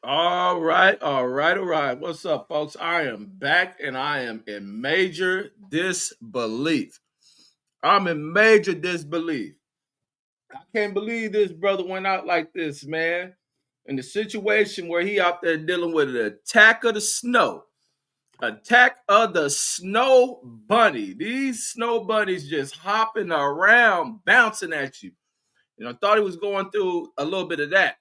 All right, all right, all right. What's up, folks? I am back and I am in major disbelief. I'm in major disbelief. I can't believe this brother went out like this, man. In the situation where he out there dealing with an attack of the snow. Attack of the snow bunny. These snow bunnies just hopping around, bouncing at you. I thought he was going through a little bit of that.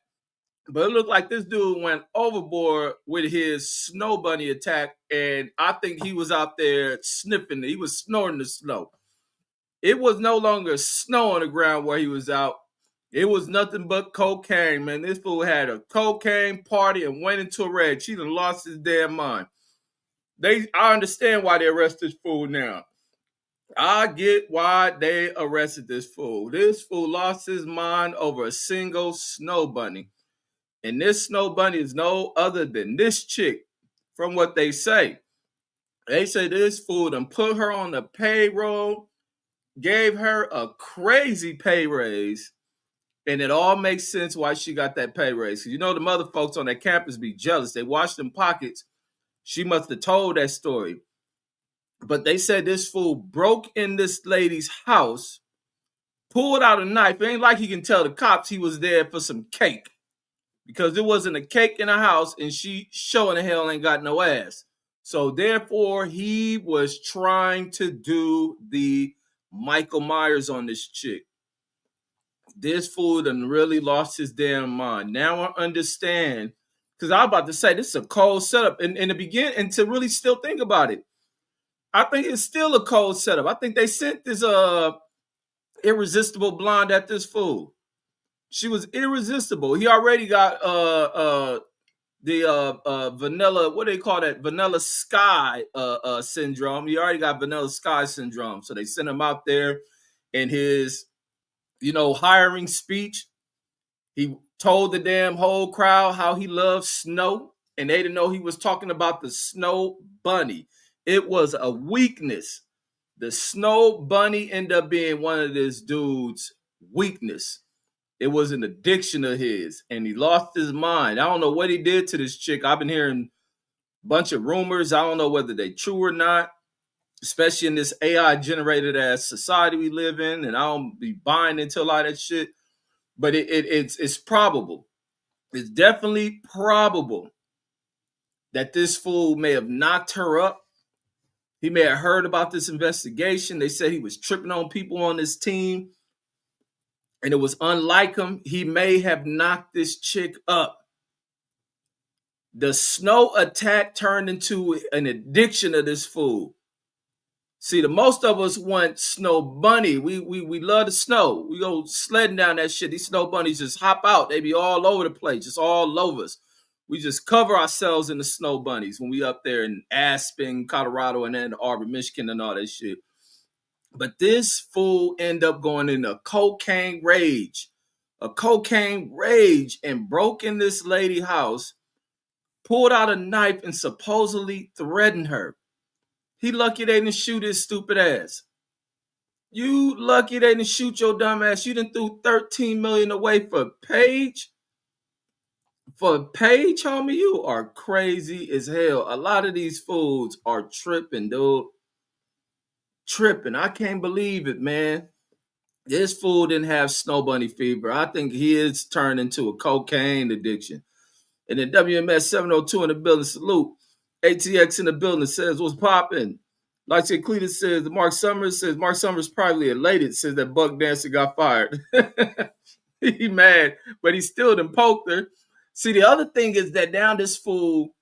But it looked like this dude went overboard with his snow bunny attack, and I think he was out there sniffing it. He was snorting the snow. It was no longer snow on the ground where he was out. It was nothing but cocaine, man. This fool had a cocaine party and went into a rage. He done lost his damn mind. I understand why they arrested this fool now. I get why they arrested this fool. This fool lost his mind over a single snow bunny. And this snow bunny is no other than this chick, from what they say. They say this fool done put her on the payroll, gave her a crazy pay raise, and it all makes sense why she got that pay raise. Because the mother folks on that campus be jealous. They watch them pockets. She must have told that story. But they said this fool broke in this lady's house, pulled out a knife. It ain't like he can tell the cops he was there for some cake. Because there wasn't a cake in the house and she showing the hell ain't got no ass. So therefore, he was trying to do the Michael Myers on this chick. This fool done really lost his damn mind. Now I understand. Because I was about to say, this is a cold setup. And in the beginning, and to really still think about it, I think it's still a cold setup. I think they sent this irresistible blonde at this fool. She was irresistible. He already got the vanilla, what do they call that? Vanilla sky syndrome. He already got vanilla sky syndrome. So they sent him out there in his, hiring speech. He told the damn whole crowd how he loves snow, and they didn't know he was talking about the snow bunny. It was a weakness. The snow bunny ended up being one of this dude's weakness. It was an addiction of his, and he lost his mind. I don't know what he did to this chick. I've been hearing a bunch of rumors. I don't know whether they true or not, especially in this AI generated ass society we live in. And I don't be buying into a lot of that shit. But it's probable. It's definitely probable that this fool may have knocked her up. He may have heard about this investigation. They said he was tripping on people on this team. And it was unlike him. He may have knocked this chick up. The snow attack turned into an addiction of this fool. See, the most of us want snow bunny. We love the snow. We go sledding down that shit. These snow bunnies just hop out. They be all over the place, just all over us. We just cover ourselves in the snow bunnies when we up there in Aspen, Colorado, and Ann Arbor, Michigan, and all that shit. But this fool ended up going into a cocaine rage and broke in this lady's house, pulled out a knife and supposedly threatened her. He lucky they didn't shoot his stupid ass. You lucky they didn't shoot your dumb ass. You done threw $13 million away for Paige. For Paige, homie, you are crazy as hell. A lot of these fools are tripping, dude. Tripping. I can't believe it, man. This fool didn't have snow bunny fever. I think he is turned into a cocaine addiction. And then WMS 702 in the building, salute. ATX in the building says, what's popping? Like Cletus says, Mark Summers probably elated, says that Buck Dancer got fired. He mad, but he still done poked her. See, the other thing is that now this fool,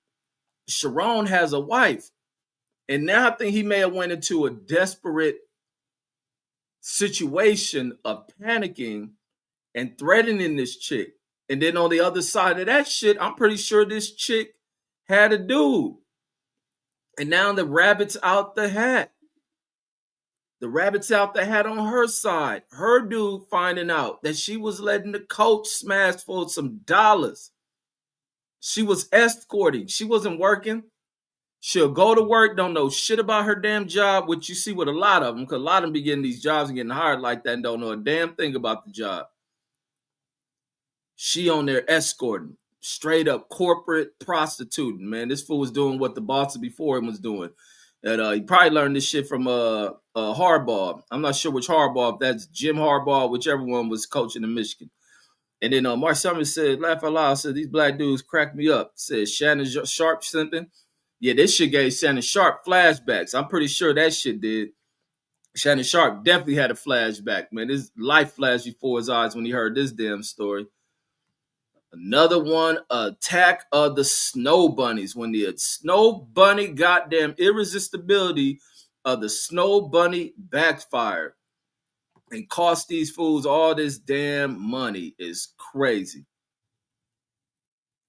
Sherrone, has a wife. And now I think he may have went into a desperate situation of panicking and threatening this chick. And then on the other side of that shit, I'm pretty sure this chick had a dude. And now the rabbit's out the hat. The rabbit's out the hat on her side. Her dude finding out that she was letting the coach smash for some dollars. She was escorting. She wasn't working. She'll go to work, don't know shit about her damn job, which you see with a lot of them, because a lot of them be getting these jobs and getting hired like that and don't know a damn thing about the job. She on there escorting. straight up corporate prostituting, man. This fool was doing what the bosses before him was doing. And he probably learned this shit from Harbaugh. I'm not sure which Harbaugh, if that's Jim Harbaugh, whichever one was coaching in Michigan. And then Mark Summers said, laugh out loud, said, these black dudes crack me up. Said Shannon Sharp something. Yeah, this shit gave Shannon Sharp flashbacks. I'm pretty sure that shit did. Shannon Sharp definitely had a flashback, man. His life flashed before his eyes when he heard this damn story. Another one, Attack of the Snow Bunnies. When the Snow Bunny goddamn irresistibility of the Snow Bunny backfired and cost these fools all this damn money is crazy.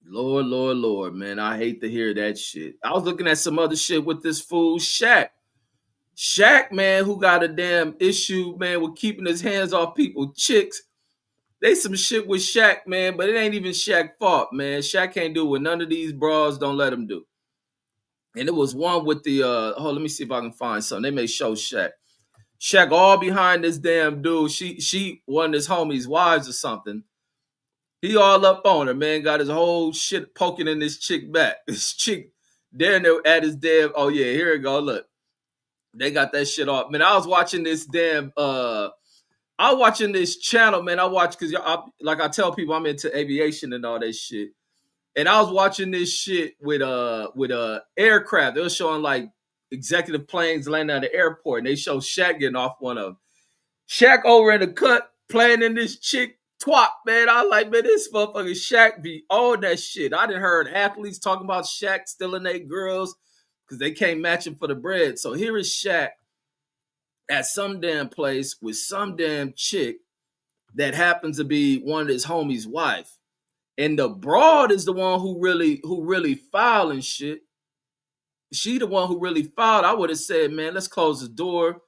Lord, Lord, Lord, man. I hate to hear that shit. I was looking at some other shit with this fool, Shaq. Shaq, man, who got a damn issue, man, with keeping his hands off people, chicks. They some shit with Shaq, man, but it ain't even Shaq's fault, man. Shaq can't do what none of these bras don't let him do. And it was one with the, let me see if I can find something. They may show Shaq. Shaq all behind this damn dude. She one of his homies' wives or something. He all up on her, man. Got his whole shit poking in this chick back. This chick there at his damn, oh yeah, here it go, look. They got that shit off. Man, I was watching this damn, I was watching this channel, man. I watch, because like I tell people, I'm into aviation and all that shit. And I was watching this shit with aircraft. They were showing like executive planes landing at the airport, and they show Shaq getting off one of them. Shaq over in the cut playing in this chick twat, man. I was like, man, this motherfucking Shaq be all that shit. I done heard athletes talking about Shaq stealing their girls because they can't match him for the bread. So here is Shaq at some damn place with some damn chick that happens to be one of his homies' wife. And the broad is the one who really foul and shit. She the one who really fouled. I would have said, man, let's close the door.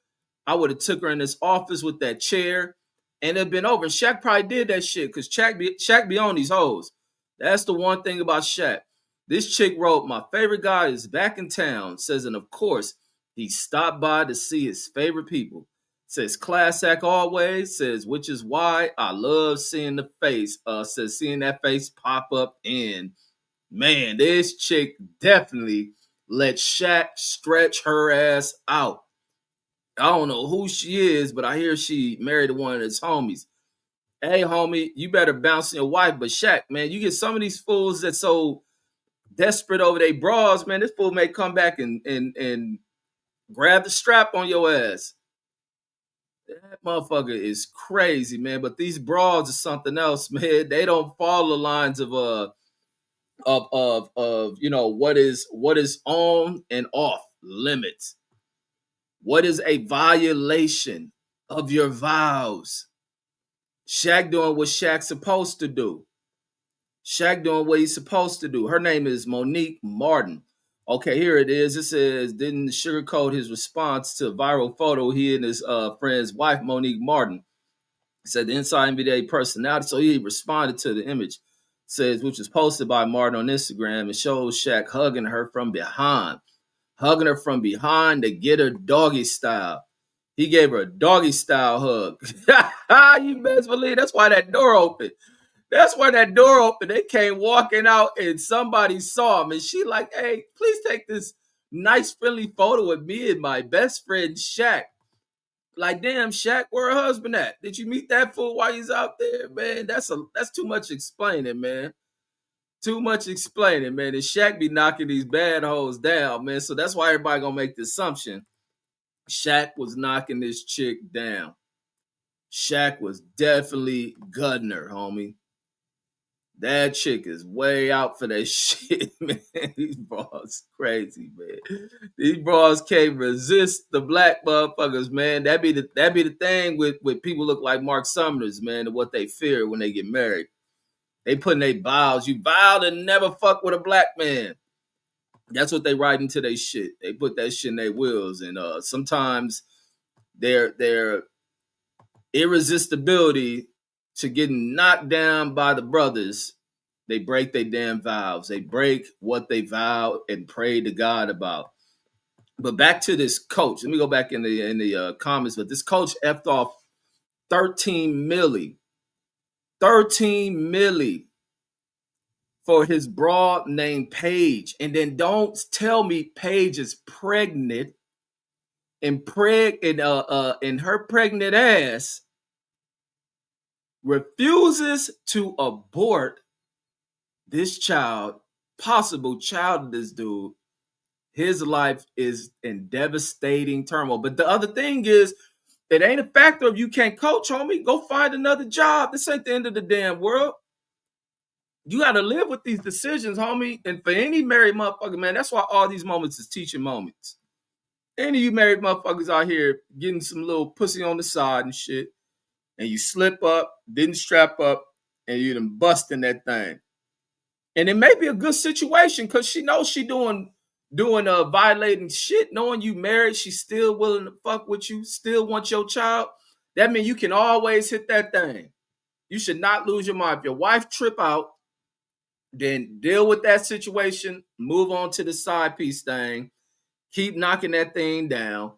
I would have took her in this office with that chair and it'd been over. And Shaq probably did that shit because Shaq be on these hoes. That's the one thing about Shaq. This chick wrote, my favorite guy is back in town, says, and of course, he stopped by to see his favorite people. Says class act always, says, which is why I love seeing the face, says seeing that face pop up in. Man, this chick definitely let Shaq stretch her ass out. I don't know who she is, but I hear she married to one of his homies. Hey, homie, you better bounce your wife. But Shaq, man, you get some of these fools that so desperate over their bras, man, this fool may come back and grab the strap on your ass. That motherfucker is crazy, man. But these bras are something else, man. They don't follow the lines of you know what is on and off limits. What is a violation of your vows? Shaq doing what Shaq's supposed to do. Shaq doing what he's supposed to do. Her name is Monique Martin. Okay, here it is. It says, didn't sugarcoat his response to a viral photo he and his friend's wife, Monique Martin. He said the inside NBA personality. So he responded to the image. It says, which was posted by Martin on Instagram. It shows Shaq hugging her from behind. Hugging her from behind to get her doggy style. He gave her a doggy style hug. You best believe that's why that door opened. That's why that door opened. They came walking out and somebody saw him. And she like, hey, please take this nice friendly photo of me and my best friend Shaq. Like, damn, Shaq, where her husband at? Did you meet that fool while he's out there? Man, that's too much explaining, man. Too much explaining, man. And Shaq be knocking these bad hoes down, man. So that's why everybody gonna make the assumption Shaq was knocking this chick down. Shaq was definitely gutting her, homie. That chick is way out for that shit, man. These bras crazy, man. These bras can't resist the black motherfuckers, man. That be the thing with people look like Mark Summers, man, and what they fear when they get married. They putting their vows. You vow to never fuck with a black man. That's what they write into their shit. They put that shit in their wills, and sometimes their irresistibility to getting knocked down by the brothers, they break their damn vows. They break what they vow and pray to God about. But back to this coach. Let me go back in the comments. But this coach effed off 13 milli for his broad named Paige. And then don't tell me Paige is pregnant and her pregnant ass refuses to abort this child, possible child of this dude. His life is in devastating turmoil. But the other thing is, it ain't a factor if you can't coach, homie. Go find another job. This ain't the end of the damn world. You got to live with these decisions, homie. And for any married motherfucker, man, that's why all these moments is teaching moments. Any of you married motherfuckers out here getting some little pussy on the side and shit, and you slip up, didn't strap up, and you done busting that thing. And it may be a good situation because she knows she doing violating shit, knowing you married, she's still willing to fuck with you, still want your child. That means you can always hit that thing. You should not lose your mind. If your wife trip out, then deal with that situation, move on to the side piece thing, keep knocking that thing down,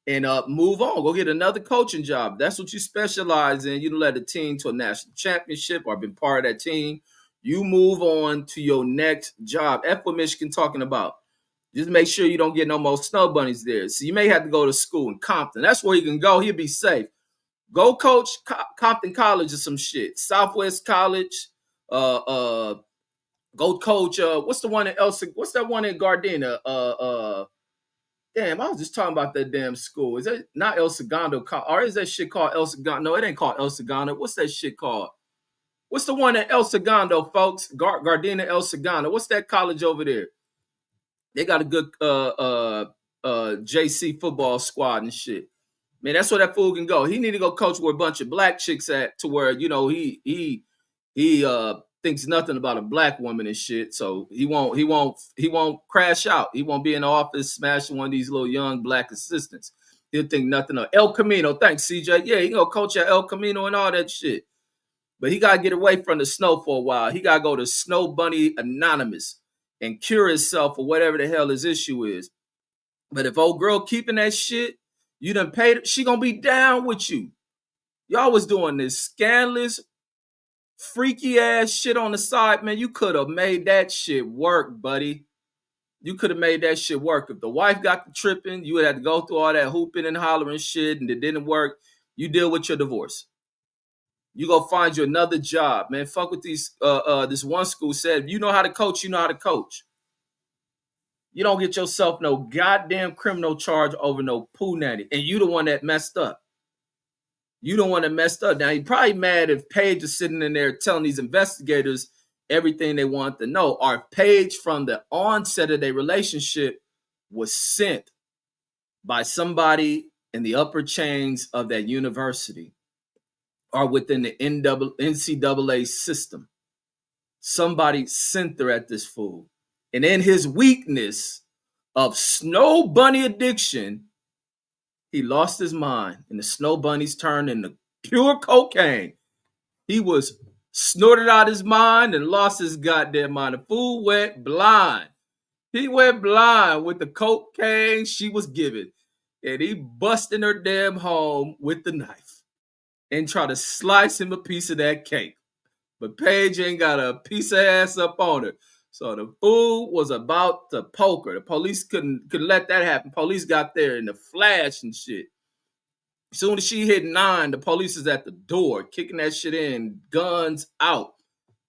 and move on. Go get another coaching job. That's what you specialize in. You led a team to a national championship or been part of that team. You move on to your next job. That's what Michigan talking about. Just make sure you don't get no more snow bunnies there. So you may have to go to school in Compton. That's where you can go. He'll be safe. Go coach Compton College or some shit. Southwest College. Go coach. What's the one in Elsa? What's that one in Gardena? Damn, I was just talking about that damn school. Is that not El Segundo? Or is that shit called El Segundo? No, it ain't called El Segundo. What's that shit called? What's the one at El Segundo, folks? Gardena El Segundo. What's that college over there? They got a good JC football squad and shit. Man, that's where that fool can go. He need to go coach where a bunch of black chicks at, to where, you know, he thinks nothing about a black woman and shit. So he won't crash out. He won't be in the office smashing one of these little young black assistants. He'll think nothing of El Camino. Thanks, CJ. Yeah, he gonna coach at El Camino and all that shit. But he gotta get away from the snow for a while. He gotta go to Snow Bunny Anonymous and cure himself or whatever the hell his issue is. But if old girl keeping that shit, you done paid her, she gonna be down with you. Y'all was doing this scandalous, freaky ass shit on the side, man. You could have made that shit work, buddy. You could have made that shit work. If the wife got the tripping, you would have to go through all that hooping and hollering shit, and it didn't work. You deal with your divorce. You go find you another job, man. Fuck with these. This one school said, if you know how to coach, you know how to coach. You don't get yourself no goddamn criminal charge over no poo nanny, and you the one that messed up. You don't want to mess up. Now, you're probably mad if Paige is sitting in there telling these investigators everything they want to know. Or Paige, from the onset of their relationship, was sent by somebody in the upper chains of that university or within the NCAA system. Somebody sent her at this fool. And in his weakness of snow bunny addiction, he lost his mind, and the snow bunnies turned into pure cocaine. He was snorted out his mind and lost his goddamn mind. The fool went blind. He went blind with the cocaine she was given. And he busted her damn home with the knife and tried to slice him a piece of that cake. But Paige ain't got a piece of ass up on her. So the fool was about to poke her. The police couldn't let that happen. Police got there in the flash and shit. As soon as she hit 9, the police is at the door, kicking that shit in, guns out.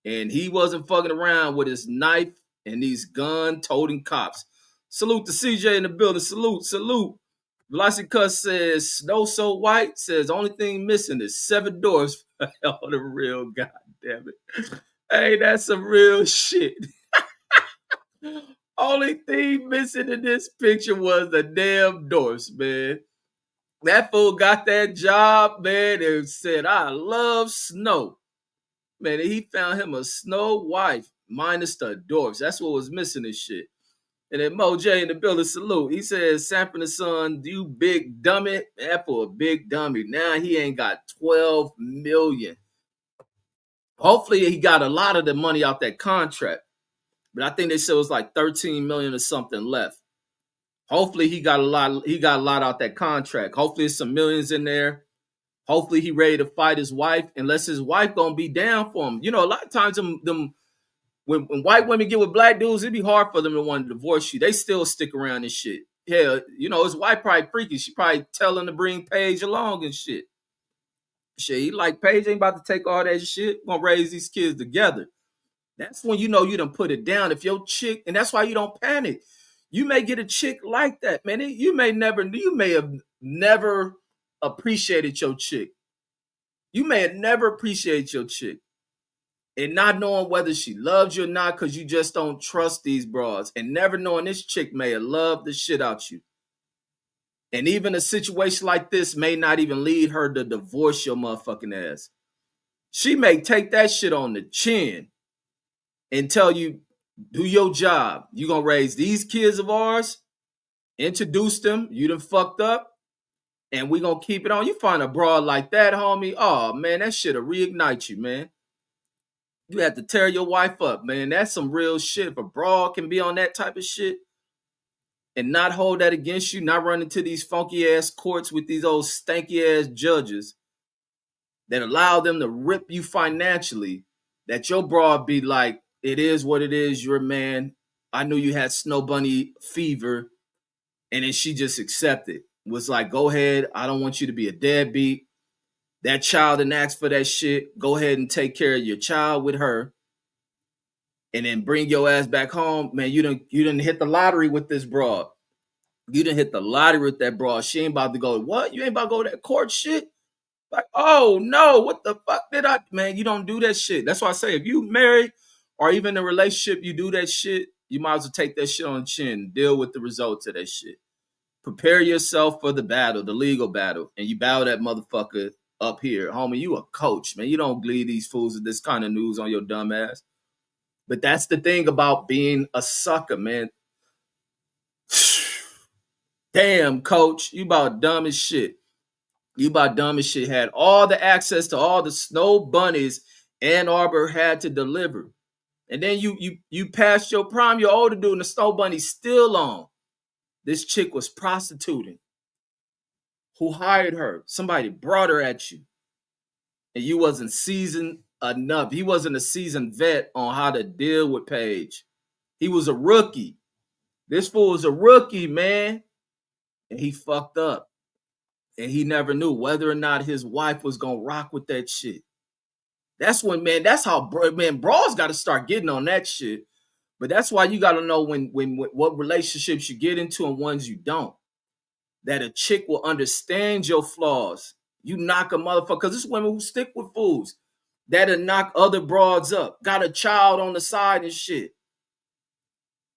And he wasn't fucking around with his knife and these gun-toting cops. Salute to CJ in the building. Salute, salute. Velocity Cuss says, snow so white, says only thing missing is 7 doors. Oh, the real, goddamn it. Hey, that's some real shit. Only thing missing in this picture was the damn doors, man. That fool got that job, man, and said, I love snow. Man, he found him a snow wife minus the doors. That's what was missing this shit. And then Mo J in the building, salute. He says, Sanford and Son, you big dummy. That for a big dummy. Now he ain't got 12 million. Hopefully he got a lot of the money out that contract. But I think they said it was like 13 million or something left. Hopefully he got a lot out that contract. Hopefully there's some millions in there. Hopefully he ready to fight his wife, unless his wife gonna be down for him. You know, a lot of times them when white women get with black dudes, it'd be hard for them to want to divorce you. They still stick around and shit. Hell, you know, his wife probably freaky. She probably tell him to bring Paige along and shit. Shit, he like, Paige ain't about to take all that shit. We're gonna raise these kids together. That's when you know you done put it down. If your chick, and that's why you don't panic. You may get a chick like that, man. You may have never appreciated your chick. You may have never appreciated your chick. And not knowing whether she loves you or not, because you just don't trust these bras. And never knowing this chick may have loved the shit out you. And even a situation like this may not even lead her to divorce your motherfucking ass. She may take that shit on the chin and tell you, do your job. You gonna raise these kids of ours, introduce them, you done fucked up, and we gonna keep it on. You find a broad like that, homie, oh man, that shit'll reignite you, man. You have to tear your wife up, man. That's some real shit. If a broad can be on that type of shit and not hold that against you, not run into these funky ass courts with these old stanky ass judges that allow them to rip you financially, that your broad be like, it is what it is, you're a man. I knew you had snow bunny fever. And then she just accepted. Was like, go ahead. I don't want you to be a deadbeat. That child didn't ask for that shit. Go ahead and take care of your child with her. And then bring your ass back home. Man, you didn't hit the lottery with this broad. You didn't hit the lottery with that broad. She ain't about to go, what? You ain't about to go to that court shit? Like, oh no, what the fuck did I? Man, you don't do that shit. That's why I say, if you married or even in a relationship, you do that shit, you might as well take that shit on the chin, deal with the results of that shit. Prepare yourself for the battle, the legal battle, and you battle that motherfucker up here. Homie, you a coach, man. You don't lead these fools with this kind of news on your dumb ass. But that's the thing about being a sucker, man. Damn, coach, you about dumb as shit. You about dumb as shit. Had all the access to all the snow bunnies Ann Arbor had to deliver. And then you passed your prime, you're older dude, and the snow bunny's still on. This chick was prostituting. Who hired her? Somebody brought her at you. And you wasn't seasoned enough. He wasn't a seasoned vet on how to deal with Paige. He was a rookie. This fool was a rookie, man. And he fucked up. And he never knew whether or not his wife was going to rock with that shit. That's when, man, that's how, man, bras got to start getting on that shit. But that's why you got to know when what relationships you get into and ones you don't. That a chick will understand your flaws. You knock a motherfucker, because there's women who stick with fools that'll knock other broads up. Got a child on the side and shit.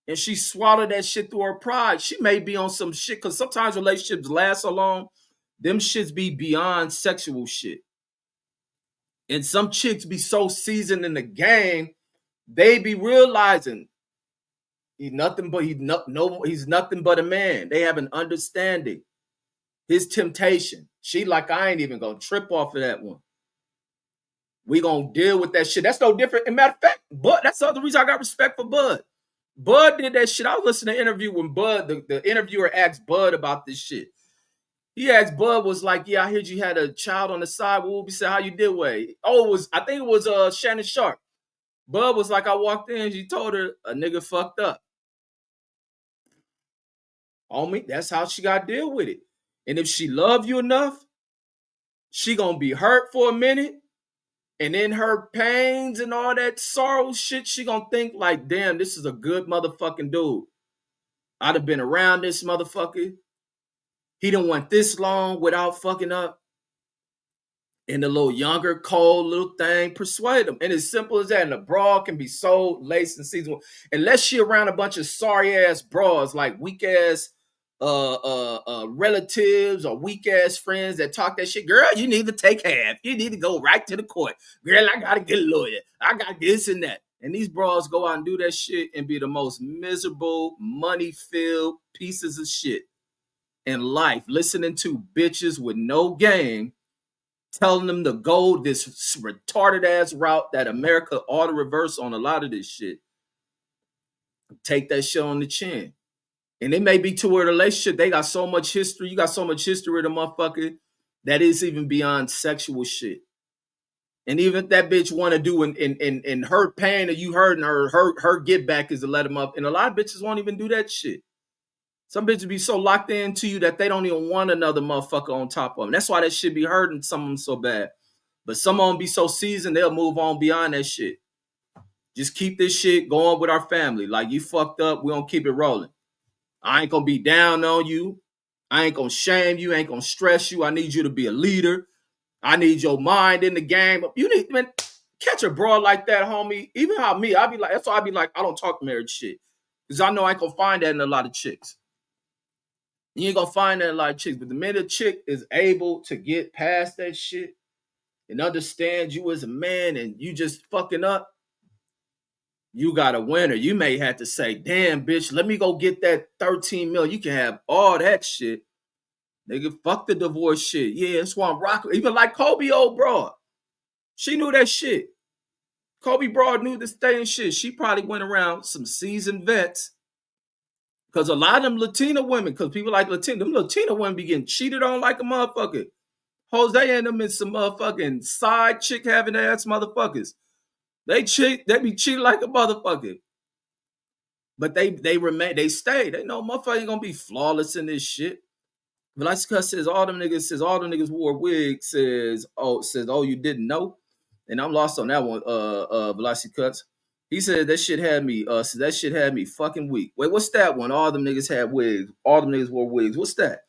And she swallowed that shit through her pride. She may be on some shit, because sometimes relationships last so long, them shits be beyond sexual shit. And some chicks be so seasoned in the game, they be realizing he's nothing but he's nothing but a man. They have an understanding. His temptation. She like, I ain't even gonna trip off of that one. We gonna deal with that shit. That's no different. And matter of fact, Bud, that's the other reason I got respect for Bud. Bud did that shit. I was listening to an interview when Bud, the interviewer asked Bud about this shit. He asked Bud, was like, yeah, I heard you had a child on the side. What would we say? How you did way? Oh, I think it was Shannon Sharp. Bud was like, I walked in, she told her a nigga fucked up. Homie, that's how she got to deal with it. And if she love you enough, she gonna be hurt for a minute. And in her pains and all that sorrow shit, she gonna think like, damn, this is a good motherfucking dude. I'd have been around this motherfucker. He done went this long without fucking up. And the little younger, cold little thing persuade him. And as simple as that. And the broad can be sold, laced, and seasoned. Unless she around a bunch of sorry ass bras, like weak ass relatives or weak ass friends that talk that shit. Girl, you need to take half. You need to go right to the court. Girl, I gotta get a lawyer. I got this and that. And these bras go out and do that shit and be the most miserable, money-filled pieces of shit in life, listening to bitches with no game telling them to go this retarded ass route that America ought to reverse on a lot of this shit. Take that shit on the chin. And it may be to a relationship, they got so much history, you got so much history with a motherfucker that is even beyond sexual shit. And even if that bitch want to do in her pain or you hurting her get back is to let him up. And a lot of bitches won't even do that shit. Some bitches be so locked into you that they don't even want another motherfucker on top of them. That's why that shit be hurting some of them so bad. But some of them be so seasoned, they'll move on beyond that shit. Just keep this shit going with our family. Like, you fucked up, we don't keep it rolling. I ain't gonna be down on you. I ain't gonna shame you. I ain't gonna stress you. I need you to be a leader. I need your mind in the game. You need, man, catch a broad like that, homie. Even how me, I be like, that's why I be like, I don't talk marriage shit. Because I know I ain't gonna find that in a lot of chicks. You ain't gonna find that in a lot of chicks. But the minute a chick is able to get past that shit and understand you as a man and you just fucking up, you got a winner. You may have to say, damn, bitch, let me go get that 13 mil. You can have all that shit. Nigga, fuck the divorce shit. Yeah, that's why I'm rocking. Even like Kobe old broad. She knew that shit. Kobe broad knew this thing shit. She probably went around some seasoned vets. Because a lot of them Latina women, because people like them Latina women be getting cheated on like a motherfucker. Jose and them is some motherfucking side chick having ass motherfuckers. They be cheated like a motherfucker. But they remain, they stay. They know motherfucker ain't gonna be flawless in this shit. Velasquez says all them niggas wore wigs, says, oh, you didn't know? And I'm lost on that one, Velasquez. He said that shit had me fucking weak. Wait, what's that one? All them niggas had wigs. All them niggas wore wigs. What's that?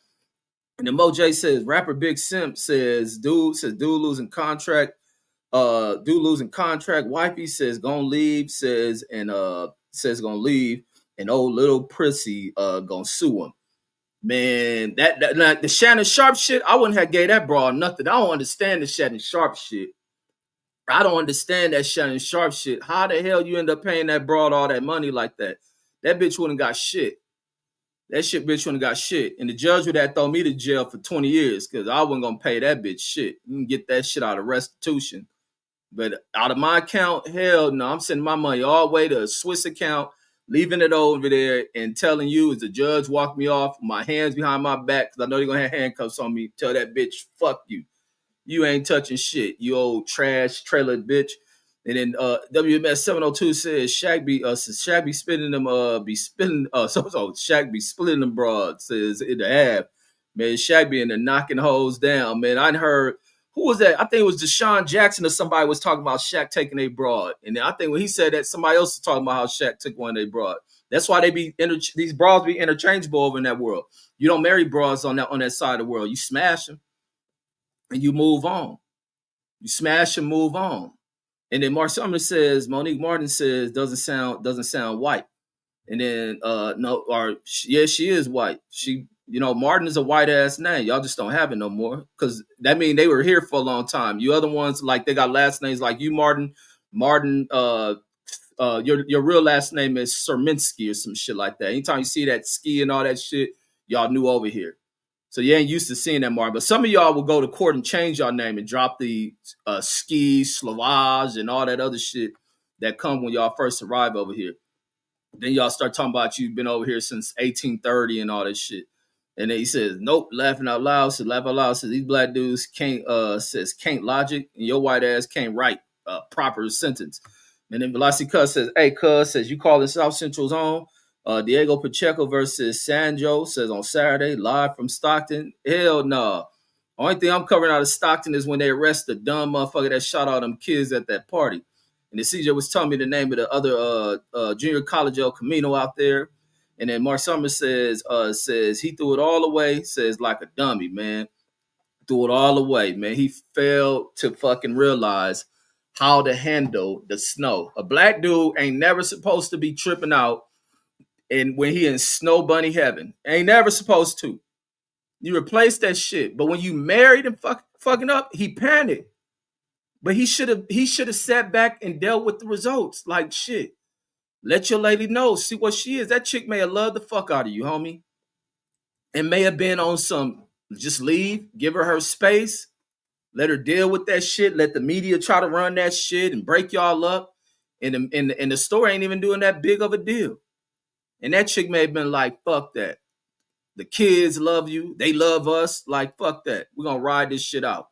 And then Mo J says, rapper Big Simp says, dude losing contract. Dude losing contract. Wifey says gonna leave, says gonna leave. And old little prissy gonna sue him. Man, that the Shannon Sharp shit, I wouldn't have gave that broad nothing. I don't understand the Shannon Sharp shit. I don't understand that Shannon Sharp shit. How the hell you end up paying that broad all that money like that? That bitch wouldn't got shit. That shit bitch wouldn't got shit. And the judge would have thrown me to jail for 20 years because I wasn't gonna pay that bitch shit. You can get that shit out of restitution. But out of my account, hell no, I'm sending my money all the way to a Swiss account, leaving it over there and telling you as the judge walked me off, my hands behind my back, because I know they're going to have handcuffs on me, tell that bitch, fuck you. You ain't touching shit, you old trash trailer bitch. And then WMS 702 says Shaq be spitting them Shaq be splitting them broads, says in the half. Man, Shaq be in there knocking hoes down. Man, I heard, who was that? I think it was Deshaun Jackson or somebody was talking about Shaq taking a broad. And then I think when he said that, somebody else was talking about how Shaq took one of their broad. That's why these broads be interchangeable over in that world. You don't marry broads on that side of the world. You smash them and you move on. You smash and move on. And then Monique Martin says doesn't sound white. And then she is white. Martin is a white ass name. Y'all just don't have it no more. Cause that mean they were here for a long time. You other ones, like they got last names like you, Martin, your real last name is Serminsky or some shit like that. Anytime you see that ski and all that shit, y'all new over here. So you ain't used to seeing that, Martin. But some of y'all will go to court and change your name and drop the ski, Slavage, and all that other shit that come when y'all first arrive over here. Then y'all start talking about you've been over here since 1830 and all that shit. And then he says, nope, laughing out loud. Says these black dudes can't logic, and your white ass can't write a proper sentence. And then Velocity Cuz says, hey, Cuz says, you calling South Central's on? Diego Pacheco versus Sanjo says on Saturday, live from Stockton. Hell no. Nah. Only thing I'm covering out of Stockton is when they arrest the dumb motherfucker that shot all them kids at that party. And the CJ was telling me the name of the other junior college El Camino out there. And then Mark Summers says he threw it all away, says like a dummy, man. Threw it all away, man. He failed to fucking realize how to handle the snow. A black dude ain't never supposed to be tripping out and when he in snow bunny heaven. Ain't never supposed to. You replace that shit. But when you married and fucking up, he panicked. But he should have sat back and dealt with the results. Like shit. Let your lady know. See what she is. That chick may have loved the fuck out of you, homie. And may have been on some just leave, give her space, let her deal with that shit, let the media try to run that shit and break y'all up. And the story ain't even doing that big of a deal. And that chick may have been like, fuck that. The kids love you. They love us. Like, fuck that. We're going to ride this shit out.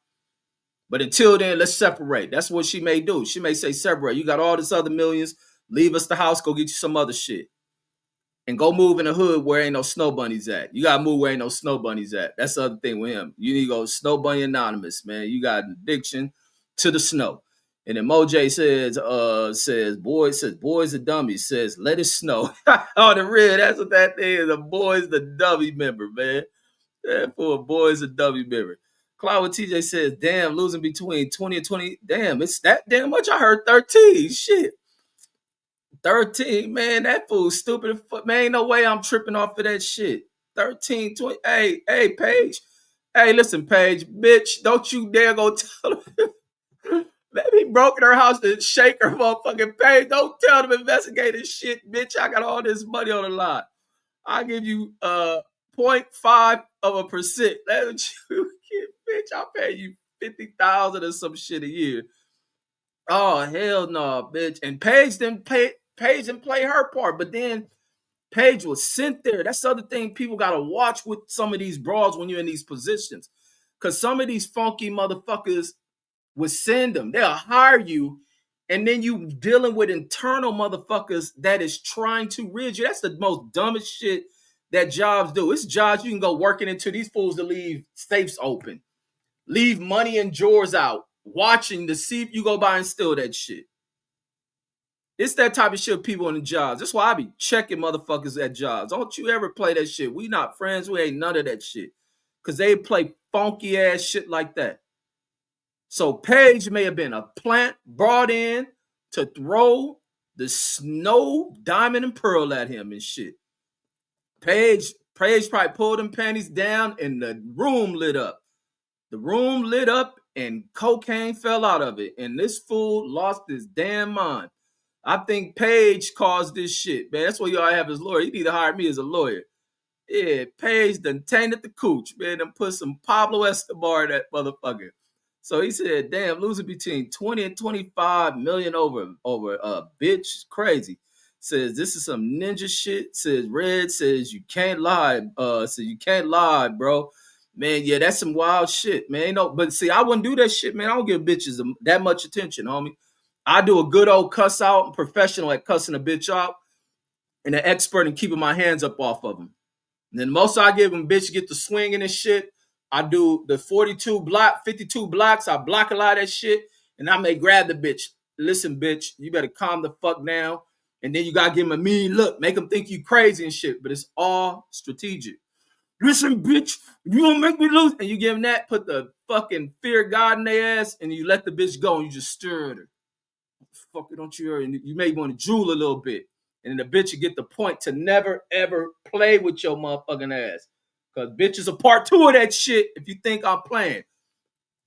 But until then, let's separate. That's what she may do. She may say, separate. You got all this other millions. Leave us the house. Go get you some other shit. And go move in the hood where ain't no snow bunnies at. You gotta move where ain't no snow bunnies at. That's the other thing with him. You need to go Snow Bunny Anonymous, man. You got an addiction to the snow. And then Moj boys are dummies, says, let it snow. Oh, the real, that's what that thing is. The boys the dummy member, man. Yeah, for a boys a dummy member. Cloud with TJ says, damn, losing between 20 and 20. Damn, it's that damn much. I heard 13. Shit. 13, man, that fool's stupid. Man, ain't no way I'm tripping off of that shit. 13, 20. Hey, Paige. Hey, listen, Paige, bitch, don't you dare go tell them. Maybe broke in her house to shake her motherfucking Paige. Don't tell them investigating shit, bitch. I got all this money on the line. I'll give you 0.5%. That's what you get, bitch. I'll pay you 50,000 or some shit a year. Oh, hell no, bitch. And Paige didn't play her part, but then Paige was sent there. That's the other thing people gotta watch with some of these bras when you're in these positions. Cause some of these funky motherfuckers would send them. They'll hire you, and then you dealing with internal motherfuckers that is trying to rid you. That's the most dumbest shit that jobs do. It's jobs you can go working into these fools to leave safes open, leave money and drawers out, watching to see if you go by and steal that shit. It's that type of shit people in the jobs. That's why I be checking motherfuckers at jobs. Don't you ever play that shit. We not friends. We ain't none of that shit. Because they play funky ass shit like that. So Paige may have been a plant brought in to throw the snow, diamond, and pearl at him and shit. Paige probably pulled them panties down and the room lit up. The room lit up and cocaine fell out of it. And this fool lost his damn mind. I think Paige caused this shit, man. That's why y'all have his lawyer. He need to hire me as a lawyer. Yeah, Paige done tainted the cooch, man, and put some Pablo Escobar in that motherfucker. So he said, damn, losing between 20 and 25 million over bitch, crazy. Says this is some ninja shit. Says Red says you can't lie. Says you can't lie, bro. Man, yeah, that's some wild shit, man. No, but see, I wouldn't do that shit, man. I don't give bitches that much attention, homie. I do a good old cuss out. I'm professional at cussing a bitch out and an expert in keeping my hands up off of them. And then most I give them, bitch, get the swinging and shit. I do the 52 blocks. I block a lot of that shit. And I may grab the bitch. Listen, bitch, you better calm the fuck down. And then you got to give them a mean look. Make them think you crazy and shit. But it's all strategic. Listen, bitch, you gonna make me lose. And you give them that, put the fucking fear of God in their ass, and you let the bitch go and you just stir her. Fuck it, don't you? And you may want to drool a little bit. And then the bitch will get the point to never, ever play with your motherfucking ass. Because bitch is a part two of that shit if you think I'm playing.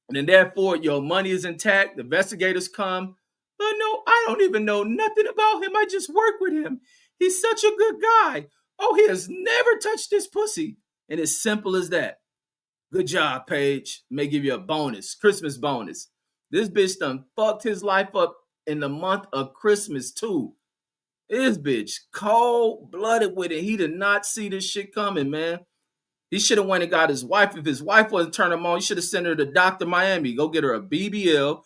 And then therefore, your money is intact. The investigators come. But no, I don't even know nothing about him. I just work with him. He's such a good guy. Oh, he has never touched this pussy. And it's simple as that. Good job, Paige. May give you a bonus, Christmas bonus. This bitch done fucked his life up in the month of Christmas, too. This bitch cold-blooded with it. He did not see this shit coming, man. He should have went and got his wife. If his wife wasn't turning him on, he should have sent her to Dr. Miami. Go get her a BBL.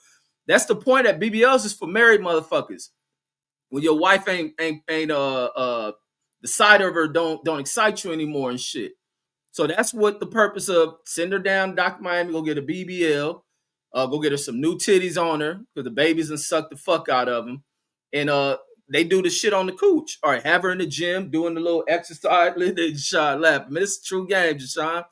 That's the point that BBLs is for married motherfuckers. When your wife ain't the side of her don't excite you anymore and shit. So that's what the purpose of send her down to Dr. Miami, go get a BBL, go get her some new titties on her because the babies and suck the fuck out of them. And they do the shit on the cooch. All right, have her in the gym doing the little exercise. Deshaun laughing. Man, it's a true game, Deshaun.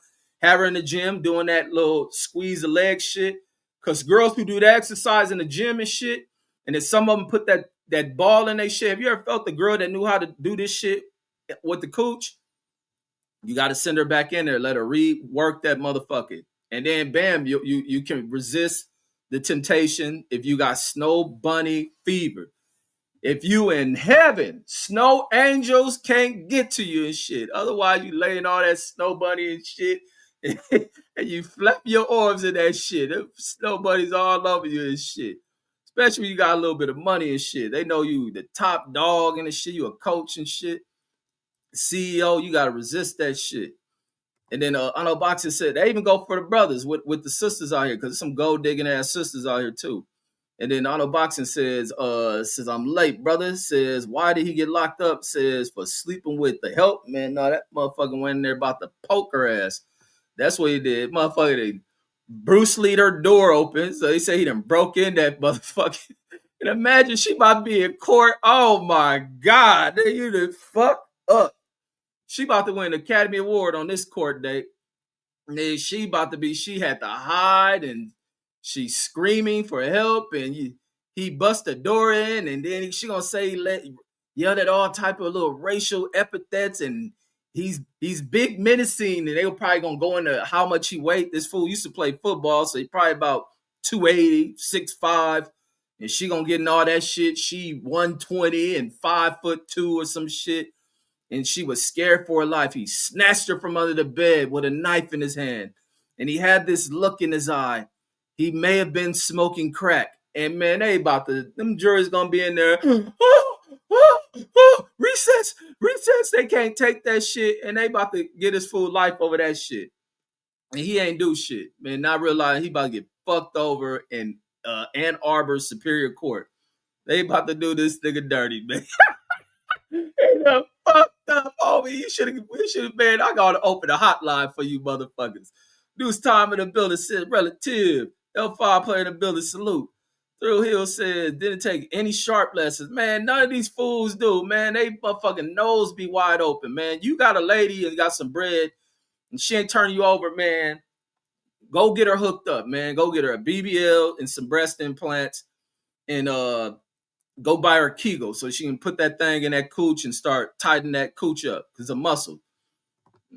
Have her in the gym doing that little squeeze the leg shit. Because girls who do the exercise in the gym and shit, and then some of them put that ball in their shit. Have you ever felt the girl that knew how to do this shit with the cooch? You got to send her back in there, let her rework that motherfucker. And then, bam, you can resist the temptation if you got snow bunny fever. If you in heaven, snow angels can't get to you and shit. Otherwise, you laying all that snow bunny and shit, and you flap your arms in that shit. Snow bunnies all over you and shit. Especially when you got a little bit of money and shit. They know you the top dog and the shit. You a coach and shit. CEO, you got to resist that shit. And then I know boxing said they even go for the brothers with the sisters out here because there's some gold digging ass sisters out here too. And then Auto Boxing says I'm late, brother. Says why did he get locked up? Says for sleeping with the help. Man, no, that motherfucker went in there about to poke her ass. That's what he did. Motherfucker, they Bruce Lee her door open. So he said he done broke in that motherfucker. And imagine she about to be in court. Oh my God. You done fuck up. She about to win the Academy Award on this court date. And then she had to hide and she's screaming for help. And he bust the door in. And then she gonna say, yelled at all type of little racial epithets. And he's big menacing. And they were probably gonna go into how much he weighed. This fool used to play football. So he probably about 280, 6'5". And she gonna get in all that shit. She 120 and 5'2" or some shit. And she was scared for her life. He snatched her from under the bed with a knife in his hand. And he had this look in his eye. He may have been smoking crack. And man, them juries gonna be in there. Recess. They can't take that shit. And they about to get his full life over that shit. And he ain't do shit. Man, not realizing he about to get fucked over in Ann Arbor Superior Court. They about to do this nigga dirty, man. They done fucked up, homie. We should have, man. I gotta open a hotline for you motherfuckers. Deuce Time in the building says relative. L5 player in the building salute. Thrill Hill says didn't take any sharp lessons. Man, none of these fools do, man. They motherfucking nose be wide open, man. You got a lady and got some bread and she ain't turning you over, man. Go get her hooked up, man. Go get her a BBL and some breast implants and go buy her Kegel so she can put that thing in that cooch and start tightening that cooch up because it's a muscle.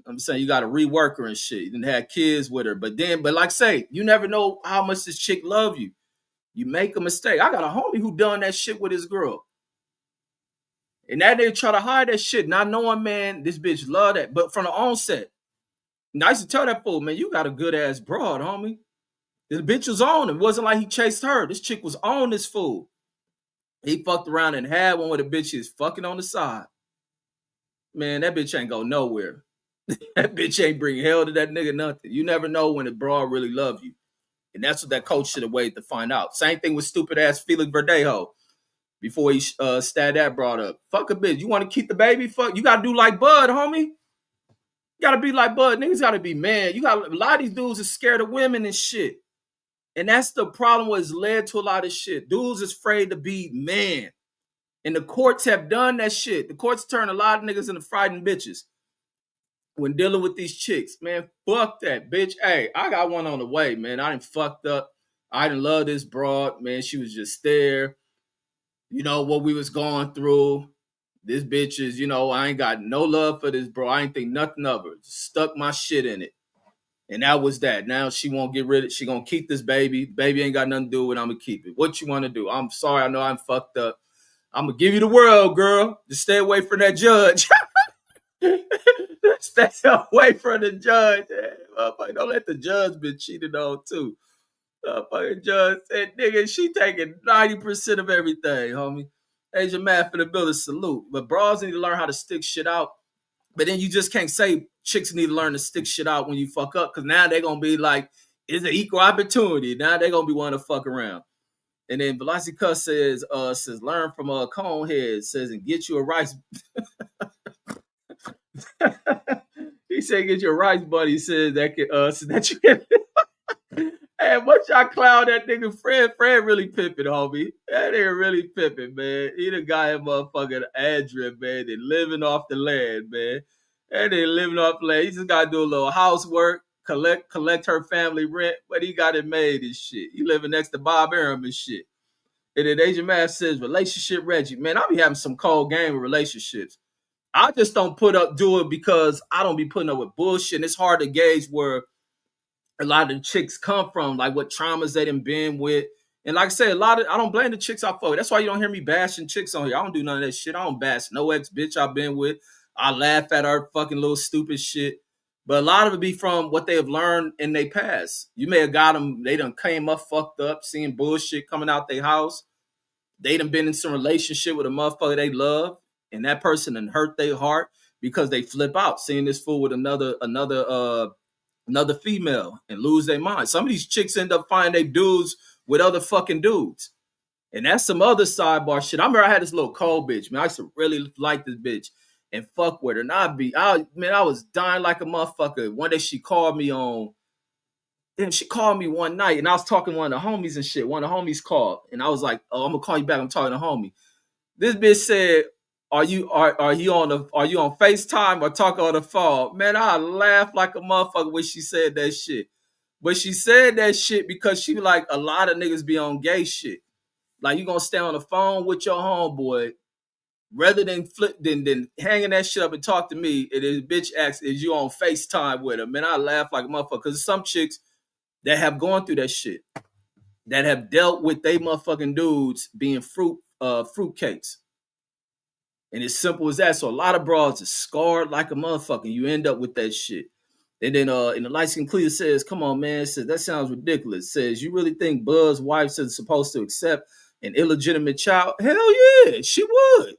I'm saying you got to rework her and shit. You didn't have kids with her. But like I say, you never know how much this chick love you. You make a mistake. I got a homie who done that shit with his girl. And that they try to hide that shit, not knowing, man, this bitch love that. But from the onset, and I used to tell that fool, man, you got a good ass broad, homie. The bitch was on him. It wasn't like he chased her. This chick was on this fool. He fucked around and had one with a bitch he's fucking on the side. Man, that bitch ain't go nowhere. That bitch ain't bring hell to that nigga, nothing. You never know when a broad really love you. And that's what that coach should have waited to find out. Same thing with stupid ass Felix Verdejo before he stabbed that broad up. Fuck a bitch. You want to keep the baby? Fuck. You got to do like Bud, homie. You got to be like Bud. Niggas got to be man. A lot of these dudes are scared of women and shit. And that's the problem what's led to a lot of shit. Dudes is afraid to be man. And the courts have done that shit. The courts turn a lot of niggas into frightened bitches when dealing with these chicks. Man, fuck that, bitch. Hey, I got one on the way, man. I done fucked up. I didn't love this broad, man. She was just there. You know what we was going through. This bitch is, I ain't got no love for this, bro. I ain't think nothing of her. Just stuck my shit in it. And that was that. Now she won't get rid of it. She gonna keep this baby. Baby ain't got nothing to do with it. I'm gonna keep it. What you want to do? I'm sorry. I know I'm fucked up. I'm gonna give you the world, girl. Just stay away from that judge. Stay away from the judge. Don't let the judge be cheated on too. Fucking judge said, nigga, she taking 90% of everything, homie. Asian man for the building salute. But bras need to learn how to stick shit out. But then you just can't say chicks need to learn to stick shit out when you fuck up, because now they're going to be like, it's an equal opportunity. Now they're going to be wanting to fuck around. And then Velocity Cuss says, learn from Conehead, says, and get you a rice. He said, get you a rice buddy. He says that you can. Hey, what y'all clown that nigga Fred? Fred really pimping, homie. That nigga really pimping, man. He the guy in motherfucking address, man. They living off the land, man. And they living off the land. He just gotta do a little housework, collect her family rent, but he got it made and shit. He living next to Bob Arum and shit. And then Asian Man says, relationship Reggie. Man, I be having some cold game with relationships. I just don't do it because I don't be putting up with bullshit. And it's hard to gauge where a lot of the chicks come from, like what traumas they done been with. And like I said, I don't blame the chicks I fuck with. That's why you don't hear me bashing chicks on here. I don't do none of that shit. I don't bash no ex bitch I've been with. I laugh at her fucking little stupid shit. But a lot of it be from what they have learned in their past. You may have got them, they done came up fucked up, seeing bullshit coming out their house. They done been in some relationship with a motherfucker they love, and that person done hurt their heart. because they flip out seeing this fool with another female and lose their mind. Some of these chicks end up finding they dudes with other fucking dudes. And that's some other sidebar shit. I remember I had this little cold bitch, man. I used to really like this bitch and fuck with her. And I was dying like a motherfucker. One day she called me on, damn, she called me one night and I was talking to one of the homies and shit. One of the homies called and I was like, oh, I'm gonna call you back. I'm talking to homie. This bitch said, are you on FaceTime or talking on the phone? Man, I laughed like a motherfucker when she said that shit. But she said that shit because she like a lot of niggas be on gay shit. Like you gonna stay on the phone with your homeboy rather than than hanging that shit up and talk to me. And this bitch asks, is you on FaceTime with her? Man, I laugh like a motherfucker because some chicks that have gone through that shit, that have dealt with they motherfucking dudes being fruitcakes. And it's simple as that. So a lot of broads are scarred like a motherfucker. You end up with that shit. And then in the light skin Clea says, come on, man. Says that sounds ridiculous. Says, you really think Buz's wife is supposed to accept an illegitimate child? Hell yeah, she would.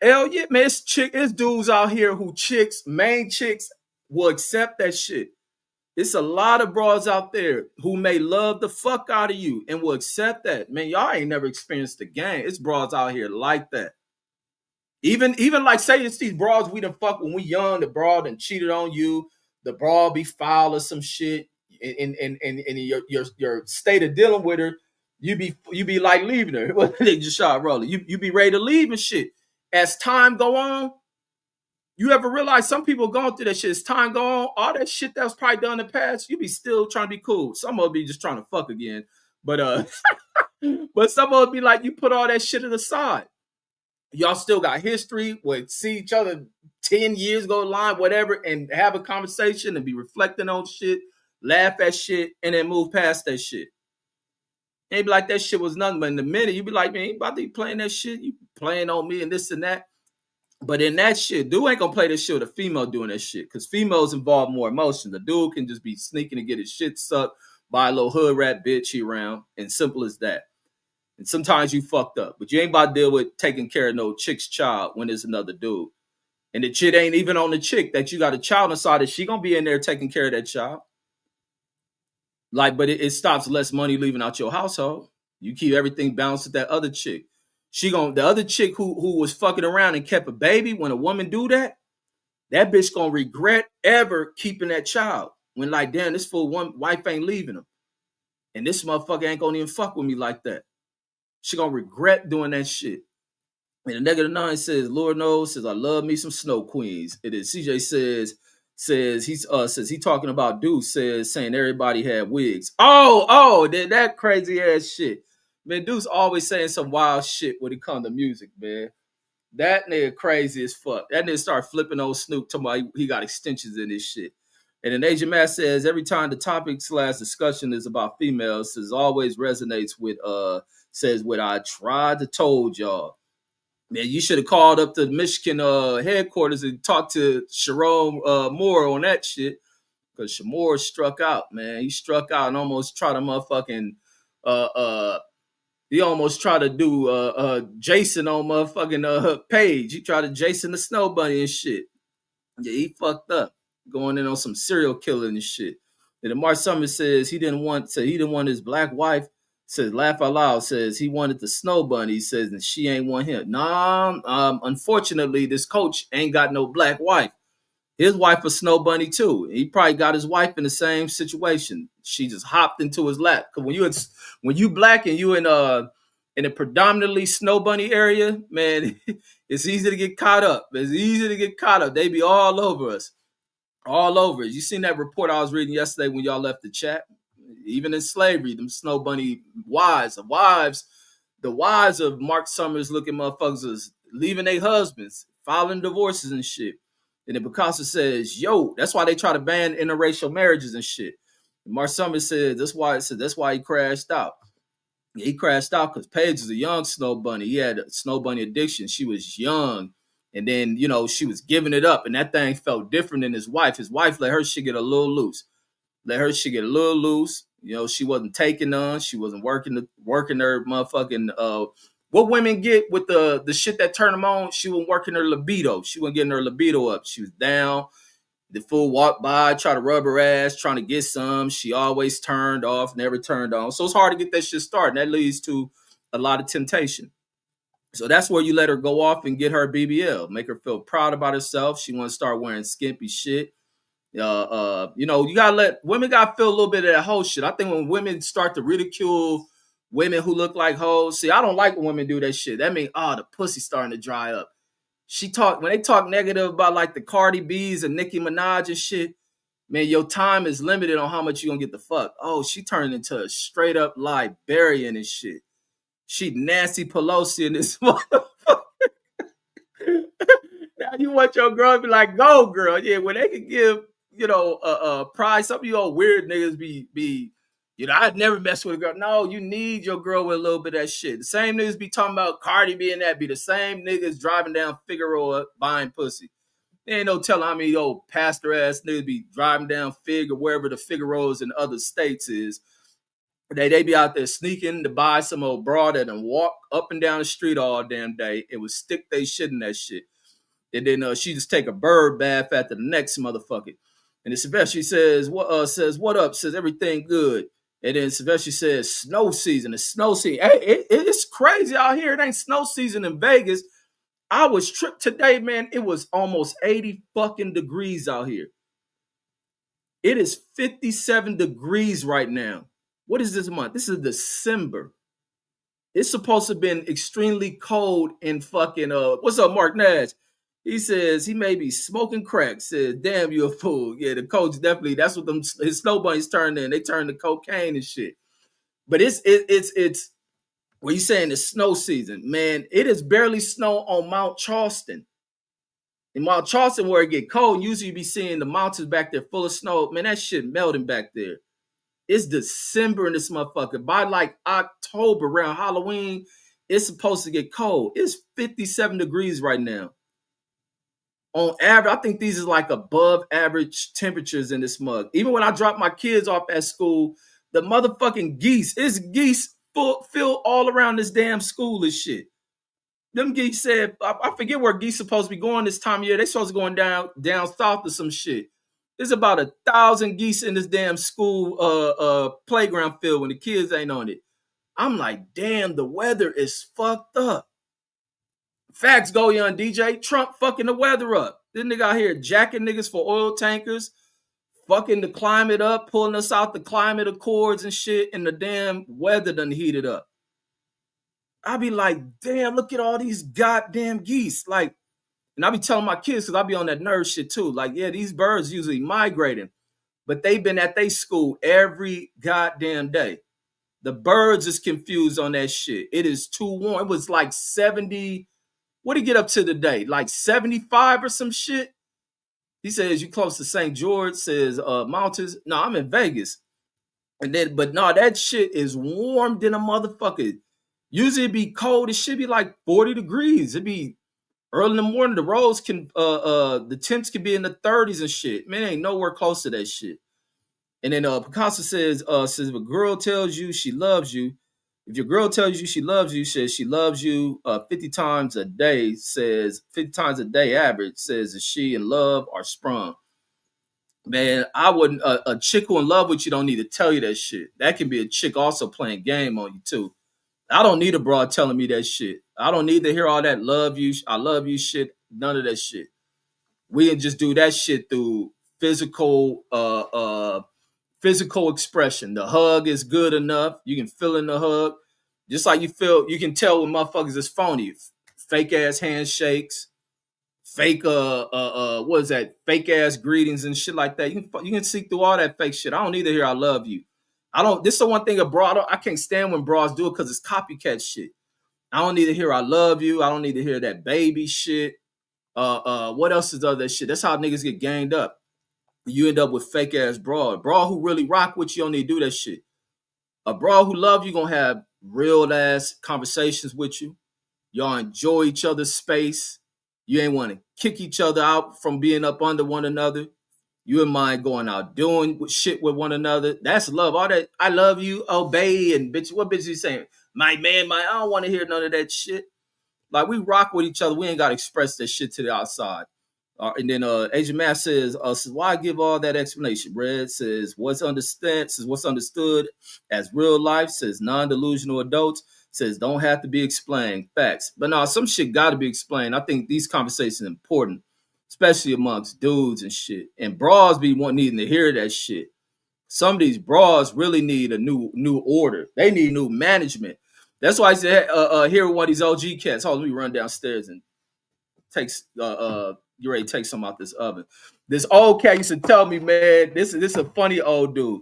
Hell yeah, man. It's dudes out here who main chicks will accept that shit. It's a lot of broads out there who may love the fuck out of you and will accept that. Man, y'all ain't never experienced the game. It's broads out here like that. Even like say it's these broads we done fuck when we young, the broad and cheated on you, the broad be foul or some shit, and your state of dealing with her, you be like leaving her. Well, they just shot rolling. You be ready to leave and shit. As time go on, you ever realize some people going through that shit? As time go on, all that shit that was probably done in the past, you be still trying to be cool. Some of them be just trying to fuck again, but but some of them be like you put all that shit to the side. Y'all still got history, would see each other 10 years go line, whatever, and have a conversation and be reflecting on shit, laugh at shit, and then move past that shit. And be like, that shit was nothing. But in a minute, you be like, man, you about to be playing that shit? You playing on me and this and that. But in that shit, dude ain't gonna play this shit with a female doing that shit. Because females involve more emotion. The dude can just be sneaking and get his shit sucked by a little hood rat bitch he around. And simple as that. And sometimes you fucked up, but you ain't about to deal with taking care of no chick's child when there's another dude. And the shit ain't even on the chick that you got a child inside that she gonna be in there taking care of that child. Like, but it stops less money leaving out your household. You keep everything balanced with that other chick. The other chick who was fucking around and kept a baby, when a woman do that bitch gonna regret ever keeping that child. When like, damn, this fool one wife ain't leaving him. And this motherfucker ain't gonna even fuck with me like that. She gonna regret doing that shit. And the -9 says, Lord knows, says I love me some snow queens. It is CJ says he talking about Deuce saying everybody had wigs. That crazy ass shit. Man, Deuce always saying some wild shit when it comes to music, man. That nigga crazy as fuck. That nigga start flipping on Snoop talking about he got extensions in his shit. And then Asian Matt says every time the topic / discussion is about females, says always resonates with says what I tried to told y'all. Man, you should have called up to the Michigan headquarters and talked to Sherrone Moore on that shit. Because Shamore struck out, man. He struck out and almost tried to motherfucking he almost tried to do Jason on motherfucking Page. He tried to Jason the Snow Bunny and shit. Yeah, he fucked up. Going in on some serial killing and shit. And then Mark Summers says he didn't want his black wife. Says laugh out loud. Says he wanted the Snow Bunny. He says and she ain't want him. Nah, unfortunately, this coach ain't got no black wife. His wife a Snow Bunny too. He probably got his wife in the same situation. She just hopped into his lap. Cause when you black and you in a predominantly Snow Bunny area, man, it's easy to get caught up. It's easy to get caught up. They be all over us. All over. You seen that report I was reading yesterday when y'all left the chat? Even in slavery, them Snow Bunny the wives of Mark Summers looking motherfuckers is leaving their husbands, filing divorces and shit. And then Picasso says, yo, that's why they try to ban interracial marriages and shit. And Mark Summers said that's why he crashed out. He crashed out because Paige was a young Snow Bunny. He had a Snow Bunny addiction. She was young. And then, she was giving it up. And that thing felt different than his wife. His wife let her shit get a little loose. She wasn't taking none. She wasn't working her motherfucking What women get with the shit that turn them on, she wasn't working her libido. She wasn't getting her libido up. She was down. The fool walked by, try to rub her ass, trying to get some. She always turned off, never turned on. So it's hard to get that shit started. And that leads to a lot of temptation. So that's where you let her go off and get her BBL, make her feel proud about herself. She want to start wearing skimpy shit. You know, you gotta let women gotta feel a little bit of that whole shit. I think when women start to ridicule women who look like hoes, see, I don't like when women do that shit. That means, oh, the pussy's starting to dry up. When they talk negative about like the Cardi B's and Nicki Minaj and shit, man, your time is limited on how much you gonna get the fuck. Oh, she turned into a straight up librarian and shit. She Nancy Pelosi in this motherfucker. Now you want your girl to be like, go girl. Yeah, when they can give, you know, a prize. Some of you old weird niggas be, you know, I'd never mess with a girl. No, you need your girl with a little bit of that shit. The same niggas be talking about Cardi being that, be the same niggas driving down Figueroa buying pussy. There ain't no telling how many old pastor ass niggas be driving down Fig or wherever the Figueroas in other states is. They be out there sneaking to buy some old broad that and walk up and down the street all damn day. It would stick they shit in that shit. And then she just take a bird bath after the next motherfucker. And then Sylvester says, what up? Says everything good. And then Sylvester says, snow season. It's snow season. Hey, it's crazy out here. It ain't snow season in Vegas. I was tripped today, man. It was almost 80 fucking degrees out here. It is 57 degrees right now. What is this month? This is December. It's supposed to have been extremely cold in fucking what's up, Mark Nash? He says he may be smoking crack. Says, damn, you a fool. Yeah, the coach definitely, that's what his snow bunnies turned in. They turned to cocaine and shit. But it's what you saying, it's snow season. Man, it is barely snow on Mount Charleston. In Mount Charleston, where it get cold, usually you be seeing the mountains back there full of snow. Man, that shit melting back there. It's December in this motherfucker. By like October, around Halloween, it's supposed to get cold. It's 57 degrees right now. On average, I think these is like above average temperatures in this mug. Even when I drop my kids off at school, the motherfucking geese, it's geese fill all around this damn school and shit. Them geese said, I forget where geese supposed to be going this time of year. They supposed to be going down south or some shit. There's about 1,000 geese in this damn school playground field when the kids ain't on it. I'm like, damn, the weather is fucked up. Facts go, young DJ. Trump fucking the weather up. This nigga out here jacking niggas for oil tankers, fucking the climate up, pulling us out the climate accords and shit, and the damn weather done heated up. I be like, damn, look at all these goddamn geese. Like, and I be telling my kids, because I be on that nerd shit too. Like, yeah, these birds usually migrating, but they've been at their school every goddamn day. The birds is confused on that shit. It is too warm. It was like 70. What did he get up to today? Like 75 or some shit? He says, you close to St. George, says mountains. No, I'm in Vegas. And then, but no, that shit is warm than a motherfucker. Usually it'd be cold. It should be like 40 degrees. It'd be early in the morning. The roads can the temps can be in the 30s and shit. Man, ain't nowhere close to that shit. And then Picasso says if a girl tells you she loves you, if your girl tells you she loves you, says she loves you 50 times a day, says 50 times a day average, says is she in love or sprung? Man, I wouldn't. A chick who in love with you don't need to tell you that shit. That can be a chick also playing game on you too. I don't need a broad telling me that shit. I don't need to hear all that love you, I love you shit. None of that shit. We can just do that shit through physical physical expression. The hug is good enough. You can feel in the hug. Just like you can tell when motherfuckers is phony. Fake ass handshakes, fake what is that? Fake ass greetings and shit like that. You can see through all that fake shit. I don't need to hear I love you. I don't. This is the one thing abroad. I can't stand when bras do it because it's copycat shit. I don't need to hear I love you. I don't need to hear that baby shit. What else is other shit? That's how niggas get ganged up. You end up with fake ass bra. Bra who really rock with you don't need to do that shit. A bra who love you gonna have real ass conversations with you. Y'all enjoy each other's space. You ain't want to kick each other out from being up under one another. You and mind going out doing shit with one another. That's love. All that I love you, obey, and bitch. What bitch you saying? My man, I don't want to hear none of that shit. Like we rock with each other. We ain't got to express that shit to the outside. And then Asian Man says, why give all that explanation? Red says, what's understood as real life, says non-delusional adults, says don't have to be explained. Facts. But no, some shit gotta be explained. I think these conversations are important, especially amongst dudes and shit. And bras be needing to hear that shit. Some of these bras really need a new order. They need new management. That's why I said, here one of these OG cats. Hold on, let me run downstairs and takes you ready to take some out this oven. This old cat used to tell me, man, this is a funny old dude.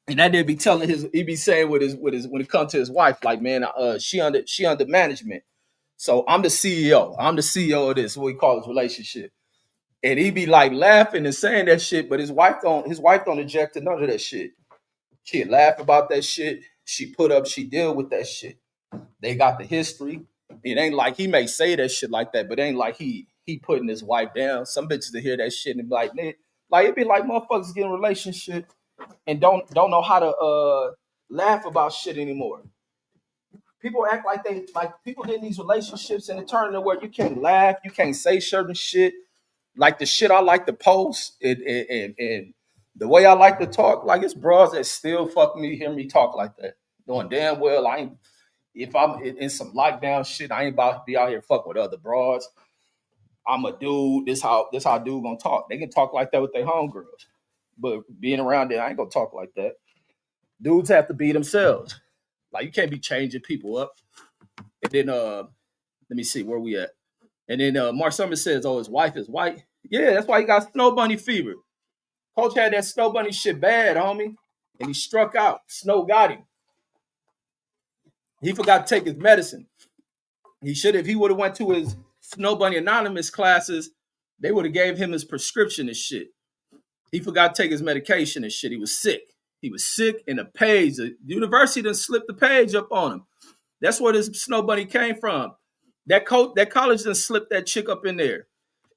And that did be telling he be saying with his when it comes to his wife, like, man, she under management. So I'm the CEO. I'm the CEO of this, what we call his relationship. And he be like laughing and saying that shit, but his wife don't object to none of that shit. She'd laugh about that shit. She deal with that shit. They got the history. It ain't like he may say that shit like that, but it ain't like he putting his wife down. Some bitches to hear that shit and be like, man, like it'd be like motherfuckers get in a relationship and don't know how to laugh about shit anymore. People act like people get in these relationships and it turns into where you can't laugh, you can't say certain shit. Like the shit I like to post and the way I like to talk, like it's bras that still fuck me, hear me talk like that. Knowing damn well I ain't if I'm in some lockdown shit, I ain't about to be out here fucking with other broads. I'm a dude. This how dude gonna talk. They can talk like that with their homegirls. But being around there, I ain't gonna talk like that. Dudes have to be themselves. Like you can't be changing people up. And then let me see where we at. And then Mark Summers says, oh, his wife is white. Yeah, that's why he got snow bunny fever. Coach had that snow bunny shit bad, homie. And he struck out. Snow got him. He forgot to take his medicine. He should have. If he would have went to his Snow Bunny Anonymous classes, they would have gave him his prescription and shit. He forgot to take his medication and shit. He was sick. He was sick, and the page, the university done slipped the page up on him. That's where this Snow Bunny came from. That college done slipped that chick up in there.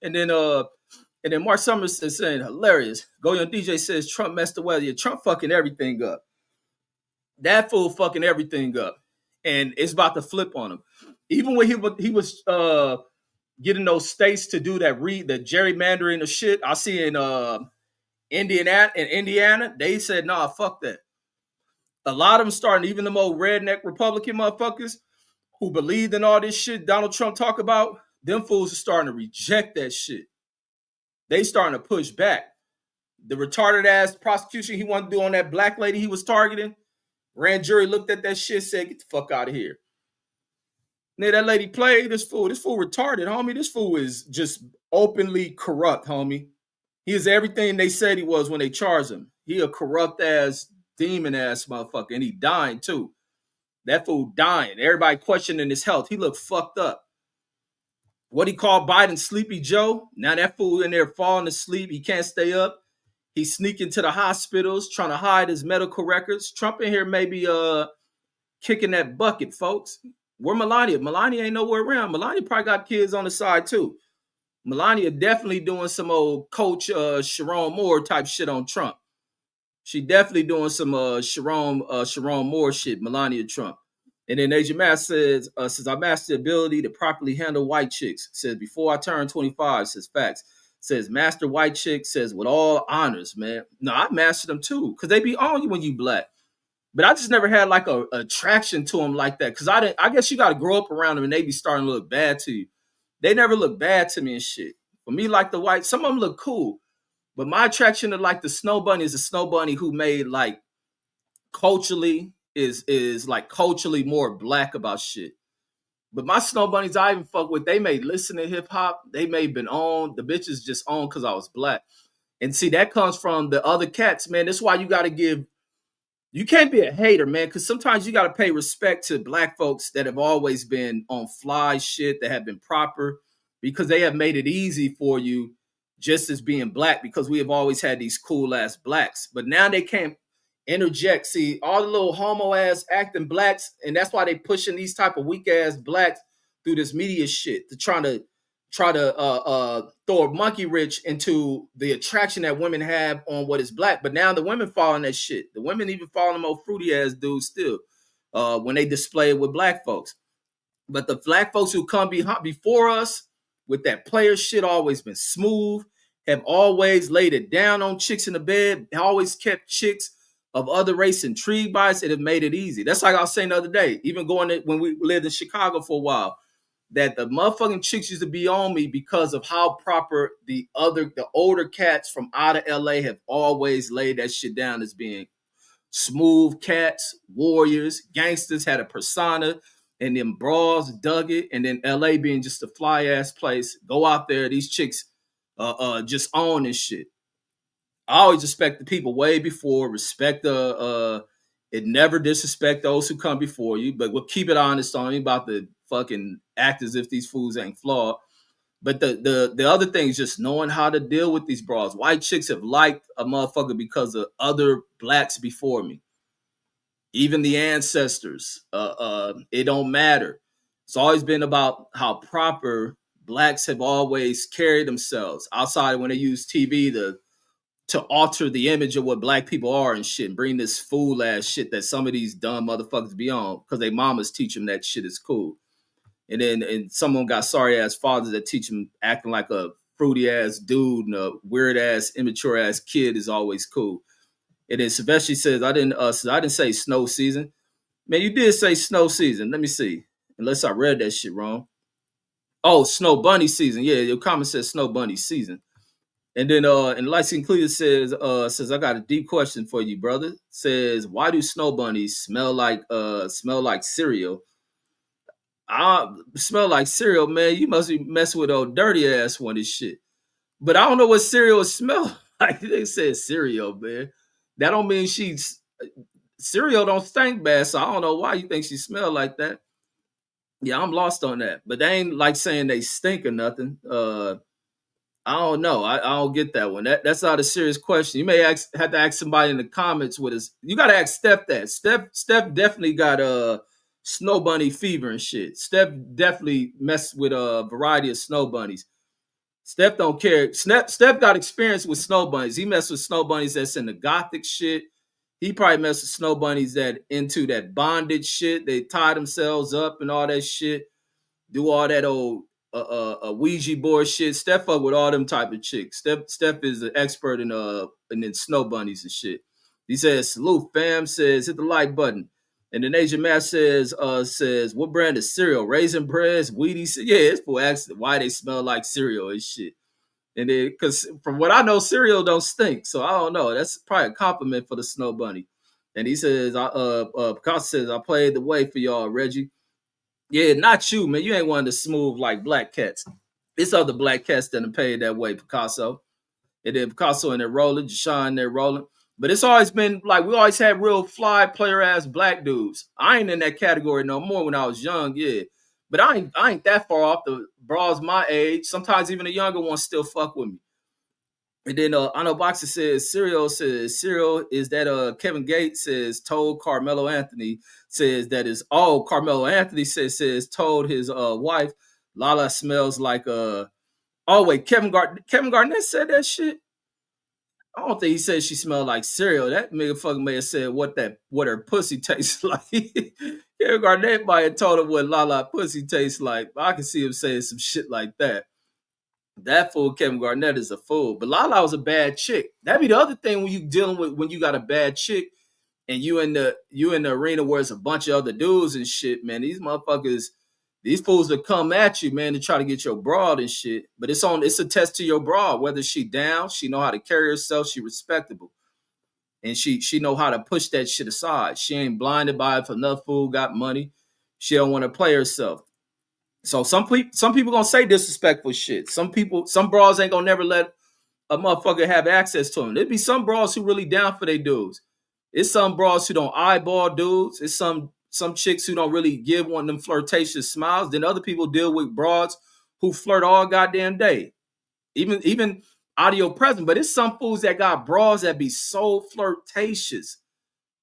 And then Mark Summers is saying, hilarious. Go Young DJ says Trump messed the weather. Yeah, Trump fucking everything up. That fool fucking everything up. And it's about to flip on him. Even when he was getting those states to do that the gerrymandering of shit, I see in Indiana, they said, nah, fuck that. A lot of them starting, even the old redneck Republican motherfuckers who believed in all this shit Donald Trump talk about, them fools are starting to reject that shit. They starting to push back. The retarded ass prosecution he wanted to do on that black lady he was targeting, grand jury looked at that shit, said, get the fuck out of here. Now that lady played this fool retarded, homie. This fool is just openly corrupt, homie. He is everything they said he was when they charged him. He a corrupt ass, demon ass motherfucker, and he dying too. That fool dying. Everybody questioning his health. He looked fucked up. What he called Biden Sleepy Joe. Now that fool in there falling asleep. He can't stay up. He's sneaking to the hospitals, trying to hide his medical records. Trump in here maybe kicking that bucket, folks. Where Melania? Melania ain't nowhere around. Melania probably got kids on the side too. Melania definitely doing some old Coach Sherrone Moore type shit on Trump. She definitely doing some Sherrone Moore shit, Melania Trump. And then Asia Mass says I mastered the ability to properly handle white chicks. Says before I turned 25, says facts. Says master white chick, says with all honors, man. No, I mastered them too. Cause they be on you when you black. But I just never had like a attraction to them like that. Cause I guess you gotta grow up around them and they be starting to look bad to you. They never look bad to me and shit. For me, like the white, some of them look cool. But my attraction to like the Snow Bunny is a Snow Bunny who made like culturally is like culturally more black about shit. But my Snow Bunnies I even fuck with, they may listen to hip hop. They may have been on. The bitches just on because I was black. And see, that comes from the other cats, man. That's why you gotta give. You can't be a hater, man, because sometimes you got to pay respect to black folks that have always been on fly shit, that have been proper, because they have made it easy for you just as being black, because we have always had these cool ass blacks. But now they can't interject. See, all the little homo ass acting blacks, and that's why they pushing these type of weak ass blacks through this media shit to try to throw a monkey wrench into the attraction that women have on what is black. But now the women fall in that shit. The women even fall in more fruity ass dudes still. when they display it with black folks. But the black folks who come before us with that player shit always been smooth, have always laid it down on chicks in the bed, always kept chicks of other race intrigued by us, and have made it easy. That's like I was saying the other day, even when we lived in Chicago for a while, that the motherfucking chicks used to be on me because of how proper the older cats from out of LA have always laid that shit down as being smooth cats, warriors, gangsters, had a persona, and then bras dug it, and then LA being just a fly ass place. Go out there, these chicks just own this shit. I always respect the people way before, respect it never disrespect those who come before you, but we'll keep it honest on you about the fucking act as if these fools ain't flawed. But the other thing is just knowing how to deal with these bras. White chicks have liked a motherfucker because of other blacks before me. Even the ancestors. It don't matter. It's always been about how proper blacks have always carried themselves outside when they use TV to alter the image of what black people are and shit, and bring this fool ass shit that some of these dumb motherfuckers be on because they mamas teach them that shit is cool. And someone got sorry ass fathers that teach them acting like a fruity ass dude and a weird ass immature ass kid is always cool. And then Sylvester says I didn't say snow season. Man, you did say snow season. Let me see. Unless I read that shit wrong. Oh, snow bunny season. Yeah, your comment says snow bunny season. And then and Lysine Cletus says I got a deep question for you, brother. Says, why do snow bunnies smell like cereal? I smell like cereal, man. You must be messing with old dirty ass one and shit. But I don't know what cereal smell like. They said cereal, man. That don't mean she's cereal don't stink bad, so I don't know why you think she smell like that. Yeah, I'm lost on that. But they ain't like saying they stink or nothing. I don't know. I don't get that one. That's not a serious question. You may have to ask somebody in the comments what is. You got to ask Steph that. Steph definitely got snow bunny fever and shit. Steph definitely messed with a variety of snow bunnies. Steph don't care. Steph got experience with snow bunnies. He messed with snow bunnies that's in the gothic shit. He probably messed with snow bunnies that into that bondage shit. They tie themselves up and all that shit. Do all that old Ouija board shit. Steph fuck with all them type of chicks. Steph is an expert in then snow bunnies and shit. He says, salute fam, says hit the like button. And then Asian Matt says what brand is cereal? Raisin Breads, Wheaties. Yeah, it's for asking why they smell like cereal and shit. And then because from what I know, cereal don't stink. So I don't know. That's probably a compliment for the snow bunny. And he says, Picasso says, I played the way for y'all, Reggie. Yeah, not you, man. You ain't one of the smooth like black cats. It's other black cats that are paid that way, Picasso. And then Picasso in there rolling, Deshaun in there rolling. But it's always been like we always had real fly player ass black dudes. I ain't in that category no more when I was young, yeah. But I ain't that far off the bras my age. Sometimes even the younger ones still fuck with me. And then I know Boxer says Serial is that Kevin Gates told Carmelo Anthony Carmelo Anthony says told his wife Lala smells like oh wait Kevin Garnett said that shit. I don't think he said she smelled like cereal. That motherfucker may have said what her pussy tastes like. Kevin Garnett might have told him what Lala pussy tastes like. I can see him saying some shit like that. That fool Kevin Garnett is a fool. But Lala was a bad chick. That'd be the other thing when you dealing with when you got a bad chick and you in the arena where it's a bunch of other dudes and shit, man. These motherfuckers, these fools will come at you, man, to try to get your broad and shit. But it's a test to your broad, whether she down, she know how to carry herself, she respectable. And she know how to push that shit aside. She ain't blinded by if another fool got money. She don't want to play herself. So some people gonna say disrespectful shit. Some bras ain't gonna never let a motherfucker have access to them. There'd be some bras who really down for they dudes. It's some bras who don't eyeball dudes. It's some chicks who don't really give one of them flirtatious smiles. Then other people deal with broads who flirt all goddamn day. Even audio present. But it's some fools that got bras that be so flirtatious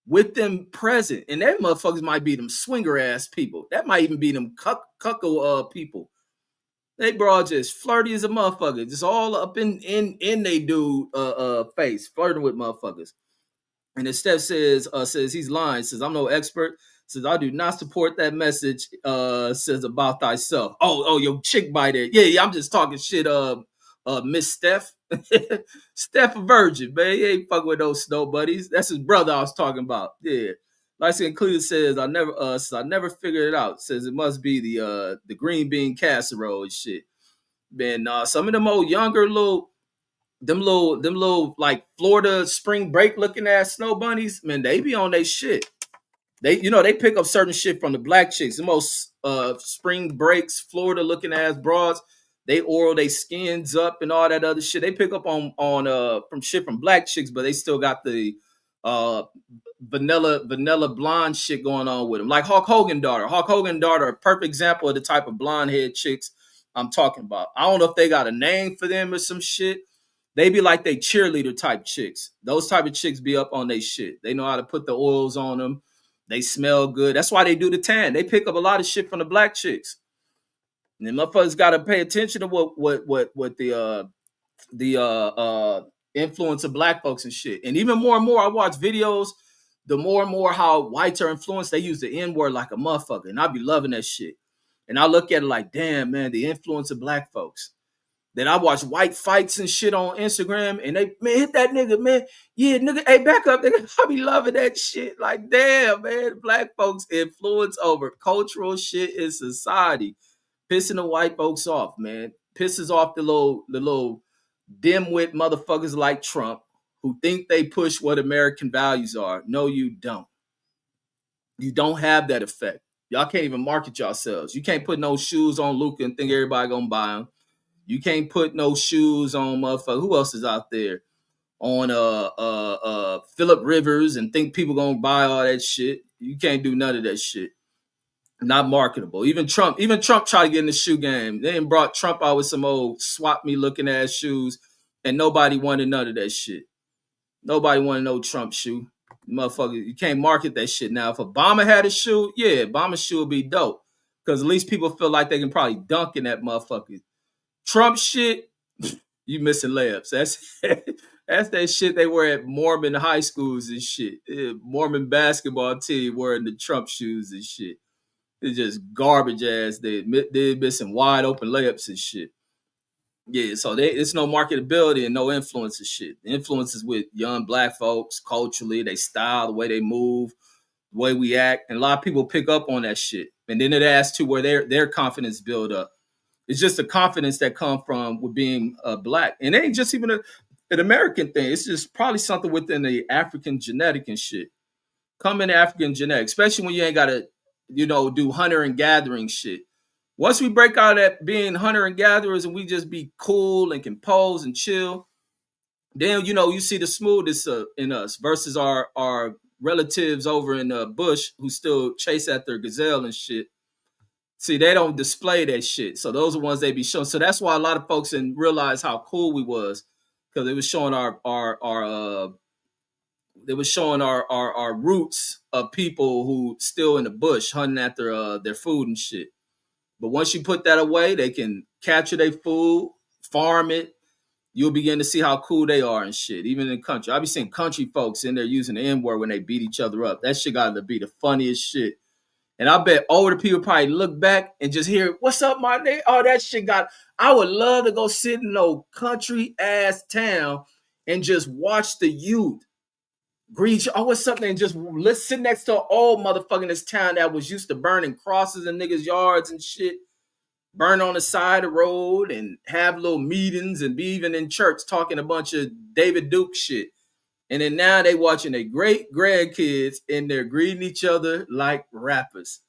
with them present. And that motherfuckers might be them swinger ass people. That might even be them cuckle people. They broad just flirty as a motherfucker. Just all up in they dude face, flirting with motherfuckers. And then Steph says he's lying, says I'm no expert. Says I do not support that message. Says about thyself. Oh, your chick by there. Yeah, I'm just talking shit. Miss Steph, Steph a virgin, man. He ain't fucking with those snow buddies. That's his brother I was talking about. Yeah. Light included says I never figured it out. Says it must be the green bean casserole and shit. Man, some of them old younger little like Florida spring break looking ass snow bunnies, man, they be on they shit. They pick up certain shit from the black chicks. The most spring breaks, Florida looking ass broads, they oil they skins up and all that other shit. They pick up on from shit from black chicks, but they still got the uh vanilla blonde shit going on with them. Like Hulk Hogan daughter. Hulk Hogan daughter, a perfect example of the type of blonde head chicks I'm talking about. I don't know if they got a name for them or some shit. They be like they cheerleader type chicks. Those type of chicks be up on they shit. They know how to put the oils on them. They smell good. That's why they do the tan. They pick up a lot of shit from the black chicks. And the motherfuckers got to pay attention to what the influence of black folks and shit. And even more and more, I watch videos. The more and more how whites are influenced, they use the N word like a motherfucker, and I be loving that shit. And I look at it like, damn, man, the influence of black folks. Then I watch white fights and shit on Instagram, and they, man, hit that nigga, man. Yeah, nigga, hey, back up, nigga. I be loving that shit. Like, damn, man, black folks influence over cultural shit in society, pissing the white folks off, man. Pisses off the little dimwit motherfuckers like Trump who think they push what American values are. No, you don't. You don't have that effect. Y'all can't even market yourselves. You can't put no shoes on Luca and think everybody gonna buy them. You can't put no shoes on motherfucker. Who else is out there? On Philip Rivers and think people gonna buy all that shit. You can't do none of that shit. Not marketable. Even Trump tried to get in the shoe game. They ain't brought Trump out with some old swap me looking ass shoes, and nobody wanted none of that shit. Nobody wanted no Trump shoe. Motherfucker, you can't market that shit now. If Obama had a shoe, yeah, Obama's shoe would be dope. Because at least people feel like they can probably dunk in that motherfucker. Trump shit, you missing layups. That's that shit they wear at Mormon high schools and shit. Mormon basketball team wearing the Trump shoes and shit. It's just garbage ass. They're missing wide open layups and shit. Yeah, so it's no marketability and no influence and shit. The influence is with young black folks culturally, they style, the way they move, the way we act. And a lot of people pick up on that shit. And then it adds to where their confidence build up. It's just the confidence that come from with being black. And it ain't just even an American thing. It's just probably something within the African genetic and shit. Come in African genetic, especially when you ain't got to, do hunter and gathering shit. Once we break out of that being hunter and gatherers and we just be cool and compose and chill, then, you see the smoothness in us versus our relatives over in the bush who still chase at their gazelle and shit. See, they don't display that shit. So those are ones they be showing. So that's why a lot of folks didn't realize how cool we was, because it was showing our roots of people who still in the bush hunting after their food and shit. But once you put that away, they can capture their food, farm it. You'll begin to see how cool they are and shit. Even in the country, I be seeing country folks in there using the N word when they beat each other up. That shit got to be the funniest shit. And I bet older people probably look back and just hear, "What's up, my nigga?" Oh, that shit got. I would love to go sit in no country ass town and just watch the youth greet. Oh, what's up, and just let's sit next to an old motherfucker in this town that was used to burning crosses in niggas' yards and shit, burn on the side of the road and have little meetings and be even in church talking a bunch of David Duke shit. And then now they watching their great grandkids and they're greeting each other like rappers.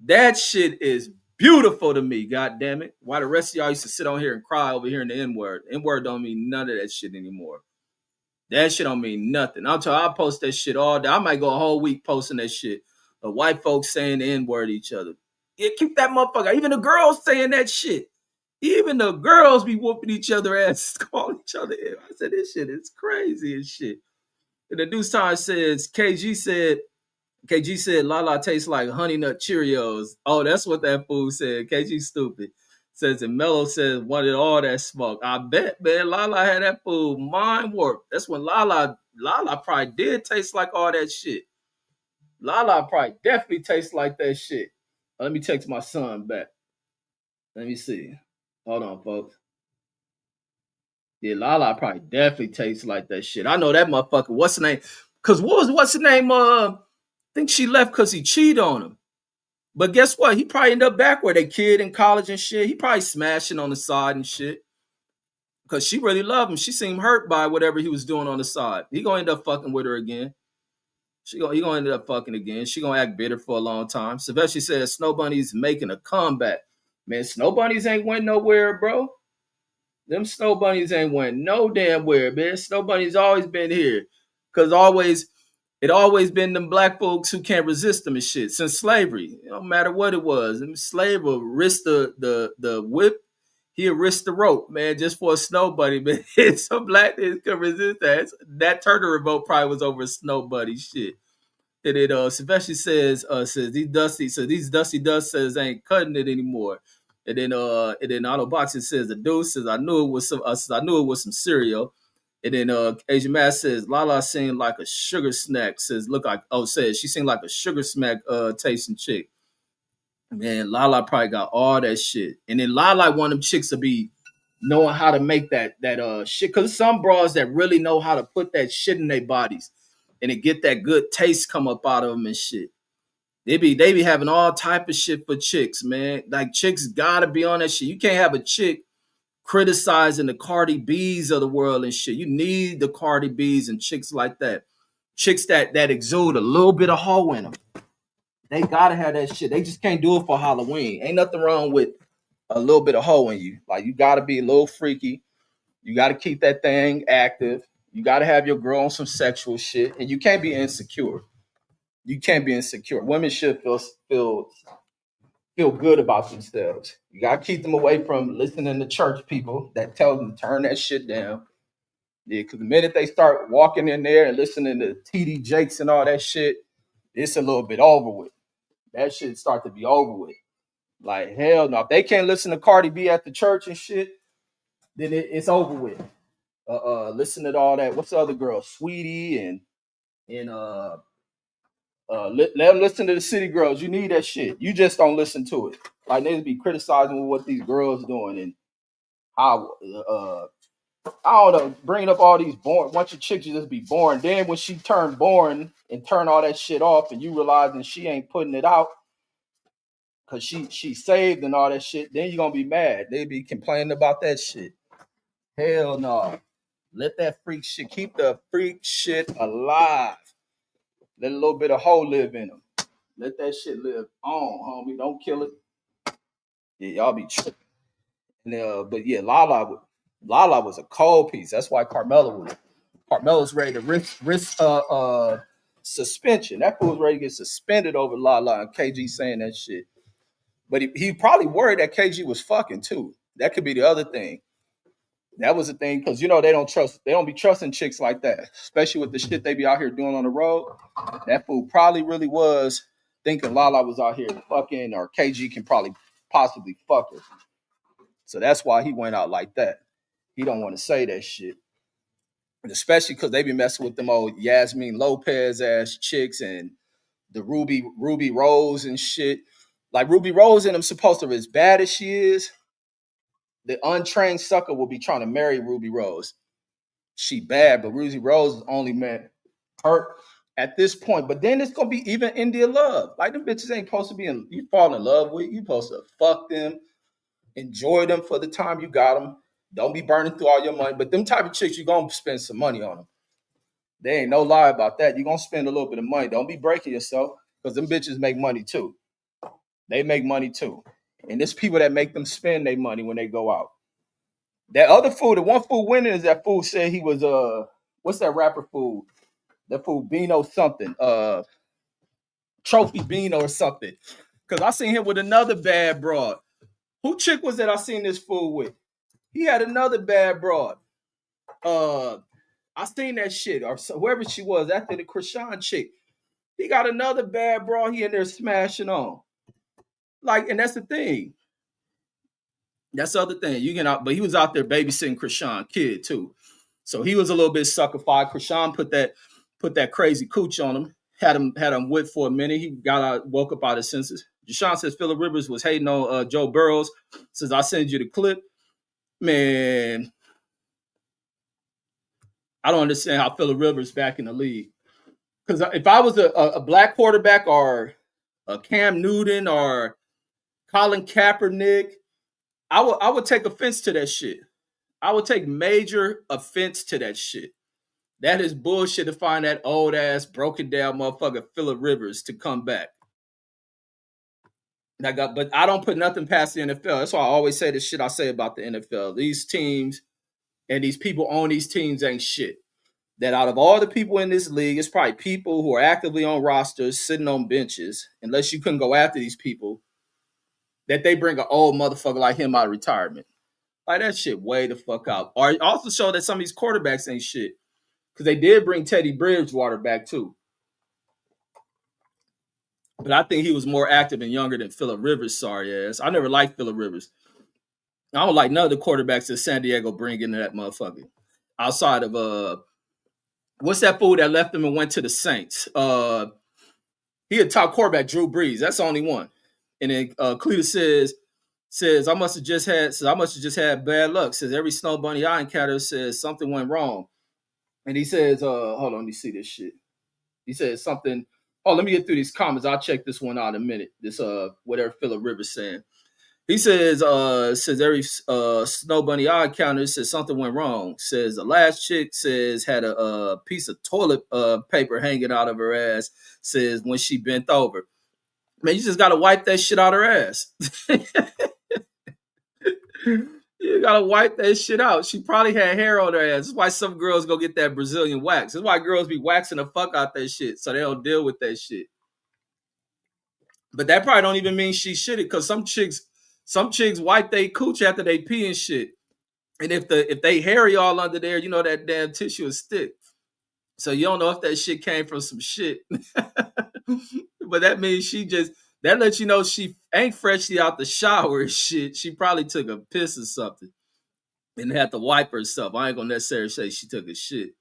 That shit is beautiful to me, god damn it. Why the rest of y'all used to sit on here and cry over here in the N-word. N-word don't mean none of that shit anymore. That shit don't mean nothing. I'll post that shit all day. I might go a whole week posting that shit. The white folks saying the N-word to each other. Yeah, keep that motherfucker. Even the girls saying that shit. Even the girls be whooping each other ass, calling each other. I said, this shit is crazy as shit. And the news time says KG said Lala tastes like honey nut Cheerios. Oh, that's what that fool said. KG stupid. Says and Mello says wanted all that smoke. I bet, man, Lala had that fool mind warped. That's when Lala probably did taste like all that shit. Lala probably definitely tastes like that shit. Let me text my son back. Let me see. Hold on, folks. Yeah, Lala probably definitely tastes like that shit. I know that motherfucker. What's the name? Cause what's the name? I think she left because he cheated on him. But guess what? He probably ended up back where they kid in college and shit. He probably smashing on the side and shit. Cause she really loved him. She seemed hurt by whatever he was doing on the side. He gonna end up fucking with her again. He gonna end up fucking again. She gonna act bitter for a long time. Sylvester says Snow Bunny's making a comeback. Man, Snow Bunnies ain't went nowhere, bro. Them Snow Bunnies ain't went no damn where, man. Snow Bunnies always been here. Cause it always been them black folks who can't resist them and shit since slavery. It don't matter what it was. And slave will risk the whip. He'll risk the rope, man, just for a snow bunny. Man, some black niggas could resist that. That Turner revolt probably was over a snow bunny shit. And then Sylvester says these dusty dust says ain't cutting it anymore. And then Auto Boxing says the dude says I knew it was some cereal. And then Asian Mass says Lala seemed like a sugar snack. Says look like says she seemed like a sugar smack tasting chick. Man, Lala probably got all that shit. And then Lala one of them chicks to be knowing how to make that shit. Cause some bras that really know how to put that shit in their bodies and it get that good taste come up out of them and shit. They be having all type of shit for chicks, man. Like chicks gotta be on that shit. You can't have a chick criticizing the Cardi B's of the world and shit. You need the Cardi B's and chicks like that. Chicks that exude a little bit of hoe in them. They gotta have that shit. They just can't do it for Halloween. Ain't nothing wrong with a little bit of hoe in you. Like you gotta be a little freaky. You gotta keep that thing active. You gotta have your girl on some sexual shit, and you can't be insecure. You can't be insecure. Women should feel good about themselves. You gotta keep them away from listening to church people that tell them to turn that shit down. Yeah, because the minute they start walking in there and listening to TD Jakes and all that shit, it's a little bit over with. That shit start to be over with. Like hell no, if they can't listen to Cardi B at the church and shit, then it's over with. Listen to all that. What's the other girl, Sweetie and let them listen to the City Girls. You need that shit. You just don't listen to it. Like they be criticizing what these girls doing and how I don't know, bringing up all these born bunch of chicks just be born. Then when she turned born and turn all that shit off, and you realizing she ain't putting it out because she saved and all that shit, then you're gonna be mad. They be complaining about that shit. Hell no. Let that freak shit keep the freak shit alive. Let a little bit of hoe live in them. Let that shit live on, homie. Don't kill it. Yeah, y'all be tripping. But yeah, Lala was a cold piece. That's why Carmelo's ready to risk suspension. That fool was ready to get suspended over Lala and KG saying that shit. But he probably worried that KG was fucking too. That could be the other thing. That was the thing because they don't be trusting chicks like that, especially with the shit they be out here doing on the road. That fool probably really was thinking Lala was out here fucking, or KG can probably possibly fuck her. So that's why he went out like that. He don't want to say that shit, and especially because they be messing with them old Yasmin Lopez ass chicks and the Ruby Rose and shit. Like Ruby Rose and them supposed to be as bad as she is. The untrained sucker will be trying to marry Ruby Rose. She bad, but Ruby Rose is only meant her at this point. But then it's gonna be even India Love. Like them bitches ain't supposed to be you fall in love with. You supposed to fuck them, enjoy them for the time you got them. Don't be burning through all your money. But them type of chicks, you gonna spend some money on them. They ain't no lie about that. You gonna spend a little bit of money. Don't be breaking yourself because them bitches make money too. They make money too. And there's people that make them spend their money when they go out. That other fool, the one fool winning is that fool said he was what's that rapper fool? That fool Bino something. Trophy Bino or something. Cause I seen him with another bad broad. Who chick was that I seen this fool with? He had another bad broad. I seen that shit, or whoever she was after the Krishan chick. He got another bad broad he in there smashing on. Like, and that's the thing. That's the other thing. You can out, but he was out there babysitting Krishan kid too. So he was a little bit suckified. Krishan put that crazy cooch on him. Had him whipped for a minute. He got out, woke up out of his senses. Deshaun says Phillip Rivers was hating on Joe Burrows. Says I send you the clip. Man, I don't understand how Phillip Rivers back in the league. Because if I was a black quarterback or a Cam Newton or Colin Kaepernick, I would take offense to that shit. I would take major offense to that shit. That is bullshit to find that old ass broken down motherfucker Phillip Rivers to come back. But I don't put nothing past the NFL. That's why I always say the shit I say about the NFL. These teams and these people on these teams ain't shit. That out of all the people in this league, it's probably people who are actively on rosters, sitting on benches, unless you couldn't go after these people, that they bring an old motherfucker like him out of retirement. Like that shit way the fuck out. Or it also show that some of these quarterbacks ain't shit. Because they did bring Teddy Bridgewater back too. But I think he was more active and younger than Phillip Rivers, sorry ass. I never liked Phillip Rivers. I don't like none of the quarterbacks that San Diego bring into that motherfucker. Outside of what's that fool that left him and went to the Saints? He a top quarterback, Drew Brees. That's the only one. And then Cletus says I must have just had bad luck. Says every snow bunny I encounter says something went wrong. And he says, hold on, let me see this shit. He says something. Oh, let me get through these comments. I'll check this one out in a minute. This whatever Phillip Rivers saying. He says every snow bunny I encountered says something went wrong. Says the last chick says had a piece of toilet paper hanging out of her ass. Says when she bent over. Man, you just gotta wipe that shit out her ass. You gotta wipe that shit out. She probably had hair on her ass. That's why some girls go get that Brazilian wax. That's why girls be waxing the fuck out that shit so they don't deal with that shit. But that probably don't even mean she shitted because some chicks wipe they cooch after they pee and shit. And if they hairy all under there, you know that damn tissue will stick. So you don't know if that shit came from some shit. But that means that lets you know she ain't freshly out the shower and shit. She probably took a piss or something and had to wipe herself. I ain't gonna necessarily say she took a shit.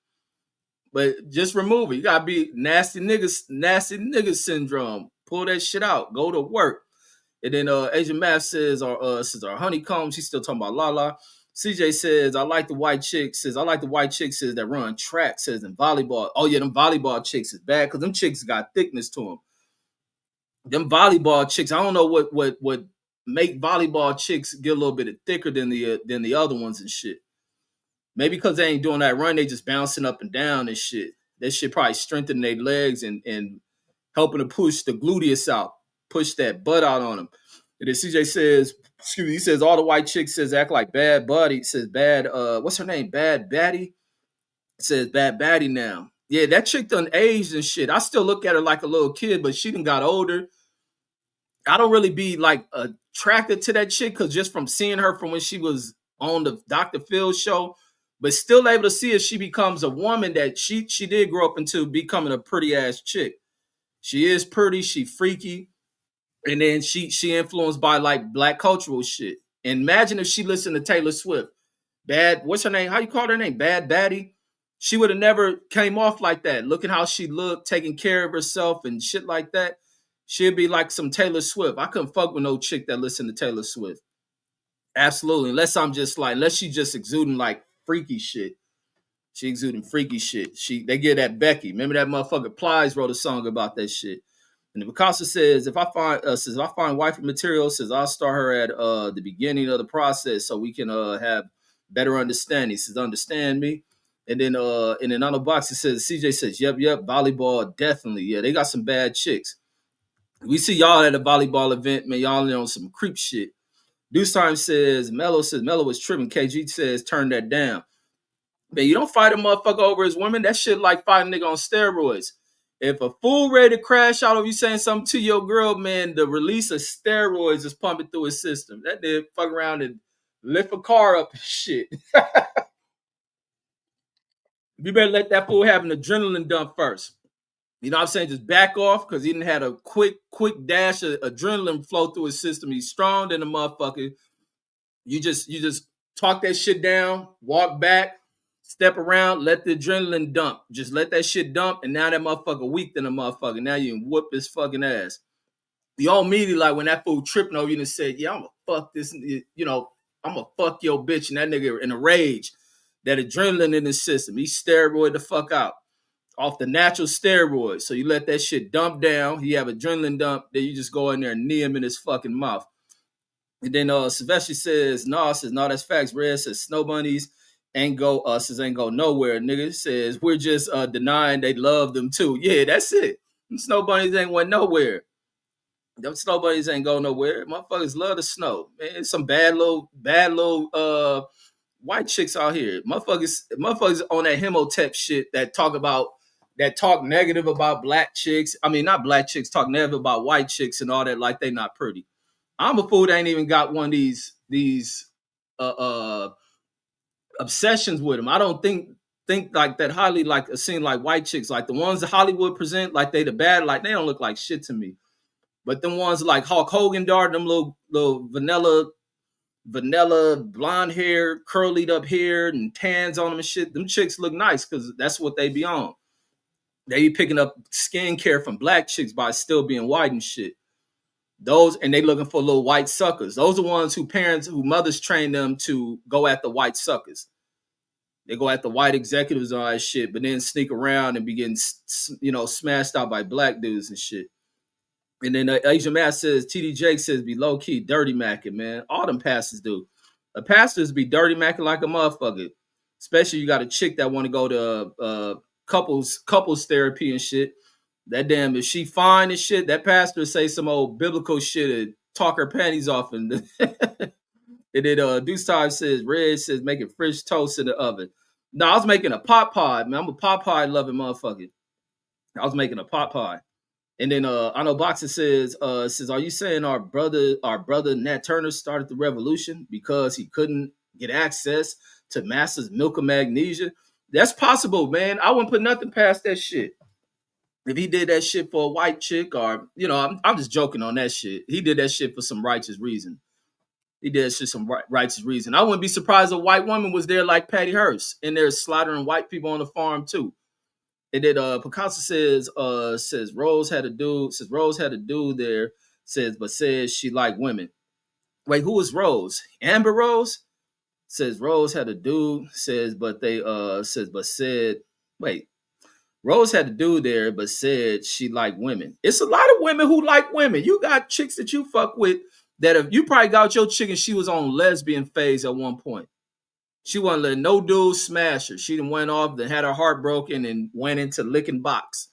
But just remove it. You gotta be nasty niggas syndrome. Pull that shit out. Go to work. And then Asian Math says our honeycomb. She's still talking about Lala. CJ says, I like the white chicks. Says, I like the white chicks says that run track, says in volleyball. Oh, yeah, them volleyball chicks is bad because them chicks got thickness to them. Them volleyball chicks, I don't know what make volleyball chicks get a little bit thicker than the other ones and shit. Maybe because they ain't doing that run, they just bouncing up and down and shit. That shit probably strengthening their legs and helping to push the gluteus out, push that butt out on them. And then CJ says, excuse me, he says all the white chicks says act like bad buddy. Says bad, what's her name? Bad Batty. Says bad Batty now. Yeah, that chick done aged and shit. I still look at her like a little kid, but she done got older. I don't really be like attracted to that chick because just from seeing her from when she was on the Dr. Phil show, but still able to see if she becomes a woman that she did grow up into becoming a pretty ass chick. She is pretty, she freaky, and then she influenced by like black cultural shit. And imagine if she listened to Taylor Swift. What's her name? How you call her name? Bad Batty. She would have never came off like that. Look at how she looked, taking care of herself and shit like that. She'd be like some Taylor Swift. I couldn't fuck with no chick that listened to Taylor Swift. Absolutely. Unless she just exuding like freaky shit. She exuding freaky shit. They get that Becky. Remember that motherfucker Plies wrote a song about that shit. And the Picasso says, if I find wifey material, says I'll start her at the beginning of the process so we can have better understanding. Says understand me. And then on the box it says CJ says, yep, volleyball, definitely. Yeah, they got some bad chicks. We see y'all at a volleyball event, man. Y'all on some creep shit. Deuce Time says Mello was tripping. KG says turn that down. Man, you don't fight a motherfucker over his women. That shit like fighting a nigga on steroids. If a fool ready to crash out of you saying something to your girl, man, the release of steroids is pumping through his system. That dude fuck around and lift a car up and shit. You better let that fool have an adrenaline dump first. You know what I'm saying? Just back off because he didn't have a quick dash of adrenaline flow through his system. He's strong than a motherfucker. You just talk that shit down, walk back, Step around, let the adrenaline dump. Just let that shit dump, and now that motherfucker weak than a motherfucker. Now you can whoop his fucking ass. You all immediately like when that fool tripping over you and said, "Yeah, I'm gonna fuck this," I'm gonna fuck your bitch, and that nigga in a rage. That adrenaline in his system, he steroid the fuck out off the natural steroids. So you let that shit dump down. He have adrenaline dump, then you just go in there and knee him in his fucking mouth. And then Sylvester says, "No, says no, that's facts." Red says, "Snow bunnies ain't go nowhere." Nigga says, "We're just denying they love them too." Yeah, that's it. Them snow bunnies ain't went nowhere. Them snow bunnies ain't go nowhere. Motherfuckers love the snow. Man, some bad little white chicks out here. Motherfuckers on that Hemotep shit that talk negative about black chicks. I mean, not black chicks, talk negative about white chicks and all that, like they not pretty. I'm a fool that ain't even got one of these uh, uh obsessions with them. I don't think like that highly like a scene like white chicks, like the ones that Hollywood present, like they the bad, like they don't look like shit to me. But them ones like Hulk Hogan daughter, them little vanilla blonde hair, curlied up hair, and tans on them and shit. Them chicks look nice because that's what they be on. They be picking up skincare from black chicks by still being white and shit. Those and they looking for little white suckers. Those are ones who mothers train them to go at the white suckers. They go at the white executives and all that shit, but then sneak around and begin, smashed out by black dudes and shit. And then Asian Matt says, TD Jake says, be low key dirty macking, man. All them pastors do. The pastors be dirty macking like a motherfucker. Especially you got a chick that want to go to couples therapy and shit. That damn, if she fine and shit, that pastor say some old biblical shit and talk her panties off. And, and then Deuce Time says, Red says, making French toast in the oven. No, I was making a pot pie, man. I'm a pot pie loving motherfucker. I was making a pot pie. And then I know Boxer says, are you saying our brother Nat Turner started the revolution because he couldn't get access to Master's milk of magnesia? That's possible, man. I wouldn't put nothing past that shit. If he did that shit for a white chick, or I'm just joking on that shit. He did that shit for some righteous reason. He did shit some righteous reason. I wouldn't be surprised if a white woman was there like Patty Hearst, in there slaughtering white people on the farm too. And then Picasso says Rose had a dude there, but says she liked women. Wait, who is Rose? Amber Rose? Says Rose had a dude, wait. Rose had a dude there, but said she liked women. It's a lot of women who like women. You got chicks that you fuck with that if you probably got your chick and she was on lesbian phase at one point. She wasn't letting no dude smash her. She done went off, then had her heart broken and went into licking box.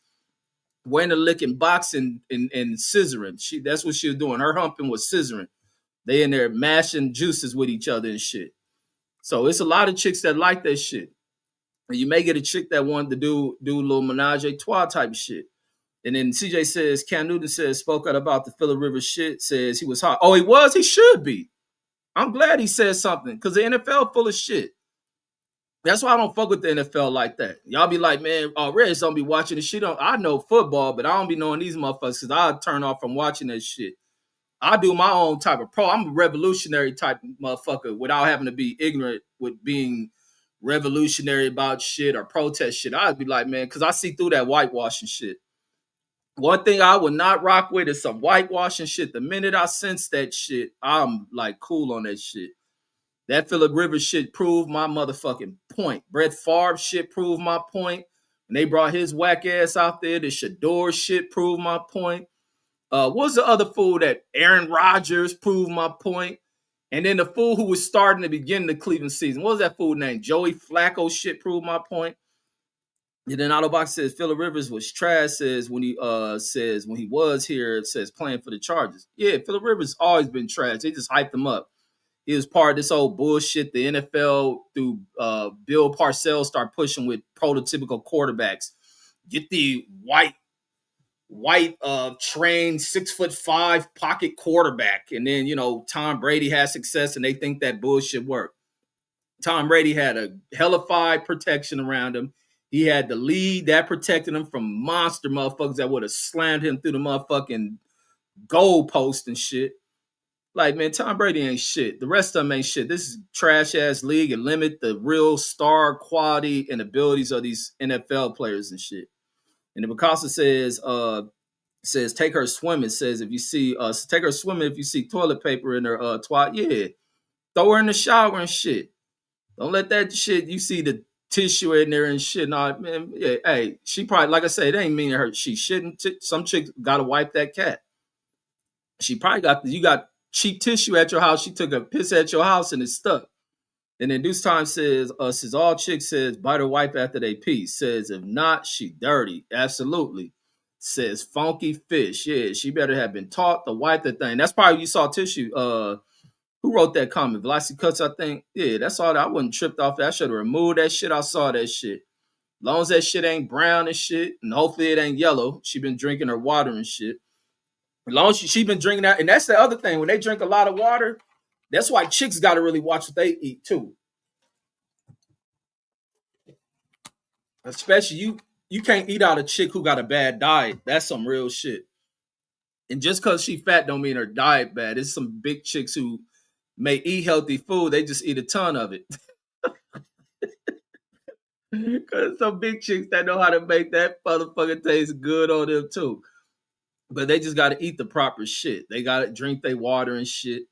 Went into licking box and scissoring. That's what she was doing. Her humping was scissoring. They in there mashing juices with each other and shit. So it's a lot of chicks that like that shit. And you may get a chick that wanted to do a little menage a trois type of shit. And then CJ says, Cam Newton says, spoke out about the Phillip Rivers shit, says he was hot. Oh, he was? He should be. I'm glad he said something because the NFL full of shit. That's why I don't fuck with the NFL like that. Y'all be like, man, Reds don't be watching the shit. I know football, but I don't be knowing these motherfuckers because I'll turn off from watching that shit. I do my own type of pro. I'm a revolutionary type motherfucker without having to be ignorant with being revolutionary about shit or protest shit. I'd be like, man, because I see through that whitewashing shit. One thing I would not rock with is some whitewashing shit. The minute I sense that shit, I'm like cool on that shit. That Phillip Rivers shit proved my motherfucking point. Brett Favre shit proved my point. And they brought his whack ass out there. The Shador shit proved my point. What was the other fool that Aaron Rodgers proved my point? And then the fool who was starting to begin the Cleveland season. What was that fool named? Joey Flacco shit proved my point. And then Autobox says Phillip Rivers was trash, says when he was here, it says playing for the Chargers. Yeah, Phillip Rivers always been trash. They just hyped him up. He was part of this old bullshit. The NFL through Bill Parcells start pushing with prototypical quarterbacks. Get the white trained 6'5" pocket quarterback. And then, Tom Brady has success and they think that bullshit worked. Tom Brady had a hellified protection around him. He had the lead that protected him from monster motherfuckers that would have slammed him through the motherfucking goal post and shit. Like, man, Tom Brady ain't shit. The rest of them ain't shit. This is trash ass league and limit the real star quality and abilities of these NFL players and shit. And the Picasso says take her swimming. Says if you see take her swimming if you see toilet paper in her twat, yeah, throw her in the shower and shit. Don't let that shit you see the tissue in there and shit. No, man, yeah, hey, she probably like I say, it ain't mean her. She shouldn't. Some chick got to wipe that cat. She probably got you got cheap tissue at your house. She took a piss at your house and it's stuck. And then Deuce Time says all chicks says bite her wipe after they pee. Says if not, she dirty. Absolutely. Says funky fish. Yeah, she better have been taught to wipe the thing. That's probably you saw tissue. Who wrote that comment? Velocity Cuts, I think. Yeah, that's all that. I wasn't tripped off that. I should have removed that shit. I saw that shit. As long as that shit ain't brown and shit, and hopefully it ain't yellow. She been drinking her water and shit. As long as she been drinking that, and that's the other thing. When they drink a lot of water, that's why chicks got to really watch what they eat too. Especially you can't eat out a chick who got a bad diet. That's some real shit. And just because she fat don't mean her diet bad. There's some big chicks who may eat healthy food. They just eat a ton of it. Because some big chicks that know how to make that motherfucker taste good on them too. But they just got to eat the proper shit. They got to drink their water and shit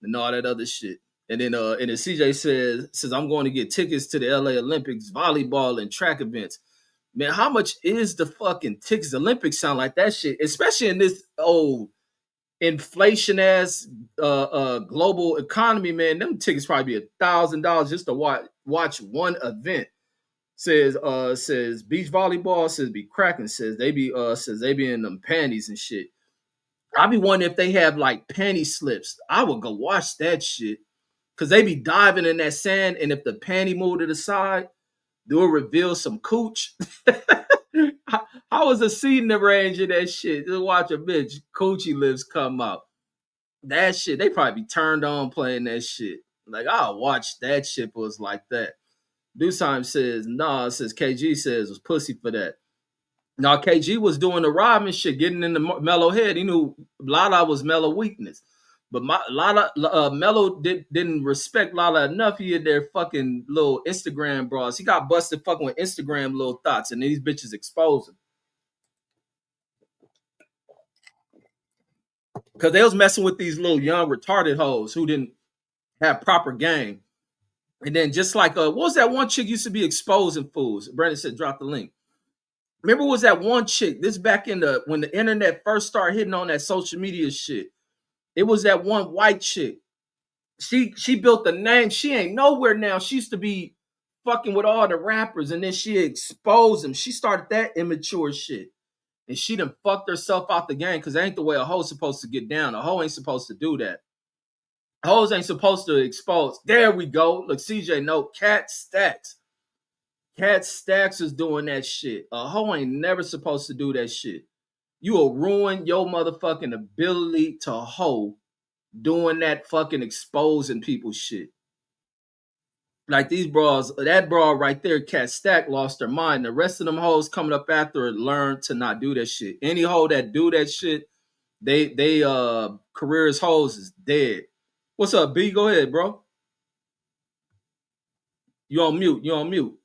and all that other shit. And then CJ says I'm going to get tickets to the LA Olympics, volleyball and track events. Man, how much is the fucking tickets? Olympics sound like that shit, especially in this old inflation ass global economy, man. Them tickets probably be $1,000 just to watch one event. Says beach volleyball says be cracking, says they be in them panties and shit. I be wondering if they have like panty slips. I would go watch that shit. Cause they be diving in that sand, and if the panty move to the side, they'll reveal some cooch. How was a seating range in that shit? Just watch a bitch coochie lips come out. That shit, they probably be turned on playing that shit. Like I'll watch that shit was like that. Dusheim says, nah, says KG says was pussy for that. Now KG was doing the Robin shit, getting in the mellow head. He knew Lala was mellow weakness. But Mello didn't respect Lala enough. He had their fucking little Instagram bras. He got busted fucking with Instagram little thoughts, and these bitches exposed him. Because they was messing with these little young retarded hoes who didn't have proper game. And then just like what was that one chick used to be exposing fools? Brandon said drop the link. Remember was that one chick, this back in the when the internet first started hitting on that social media shit. It was that one white chick. She built a name. She ain't nowhere now. She used to be fucking with all the rappers, and then she exposed them. She started that immature shit. And she done fucked herself out the game because that ain't the way a hoe's supposed to get down. A hoe ain't supposed to do that. Hoes ain't supposed to expose. There we go. Look, CJ, no, Cat Stacks. Cat Stacks is doing that shit. A hoe ain't never supposed to do that shit. You will ruin your motherfucking ability to hoe doing that fucking exposing people shit. Like these bras, that bra right there, Cat Stack lost her mind. The rest of them hoes coming up after her learn to not do that shit. Any hoe that do that shit, they career as hoes is dead. What's up, B? Go ahead, bro. You on mute. You on mute.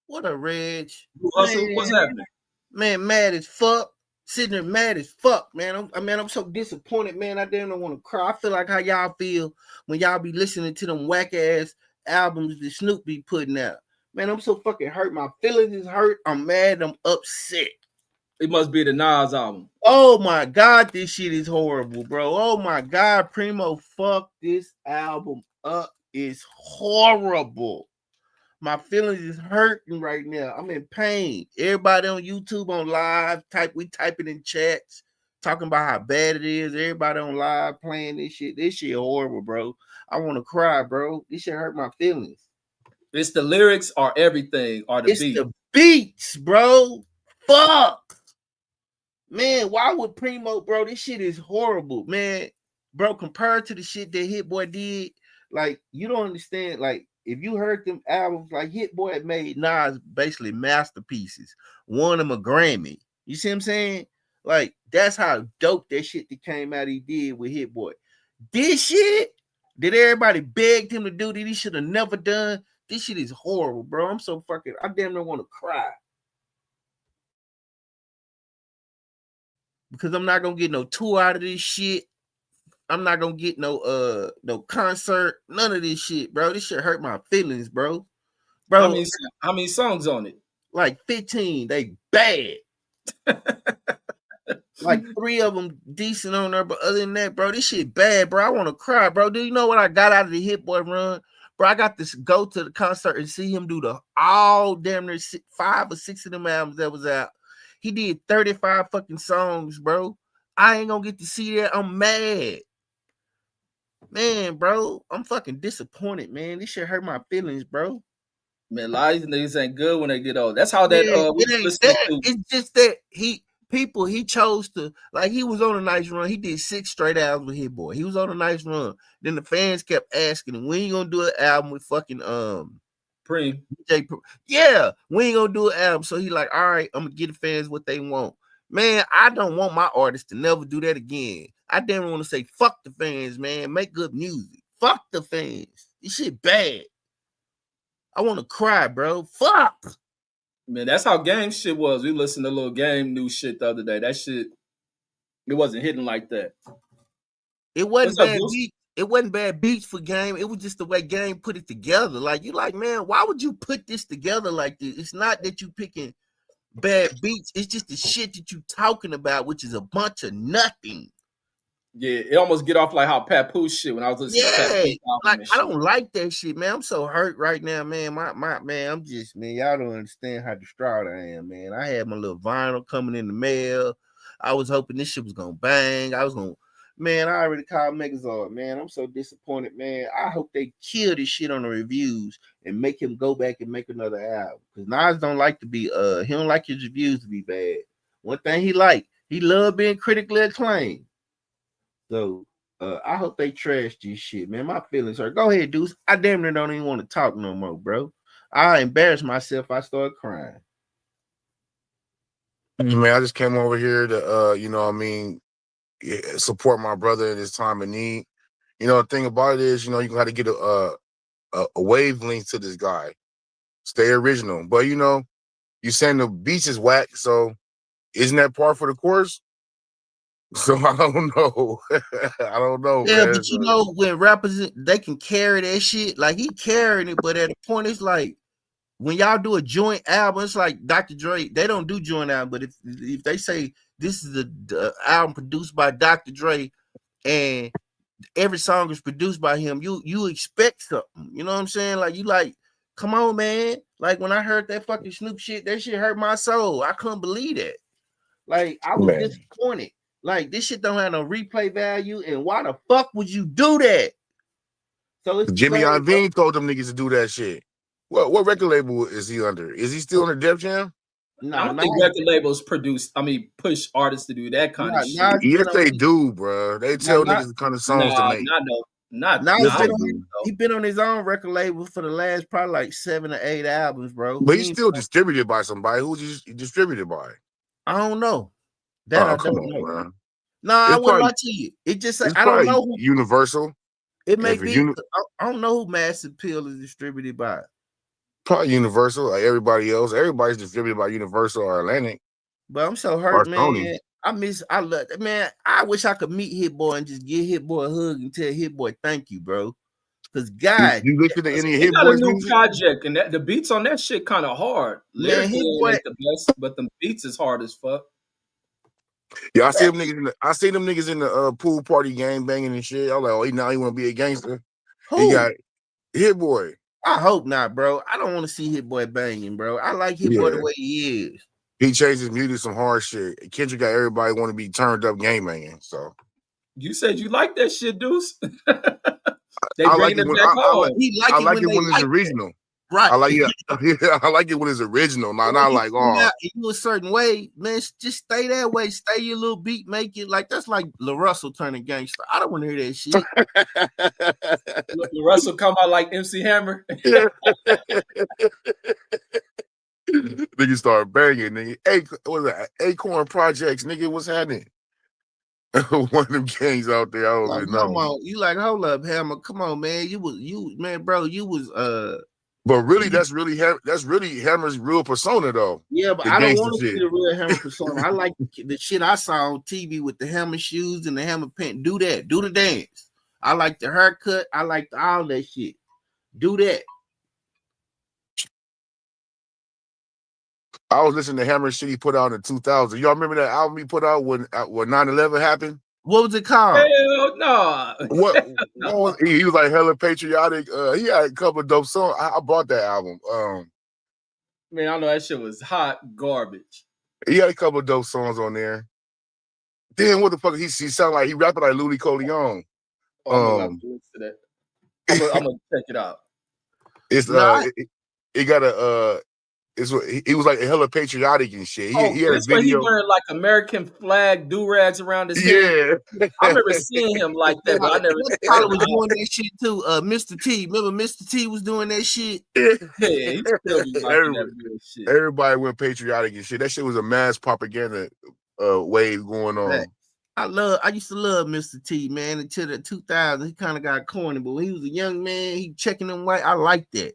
What a Reg. What's happening? Man, mad as fuck. Sitting there mad as fuck, man. I'm so disappointed, man. I damn don't want to cry. I feel like how y'all feel when y'all be listening to them whack ass albums that Snoop be putting out. Man, I'm so fucking hurt. My feelings is hurt. I'm mad. I'm upset. It must be the Nas album. Oh my God, this shit is horrible, bro. Oh my God, Primo, fuck this album up. It's horrible. My feelings is hurting right now. I'm in pain. Everybody on YouTube on live, we type it in chats, talking about how bad it is. Everybody on live playing this shit. This shit horrible, bro. I want to cry, bro. This shit hurt my feelings. It's the lyrics or everything or the beats. It's the beats, bro. Fuck. Man, why would Primo, bro? This shit is horrible, man. Bro, compared to the shit that Hit Boy did, like, you don't understand, like, if you heard them albums, like Hit Boy had made Nas basically masterpieces, won him a Grammy. You see what I'm saying? Like, that's how dope that shit that came out he did with Hit Boy. This shit that everybody begged him to do that he should have never done. This shit is horrible, bro. I'm so fucking. I damn near want to cry because I'm not gonna get no tour out of this shit. I'm not gonna get no concert, none of this shit, bro. This shit hurt my feelings, bro. How Bro, many how many songs on it? like 15, they bad. Like 3 of them decent on there, but other than that, bro, this shit bad, bro. I want to cry, bro. Do you know what I got out of the Hit Boy run? Bro, I got to go to the concert and see him do the all damn near 5 or 6 of them albums that was out. He did 35 fucking songs, bro. I ain't gonna get to see that. I'm mad. Man, bro, I'm fucking disappointed, man. This shit hurt my feelings, bro. Man, a lot of these niggas ain't good when they get old. That's how Man, that we it was ain't listening that. to It's just that he chose to, like, he was on a nice run. He did 6 straight albums with Hit Boy. He was on a nice run. Then the fans kept asking him, when you gonna do an album with fucking Preem. DJ? Yeah, we ain't gonna do an album. So he like, all right, I'm gonna get the fans what they want. Man, I don't want my artist to never do that again. I damn want to say fuck the fans, man. Make good music. Fuck the fans. This shit bad. I want to cry, bro. Fuck. Man, that's how game shit was. We listened to little game new shit the other day. That shit, it wasn't hitting like that. It wasn't What's up, bad Bruce? beats. It wasn't bad beats for Game. It was just the way Game put it together. Like, you like, man, why would you put this together like this? It's not that you picking bad beats. It's just the shit that you talking about, which is a bunch of nothing. Yeah, it almost get off like how Papoose shit when I was listening to Yeah, Papoose album like and I shit. don't like that shit, man. I'm so hurt right now, man. My man, I'm just, man. Y'all don't understand how distraught I am, man. I had my little vinyl coming in the mail. I was hoping this shit was gonna bang. I was gonna, man. I already called Megazord, man. I'm so disappointed, man. I hope they kill this shit on the reviews and make him go back and make another album. Because Nas don't like to be, he don't like his reviews to be bad. One thing he love being critically acclaimed. So I hope they trash this shit, man. My feelings hurt. Go ahead, Deuce. I damn near don't even want to talk no more, bro. I embarrass myself. I start crying. Man, I just came over here to, support my brother in his time of need. You know, the thing about it is, you got to get a wavelength to this guy. Stay original. But, you saying the beats is whack, so isn't that par for the course? So I don't know. I don't know, Yeah, man. but you know, when rappers they can carry that shit, like he carrying it, but at a point it's like when y'all do a joint album, it's like Dr. Dre, they don't do joint album, but if they say this is the album produced by Dr. Dre and every song is produced by him, you expect something. You know what I'm saying? Like you like, come on, man. Like when I heard that fucking Snoop shit, that shit hurt my soul. I couldn't believe that. Like I was Man, disappointed. Like this shit don't have no replay value, and why the fuck would you do that? So it's the Jimmy same. Iovine told them niggas to do that shit. What record label is he under? Is he still under Def Jam? I Nah, don't think record labels produce. I mean, push artists to do that kind of shit. Nas Yes, been on they his, do, bro. They nah, tell niggas the kind of songs to Nah, make. not no, not Nas Yes, Nas. they been on do. Though. he been on his own record label for the last probably like 7 or 8 albums, bro. But he's still distributed by somebody. Who's he distributed by? I don't know. That Oh, I come don't on, know. man. Nah, I It's wouldn't lie probably to you. It just it's I don't probably know who Universal. it may If it's be. I don't know who Massive Pill is distributed by. probably Universal, like everybody else. Everybody's distributed by Universal or Atlantic But I'm so or hurt, Sony. man. I love man. I wish I could meet Hit Boy and just give Hit Boy a hug and tell Hit Boy thank you, bro. Because God, You listen to any of He Hit got a Boys new music? project, and that the beats on that shit kind of hard. man, Lyrically, Hit it Boy, ain't the best, but the beats is hard as fuck. Yeah, I see them niggas in the pool party gang banging and shit. I'm like, oh, now he want to be a gangster. He who? got Hit Boy. I hope not, bro. I don't want to see Hit Boy banging, bro. I like Hit Boy the Yeah, way he is. he changed his music some hard shit. Kendrick got everybody want to be turned up gang banging. So You said you like that shit, Deuce. They I like bringing it it when back home. He I like it like when it they when it's like that. original. Right. I like yeah, I like it when it's original. Not When you like come oh out and you a certain way, man, just stay that way. Stay your little beat, make it like that's like La Russell turning gangster. I don't want to hear that shit. Russell come out like MC Hammer. yeah. Nigga start banging, nigga. Hey, what was that? Acorn Projects, nigga. What's happening? One of them gangs out there. I don't Like, even come know. on, you like, hold up, Hammer. Come on, man. Man, bro, you was But really, that's really Hammer's real persona, though. yeah, but The I don't gangster want to see shit. the real Hammer persona. I like the shit I saw on TV with the Hammer shoes and the Hammer pants. Do that. Do the dance. I like the haircut. I like all that shit. Do that. I was listening to Hammer shit he put out in 2000. Y'all remember that album he put out when 9/11 happened? What was it called? Hell no. What No. was he was like hella patriotic. He had a couple of dope songs. I bought that album. Man, I know that shit was hot garbage. He had a couple of dope songs on there. Then what the fuck? He sound like he rapping like Louis Coleon. Oh, I'm gonna have to listen to that. I'm gonna check it out. It's No, it got a he was like hella patriotic and shit. He had a This way he video. wearing like American flag do-rags around his head. Yeah. I remember seeing him like that, but I never What probably was doing that shit too. Mr. T. Remember Mr. T was doing that shit? Yeah, he still be watching that real shit. Everybody went patriotic and shit. That shit was a mass propaganda wave going on. I used to love Mr. T, man, until the 2000s. He kind of got corny, but when he was a young man, he checking them white. I like that.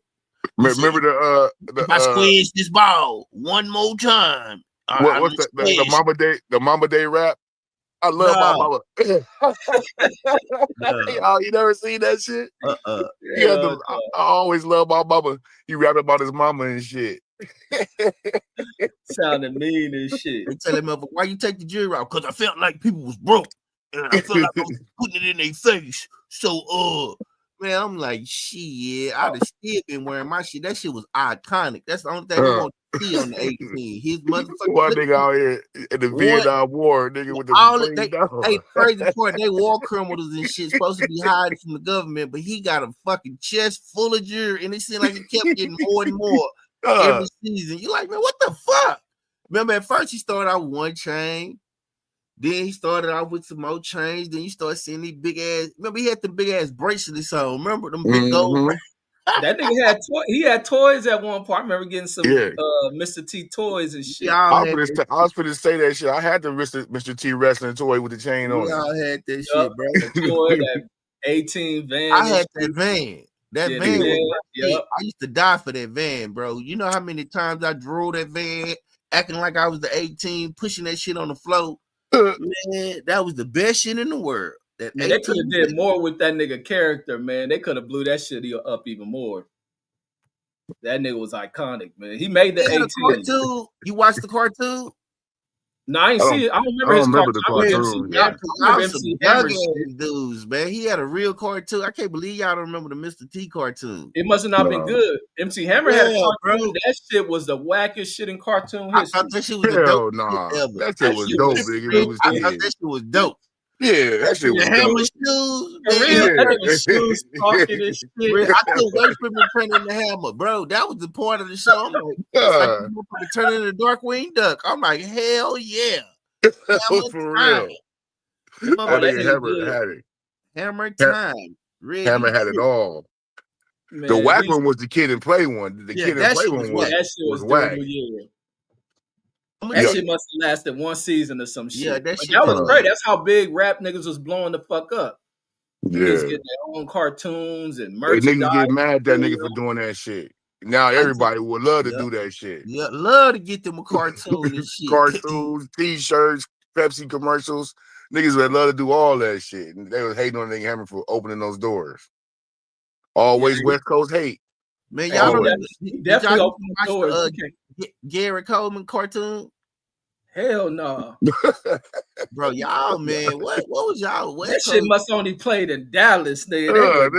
Remember if I squeeze this ball one more time. What's the Mama Day rap? I love my mama. Oh, you never seen that shit? Yeah, I always love my mama. He rapping about his mama and shit. Sounding mean and shit. They tell him, why you take the jury out? Because I felt like people was broke. And I felt like I was putting it in their face. So, man, I'm like, shit, I'd have still been wearing my shit. That shit was iconic. That's the only thing we want to see on the 18. His motherfucking one nigga out here in the Vietnam War, nigga with the hey, crazy part, they war criminals and shit supposed to be hiding from the government, but he got a fucking chest full of jewelry, and it seemed like he kept getting more and more every season. You like, man, what the fuck? Remember, at first he started out with one chain. Then he started out with some more chains. Then you start seeing these big ass. Remember, he had the big ass bracelets on. Remember them big gold. That nigga had toys at one point. I remember getting some Mr. T toys and shit. I was finna say that shit. I had the Mr. T wrestling toy with the chain on it. We all had that shit, bro. The toy, that 18 van. I had that van. That van was I used to die for that van, bro. You know how many times I drove that van, acting like I was the 18, pushing that shit on the floor. Man, that was the best shit in the world. Man, they could have did more with that nigga character, man. They could have blew that shit up even more. That nigga was iconic, man. He made the 18. Cartoon. You watched the cartoon? No, I ain't see it. I don't remember his cartoon. I remember MC Hammer dudes, man. He had a real cartoon. I can't believe y'all don't remember the Mr. T cartoon. It must have not been good. MC Hammer had a cartoon. Bro. That shit was the wackest shit in cartoon history. I thought that shit was the dope. That shit was dope, nigga. I thought that shit was dope. Yeah, that shit was Hammer dope. shoes, that nigga shoes talking and shit. I couldn't wait for him to turn into Hammer, bro. That was the part of the show. I'm like, turn into Darkwing Duck. I'm like, hell yeah. For real. Hammer time. Really. Hammer had it all. Man, the whack one was the Kid and Play one. The Kid and Play one was whack. That shit must have lasted one season or some shit. Yeah, that was great. That's how big rap niggas was blowing the fuck up. Niggas getting their own cartoons and merchandise. Niggas get mad at that nigga for doing that shit. Now everybody would love to do that shit. Yeah, love to get them a cartoon and shit. Cartoons, t-shirts, Pepsi commercials. Niggas would love to do all that shit. And they was hating on nigga Hammer for opening those doors. Always West Coast hate. Man, y'all definitely open the doors. Gary Coleman cartoon? Hell no. Bro, y'all, man, what was y'all? That shit must only played in Dallas, nigga.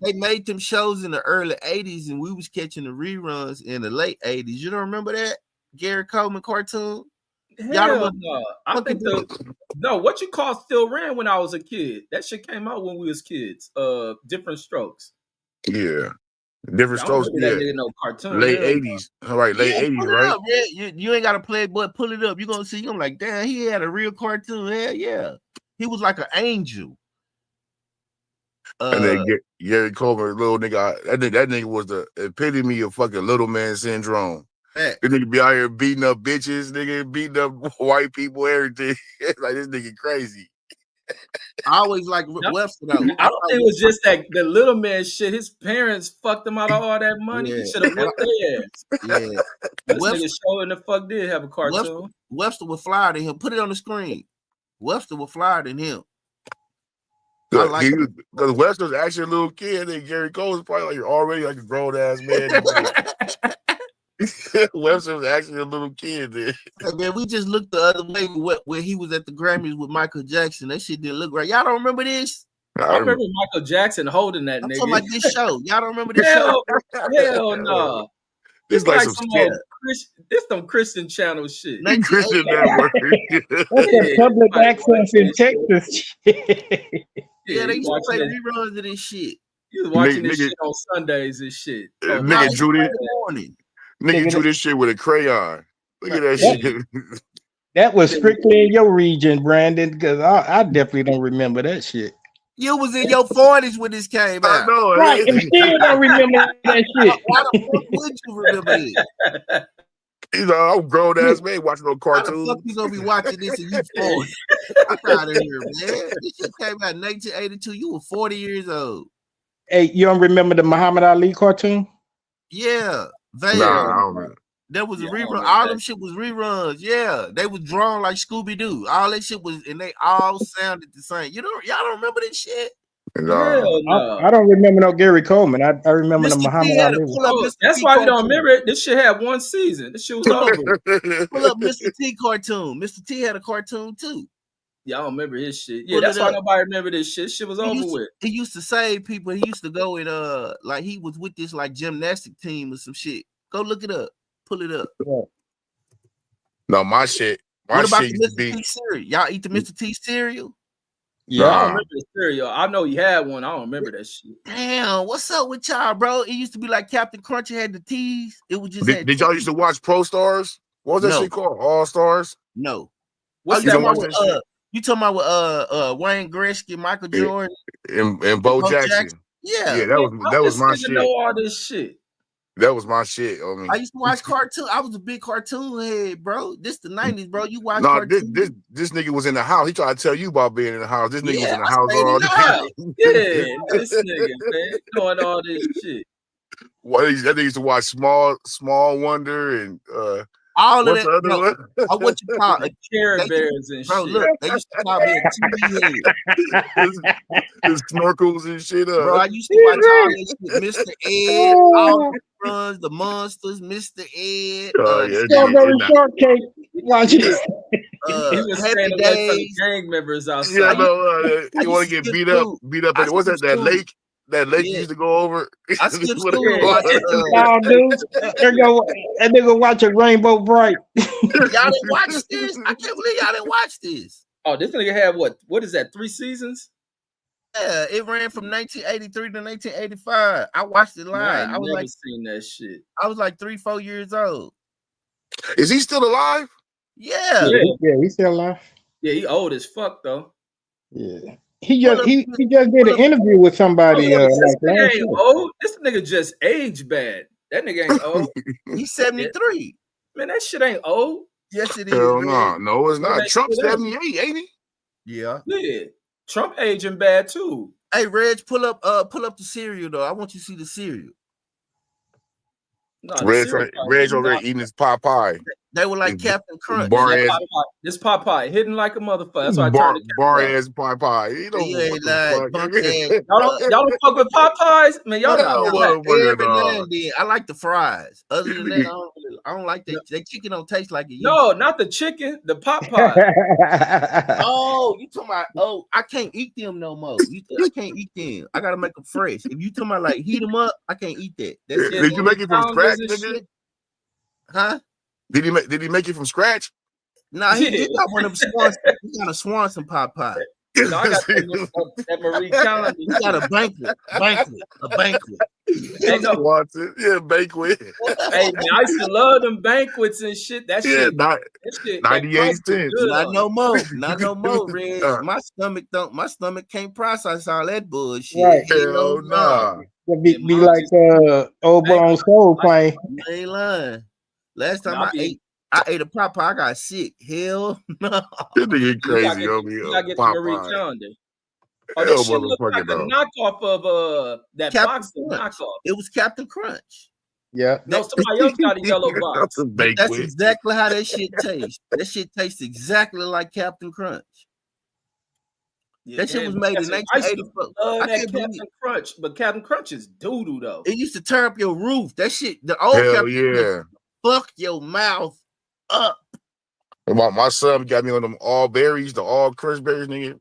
They made them shows in the early 80s and we was catching the reruns in the late 80s. You don't remember that? Gary Coleman cartoon? Hell no. I think what you call still ran when I was a kid. That shit came out when we was kids. Different Strokes. Yeah. Different Strokes, no cartoon. Late 80s. All right, late 80s, right? Up, you ain't got to play it, but pull it up. You're going to see. I'm like, damn, he had a real cartoon. Hell yeah. He was like an angel. And then Gary Coleman, little nigga, that nigga was the epitome of fucking little man syndrome. This nigga be out here beating up bitches, nigga, beating up white people, everything. Like this nigga crazy. I always like Webster though. I don't think it was just that the little man shit. His parents fucked him out of all that money. Yeah. He should have whipped their ass. Yeah. This nigga showing the fuck did have a cartoon. Webster was flyer than him. Put it on the screen. Webster was flyer than him. Because Webster's actually a little kid, and Gary Cole is probably like already like a grown ass man. Webster was actually a little kid then. Hey, man, we just looked the other way where he was at the Grammys with Michael Jackson. That shit didn't look right. Y'all don't remember this? I remember Michael Jackson holding that I'm nigga. talking about this show. Y'all don't remember this show? Hell no. This like some some Christian channel shit. Christian network. That's a public access in Texas. Yeah, they used to play reruns of this shit. You was watching this shit on Sundays and shit. Nigga drew this shit with a crayon. Look at that shit. That was strictly in your region, Brandon, because I definitely don't remember that shit. You was in your 40s when this came out. I know. Right, and still don't remember that shit. Why the fuck would you remember it? You know, I'm grown ass man watching no cartoons. How the fuck you gonna be watching this and you 40? I'm out of here, man. This shit came out in 1982. You were 40 years old. Hey, you don't remember the Muhammad Ali cartoon? Yeah. Nah, I don't remember. That was a rerun. All them shit was reruns. Yeah, they was drawn like Scooby Doo. All that shit was, and they all sounded the same. Y'all don't remember this shit? No. I don't remember no Gary Coleman. I remember the Muhammad Ali. That's why we don't remember it. This shit had one season. This shit was over. Pull up Mr. T cartoon. Mr. T had a cartoon too. Y'all don't remember his shit. Yeah, that's why nobody remember this shit. Shit was over with. He used to save people. He used to go and like he was with this like gymnastic team or some shit. Go look it up. Pull it up. Yeah. No, my shit. What about the Mr. T cereal? Y'all eat the Mr. T cereal? Yeah, I don't remember the cereal. I know he had one. I don't remember that shit. Damn, what's up with y'all, bro? It used to be like Captain Crunch had the T's. It was just. Did y'all used to watch Pro Stars? What was that shit called? All Stars? No. What's you that? You talking about with Wayne Gretzky, Michael Jordan, and Bo Jackson? Yeah, that was my shit. Know all this shit. That was my shit. I used to watch cartoon. I was a big cartoon head, bro. This the 90s, bro. You watch cartoon. This nigga was in the house. He tried to tell you about being in the house. This nigga was in the house all day. Yeah, this nigga, man, doing all this shit. That nigga used to watch Small Wonder and all of that. No, what you call it? Care Bears and bro, shit. Look, they used to call me a TV head. His snorkels and shit. Bro, I used to watch all this shit. Mr. Ed, all the runs, the monsters, Mr. Ed. Strawberry shortcake. Watch it. He was saying the gang members outside. Yeah, no, you want to get beat up. What's that lake? That lake used to go over. I skipped school. Oh, dude, that nigga watching Rainbow Bright. Y'all didn't watch this? I can't believe y'all didn't watch this. Oh, this nigga had what is that? 3 seasons? Yeah, it ran from 1983 to 1985. I watched it live. I was never seen that shit. I was like 3-4 years old. Is he still alive? Yeah, he's still alive. Yeah, he old as fuck though. Yeah. He just did an interview with somebody. This nigga ain't old. This nigga just aged bad. That nigga ain't old. He's 73. Man, that shit ain't old. Yes, it is. Hell no, it's not. Trump's 78, ain't he? Yeah. Yeah. Trump aging bad too. Hey, Reg, pull up the cereal though. I want you to see the cereal. No, Reg over there eating his Popeye. They were like Captain Crunch. This Popeye hidden like a motherfucker. That's why I turned the bar ass Popeye. You y'all don't fuck with Popeyes, man. Y'all not. Every now and then, I like the fries. Other than that, I don't like that. That chicken don't taste like it. No, not the chicken. The Popeye. Oh, you talking about? Oh, I can't eat them no more. I can't eat them. I gotta make them fresh. If you talking about like heat them up, I can't eat that. Did you make it from scratch, nigga? Huh? Did he make it from scratch? Nah, he got one of them Swanson. He got a Swanson Popeye. No, I got that Marie Calendar. He got a banquet. Hey, no. Swanson, yeah, banquet. Hey, man, I used to love them banquets and shit. That shit, 98 cents. Not no more, Reg. My stomach can't process all that bullshit. Right. Hell nah. Be like old boy on Soul playing. I ain't lying. Last time Nah, I ate a Popeye. I got sick. Hell no. This nigga you gotta crazy, get, homie. you gotta get the Marie Popeye. Calendar. Oh, Hell, this shit looks like motherfucker, a though. knockoff of that Captain boxing Crunch. knockoff. It was Captain Crunch. Yeah. No, somebody else got a yellow That's box. a But that's banquet. exactly how that shit tastes. That shit tastes exactly like Captain Crunch. Yeah, That shit damn, was made in I used to 1984. love I that can't believe Captain Crunch, but Captain Crunch is doo-doo though. it used to tear up your roof. That shit, the old Hell Captain Crunch, yeah. fuck your mouth up. My son got me on them all berries, the all crunch berries, nigga.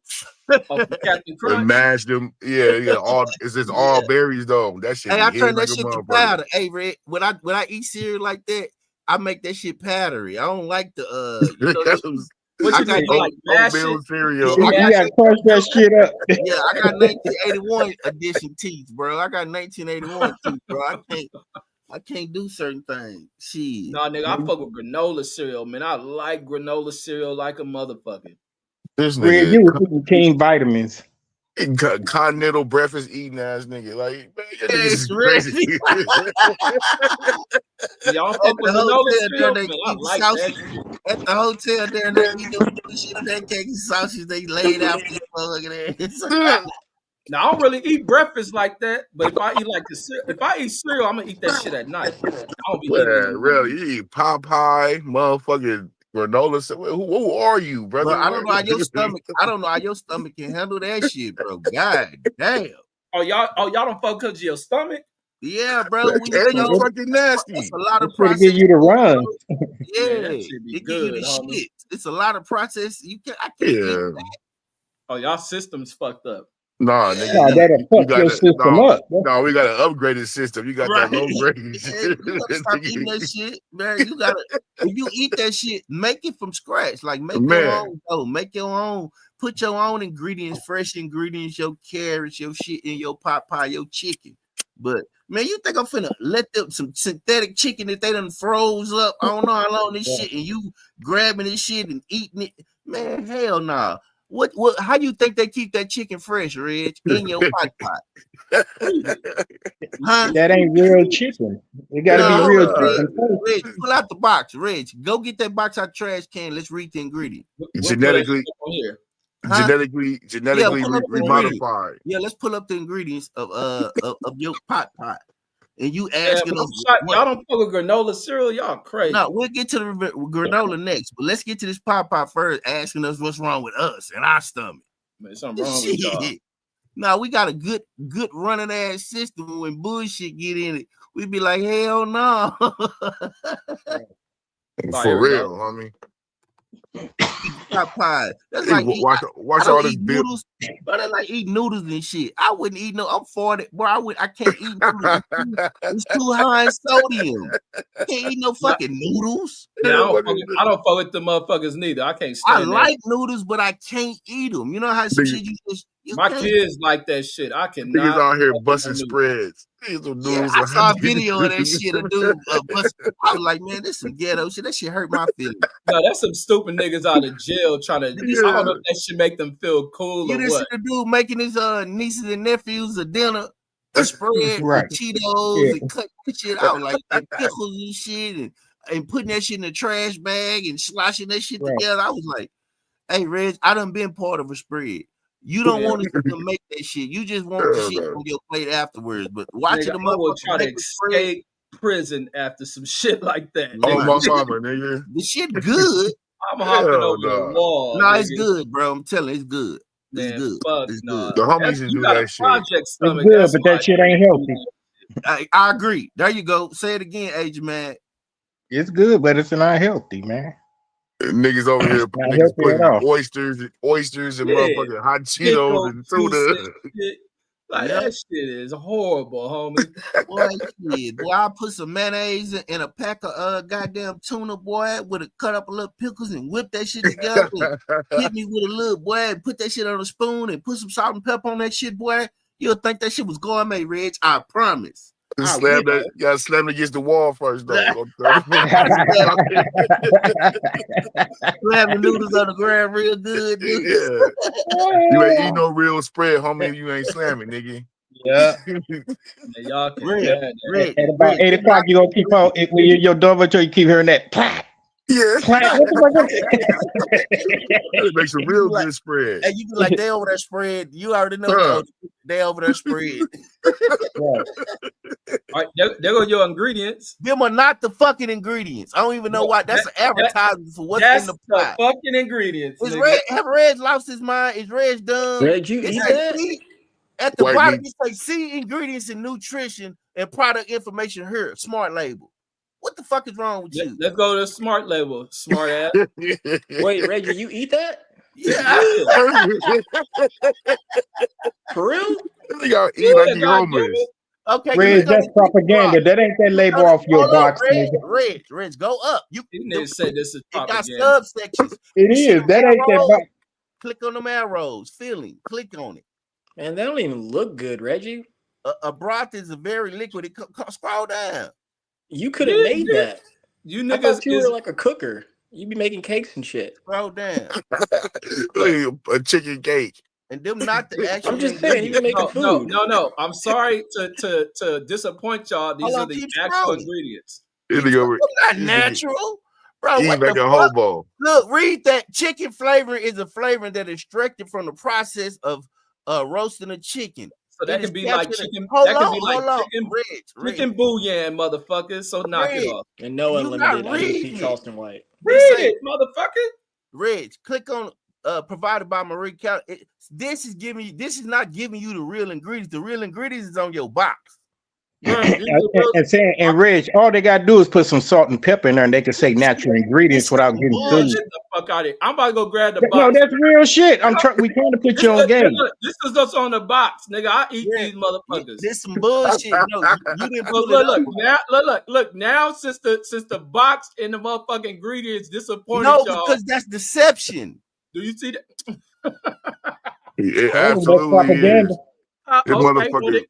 Oh, for Captain And Crunch. mashed them. Yeah. All it's just all Yeah. berries though. That shit Hey, be I hitting turn like that a shit to motherfucker. powder. Hey, Red, when I eat cereal like that, I make that shit powdery. I don't like the you know that shit. What I you do? got You like mash oatmeal it? cereal. Yeah, I You got gotta crush that shit up. yeah, I got 1981 edition teeth, bro. I got 1981 teeth, bro. I can't do certain things. Shit. No, nigga, I fuck with granola cereal, man. I like granola cereal like a motherfucker. This Red, nigga you was eating King Vitamins. continental breakfast eating ass nigga. Like, man, your niggas Yes, is crazy. Reggie. Y'all At fuck the with granola hotel there, cereal? they Man, I eat like that sausage. shit. At the hotel there, they eat them shit pancakes and sausage. They laid out for your fucking ass. Now I don't really eat breakfast like that, but if I eat if I eat cereal, I'm gonna eat that shit at night. I don't be eating it in Man, the really, morning. you eat Popeye, motherfucking granola. Who are you, brother? But I don't know how your stomach. I don't know how your stomach can handle that shit, bro. God damn. Oh y'all don't fuck because of your stomach? Yeah, bro. When you And you know, fucking it's nasty. a lot of It's gonna give processed you the food, bro. run. Man, that Yeah, shit be it give you good, the homie. shit. It's a lot of process. I can't eat. Yeah. Oh, y'all system's fucked up. Nah, Yeah. nigga, No, that'll you fuck your gotta system up. no, we got an upgraded system. You got that Right. low grade You shit. gotta stop eating that shit, man. You gotta if you eat that shit, make it from scratch. Like make your Man. own dough, make your own, put your own ingredients, fresh ingredients, your carrots, your shit in your pot pie, your chicken. But man, you think I'm finna let them some synthetic chicken that they done froze up? I don't know how long this shit, and you grabbing this shit and eating it, man? Hell nah. What? How you think they keep that chicken fresh, Reg, in your pot pot? Huh? That ain't real chicken. It gotta be No, real hold up, chicken Reg. first. Reg, pull out the box. Reg, go get that box out the trash can. Let's read the ingredient. We'll play that Genetically, shit on here. Huh? Yeah, genetically pull up the ingredients. remodified. Yeah, let's pull up the ingredients of your pot pot. And you Yeah, asking but us what? y'all don't fuck with granola cereal. Y'all crazy. No, we'll get to the granola next, but let's get to this pot pot first. Asking us what's wrong with us and our stomach. Man, something wrong with y'all. Shit. Now we got a good running ass system. When bullshit get in it, we be like, hell no. For real, homie. Pot pie. That's Hey, like watch I don't all this eat build. noodles, but I like eat noodles and shit. I wouldn't eat no. I'm 40, bro. I can't eat noodles. It's too high in sodium. Can't eat no fucking noodles. Now I don't fuck with the motherfuckers neither. I can't I stand that. like noodles, but I can't eat them. You know how some shit you My can't. kids like that shit. I Niggas cannot. out here fuck with busting no noodles. spreads. These are Yeah, noodles I and saw a hot video of that dog. shit. A dude, I was like, man, this some ghetto shit. That shit hurt my feelings. No, that's some stupid niggas out of jail trying to. I don't know if that should make them feel cool You or didn't see what. the dude making his nieces and nephews a dinner, a spread Right. with Cheetos Yeah. and cut shit out like and pickles and shit and putting that shit in a trash bag and sloshing that shit Right. together. I was like, hey, Reg, I done been part of a spread. You don't want to make that shit. You just want the shit on your plate afterwards. But watching Nigga, the I will motherfucker try to make the spread, escape prison after some shit like that. Oh, Nigga. my mama, nigga. the shit good. I'm hopping Hell over the no. wall. No, nigga. it's good, bro. I'm telling you, it's good. It's Man, good. fuck It's nah. good. The homies should You do got a that shit. project It's stomach. good, That's but why that shit ain't healthy. I agree. There you go. Say it again, Agent Man. It's good, but it's not healthy, man. Niggas over here, Not niggas healthy at putting all. oysters and Yeah. motherfucking hot Cheetos Pickle and juice tuna. and shit. Like Yep. that shit is horrible, homie. Boy, shit. Boy, I put some mayonnaise in a pack of goddamn tuna, boy, with a cut up a little pickles and whip that shit together. And hit me with a little boy and put that shit on a spoon and put some salt and pepper on that shit, boy. You'll think that shit was gourmet, Reg. I promise. I will. You gotta slam it against the wall first, though. Slam the noodles on the ground real good, dude. Yeah. You ain't eat no real spread, homie, if you ain't slamming, nigga. Yeah. Man, y'all can't Red, have that. red, At about red. 8 o'clock, you gonna keep on when your door until you keep hearing that clack, Yeah. clack. What the It makes a And you real be like, good spread. and you be like, they over there spread. You already know Huh. they over there spread. All right, there go your ingredients. Them are not the fucking ingredients. I don't even know why. That's an advertisement for what's in That's the the pot. fucking ingredients, Is nigga. Red? Have Red lost his mind? Is Red dumb? Red, you It eat say that? see, at the White bottom, meat. it say see ingredients and nutrition and product information here. Smart label. What the fuck is wrong with you? Let's go to the smart label, smart ass. Wait, Reggie, you eat that? Yeah. For real? Y'all eat like Yeah, you goddamn homeless. it. Okay, Red, click on that's the chicken propaganda. broth. That ain't that label Hold off your on, box, Red, nigga. Red, go up. These niggas said this is It got propaganda. subsections. It You see is. the That ain't that arrows? box. Click on them arrows. Filling. Click on it. Man, that don't even look good, Reggie. A broth is a very liquid. Scroll down. You could have made that. You I niggas thought you is were like a cooker. You be making cakes and shit. Scroll down. Look, a chicken cake. And them not the actual I'm just saying, you be ingredients. making no, food. no. I'm sorry to disappoint y'all. These Hold are on, the keep actual scrolling. ingredients. This nigga over Not natural. Bro, eat what like the a fuck? hobo. Look, read that. Chicken flavoring is a flavoring that is extracted from the process of roasting a chicken. So that It is could be like captured. chicken. Hold That could be like on. chicken Reg, bouillon, motherfuckers. So knock it Reg, off. And no you not unlimited. I didn't see reading it. Charleston White. Read It say, it, motherfucker. Reg, click on provided by Marie Cal. This is not giving you the real ingredients. The real ingredients is on your box. And Reg, all they gotta do is put some salt and pepper in there, and they can say natural ingredients This is without some getting Man, sued. bullshit. get the fuck out of here. I'm about to go grab the No, box. that's real shit. We trying to put you on game. This is what's on the box, nigga. I eat Yeah, these motherfuckers. This some bullshit. No, you didn't pull it Look, up. look. Now, since the box and the motherfucking ingredients disappointed No, y'all, because that's deception. do you see that? It Oh, that's absolutely propaganda. is. This motherfucker.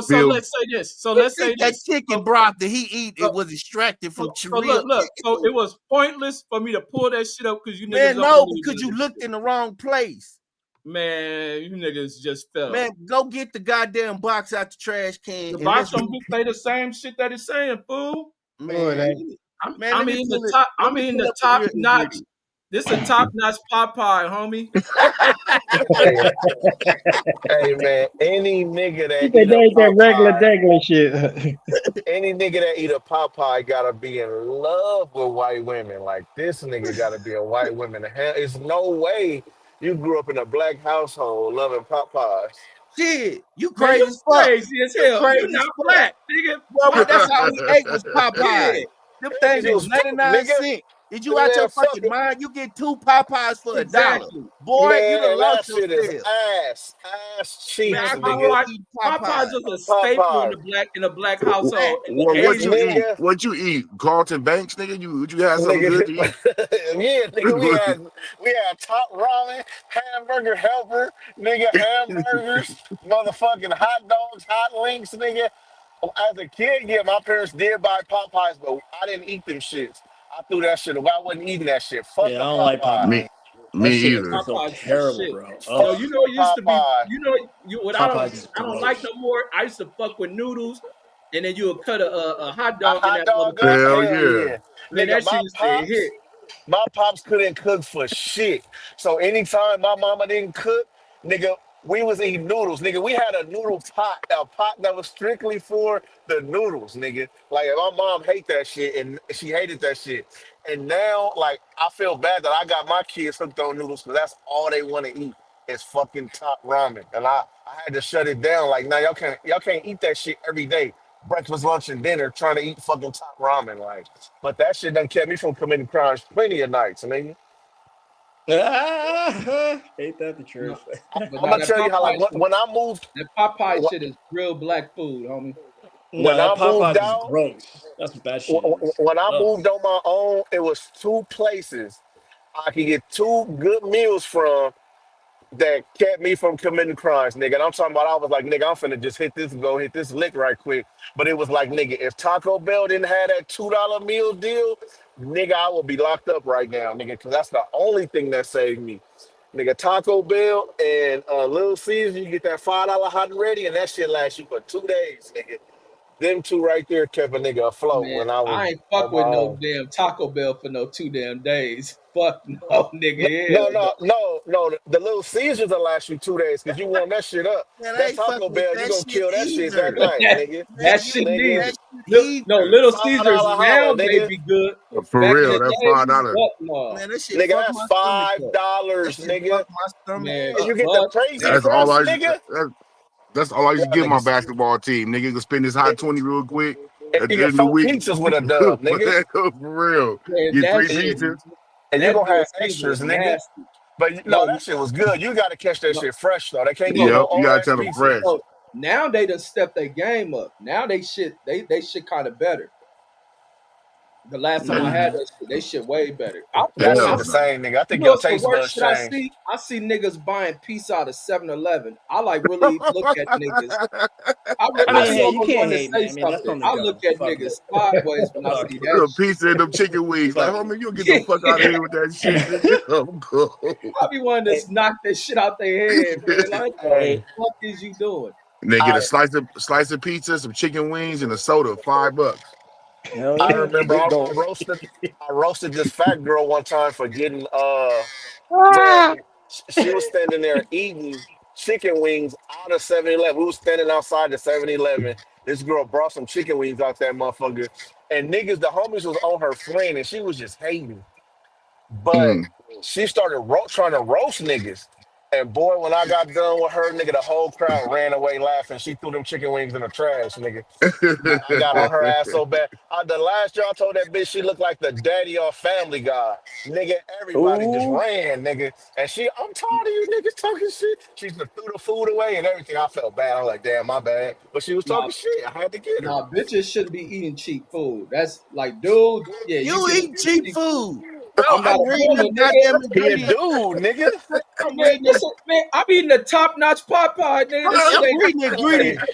So Bill, let's say this. So You let's say think that this. chicken broth that he eat, it was extracted from So real look. So it was pointless for me to pull that shit up because you niggas man. don't No, believe because in you this looked shit. in the wrong place. Man, you niggas just fell. Man, go get the goddamn box out the trash can. The And box let's don't say the same shit that it's saying, fool. man. I mean the the top real notch. ingredients. This is a top notch Popeye, homie. Hey, hey, man, any nigga He that said eat they a ain't that regular Popeye, degular shit. any nigga that eat a Popeye gotta be in love with white women. Like this nigga gotta be a white woman. Hell, it's no way you grew up in a black household loving Popeyes. Shit, you Man, you crazy as fuck. crazy as You hell. crazy You as not fuck. black, nigga. Boy, that's all we ate was Yeah, Popeyes. Them Cause things it was was fruit, 99 nigga. cents. Did you out your Man, fuck fucking it. mind? You get 2 Popeyes for $1. exactly. Boy, you Man, done and lost that shit is yourself. ass Man, cheeks, I Man, grew nigga. up eating Popeyes Popeyes. was a staple Popeyes. in the black household in Man, the well, what 80s. you eat? Nigga. What you eat? Carlton Banks, nigga. You had something Nigga, good to eat? yeah, nigga, we had top ramen, hamburger helper, nigga, hamburgers, motherfucking hot dogs, hot links, nigga. As a kid, yeah, my parents did buy Popeyes, but I didn't eat them shits. I threw that shit away. I wasn't eating that shit. Fuck Yeah, a I don't like Popeye. Me, Popeye. That me shit makes me either. feel Popeyes is the terrible, shit. bro. Yo, Ugh. Fuck you know a it used to be, Popeye. what Popeyes is I don't like gross. no more. I used to fuck with noodles, and then you would cut a hot A dog in hot that dog up? motherfucker. Hell Hell yeah. yeah. Man, Nigga, that shit used to hit. my pops couldn't cook for shit. So anytime my mama didn't cook, nigga, we was eating noodles. Nigga, we had a noodle pot, a pot that was strictly for the noodles, nigga. Like my mom hate that shit and she hated that shit. And now, like, I feel bad that I got my kids hooked on noodles because that's all they want to eat is fucking top ramen. And I had to shut it down. Like, now y'all can't eat that shit every day. Breakfast, lunch, and dinner trying to eat fucking top ramen. Like, but that shit done kept me from committing crimes plenty of nights, nigga. Ain't that the No, truth? but I'm now gonna tell you how, like, that Popeye wh- shit is real black food, homie. No, when that I moved Popeyes is out, gross. That's what that shit is. when I Ugh. moved on my own, it was two places I could get two good meals from that kept me from committing crimes, nigga. And I'm talking about I was like, nigga, I'm finna just hit this lick right quick. But it was like, nigga, if Taco Bell didn't have that $2 meal deal, nigga, I would be locked up right now, nigga, because that's the only thing that saved me. Nigga, Taco Bell and Little Caesars, you get that $5 hot and ready, and that shit lasts you for 2 days, nigga. Them two right there kept a nigga afloat Man, when I was I ain't on fuck my with no own. damn Taco Bell for no 2 damn days. Fuck no, No, nigga. no, Hell no. no, no, no. The Little Caesars will last you 2 days because you warm that shit up. Man, I That ain't fuck Taco with Bell, you that gonna shit kill that shit that either. night, that, nigga. that Man, you shit ain't Nigga, that neither. shit No, either. Little Caesars $5 now holler, may nigga. be good. For Back in real, the that day, $5. fuck no. Man, that shit Nigga, fuck that's my stomach five up. That dollars, shit fuck nigga. my stomach Man, And up. you get the but crazy but That's all crust, I. nigga. That's all I used to Y'all give my niggas, basketball team. Nigga, you can spend this hot 20 real quick and at you the end get of the four week. pizzas with a dub, nigga. For real, man, get that 3 And you, shit, pizzas. and you that gonna Little have Caesar was extras, nigga. nasty. But no, No, that shit was good. You gotta catch that no, shit fresh though. They can't give you no, no Yep, you old gotta ass tell them pizza. fresh. no. Now they done stepped their game up. Now they shit kind of better. The last time I had Mm. that shit, they shit way better. I, That man, shit I Hell the no. same, nigga. I You think know your what's the taste worst buds shit I changed. see? I see niggas buying pizza out of 7-Eleven. I like really look at niggas. I I mean, be hey, you almost can't wanting to hate, man. say I mean, that's something. on the I look go. at Fuck niggas it. sideways when I Fuck see it. that The pizza and them chicken wings. Like, Fuck it. homie, you get the shit. fuck out of here with that shit, nigga. I'm cool. I be wanting Hey, to knock that shit out their head, man. Like, what the hey, Hey, fuck is you doing? And they get a I slice of pizza, some chicken wings, and a soda, $5. hell I yeah. remember Big goal. I roasted this fat girl one time for getting man, Ah, she was standing there eating chicken wings out of 7-Eleven. We was standing outside the 7-Eleven. This girl brought some chicken wings out that motherfucker. And niggas, the homies was on her friend and she was just hating. But Mm. she started trying to roast niggas. And boy, when I got done with her, nigga, the whole crowd ran away laughing. She threw them chicken wings in the trash, nigga. I got on her ass so bad. The last year I told that bitch she looked like the daddy or Family Guy. Nigga, everybody just Ooh. ran, nigga. And I'm tired of you niggas talking shit. She just threw the food away and everything. I felt bad. I was like, damn, my bad. But she was Nah, talking shit. I had to get her. nah, bitches shouldn't be eating cheap food. That's like, dude, yeah, you You can eat eat cheap cheap food. food. Bro, I'm not I'm a reading the woman, goddamn nigga. He a ingredients. dude, nigga. I'm Man, reading the listen, man, I'm eating the top notch pot pie, nigga. This shit I'm ain't reading the Hey, ingredients.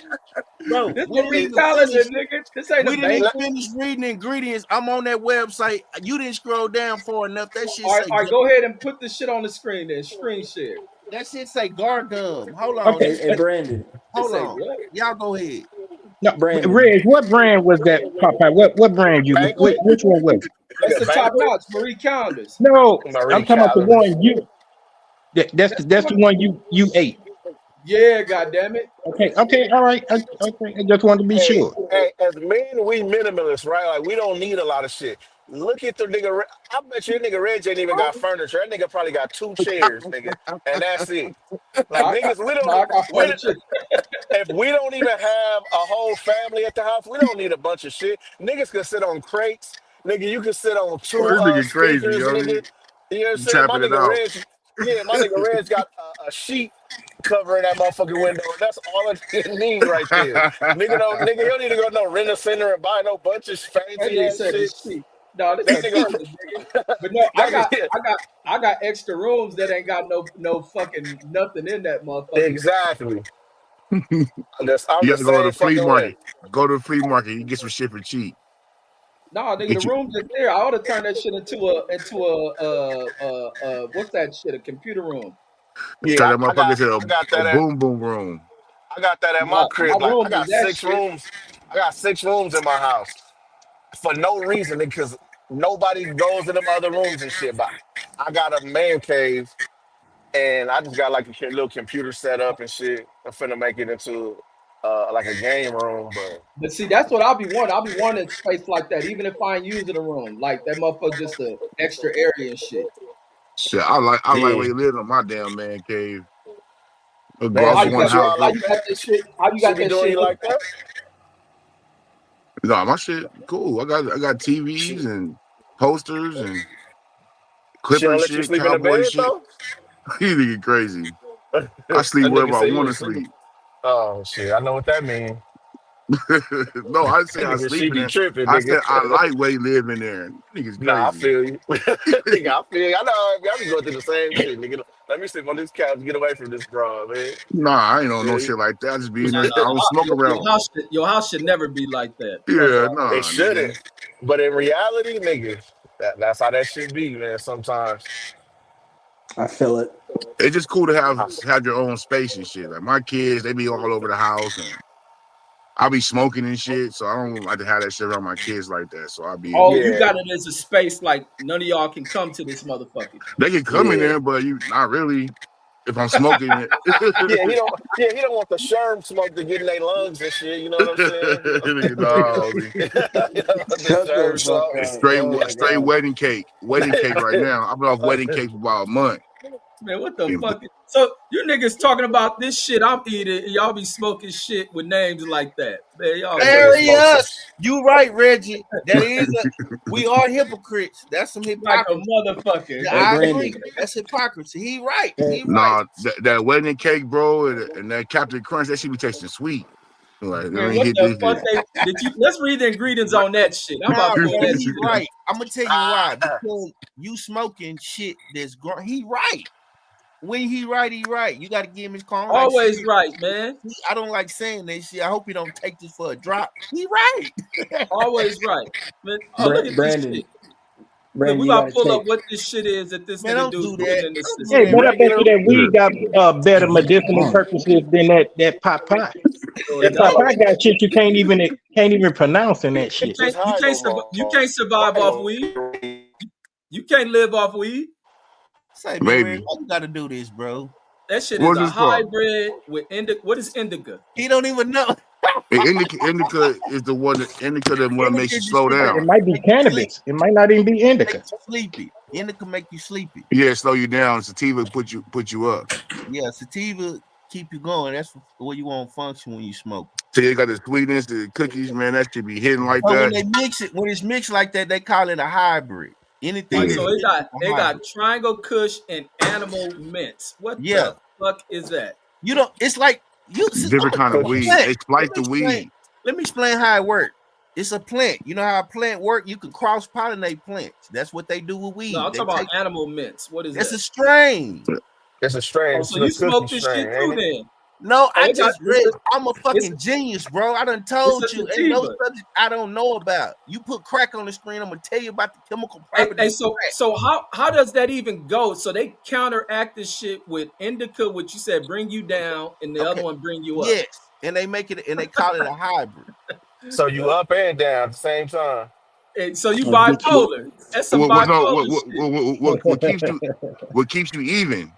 Bro, this we didn't Marie even Calendar, finish. nigga. This ain't a We didn't even let, bakery. finish reading the ingredients. I'm on that website. You didn't scroll down far enough. That shit All right, say all right, go ahead and put the shit on the screen then. Screen share. that shit say gargum. Hold on. okay. Hey, Brandon. It Hold say on. what? Y'all go ahead. No, Brandon. Reg, what brand was that Popeye? What brand you? banquet, Which one was it? That's nigga, the top banquet. notch. Marie Callender's. No, Marie I'm talking about the Callender's. one you. That's the That's one. the one you ate. Yeah, goddamn it. Okay, all right. Okay, I just wanted to be Hey, sure. hey, as men, we minimalists, right? Like we don't need a lot of shit. Look at the nigga. I bet you that nigga Reg ain't even got furniture. That nigga probably got two chairs, nigga, and that's it. No, Like niggas, I got furniture. if we don't even have a whole family at the house, we don't need a bunch of shit. Niggas can sit on crates. Nigga, you can sit on Oh, two this nigga crazy, speakers, yo. nigga. You know what I'm You saying? My trapping it nigga out. Reg, yeah, my nigga Reg got a sheet covering that motherfucking window. And that's all it need right there. Nigga, you don't need to go no rent a center and buy no bunch of That fancy nigga ass said the shit. sheet. No, this That a nigga, furnace, nigga. But no, that nigga, I got extra rooms that ain't got no fucking nothing in that motherfucker. exactly. You I'm the gotta go to same the flea fucking way. market. Go to the flea market. You get some shit for cheap. No, nigga, the Get you room just there. I ought to turn that shit into a what's that shit? A computer room. turn Yeah, that motherfucker to I got a that. boom boom room. I got that at my My crib. Like I room is got that six shit. rooms. I got 6 rooms in my house for no reason because nobody goes in them other rooms and shit. But I got a man cave and I just got like a little computer set up and shit. I'm finna make it into like a game room, but But see, that's what I'll be wanting. I'll be wanting space like that, even if I ain't using a room. Like that motherfucker just a extra area and shit. Shit, I like yeah. where you live in my damn man cave. I'll go Man, off How she you one got put you house out how real. like you got that? that shit? How you She got be that doing shit you hooked like up? that? No, my shit cool. I got She TVs and posters and she Clipper don't let you shit, sleep in the cowboy bed shit. though? You nigga crazy. that I sleep nigga wherever I say you want to was sleep. oh shit, I know what that means. No, I didn't say That I nigga, sleep she in be there. tripping, I said I nigga. like where you live in there. Niggas Nah, I crazy. feel you. Nigga, I feel you. I know I be going through the same shit, nigga. Let me sleep on this couch, get away from this broad, man. Nah, I ain't on no Feel you. shit like that. I just be in No, there. no, I don't smoke around. your house should never be like that. Fuck Yeah, all that. It nah, nigga. shouldn't. But in reality, nigga, that's how that shit be, man, sometimes. I feel it. It's just cool to have your own space and shit. Like my kids, they be all over the house, and I be smoking and shit. So I don't like to have that shit around my kids like that. So I be in Oh, there. you Yeah, got it as a space like none of y'all can come to this motherfucker. They can come in yeah. there, but you not really. If I'm smoking it, Yeah, he don't. Yeah, he don't want the sherm smoke to get in their lungs and shit. You know what I'm saying? You know, nigga, nah, the Shut the sherm fuck smoke. up. Oh my straight god. wedding cake right now. I've been off wedding cake for about a month. Man, what the And fuck? So you niggas talking about this shit I'm eating, and y'all be smoking shit with names like that. Man, y'all That nigga crazy. smoke some. Yes, you right, Reggie. That is we are hypocrites. That's some Like a hypocrisy. motherfucker. Yeah, Hey I Brandon. agree. That's hypocrisy. He right. Hey, He right. nah, that wedding cake, bro, and that Captain Crunch, that shit be tasting sweet. Like, let Man, me what hit the this fuck shit. did you let's read the ingredients on that shit. I'm about Nah, to pull bro, that he shit up. right. I'm gonna tell you why. Because you smoking shit that's grown. He right. When he right, he right. You got to give him his call. Like Always shit. right, man. I don't like saying that shit. I hope you don't take this for a drop. He right. Always right. Man, oh, look at this Brandon. shit. Look, Brandon, we you about gotta to pull take. up what this shit is that this Man, nigga don't dude's do putting that. in the Don't system. do Hey, that. but I bet you Regular. that weed got better medicinal Mm. purposes than that pot pie. No, it That pot don't. pie got shit you can't even pronounce in that You shit. Just can't you high can't no you more. can't survive off weed. You can't live off weed. Say, man, Red, Maybe. why you got to do this, bro? That shit is What's a this for? hybrid with indica. What is indica? He don't even know. Indica is the one that makes Indica you just slow shit that It down. might be make you sleep, cannabis. It might not even be make indica. you sleepy. Indica make you sleepy. Yeah, slow you down. Sativa put you up. Yeah, sativa keep you going. That's what you want to function when you smoke. So you got the sweetness, the cookies, man. That should be hitting like But when that. they mix it, when it's mixed like that, they call it a hybrid. Anything Like Yeah. that's so, it mixed got is a it got hybrid. triangle kush and animal mints. What Yeah, the fuck is that? you know, it's like you. I'm Different a kind of weed. plant. They Let splice me the explain. weed. Let me explain how it works. It's a plant. You know how a plant work? You can cross pollinate plants. That's what they do with No, weed. I'm They talking about take. animal mints. What is That's that? a strain. It's a Oh, strain. It's so a you cookie smoke this shit strain, ain't too it? then? No, Oh, I it got just read. I'm a it's fucking genius, bro. I done it's a told you, ain't no sativa. subject I don't know about. You put crack on the screen, I'm gonna tell you about the chemical Hey, properties of so crack. so how does that even go? So they counteract this shit with indica, which you said bring you down, and the other Okay, one bring you up. yes, and they make it, and they call it a hybrid. So you up and down at the same time. And so you I'll get you. bipolar. That's some What no bipolar shit. what keeps you even?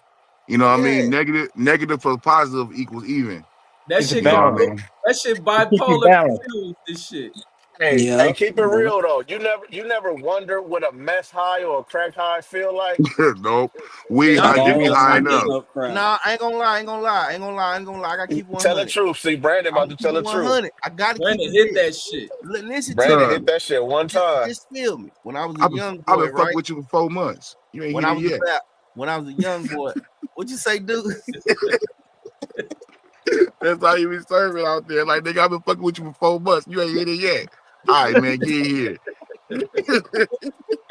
You know what I Yeah, mean? Negative plus positive equals even. That It's a shit You know what I gonna balance mean? that shit to keep you bipolar balanced. confused this shit. Hey, Yeah. keep it Yeah. real though. You never wonder what a mess high or a crack high feel like. Nope. We Yeah, I high think get me Long high time I to think. enough. smoke crack. Nah, I ain't gonna lie. I ain't gonna lie. I ain't gonna lie. I ain't gonna lie. I gotta keep Tell the 100. truth. See, Brandon I'm about gonna to keep tell it the truth. 100. I gotta keep Brandon it hit real. that shit. Listen to Brandon me. Son, hit that shit one Just, time. just feel me. When I was a young I've boy, been fucking right? with you for 4 months. You ain't When hit I it was yet. about, when I was a young boy, what'd you say, dude? That's how you be serving out there. Like, nigga, I've been fucking with you for 4 months. You ain't hit it yet. All right, man, get here.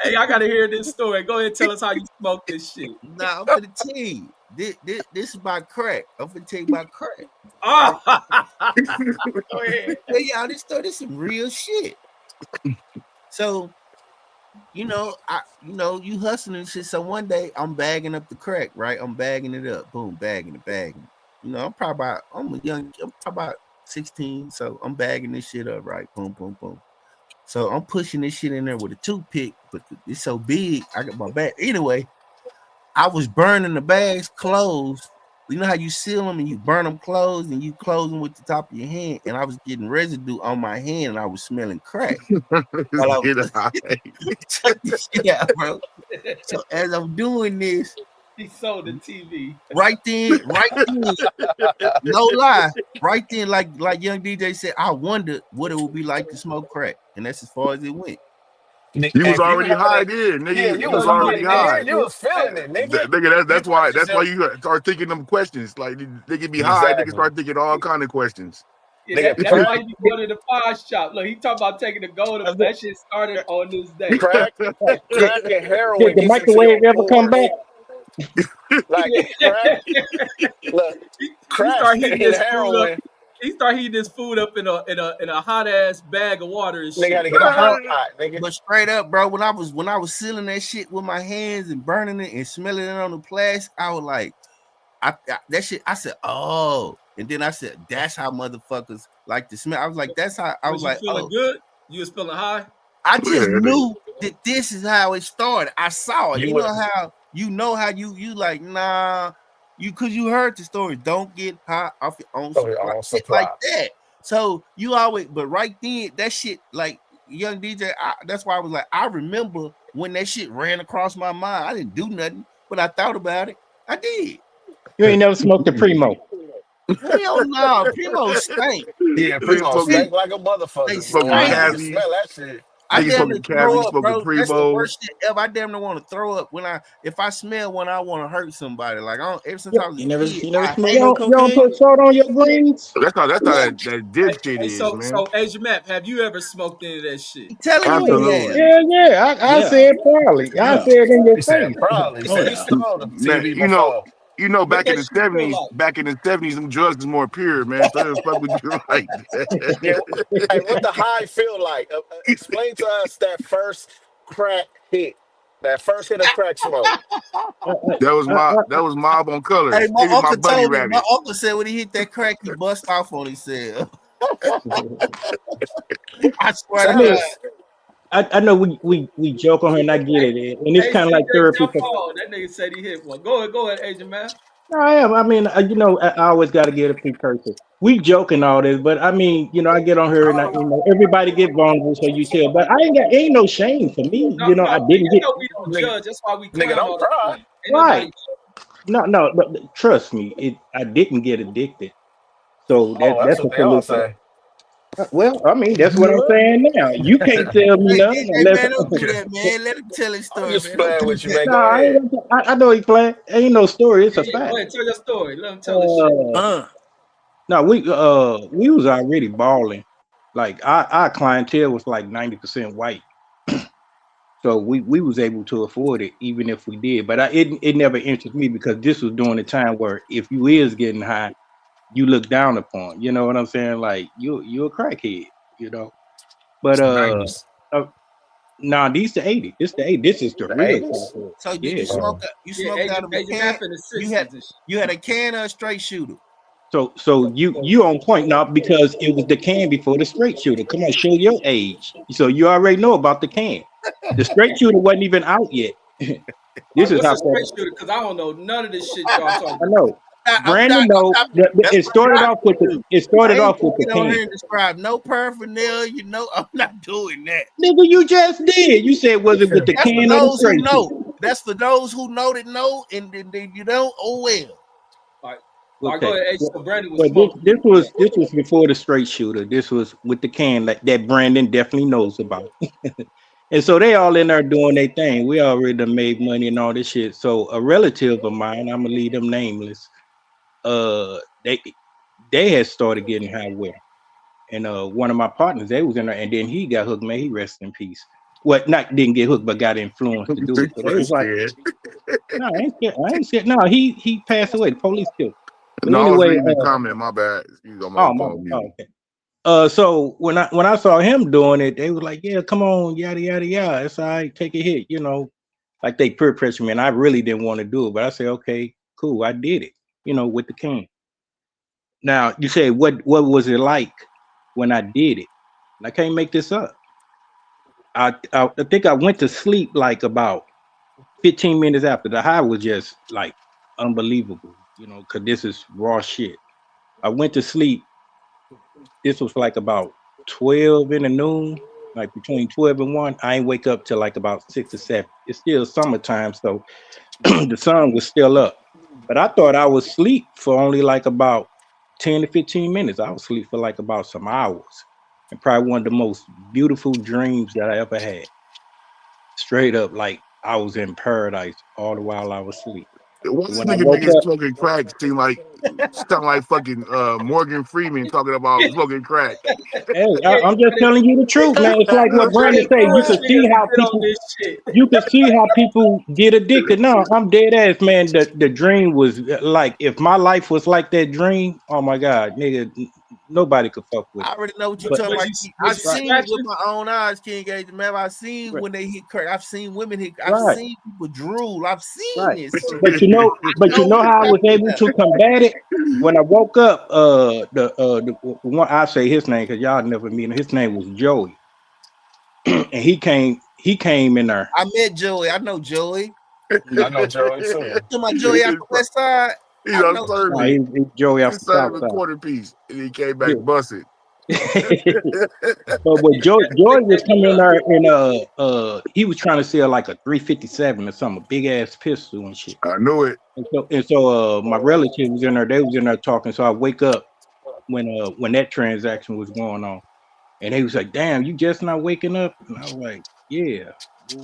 Hey, I gotta hear this story. Go ahead and tell us how you smoke this shit. Nah, I'm finna tell you. This is about crack. I'm finna tell you about crack. Oh, go ahead. Well, y'all, this some real shit. So, you hustling and shit. So one day I'm bagging up the crack, right? I'm bagging it up. Boom, bagging it. I'm probably about 16. So I'm bagging this shit up, right? Boom, boom, boom. So I'm pushing this shit in there with a toothpick, but it's so big, I got my back. Anyway, I was burning the bags closed. You know how you seal them and you burn them closed and you close them with the top of your hand. And I was getting residue on my hand and I was smelling crack while I Get was high. check this shit out, bro. So as I'm doing this, He sold the TV. right then, no lie, right then, like young DJ said, I wondered what it would be like to smoke crack. And that's as far as it went. You was If you already high wanna, then, yeah, nigga. you You So was was you already high, was high. nigga. You hustling. was feeling it, nigga. Nigga, You that's why probably that's why just you start thinking them questions. Like nigga be high, nigga exactly, start thinking all kind of questions. Yeah, nigga. that's why Crack, you be going to the pawn shop. Look, he talking about taking the gold. I That shit started on this day. crack, Did, crack, and did heroin the gets into microwave your ever come back? pores. Like Yeah. crack, look, You crack start heating and this food up. heroin. he start heating his food up in a hot ass bag of water and Nigga had shit. to get a hot pot, nigga. But straight up, bro, when I was sealing that shit with my hands and burning it and smelling it on the plastic, I was like, that shit. I said, oh, and then I said, that's how motherfuckers like to smell. I was like, that's how. I was Was you like, feeling oh, good? You was feeling high? I just Yeah, knew that this is how it started. I saw it. You You would- know how you like, nah, cause you heard the story. Don't get high off your own Oh, yeah, supply, on shit like supply. that. So you always, but right then, that shit, like young DJ, that's why I was like, I remember when that shit ran across my mind. I didn't do nothing, but I thought about it. I did. You ain't never smoked a Primo. Hell no, Primo stank. Yeah, Niggas Primo smoking, stank like a They motherfucker, boy. smoking I stank. can Cavs. smell that shit. I Niggas damn near smoking throw Cavs, up, smoking bro. That's the Primo. worst shit ever. I damn near want to throw up if I smell one. I want to hurt somebody. Like ever since Yeah. I was You a never kid, smoked I no hate. You don't cocaine? put salt on your greens? That's how that dip shit Hey, is, man. so Asia Map, have you ever smoked any of that shit? I'm telling you, he Absolutely. has. Yeah. I Yeah. said probably. I Yeah. said in your He said face. probably. He Oh said he yeah. stole the Man, TV before. What back in that the shit feel 70s, like? them drugs is more pure, man. So they don't fuck with you like Yeah. that. Hey, what the high feel like? Explain to us that first crack hit. That first hit of crack smoke. I, That was Mob on Hey, Colors. my It is my uncle bunny told me. My rabbit. uncle said when he hit that crack, he bust off on himself. I swear to mean, God. Sounds I know we joke on her and I get it, and it's kind of like ACJ therapy. jump on. That nigga said he hit one. Go ahead, Asia Map. No, I am. I mean, I always got to get a precursor. We joke and all this, but I mean, I get on her and everybody get vulnerable, so you tell. But ain't no shame for me. No, I no, didn't you get know we don't nigga, judge. That's why we nigga, clown don't all the cry. time. Ain't right. nobody. No, but trust me, I didn't get addicted. So Oh, that's that's a what they all solution. say. Well, I mean, that's what I'm saying now. You can't tell me Hey, nothing DJ, unless. man, don't do that, man. Let him tell his I'm story, just man. Don't playing do with you, that. man. No, Go ahead. I know he playing. Ain't no story. It's Yeah, a yeah, go fact. ahead. Tell your story. Let him tell his shit. Uh, no, we was already balling. Like our clientele was like 90% white, so we was able to afford it even if we did. But it never interested me because this was during the time where if you is getting high, you look down upon. You know what I'm saying? Like you a crackhead. You know. But It's the 90s. uh nah, these the 80s. This the 80s. This is the The real 80s? crackhead. So did Yeah. you smoke? You Yeah, smoked out of a Asia can? Map in the You had 60s and shit. you had a can or a straight shooter? So you on point now because it was the can before the straight shooter. Come on, show your age. So you already know about the can. The straight shooter wasn't even out yet. All This right, is what's how a straight shooter? Because I don't know none of this shit y'all talking I about. know. Brandon I'm know not. that That's it what I'm started not off with gonna do. it I started ain't off gonna with the get on can. here and describe no paraphernalia. I'm not doing that. Nigga, you just did. You said was it with the That's for can or the those who straight know. shooter? That's for those who know that know, and then you don't. Oh well. All right, go Okay. ahead, Asia. So Brandon was But this smoking. this was this was before the straight shooter. This was with the can that Brandon definitely knows about. And so they all in there doing their thing. We already done made money and all this shit. So a relative of mine, I'm gonna leave them nameless. Uh, they had started getting high with 'em. And one of my partners, they was in there, and then he got hooked. Man, he rest in peace. What? Not didn't get hooked, but got influenced to do it. Big So they fucking was like, scared. no, I ain't scared. I ain't scared. No, he passed away. The police killed him. But No, I was anyway, reading the comment. My bad. I'm oh on my, phone mute. oh, okay. So when I saw him doing it, they was like, yeah, come on, yada yada yada. It's all right, take a hit, like they peer pressure me. And I really didn't want to do it, but I said, okay, cool, I did it, with the king. Now you say what was it like when I did it? And I can't make this up. I think I went to sleep like about 15 minutes after. The high was just like unbelievable, because this is raw shit. I went to sleep. This was like about 12 in the noon, like between 12 and 1. I ain't wake up till like about 6 or 7. It's still summertime, so the sun was still up. But I thought I was asleep for only like about 10 to 15 minutes. I was asleep for like about some hours. And probably one of the most beautiful dreams that I ever had. Straight up, like I was in paradise all the while I was asleep. Why And this when I nigga woke niggas up, smoking crack sound like fucking Morgan Freeman talking about smoking crack? hey, Yeah, I'm just telling you the truth, man. It's like what Brandon Brandon said. You pushed can me see as how to get on people this shit. you can see how people get addicted. No, I'm dead ass, man. The dream was like if my life was like that dream. Oh my god, nigga, nobody could fuck with I it. already know what you're Was talking about. you I've was you seen it with scratching? my own eyes, King Gage. Man, I've seen Right. when they hit Kurt. I've seen women hit. I've Right. seen people drool. I've seen Right. this. So But you know, I know what how I you're was talking able about. to combat it when I woke up. The one I say his name because y'all never meet him. His name was Joey, and he came in there. I met Joey. I know Joey. I know Joey too. To my Joey out the West Side. He's I on know No, survey. he's Joey off He the started south with a side. quarter piece and he came Yeah. back busted. But when Joey was coming in there and he was trying to sell like a 357 or something, a big ass pistol and shit. I knew it. And so my relative was in there, they was in there talking. So I wake up when that transaction was going on. And they was like, damn, you just not waking up? And I was like, yeah.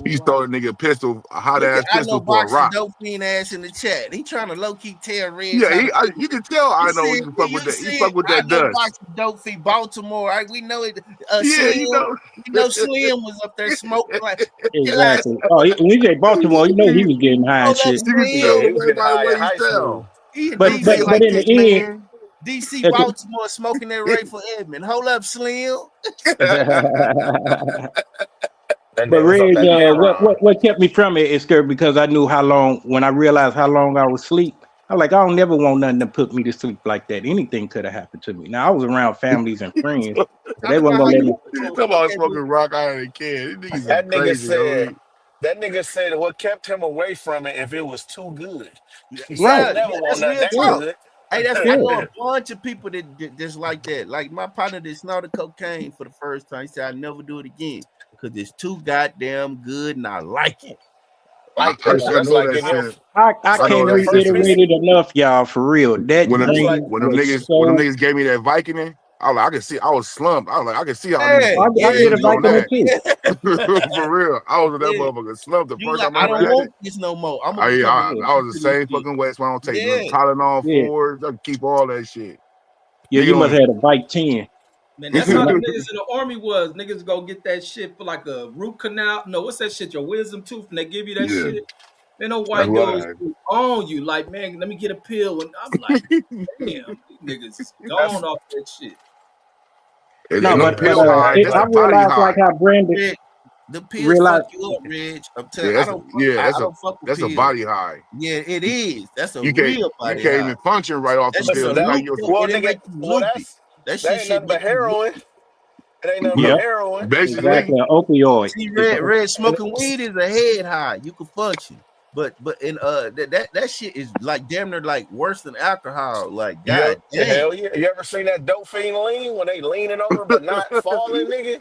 He Right. stole a nigga pistol, a hot Look at ass I know pistol for a boxing rock. dope fiend ass in the chat. He trying to low key tell Red. Yeah, Trying to you can tell I know you fuck with that. You fuck with I that know dust. boxing dope fiend Baltimore. We know it. Yeah, Slim. you know. We know Slim was up there smoking like Exactly. Oh, when he said Baltimore, you know he was getting high and hold up shit. You can Slim. tell Yeah, he the was way getting by the high way in he high sound. school. He in But He say it DC. like in this, the end, man. DC at the- Baltimore smoking that Rayful Edmond. Hold up, Slim. That but nigga was off Reg, that heroin. what kept me from it is scared because I knew how long. When I realized how long I was asleep, I was like, I don't never want nothing to put me to sleep like that. Anything could have happened to me. Now I was around families and friends, but Talk they weren't about how gonna let you me. Talk about okay, smoking rock out of a can. These niggas is That nigga crazy, said. homie. That nigga said what kept him away from it if it was too good. He Right. ain't never want that's nothing real that Yeah. talk. good. Hey, I Yeah. know a bunch of people that just like that. Like my partner that snorted cocaine for the first time. He said, "I never do it again because it's too goddamn good and I like it." Like I that's know like that if your sense. I it's I like if know can't your that first sense. reiterate visit. it enough, y'all. For real, that When them, That's like dream when them was niggas when them so. niggas gave me that Vicodin, I was like, I could see I was slumped. I was like, I could see how niggas Hey, could I yeah, get did a hooked on vitamin that. too. For real. I was in that yeah. motherfucker slumped the You first like, time I I ever don't had it. want this no more. I'm gonna become I Yeah. was the addicted to same this shit. fucking way. So I don't take Yeah. Tylenol Yeah. forwards. I keep all that shit. Yeah. You Nigga must only have had a Vite 10. Man, that's how them niggas in the army was. Niggas go get that shit for like a root canal. No, what's that shit? Your wisdom tooth, and they give you that yeah, shit. Man, no that's white what I dudes had. be on you. Like, man, let me get a pill. And I'm like, damn, these niggas is gone that's off that shit. No, And them yeah. but pill high, that's I a body realized like high. how Brandon Reg, the pills fuck realized. you up, Reg. I'm telling. Yeah, I don't fuck with that's a pills. body high. Yeah, it is. That's a You can't real you body can't high. even function right off That them shit That's a pills. You that. like loop. your Well, It nigga, make you well loopy. That that shit ain't nothing make but you loopy. heroin. It ain't nothing but Yep. heroin. basically. Exactly. An opioid. See, It's red And smoking weed is a head high. You can function, but in that shit is like damn near like worse than alcohol. Like god damn. hell yeah. You ever seen that dope fiend lean when they leaning over but not falling, nigga?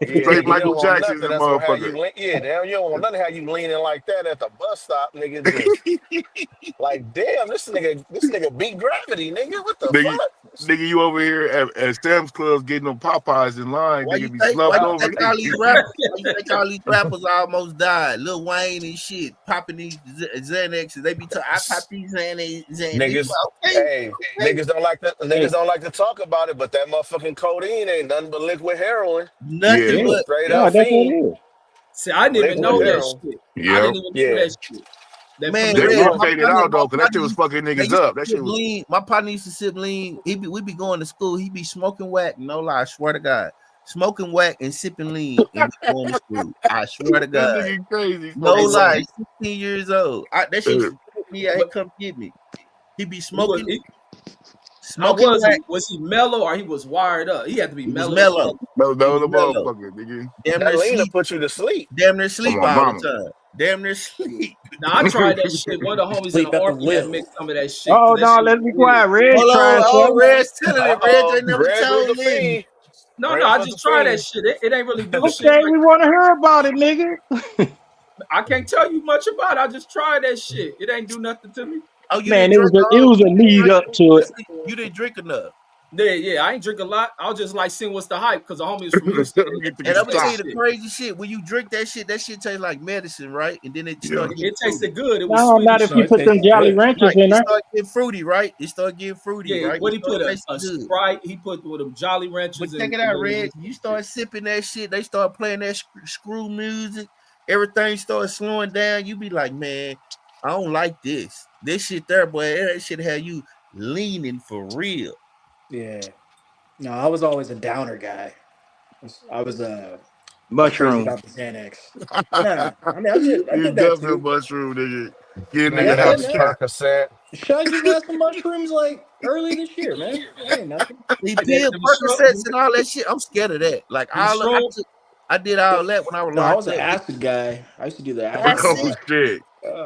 Yeah, Straight nigga, you Michael don't want Jackson, nothing the that's gonna have motherfucker. you lean. Yeah, damn, you don't want nothing have you leaning like that at the bus stop, nigga. Just like, damn, this nigga beat gravity, nigga. What the nigga, fuck? nigga, you over here at Sam's Club getting them Popeyes in line. Nigga be Why slumped you over. think all these rappers? Why you think all these rappers almost died? Lil Wayne and shit popping these Xanaxes. They be I pop these Xanaxes. They be Niggas, like, okay, hey, okay. niggas don't like to talk about it, but that motherfucking codeine ain't nothing but liquid heroin. Nothing Yeah, yeah. but Straight No, up that's what fiend. it is. See, I didn't even Liquid know that heroin. shit. I yeah. didn't even know Yeah. that shit. That man. They Red, promethazine. rotate it out though, cause that shit was fucking they niggas used to up. That sip shit was. lean. My partner used to sip lean. We be going to school. He be smoking whack. No lie, I swear to God, smoking whack and sipping lean and we going to school. I swear to This God, nigga crazy no Hey, smoking so lie. whack. He's 16 years old. That shit used to trip me out. He What come get me. He be he was smoking, he, how smoking was whack. he? Was he mellow or he was wired up? He had to be He was mellow as fuck. mellow. That He was was the mellow. motherfucker, nigga. Damn that near lean will sleep. put you to sleep. Damn near On sleep my all the mama. time. Damn near sleep. Now I tried that shit. One of the homies in the Sleep at the army had wheel. mixed some of that shit Oh because that no, shit let's was be weird. quiet. Reg Hold on, trying oh something. Red's telling it. Red ain't never Greg was the told me. fiend. No, Greg I was the just tried that fiend. shit. It ain't really do shit. Okay, Like we want to hear about it, nigga. I can't tell you much about it. I just tried that shit. It ain't do nothing to me. Oh, you Man, didn't it drink. was it Oh, was a you didn't lead drink. up to it. You didn't drink enough. Yeah, I ain't drink a lot. I'll just like seeing what's the hype because the homies from Houston. Get And the I'm gonna tell stop. you the crazy shit. When you drink that shit tastes like medicine, right? And then it Yeah. start getting It fruity. tasted good. It was No, sweet not as if No, you shit. it put them tasted Jolly good. Ranchers Right. in It there. start getting fruity, right? It start getting fruity, Yeah, right? what It he start put a tasting good. Sprite. He put with them Jolly But Ranchers check and, it and out, then Red. You start sipping that shit. They start playing that screw music. Everything starts slowing down. You be like, man, I don't like this. This shit there, boy. That shit have you leaning for real. Yeah. No, I was always a downer guy. I was crazy Mushroom. about the Xanax. Nah, I mean I You did that definitely a too. mushroom, nigga. Get a Yeah, Nigga nigga had yeah, the high. man. Percocet. Shit, I just had some mushrooms like early this year, man. That ain't nothing. The And pill, them Percocets, and all that shit. I'm scared of that. Like them shrooms. I did all that when I was No, I was locked an up. acid guy. I used to do the acid That's thing. Oh it. shit.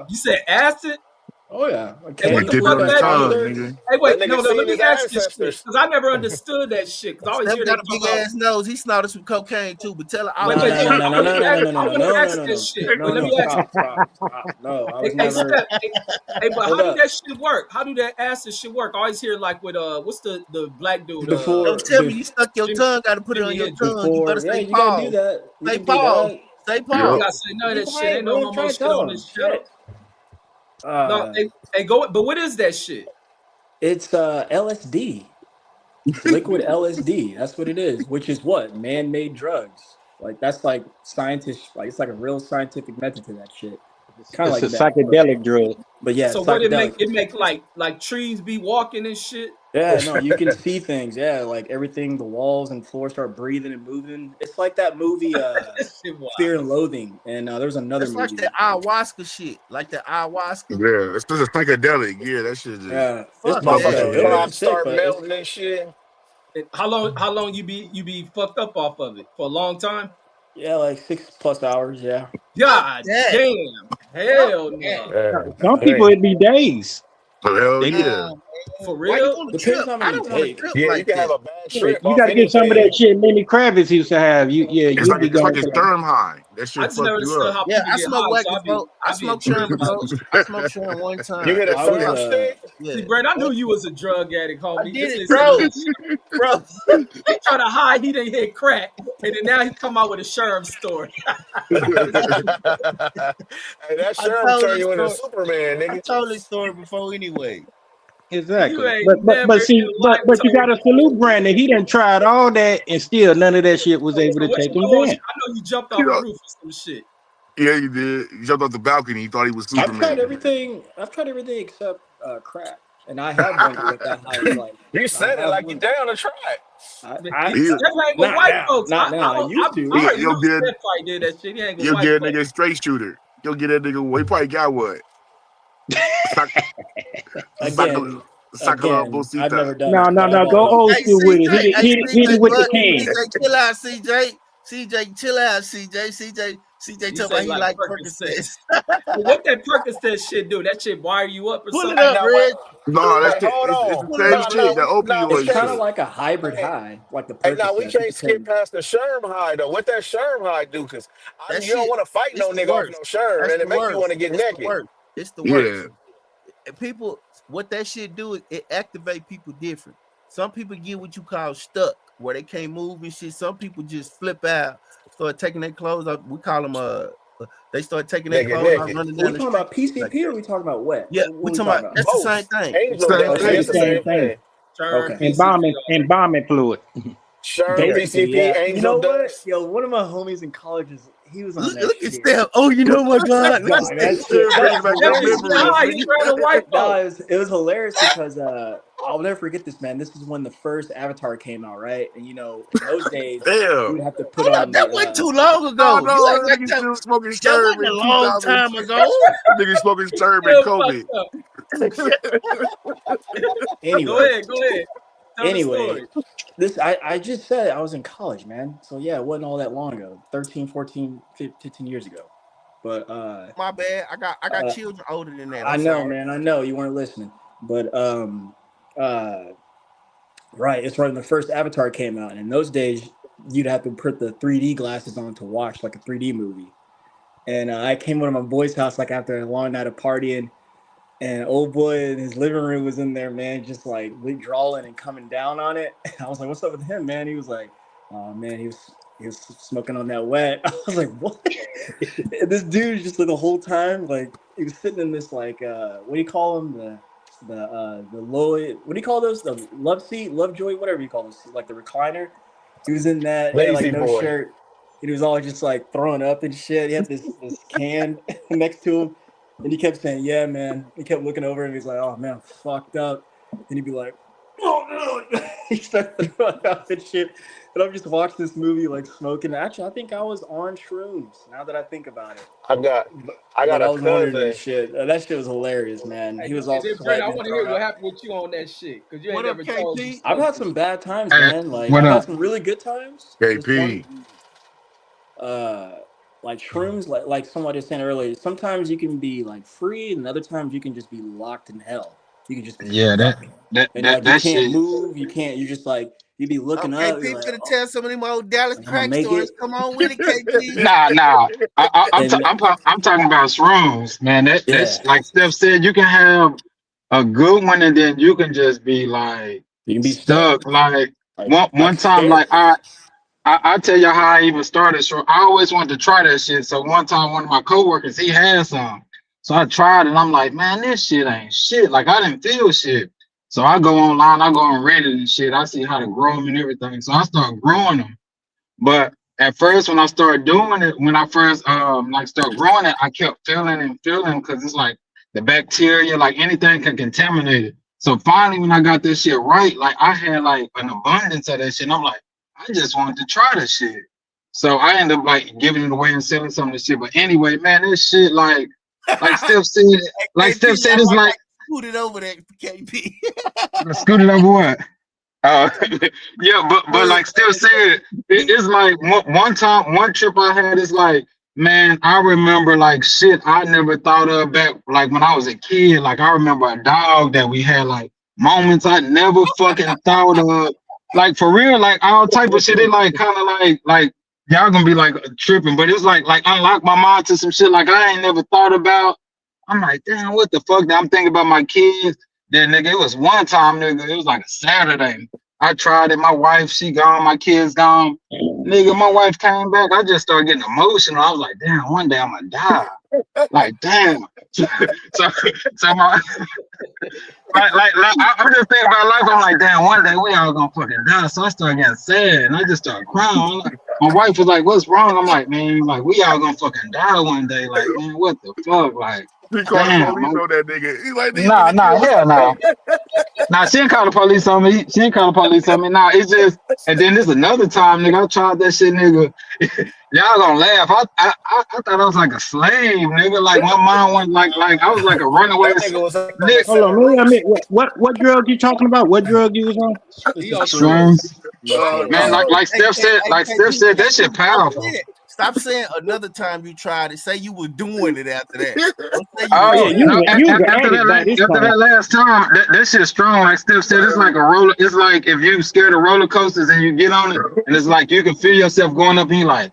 You said acid? Oh yeah, like Hey, what Nigga candy the did it fuck on flip his at that is? tongue, concerts. nigga. Hey, That wait, nigga no, seen let his me ask this shit ancestors. because I never understood that shit. Because I always Steph hear they got a talk big about. ass nose. He snorted some cocaine too. But tell her all Wait, No, he wait, no, did. no, no. no, I no, want no, to no, ask. no, no, I no, want to no, no, ask no, this no, shit. no, But let no. me ask you. Stop. No, I was Hey, never. Steph. Hey, but Hold how do up. that shit work? How do that acid shit work? I always hear like with what's the black dude? Don't Before, tell me you stuck your Jimmy, tongue. Got to put it on Jimmy your Hendrix. tongue. You better yeah, say you gotta do pause. that. You Say can do pause. that. Say I Yep. ain't pause. gotta say none of Be that shit. quiet, Ain't no bro. I'm homo trying to shit on tell him. this channel. Shit. No, hey, go. But what is that shit? It's LSD. It's liquid LSD. That's what it is. Which is what man-made drugs. Like that's like scientists. Like it's like a real scientific method to that shit. Kind of It's a like meth, psychedelic drug. but yeah, So it's what it make? psychedelic. It make like trees be walking and shit. Yeah, no, you can see things. Yeah, like everything, the walls and floor start breathing and moving. It's like that movie, That shit Fear wild. and Loathing, and there's another That's like that movie. ayahuasca shit. Like that ayahuasca. Yeah, it's just a psychedelic. Yeah, that shit just Yeah, it's Fuck fuck dope with that. your though. It head. was Crops sick, start but it's melting and shit. And how long you be fucked up off of it for a long time? yeah, like 6+ hours. Yeah. Fuck God that. damn, Fuck hell that. no, Some people Dang. it be days. Oh, hell They get yeah. Nah, for man. Why you real. want to Depends trip? how I many you don't want to take. trip Yeah, you like can have that. a bad yeah, trip you off got to get some of anything. that shit Lenny Kravitz used to have. You'll be It's like gone a for like sperm high. That I shit just fuck never you understood up. how Yeah, people I get smoke high. whack So before. I I be smoked intrigued Sherm by before. this shit. I smoked Sherm one You time. hit a I That's was it. syrup stick? See, Yeah. Brent, I knew you was a drug addict, I homie. did This it, is some bro. new shit. Bro. He trying to hide. He didn't hit crack, and then now he come out with a Sherm story. Hey, that I serum told turn this you into story. Superman, I nigga. told this story before anyway. You exactly. ain't But never in see, life but you told got to me. salute Brandon. He done tried all that and still none of that shit was able So to what take you him know? down. I know you jumped You off a know, roof or some shit. yeah, you did. You jumped off the balcony. He thought he was I've tried Superman. everything. I've tried everything except crack, and I have wondered what that high is like. You I said it have like you wondered. down to try it. Man, I he He'll, definitely ain't with not white now, folks. not now. I used I to. already you'll know get Steph probably did that shit. He ain't with you'll white get a folks. nigga straight shooter. You'll get that nigga. He probably got what? Sac, sac, Again, Sacala I've Bosita. never done No, it, no, but I've no. Go always. old Hey, school with CJ. it. Hey, Hit CJ, it with the bud. cane. CJ, chill out, CJ. CJ, chill out, CJ He talking about say he like like Percocet. Percocets. Well, what that Percocet shit do? That shit wire you up or Pull it something? Hey, up, now Reg. what? Pull No, it that's Hey, up. the, hold it's on. the Pull it same up, Nah, shit. nah, The Reg. we It's opioid kind can't. of shit. like a hybrid Hey, high, like the hey, now we Percocet. It can't skip depends. past the Sherm high though. What that Sherm high do? Cause That you don't shit, want to fight it's no the nigga off no worst. Sherm, That's and it the make you want worst. to get It's the naked. worst. It's the Yeah. worst. And people, what that shit do is it activate people different. Some people get what you call stuck, where they can't move and shit. Some people just flip out, start taking their clothes off. We call them they start taking their They get clothes off, naked. running Are we down the talking street about like PCP or that. are we talking about wet? Yeah, What we are we talking about talking about? that's the same Both. thing. Angel Same dust. Okay, thing. It's the the same. same thing. Sherm, Okay. PCP, all that. Embalming fluid. Sherm, Yeah. Basically, PCP, yeah. You angel know what? dust. Yo, one of my homies in college he was on that Look at shit. Steph. Oh, you know my God. Look at Dog, that Steph. shit. Bringing back That them nigga get memories, high. He nigga. grabbing white No, folks. it was hilarious because I'll never forget this, man. This is when the first Avatar came out, right? And in those days, you Damn. would have to put Hold up, on that the wasn't too long Oh ago. You no, act that like nigga that. still smoking That sherm wasn't a in long 2000. time ago. Nigga smoking sherm in Still fucked COVID. up. Go anyway. ahead, go ahead. Tell the Anyway, story. this I just said I was in college, man. So yeah, it wasn't all that long ago. 13, 14, 15 years ago. But My bad. I got uh children older than that. I'm I know, sorry. man. I know you weren't listening. But uh right, it's right when the first Avatar came out. And in those days, you'd have to put the 3D glasses on to watch like a 3D movie. And I came over to my boy's house like after a long night of partying, and old boy in his living room was in there, man, just like withdrawing and coming down on it. I was like, "What's up with him, man?" He was like, "Oh man, he was smoking on that wet." I was like, "What?" And this dude just like the whole time, like he was sitting in this like what do you call them, the low, what do you call those, the love seat, love joy, whatever you call those, like the recliner. He was in that. He had like Lazy no boy. shirt. He was all just like throwing up and shit. He had this can next to him, and he kept saying, "Yeah, man." He kept looking over and he's like, "Oh man, I'm fucked up." And he'd be like, "Oh no." he started throwing up and shit. And I'm just watching this movie like smoking. Actually, I think I was on shrooms. Now that I think about it, I got I but got I a was wondering and cousin. shit. That shit was hilarious, man. He was all And then Brandon, I sweating and want to hear throwing what up. happened with you on that shit, because you ain't What up, never told me KP? I've had something. some bad times, Hey, man. Like what I've had up? some really good times. This one, KP. like shrooms, like someone was saying earlier. Sometimes you can be like free, and other times you can just be locked in hell. You can just be Yeah, stuck, that and that like you that can't shit. move. You can't. You just like you be looking up. You're KP like, finna oh, tell some of them old Dallas like I'm gonna crack make stories. it. Come on with it, KP. Nah. And I'm talking about shrooms, man. That's yeah, like Steph said. You can have a good one, and then you can just be like you can be stuck. stuck. Like Like one time, scared. like I tell you how I even started. So I always wanted to try that shit. So one time, one of my coworkers, he had some. So I tried it. And I'm like, man, this shit ain't shit. Like I didn't feel shit. So I go online, I go on Reddit and shit. I see how to grow them and everything. So I start growing them. But at first, when I started doing it, when I first like start growing it, I kept feeling and feeling because it's like the bacteria, like anything can contaminate it. So finally, when I got this shit right, like I had like an abundance of that shit. And I'm like, I just wanted to try this shit. So I ended up like giving it away and selling some of this shit. But anyway, man, this shit like Steph said, like KP, Steph said, it's I like scooted over that for KP. scooted over what? Uh, yeah, but like Steph said, it's like one time, one trip I had is like, man, I remember like shit I never thought of back like when I was a kid. Like I remember a dog that we had like moments I never fucking thought of. Like for real, like all type of shit. It like kind of like y'all gonna be like tripping, but it's like unlock my mind to some shit like I ain't never thought about. I'm like, damn, what the fuck? I'm thinking about my kids. Then nigga, it was one time, nigga. It was like a Saturday. I tried it. My wife, she gone. My kids gone. Nigga, my wife came back. I just started getting emotional. I was like, damn, one day I'm gonna die. Like, damn. so, so my I'm just thinking about life. I'm like, damn, one day we all gonna fucking die. So I started getting sad, and I just started crying. I'm like, my wife was like, "What's wrong?" I'm like, man, like we all gonna fucking die one day. Like, man, what the fuck? Like, He called the damn. police on that nigga. He's like, nigga Nah, finna kill hell no. Nah, she didn't call the police on me. She didn't call the police on me. Nah, it's just, and then this another time, nigga, I tried that shit, nigga. Y'all gonna laugh. I thought I was like a slave, nigga. Like my mind went like I was like a runaway. That nigga was on Nigga, that Hold on, Sherrone I mean, shit. what drug you talking about? What drug you was on? This He is on true. shrooms. shrooms. Yeah, Man, shrooms. like Hey, Steph KP, said, that shit powerful. stop saying another time you tried it. Say you were doing it after that. Don't say you Oh was yeah, Oh trying. you no! was you was an addict by this After time. that last time, that shit's strong. Like Steph said, it's like a roller. It's like if you scared of roller coasters and you get on it, and it's like you can feel yourself going up, and you like,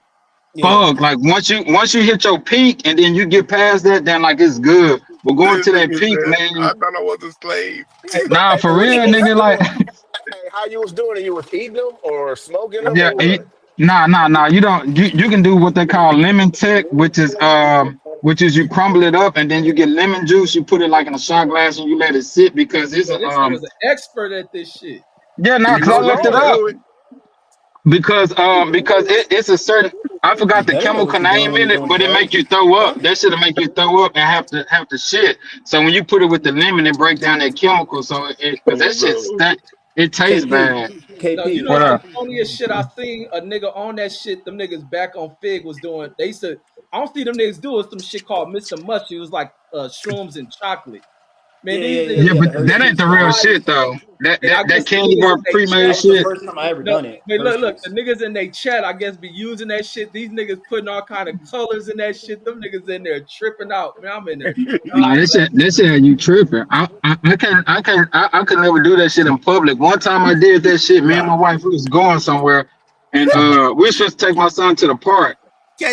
Yeah. fuck. Like once you hit your peak, and then you get past that, then like it's good. But going This to that nigga peak, said, I man, thought I was a slave. Hey, nah, hey, for what real, you was nigga. Like, doing? Hey, how you was doing it? You was eating them or smoking them yeah, or what? nah. You don't. You can do what they call lemon tech, which is you crumble it up, and then you get lemon juice. You put it like in a shot glass, and you let it sit because it's Man, a this nigga's an expert at this shit. yeah, nah, He cause I knows looked how it to up. do it. Because it's a certain I You forgot the better know chemical what you're doing name when in you're it, doing but it make drugs. you throw up. Huh? That should make you throw up and have to shit. So when you put it with the lemon, it break down that chemical. So it because that shit stank, it tastes KP, bad. No, you KP. know What what the up? funniest shit I seen a nigga on that shit, them niggas back on Fig was doing. They used to, I don't see them niggas do it, some shit called Mr. Mushy. It was like shrooms and chocolate. Man, these niggas Yeah, Yeah. would The but that get ain't Hershey's the real stuff. high. shit though. That And I that guess that the candy niggas bar in their pre-made That chat, was the shit. first time I ever no, done it. wait, look, the Hershey's. niggas in their chat, I guess be using that shit. These niggas putting all kind of colors in that shit. Them niggas in there tripping out. Man, I'm in there Nah, dying laughing. that shit had you tripping. I could never do that shit in public. One time I did that shit. Me and my Nah. wife we was going somewhere, and we were supposed to take my son to the park,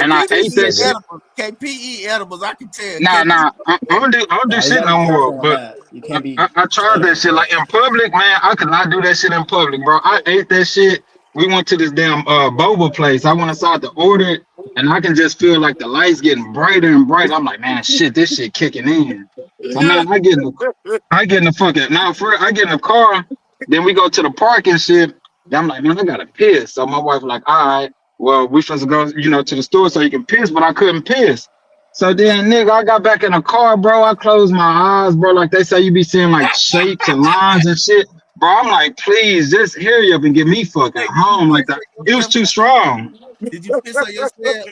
and I KP be ate eating that Nigga. shit. edibles. KP eat edibles. I can tell. Nah, KP. I don't do Nah, you shit gotta no be more. careful on But that. You can't be I tried that edibles, shit bro. like in public, man. I could not do that shit in public, bro. I ate that shit. We went to this damn boba place. I went inside to order it, and I can just feel like the lights getting brighter and brighter. I'm like, man, shit, this shit kicking in. So man, I get in the fucking now for real, I get in the car. Then we go to the park and shit. Then I'm like, man, I gotta piss. So my wife like, all right, well, we supposed to go, to the store so you can piss, but I couldn't piss. So then, nigga, I got back in the car, bro. I closed my eyes, bro. Like they say, you be seeing like shapes and lines and shit. bro. I'm like, please, just hurry up and get me fucking Hey, home. Like that, it was too strong. did you piss on yourself?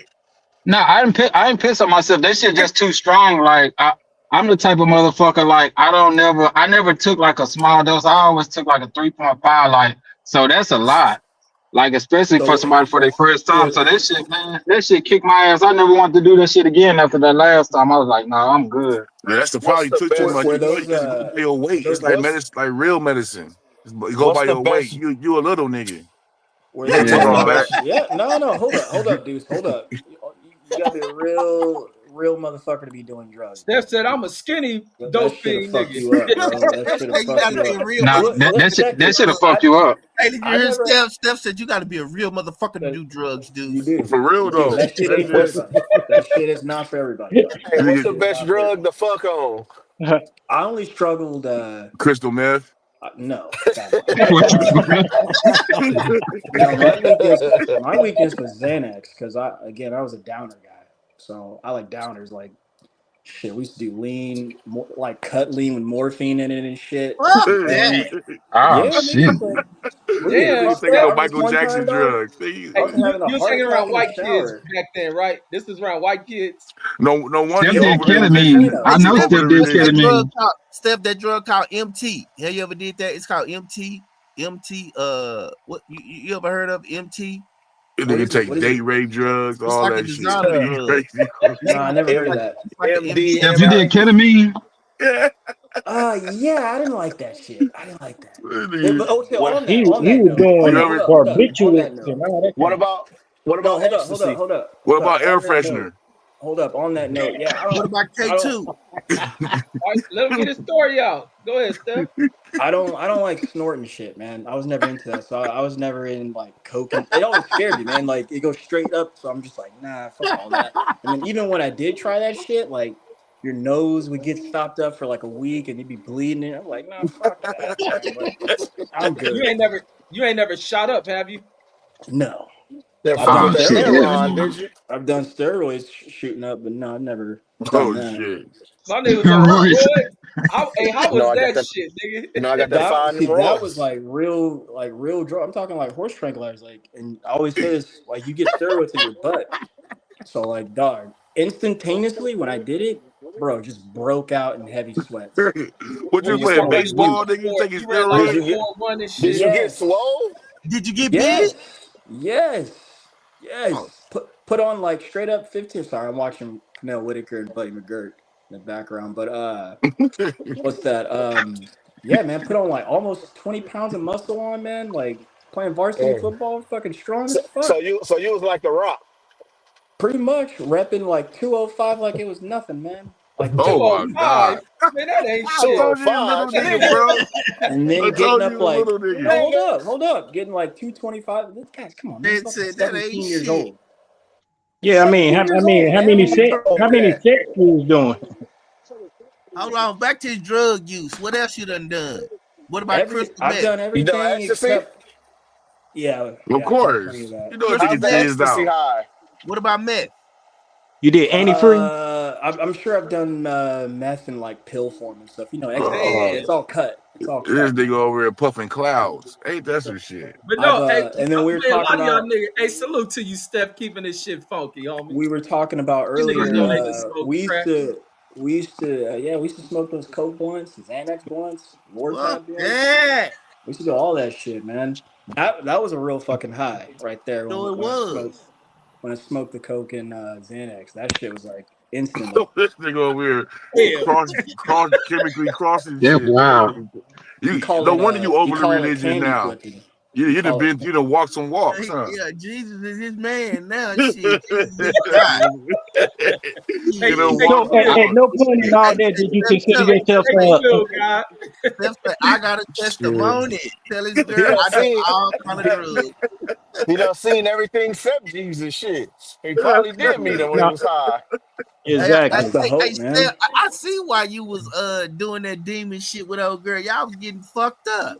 No, I didn't piss on myself. That shit just too strong. Like I'm the type of motherfucker. Like I never took like a small dose. I always took like a 3.5. Like so that's a lot. Like especially for So somebody for their first time. what So that shit, man, that shit kicked my ass. I never wanted to do that shit again after that last time. I was like, no, I'm good. Yeah, that's the What's problem. You the took too best? much. were You know, those you go by your weight. It's those like What's medicine, like real medicine. You go what's by the your weight. best? You a little nigga. were You ain't those take all Yeah. that. yeah, no, hold up, dudes, hold up. You gotta be a real motherfucker to be doing drugs, Steph man. said I'm a skinny That dope should have fiend fucked nigga. you up, bro. That Steph should have said you fucked got to you be up. a real Nah, motherfucker Look, that check shit that it. should have fucked you up. Hey, did you I hear never. Steph? Steph said you got to be a real motherfucker to do drugs, dude. You do, For real you do. though. That shit That ain't for What's shit. everybody. That shit is not for everybody, dog. hey? That What's Nigga, the shit is best not for drug everybody. to fuck on? I only struggled. crystal meth. No, God no. What the No, my weakness was Xanax because I was a downer guy. So I like downers. Like shit, we used to do lean, like cut lean with morphine in it and shit. Fuck that. And Nigga Oh yeah, shit. nigga, like we would Damn, fuck taking up. no Steph. I remember this Michael one time, Jackson dog. drugs. I Hey, was you having a you was heart hanging attack around in the white kids shower. back then, right? This is around white kids. No wonder Steph you Yeah, did over the yeah, for ketamine. religion. sure I Hey, know You Steph, over Steph the did that religion. drug ketamine. called Steph, that drug called MT. Have you ever did that? It's called MT. MT. What you ever heard of MT? You What nigga is it? take What is it? date rape drugs, It's all like a that shit. designer Nigga drug. crazy. No, I never heard of M- that. It's like an Steph, you did MDMA. MDMA. ketamine? Yeah. Yeah, I didn't like that shit. I didn't like that. But Nigga, okay, What on He that was note, you doing hold ever up, hold up, on barbiturates that note. and all that what kind of about what No, about hold up, hold up, ecstasy? hold up, what hold up. about air On that note, freshener? hold up. On that note, yeah, What about I don't, K2? All right, let him get his story out. Go ahead, Steph. I don't like snorting shit, man. I was never into that, so I was never in like coke, and it always scared me, man. Like it goes straight up, so I'm just like, nah, fuck all that. And then even when I did try that shit, like your nose would get stopped up for like a week, and you'd be bleeding, and I'm like, nah, fuck that, man. Like I'm You good. ain't never shot up, have you? No, Never I've fuck done with Oh that shit, steroids. heroin, yeah. did you? I've done steroids shooting up, but no, I've never done Oh that. shit. My nigga was on Royce. steroids. How You know was I got that that. shit, nigga? You know I got that That fine see, them that was Royce. like real drug. I'm talking like horse tranquilizers, like, and I always say this, like you get steroids in your butt. So like, dog, instantaneously when I did it, bro, just broke out in heavy sweats. What Did you you playing start? You went baseball, nigga? You taking you ran like Did a you steroids? get? 4-1 and Did shit. you get Yes, swole? Did you get big? yes, yes, Oh, yes. Put on like straight up 15. Sorry, I'm watching Pernell Whitaker and Buddy McGirt in the background, but what's that? Yeah, man, put on like almost 20 pounds of muscle on, man. Like playing varsity Mm. football, fucking strong So, as fuck. so you was like the Rock. Pretty much repping like 205 like it was nothing, man. Like Oh legit. my 205. god. Man, that ain't I shit. told you, 205. little nigga, Nigga, bro. And I then getting told up you, like, little nigga. no, nigga. hold up, getting like 225. Guys, come on, man. they I'm fucking said that ain't 17 years shit. old. Yeah, 17 years old, how man. many What are you sets? talking How about? many sets you was doing? Hold on, back to his drug use. What else you done? What about crystal I've meth? done You done everything ecstasy? except, yeah, Of yeah, I've done plenty of course. that. You know a Crystal How's nigga the meth? jizzed ecstasy out. high? What about meth? You did antifreeze? I'm sure I've done meth in like pill form and stuff. You know, ecstasy. Oh, Man. It's all cut. It's all this cut, nigga man. over here puffing clouds. Ain't that some shit? But no, hey, And then we were man, a talking lot of y'all about niggas, hey, salute to you, Steph, keeping this shit funky, homie. You niggas earlier. know they just smoke crack. We used to smoke those coke blunts, the Xanax blunts, Fuck Lortab blunts. that. We used to do all that shit, man. That was a real fucking high right there So it was. when I smoked the coke and Xanax. That shit was like instantly. This nigga over here Yeah. cross chemically crossing Yeah, shit. wow. You no wonder you You overly call it religious candy now. flipping. You You'd have call it. been you done walked some walks, huh? Yeah, Jesus is his man now. Shit, Jesus is God. Hey, You Shit. done hey, So walked some at Q, walks. no point in all Hey, that did you Steph consider tell him, yourself hey, Q, God. Steph said, I got a Shit. testimony. Tell his He girl done I do seen all kind of he, drugs. he done seen everything except Jesus shit. He probably did meet him when he no, was high. That's exactly. the hope, Steph, man. I see why you was doing that demon shit with old girl. Y'all was getting fucked up.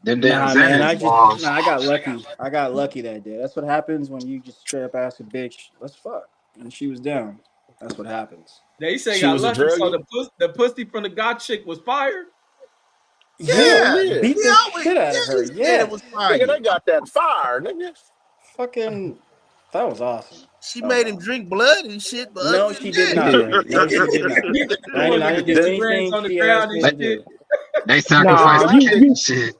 Them damn Nah, man. Xanax balls. I got lucky. I got lucky that day. That's what happens when you just straight up ask a bitch, let's fuck. And she was down. That's what happens. They say She got was a lucky, so druggie. the pussy from the God chick was fired. Yeah, Yeah. beat He the always shit out of her. he said it Yeah, was Nigga, fire. they got that fire, nigga. fucking, that was awesome. She That was made him awesome. drink blood and shit, but other No, than she did that, not drink. No, she did not. You I was didn't, I like didn't do kissing rings anything on the she ground asked and me to They, do. shit. they Nigga, sacrificed but the I, kid and shit.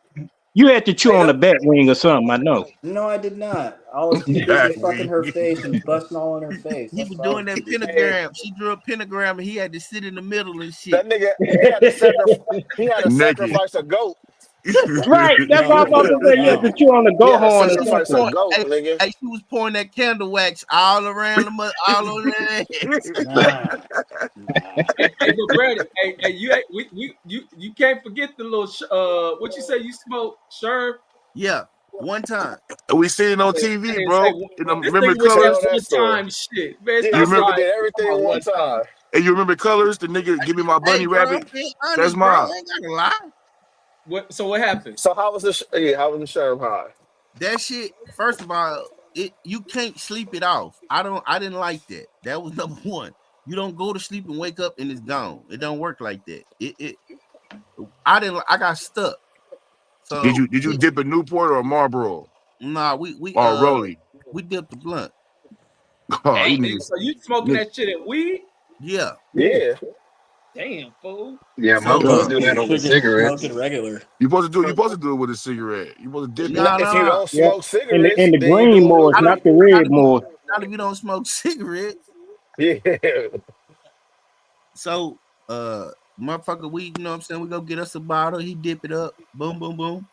You had to chew hey, on them, the bat wing or something. I know. No, I did not. I was too busy That fucking way. her face and busting all in her face. he That's was what I doing was too that busy hey, doing. pentagram. She drew a pentagram and he had to sit in the middle and shit. that nigga, he had to sacrifice. He had to Naked. sacrifice a goat. Right. That's all I'm No, about to say. You had to no. chew on the He go had to horn or She was sacrifice a something. pouring, goat, hey, nigga. hey, she was pouring that candle wax all around all on that ass. Nah, nah. Hey, but Brandon, hey, you can't forget the little what you say you smoke, Sherm? Yeah, one time. We seen it on I TV, didn't say bro. In the this remember nigga with that Tell colors? that one story. time shit. Man, Yeah, You stop this remember nigga lying. did Talking everything about one one time. time. and you remember colors? The nigga give me my Hey, bunny bro, I'm rabbit. being That's honest, bro. I mine. ain't gonna lie. So what happened? So how was the how was the Sherm high? That shit, first of all, you can't sleep it off. I didn't like that. That was number one. You don't go to sleep and wake up and it's gone. It don't work like that. I got stuck. So Did you dip a Newport or a Marlboro nah, we or a Rolly? we dipped the blunt. Oh, Dang, you nigga. niggas, So you smoking nigga, that shit in weed? Yeah. Yeah. Yeah. Damn, fool. Yeah, most So folks duh. do that You over should just smoke cigarettes. it regular. You supposed to do it with a cigarette. You supposed to dip it. nah, If you nah. don't Yeah. smoke And cigarettes, the then you green doing Moors, Not not if, the it. not red if, you, Moors. not if you don't smoke cigarettes. Yeah. So motherfucker, we you know what I'm saying, we go get us a bottle, he dip it up, boom, boom, boom,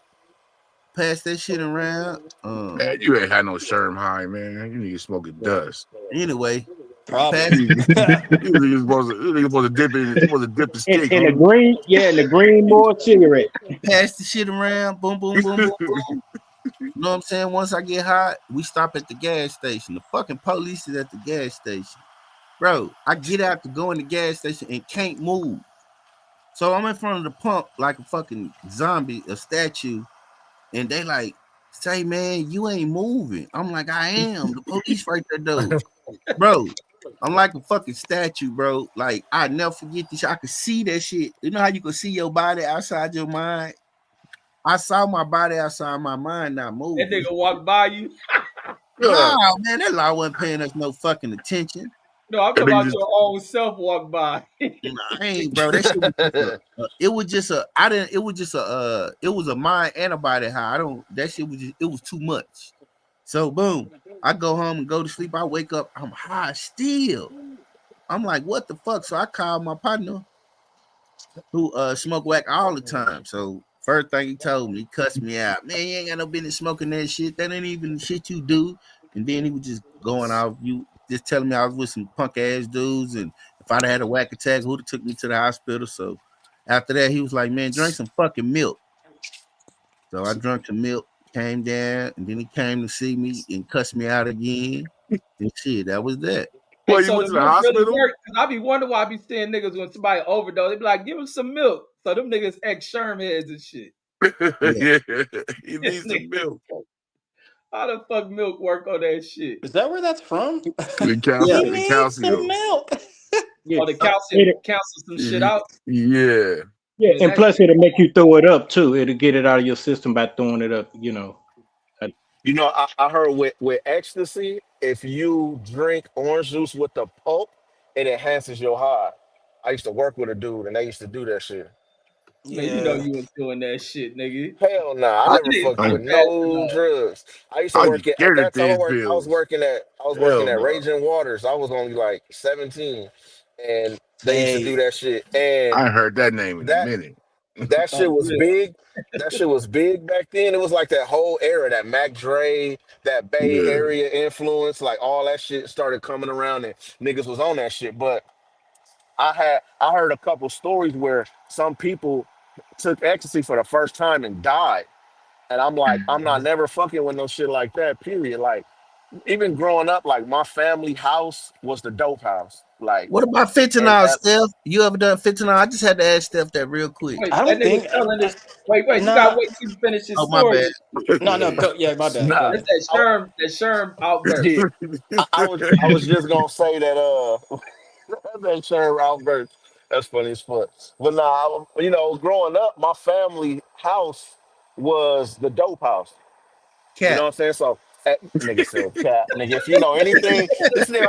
pass that shit around. Man, you ain't had no Sherm high, man. You niggas smoking dust. Anyway, pass Probably. You niggas supposed to dip it. You supposed to dip the stick, In the homie. green, yeah, in the green Moor cigarette. pass the shit around, boom, boom, boom, boom, boom. You know what I'm saying? Once I get hot, we stop at the gas station. The fucking police is at the gas station. Bro, I get out to go in the gas station and can't move. So I'm in front of the pump like a fucking zombie, a statue, and they like, say, man, you ain't moving. I'm like, I am. The police right there, though. Bro, I'm like a fucking statue, bro. Like, I never forget this. I could see that shit. You know how you can see your body outside your mind? I saw my body outside my mind not That moving. nigga walked by you. Yeah. No, man, that law wasn't paying us no fucking attention. No, I'm talking And they about just your own self walk by. Nah, I ain't, bro. That shit was just it was just a, I didn't, it was just a, it was a mind antibody high. I don't, that shit was just, it was too much. So, boom, I go home and go to sleep. I wake up, I'm high still. I'm like, what the fuck? So I called my partner who smoke whack all the time. So, first thing he told me, he cussed me out. Man, you ain't got no business smoking that shit. That ain't even the shit you do. And then he was just going off, you just telling me I was with some punk ass dudes, and if I'd had a whack attack, who'd have took me to the hospital. So after that, he was like, man, drink some fucking milk. So I drank some milk, came down, and then he came to see me and cussed me out again. And shit, that was that. Hey, well, you so went the to the milk really hospital. worked. Cause I be wondering why I be seeing niggas when somebody overdose. They be like, give him some milk. So them niggas ex Sherm heads and shit. Yeah. Yeah, he needs some milk. How the fuck milk work on that shit? Is that where that's from? The Yeah. He calcium, the needs some calcium. milk. Yeah. Or the calcium It, cancel some shit out. Yeah. yeah, Man, and that plus shit. it'll make you throw it up too. It'll get it out of your system by throwing it up. You know. You know, I heard with ecstasy, if you drink orange juice with the pulp, it enhances your high. I used to work with a dude and they used to do that shit. Man, you know Yeah. you was doing that shit, nigga. Hell nah, I I, never Niggas fucked I, with too fast for no that. drugs. I used to I work get at scared of that time. these pills. I was working Hell at no. Raging Waters. I was only like 17, and they used to do Hey. that shit. And I ain't heard that name in a that minute. that Oh, shit was real. big. That shit was big back then. It was like that whole era, that Mac Dre, that Bay Yeah. Area influence, like all that shit started coming around and niggas was on that shit. But I heard a couple stories where some people took ecstasy for the first time and died. And I'm like, I'm not never fucking with no shit like that, period. Like, even growing up, like my family house was the dope house. Like, What about and fentanyl, Steph? You ever done fentanyl? I just had to ask Steph that real quick. Wait, I that don't nigga think. telling this. Wait, you gotta Nah. wait till you finish his Oh, my story. bad. No, no. Go. Yeah, my bad. Go nah, That's ahead. that Sherm outburst. yeah. I was just gonna say that that Sherm outburst. That's funny as fuck. But nah, you know, growing up, my family house was the dope house. You know Cat. what I'm saying? So that nigga said, "Cap, nigga, if you know anything, this nigga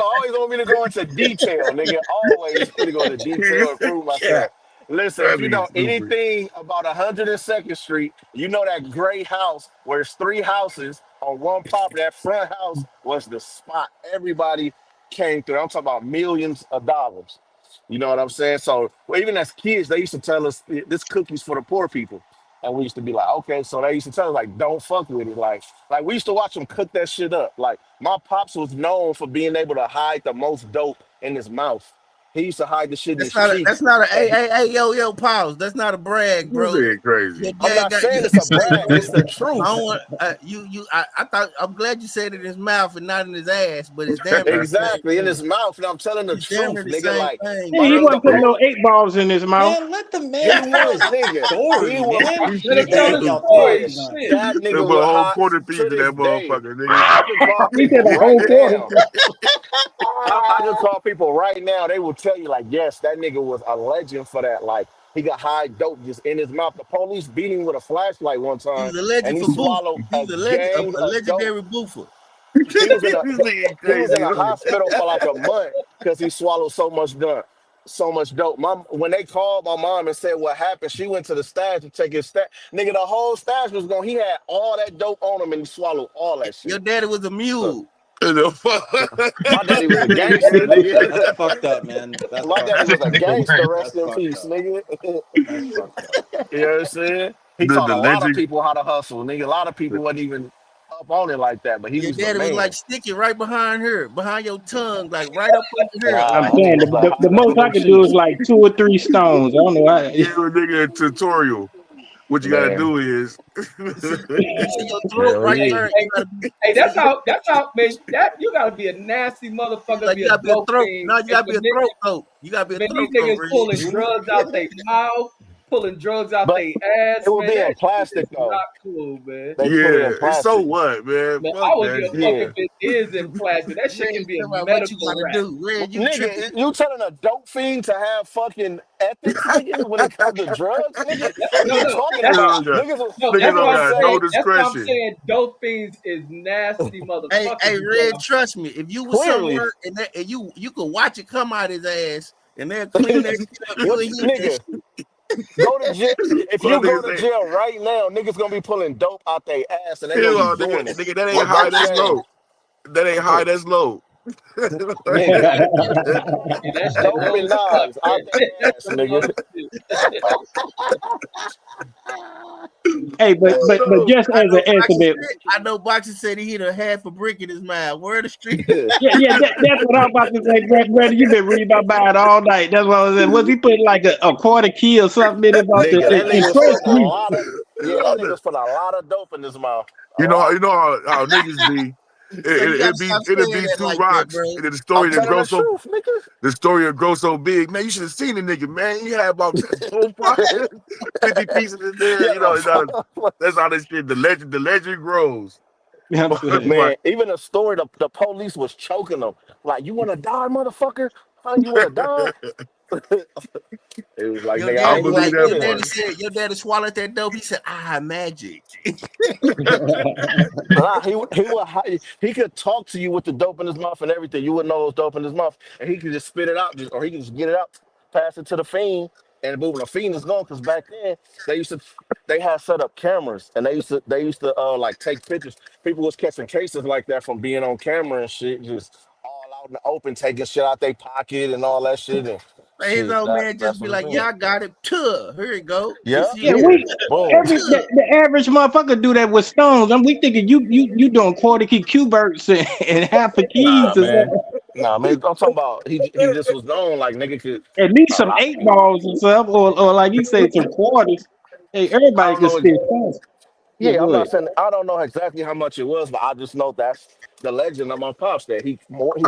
always want me to go into detail, nigga. Always want me to go into detail and prove Cat. myself. Listen, That if you nigga know stupid. anything about 102nd Street, you know that gray house where it's three houses on one property. That front house was the spot. Everybody came through. I'm talking about millions of dollars. You know what I'm saying? So well, even as kids, they used to tell us this cookies for the poor people. And we used to be like, okay, so they used to tell us like, don't fuck with it. Like we used to watch them cook that shit up. Like my pops was known for being able to hide the most dope in his mouth. He used to hide the shit in That's his not a. That's cheeks. not a. And Hey, hey, hey, yo, pause. That's not a brag, This bro. nigga crazy. Your I'm dad not got saying you. it's a brag, it's the I truth. don't want you. I thought I'm glad you said it in his mouth and not in his ass, but it's damn near the same Exactly, in thing. his mouth. And I'm telling the It's damn truth, near the nigga. same Like thing, Hey, my he bro. the wasn't putting only no 8 balls in his mouth. Man, let the he man tell would, his nigga. He story, would man. Let him tell Dang, the y'all story. nigga. talking on. Shit. That They nigga put a would whole hide quarter piece to in this that day. motherfucker, nigga. I could call He said people a right whole quarter. now. I could call people right now. They will tell you, like, yes, that nigga was a legend for that. Like, he got high dope just in his mouth. The police beat him with a flashlight one He time, was a and legend he for booth. swallowed He a was a legend, gang a of dope. legendary boofer. He was in a This nigga he was in crazy. a Look. hospital for like a month because he swallowed so much dope. Mom, when they called my mom and said what happened, she went to the stash to take his stash. Nigga, the whole stash was gone. He had all that dope on him, and he swallowed all that Your shit. daddy was a So mule. The fuck? my daddy was This a nigga gangster, crazy. That's nigga. fucked up, man. That's My fucked daddy That up. was a nigga gangster. crazy. Rest That's in fucked peace, up. nigga. That's fucked up. You know what I'm saying? He The taught the a lot of legend. people how to hustle, nigga. A lot of people wasn't even up on it like that, but he Your was the daddy was like man. sticky right behind her, behind your tongue, like right up under here. I'm Nah, Like that nigga saying was like the hiding under most I them could do is sheets. like 2 or 3 stones. I don't know. Give a nigga a tutorial. What you gotta Man, do is you see your throat hell right yeah. there. Hey, You gotta be. hey, that's how, man. That you gotta be a nasty He's motherfucker to like be you a gotta be a dope throat. fiend. No, you If gotta a be a nigga, throat coat. You gotta be a man, these throat coat, niggas Red. pulling drugs out their mouth, pulling drugs out But their it ass, would man. be That in shit is plastic though. not cool, man. They put it in yeah. So plastic. what, man? Man, Fuck I would that give a fuck shit. if Yeah. it is in plastic. That shit Red, can be a tell about what you medical gotta wrap. do. Red, you tripping. Nigga, you telling a dope fiend to have fucking ethics, nigga, when it comes to drugs, nigga? What are No, you no, talking that's about? Niggas don't got, no, niggas that's don't what I'm got no saying. That's what I'm discretion. saying. Dope fiends is nasty motherfuckers. Hey, Is what Red, I'm trust me. If you was Clearly, somewhere and you could watch it come out his ass and they'll clean that shit up, you what ain't hit that nigga, go to jail. If What you nigga go to say? jail right now, niggas gonna be pulling dope out their ass and they gonna Hell, be doing it nigga, that ain't with high, no that's shame. low. That ain't high, that's low. Nigga, yeah, that shit dope low and as fuck. knives out their That's ass, some low nigga. shit. Hey, but Hell but no. just I as know an Boxer estimate, said. I know Boxer said he hit a half a brick in his mouth. Word of street. yeah, that's what I'm about to say, brother. You've been reading my mind all night. That's what I was saying. Was he putting like a quarter key or something in about the? Nigga, that nigga And was trust putting a me, lot of yeah, that nigga was putting a lot of dope in his mouth. A lot. You know how niggas be. So you gotta stop It'd saying be that two like that, rocks, bro. and then I'm telling the truth, nigga. the story will grow so big. Man, you should have seen the nigga, man. He had about 4, 5, 50 pieces in there. You Yeah, know, that's how this shit. The legend grows. I'm saying. But man. Even the story, the police was choking them. Like, you wanna die, motherfucker? Huh? You wanna die? It was like, Your nigga, I I daddy ain't was believe like, even that your been. daddy part. said, your daddy swallowed that dope. He said, magic. Nah, he could talk to you with the dope in his mouth and everything. You wouldn't know it was dope in his mouth, and he could just spit it out, or he could just get it out, pass it to the fiend, and boom, the fiend is gone. Because back then they had set up cameras, and they used to like take pictures. People was catching cases like that from being on camera and shit, just all out in the open, taking shit out their pocket and all that shit and Like his shit. old man That's just be what it like, is. yeah, I got it. Tuh, here you go. You Yeah, see Yeah, it? here, we boom. Tuh. the average motherfucker do that with stones. And we thinking you doing quarter key Q-berts and half a Nah, keys or man. something. Nah, man. I'm talking about he just was known like nigga could At least a some lot. 8 balls or something, or like you say, some quarters. Hey, I everybody don't can know. spit fast. Yeah, Yeah, I'm go not ahead. saying I don't know exactly how much it was, but I just know that's the legend of my pops that he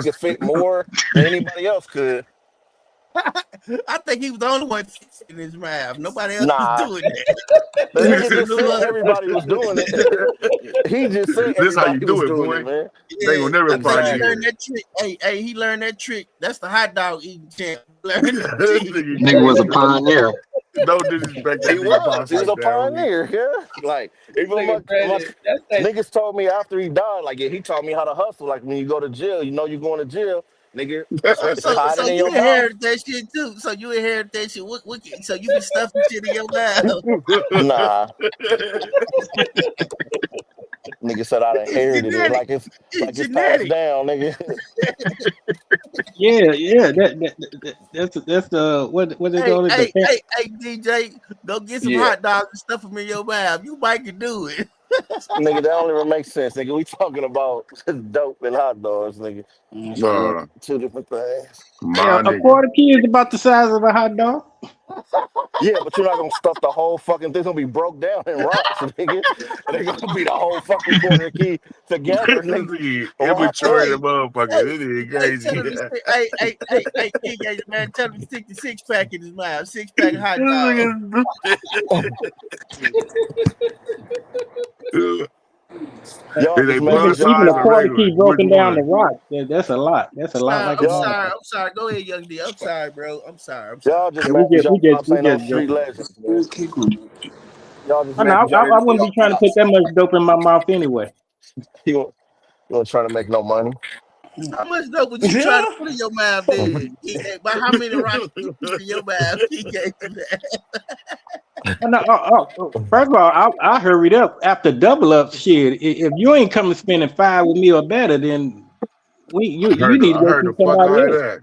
could fit more than anybody else could. I think he was the only one in his mouth. Nobody else was Nah, doing that. the nigga just Look, said everybody was doing it. He just said This how you everybody was do it, doing boy. it, man. They gonna yeah, never I think find he you Exactly. learned here. that trick. Hey, he learned that trick. That's the hot dog eating champ. Learned that This shit. nigga Nigga was a crazy. pioneer. Don't disrespect He that nigga was. boss He was like a that, homie. pioneer. Yeah. Like This even nigga my Brandon, that's that. niggas told me after he died, like yeah, he taught me how to hustle. Like when you go to jail, you know you're going to jail, nigga. It's So potted in you your mouth. inherited that shit too. So you inherited that shit. So you be stuffing shit in your mouth. Nah, nigga said I It's inherited it. genetic. Like It's it's passed genetic. down, nigga. Yeah. That's the what they Hey, call it. The hey, hey, hey, DJ, go get some Yeah, hot dogs and stuff them in your mouth. You might can do it. nigga, that don't even make sense, nigga. We talking about dope and hot dogs, nigga. uh, Two different things. yeah, my a nigga. quarter key is about the size of a hot dog. Yeah, but you're not gonna stuff the whole fucking thing's gonna be broke down in rocks, nigga. And they're gonna be the whole fucking quarter key together, This nigga. nigga Rock immature in Hey, the weight. motherfucker. hey, This is hey, tell crazy. him to stick. Hey, King, man, tell him to stick the 6-pack in his mouth. 6-pack of hot This dog. nigga is Y'all Is they just Even making plus jokes even size a or now. quarter regular? key Which broken down to one? rock. That's a lot. That's a lot like a Y'all motherfucker. I'm sorry. Go ahead, Young D. I'm sorry, bro. I'm sorry. y'all just Yeah, making jokes. Pops we ain't no just street joking. legends, man. Y'all just I know. making I jokes. wouldn't be trying to put that much dope in my mouth anyway. You want trying to make no money. How much dope would you try to Yeah. put in your mouth then? By how many rocks you keep in your mouth? He gave you that. And first of all, I hurried up after double up. Shit, if you ain't coming spending five with me or better, then you need to I go heard see the fuck somebody out of else. that.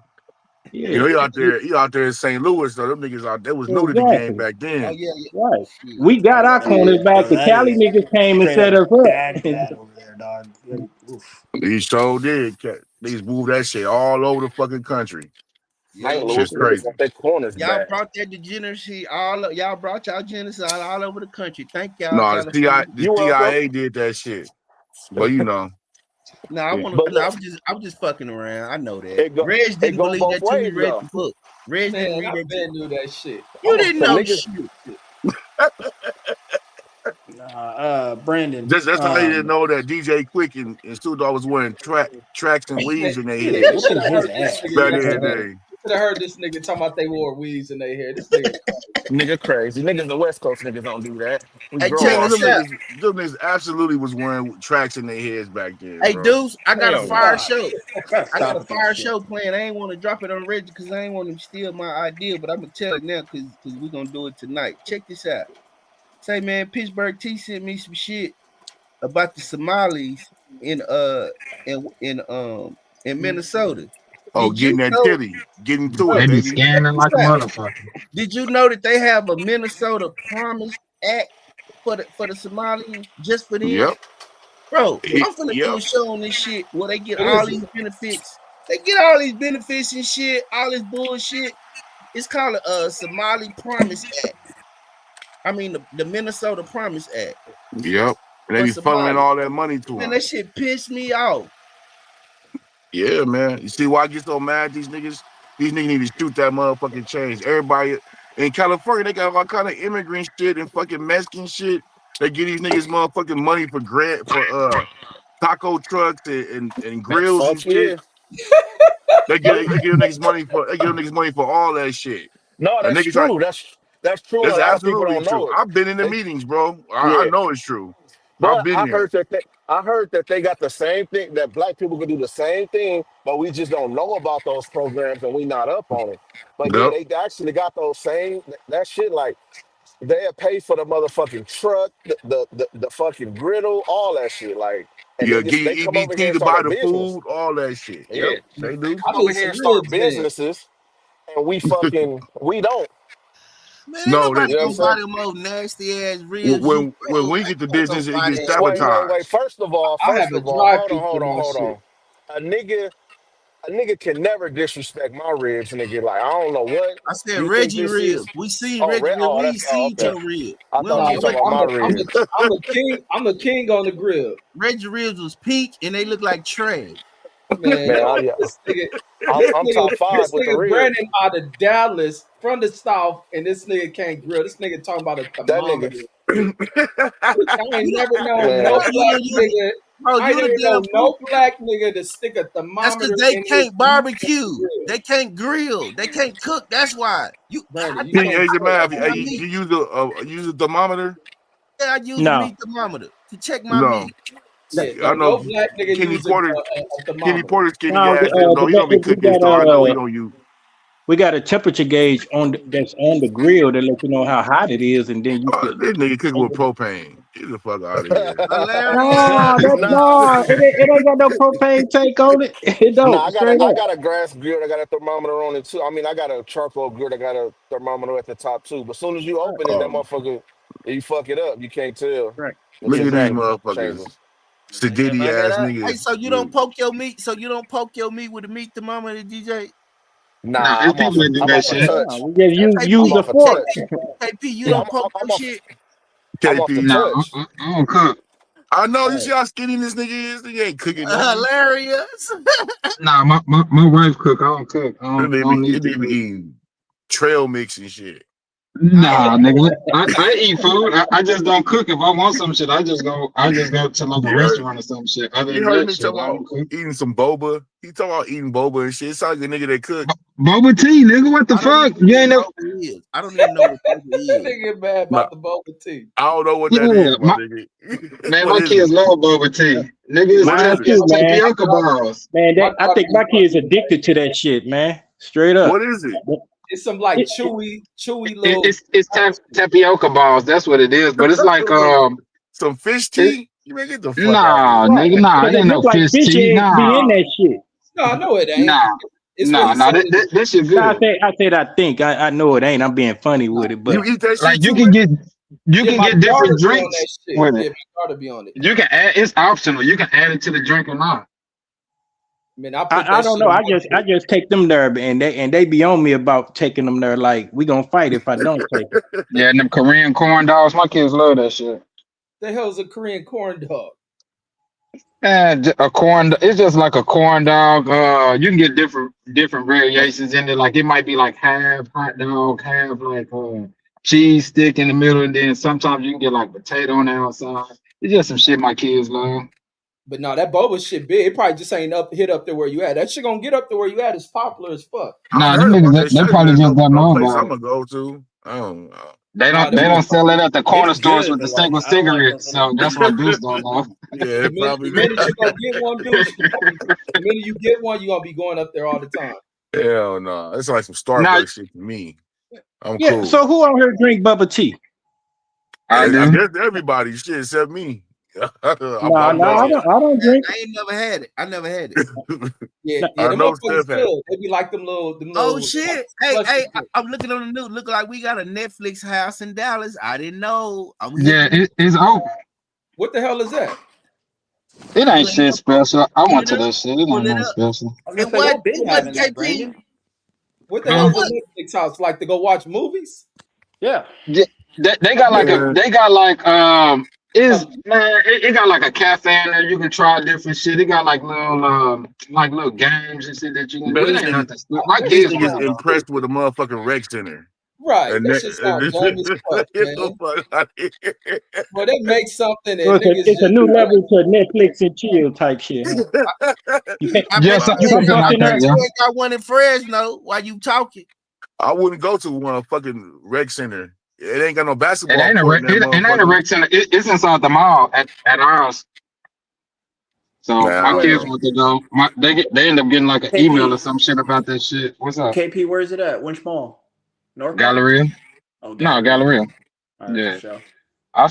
You Yeah, know, he out there in St. Louis, so them niggas out there was new to the game exactly. back Oh then. yeah, yeah. Right. Shit. We got our corners Yeah. back. Bro, The that Cali is niggas came and straight set up us daddy up. bad over there, dog. Oof. He sure did. Niggas moved that shit all over the fucking country. Yeah, St. yeah. Louis Shit's niggas crazy. got their corners Y'all back. brought that degeneracy y'all brought y'all genocide all over the country. Thank y'all, No, California. the You welcome. CIA did that shit. But you know, No, I yeah. want But to. No, look, I was just fucking around. I know that. it go Reg it didn't go believe both that till he ways read though. the book. Reg Man, didn't read I that. been knew that shit. You I'm a didn't Cause know fan. niggas shit. Brandon. That's how you didn't know that DJ Quick and Snoop Dogg was wearing tracks and Man, weaves in their He you was head niggas should whooping have his heard this ass. nigga back in the yesterday. day. You should have heard this nigga talking about they wore weaves in their hair. This nigga, nigga crazy. Niggas the West Coast niggas don't do that. We Hey, grow check Man, our this shit. out. them niggas absolutely was wearing tracks in their heads back then, Hey, bro. dudes, I got a Hell fire nah. show. Gotta I got stop a with that fire shit. show plan. I ain't want to drop it on Reggie because I ain't want him to steal my idea, but I'm gonna tell it now because we're gonna do it tonight. Check this out. Say, man, Pittsburgh T sent me some shit about the Somalis in in Minnesota. Oh, Did you getting that know, titty, getting to it, They bro? be baby. Check scanning this like a out. motherfucker. Did you know that they have a Minnesota Promise Act for the Somalis just for them? Yep, Bro, I'm finna do yep, a show on this shit where they get what all is it? these benefits. They get all these benefits and shit, all this bullshit. It's called a Somali Promise Act. I mean the Minnesota Promise Act yep. And they for be funneling Somali. all that money to Man, them. that shit pissed me off. Yeah, man. You see why I get so mad at these niggas? These niggas need to shoot that motherfucking change. Everybody in California, they got all kind of immigrant shit and fucking Mexican shit. They give these niggas motherfucking money for grant for taco trucks and grills and Fuck shit. yeah. They give them niggas money for all that shit. No, A that's nigga try true. That's true, and a That's lot of people absolutely don't true. know it. I've been in the They, meetings, bro. I yeah. know it's true. I've But been there. I heard that they got the same thing that black people can do the same thing, but we just don't know about those programs and we not up on it. But yeah, Yep. they actually got those same that shit like they'll pay for the motherfucking truck, the fucking griddle, all that shit. Like and Yeah, get they your come over here EBT and to start buy a the business. food, all that shit. Yep, Yeah. they They do. come I over need here some and start ribs then. businesses and we don't. Man, ain't No, nobody You know what I'm gonna buy saying? them old nasty ass ribs. You when bro, we ain't get the nobody gonna business, it buy gets that shit. Wait. sabotaged. I have First a of all, drive through for my hold shit. on. A nigga can never disrespect my ribs, nigga. Like I don't know what I said you think Reggie this is. ribs. We seen Oh, Reggie ribs. We ain't that's seen okay. your ribs. I We don't thought Nah, you know was what talking about I'm my a, your I'm ribs. a, ribs. I'm a king. I'm a king on the grill. Reggie ribs was peach and they look like trash. Man, Man, I'm nigga, top five this with the nigga ribs. Brandon out of Dallas from the South, and this nigga can't grill. This nigga talking about a That nigga, thermometer. Which I ain't You never don't, known man. no bro, black nigga. I ain't you the never damn known fool. no black nigga to stick a That's because thermometer they in his can't meat barbecue. grill. They can't grill. They can't cook. That's why. I Brandon, you check Hey, can't hey, grill Jamal, at my you meat. home. use a thermometer? Yeah, I use a No, meat thermometer to check my No, meat. Yeah, I don't know no black nigga Kenny use Porter. a Kenny thermometer. Porter, skinny no. ass. He don't know. He don't be We cooking, got so I know he don't use. we got a temperature gauge that's on the grill to let you know how hot it is, and then you Oh, could. this nigga cooking with propane. Get the fuck out of here. Hilarious. No, Nah, it ain't got no propane tank on it. It nah. don't straight I up. got a grass grill. I got a thermometer on it too. I mean, I got a charcoal grill. I got a thermometer at the top too. But as soon as you open it, that Um, motherfucker, you fuck it up. You can't tell Right. with look your at these temperature motherfuckers, changing. sedity ass Hey, niggas. so you don't poke your meat. So you don't poke your meat with a meat thermometer, DJ. Nah, Nah, it's people that do I'm that off a shit. No, touch. we just use I'm KP, a off a fork. touch. KP, you Yeah, don't poke I'm your off. shit. I'm off the KP. Nah, touch. I don't cook. I know you Right. see how skinny this nigga is. Nigga ain't cooking nothing. Hilarious. Nah, my wife cook. I don't cook. I don't need It to be cook. eating trail mix and shit. I Nah, nigga. I eat food. I just don't cook. If I want some shit, I just go to like a You heard, restaurant or some shit. Other you than heard that me shit, talking I about don't cook. eating some boba. He talking about eating boba and shit. It's like a nigga that cook. Boba tea, nigga. What the I don't fuck? even You know ain't what never. boba is. I don't even know what boba That is. nigga mad Nah, about the boba tea. I don't know what that Yeah, is, my nigga. man, What my is it? kids love boba tea. Nigga, What is Mine it? too, man. tapioca balls. Man, My I daughter think be my wanting kids addicted to that shit, man. Straight What up. is it? it's some like It, chewy little. It's tapioca balls. That's what it is. But it's like Some fish it, tea? You man, get the fuck out of nah, here. Right. nigga, nah, Cause it it ain't no look like fish fish tea. eggs be in Nah, that shit. No, I know it ain't. nah, It's what he said. This shit No, good. I said I think. I know it ain't. I'm being funny Nah. with it, You but eat that shit Like too, man? you Yeah, can my get different daughter be on that drinks shit. with Yeah, it. my daughter be on it. You can add. It's optional. You can add it to the drink or not. Man, I put I that don't shit know. in I my just drink. take them there, and they be on me about taking them there. Like we gonna fight if I don't take it. Yeah, and them Korean corn dogs. My kids love that shit. The hell's a Korean corn dog? And a corn, it's just like a corn dog. You can get different variations in it. Like it might be like half hot dog, half like cheese stick in the middle, and then sometimes you can get like potato on the outside. It's just some shit my kids love. But no, that boba shit big. It probably just ain't hit up there where you at. That shit gonna get up there where you at. It's popular as fuck. I Nah, them heard niggas about that they shit. probably There's just don't no know place about I'm it. gonna go to. I don't know. Nah, They them don't sell it at the corner It's stores good, with the but like single I don't like cigarettes. those. So that's why Deuce don't know. Yeah, the probably. minute you gonna get one, dude, the minute you get one, you gonna be going up there all the time. Hell no. It's like some Now Starbucks shit to me. I'm Yeah. cool. So who out here drink bubble tea? I I do. guess everybody shit except me. No, I'm no, done. I don't drink. I ain't never had it. I never had it. Yeah, No, yeah, I them know motherfuckers Steph had good. They be like them Oh little shit! slushy drinks. I'm looking on the news. Look like we got a Netflix house in Dallas. I didn't know. I'm Yeah, hitting. it's open. What the hell is that? It ain't Pull it shit up. special. I Pull went it to up. that shit. It ain't Pull it nothing up. special. I was gonna And say what? y'all been What having that, KP? Brandon. What the And hell is Huh? a what? Netflix house? Like to go watch movies? Yeah. Yeah, they I've got like never. a Yeah. they got like is Uh, man it got like a cafe in there. You can try different shit. It got like little games and shit that you can do. Man, It ain't nothing. My that this shit kids nigga's want sounds to go. impressed with stupid. a motherfucking rec center. Right. And That shit sounds dumb as fuck, get the man. fuck out of here. Well, they make something So and niggas it's a just new be like, level to Netflix and chill type shit, huh? I Yeah, bet But you You can ain't. something I fuck like in bet that. there. Yeah. you ain't got one in Fresno while you talking. I wouldn't go to one fucking rec center. It ain't got no It basketball ain't court in that it ain't a motherfucker. rec center. It's inside the mall at ours. Nah, So I my don't Where? kids know. want to go. They end up getting like an email or KP. some shit about that shit. What's up? KP, where's it at? Which mall? North Mall? Galleria? Oh, No, Galleria. Galleria. All right, for Yeah. sure. I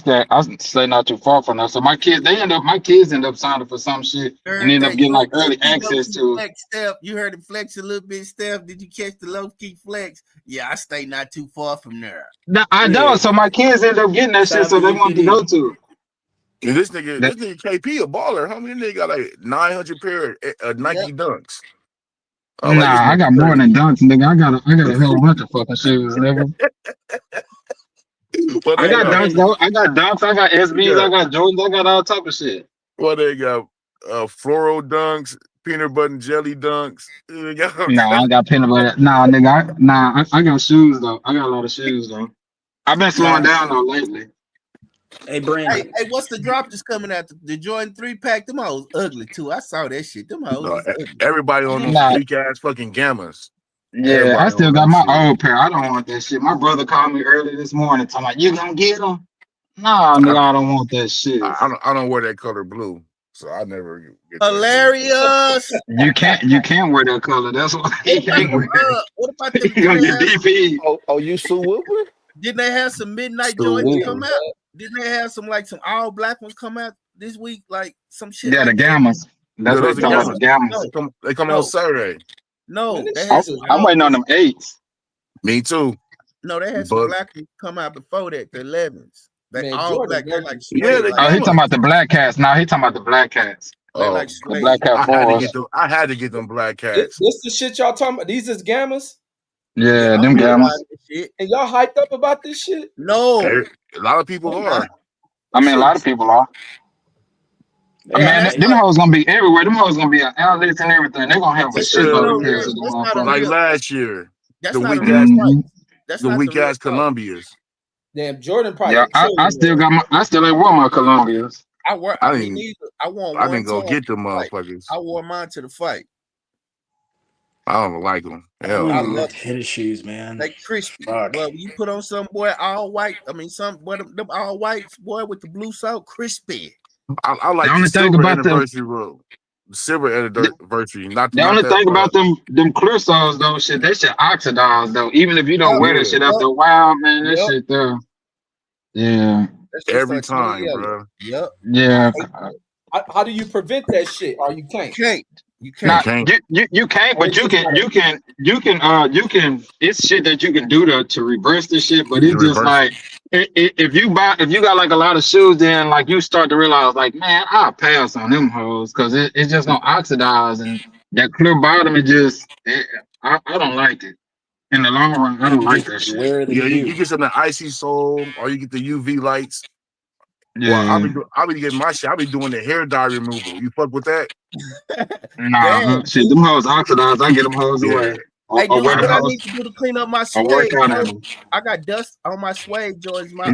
stay not too far from there. So my kids end up signing for some shit and Heard end up that? You getting heard like early KP low access key to it. flex, Steph. You heard him flex a little bit, Steph. Did you catch the low key flex? Yeah, I stay not too far from there. No, I don't. Yeah. So my kids end up getting that Shout shit, out to so they want to go UPD. to And it. this nigga KP a baller. How many nigga got like 900 pair of Yep. Nike Dunks? I'm like, this Nah, I nigga got more than crazy. dunks, nigga. I got a whole bunch of fucking shoes, nigga. What I they Hey, got got? dunks Brandon. though. I got dunks. I got They SBs. I got got Jordans. I got all type of shit. what they got? Floral Dunks, peanut butter and jelly dunks. No, I ain't got peanut butter. Nah, nigga. I got shoes though. I got a lot of shoes though. I've been slowing Nah. down though lately. Hey, Brandon. Hey, what's the drop that's coming out? The Jordan 3-pack? Them hoes ugly too. I saw that shit. Them hoes is ugly. Everybody on them Nah, weak ass fucking gammas. yeah, I Everybody still on got that my shit. old pair. I don't want that shit. My brother called me early this morning, talking about you gonna get them. Nah, nigga, I don't want that shit. I don't wear that color blue, so I never get that shit. Hilarious. You can't wear that color. That's why you can't wear it. What about them? You gonna get DP. Oh, you Sue Wooper? Didn't they have some midnight Stu joints Wooper. come out? Didn't they have some like some all black ones come out this week? Like some shit Yeah, the like that? gammas. That's Yeah, what they those are talking about, gammas. the gammas. No, They come on no, Saturday. no. Man, this They shit had I'm, some is I'm black waiting on ones. them eights. Me too. No, they had some But black ones come out before that, the 11s. They man, all Jordan black. They like working. yeah, suede, they like Oh, he talking gammas. about the black cats. No, he talking about the black cats. they like Oh, The black suede. cat fours. I had to get them black This, cats. this the shit y'all talking about. These is gammas, Yeah, Yeah, I'm them finna buy gammas. this shit. and y'all hyped up about this shit. No, A lot of people I'm are. not. I This mean, a shit, lot of people are. And Man, that's them not. hoes gonna be everywhere. Them hoes gonna be at outlets and everything. They gonna have a But see, you shitload know, of pairs of Larry, them that's not a motherfuckers. Like real. last year, That's the not a weak real ass, price. hmm That's the not the weak real ass price. Columbias. damn, Jordan probably Yeah, a killer, I still man. got I still ain't wore my Columbias. I wear. I Me didn't. neither. I wore I one didn't go time to get them the fight. motherfuckers. I wore mine to the fight. I don't like them. Hell I no. love Tennis shoes, man. they crispy. Fuck. But when you put on some boy all white, I mean some boy them all whites boy with the blue sock crispy. I The like the only thing silver about them, anniversary rule. The silver the, anniversary, not the not only that. thing about them clear soles though, shit, they should oxidize though. Even if you don't Yep, wear that Yeah, shit yep, after a while, man, that yep. shit there. Yeah, That shit every start turning time, yellow. bro. Yep. I yeah. hate that. How do you prevent that shit? Or you You can't? can't. You You Not can't. can't. you can't, Or but it's just not you can. It's shit that you can do to reverse this shit. But You can it's just reverse it. like if you got like a lot of shoes, then like you start to realize like, man, I'll pass on them hoes because it's just gonna oxidize and that clear bottom. I don't like it in the long run. I don't You like just that shit. wear it and Yeah, you do. get some of the icy soul, or you get the UV lights. Or Yeah, I'll be getting my shit. I'll be doing the hair dye removal. You fuck with that? nah, Damn, shit. dude. Them hoes oxidize. I get them hoes Yeah. away Hey, or dude, wear I them what I hoes need to do to clean up my or work suede out at joints? them. I got dust on my suede joints. My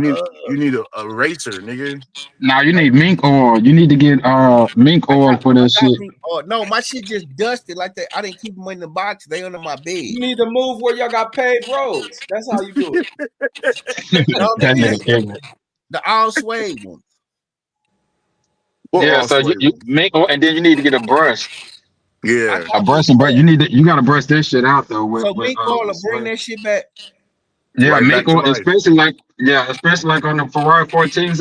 you need a eraser, nigga. Now you need mink oil. You need to get mink oil for I that got shit. me. Oh no, my shit just dusted like that. I didn't keep them in the box. They under my bed. you need to move where y'all got paved roads. That's how you do it. No, That nigga, nigga ignorant. the all suede ones. What Yeah, all so sway you ones? make and then you need to get a brush, I Yeah. a got me. brush and brush. You got to brush this shit out though So with me Carla, bring Sway. that shit back. Yeah, Right back make to oil, life. especially like on the Ferrari 14s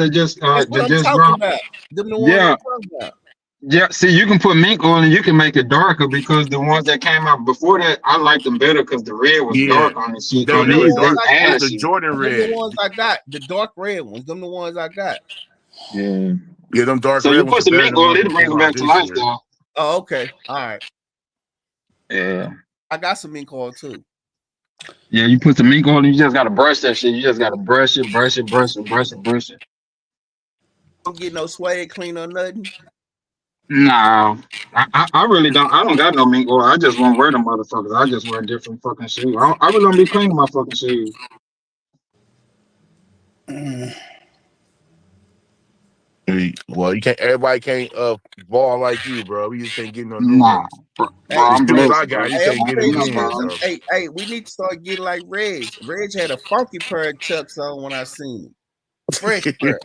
That's what that I'm just talking dropped. about. Them the ones I'm Yeah, talking about. yeah. See, you can put mink oil and you can make it darker because the ones that came out before that, I liked them better because the red was Yeah. dark on the shit. Them On They the were these, ones they dark. I It was got. the ashy. Jordan Them the red. ones I got. The dark red ones. Them the ones I got. Yeah. Yeah, them dark So red you ones put are some better than mink the oil, ones it'll that bring came them out back to this life year. though. Oh, okay. All right. Yeah. I got some ink oil too. Yeah, you put some mink oil and you just gotta brush that shit. You just gotta brush it, brush it. Don't get no suede clean or nothing. No, I really don't. I don't got no mink oil. I just won't wear them motherfuckers. I just wear different fucking shoes. I really don't be cleaning my fucking shoes. Mm. Well, you can't. Everybody can't ball like you, bro. We just can't get no new Nah, ones. bro, Hey, The I'm shoes I blessed, got, bro. you hey, I'm can't gonna get tell them you this, No again. man. problem. So Hey, we need to start getting like Reg. Reg had a funky pair of Chucks on when I seen him. Fresh pair.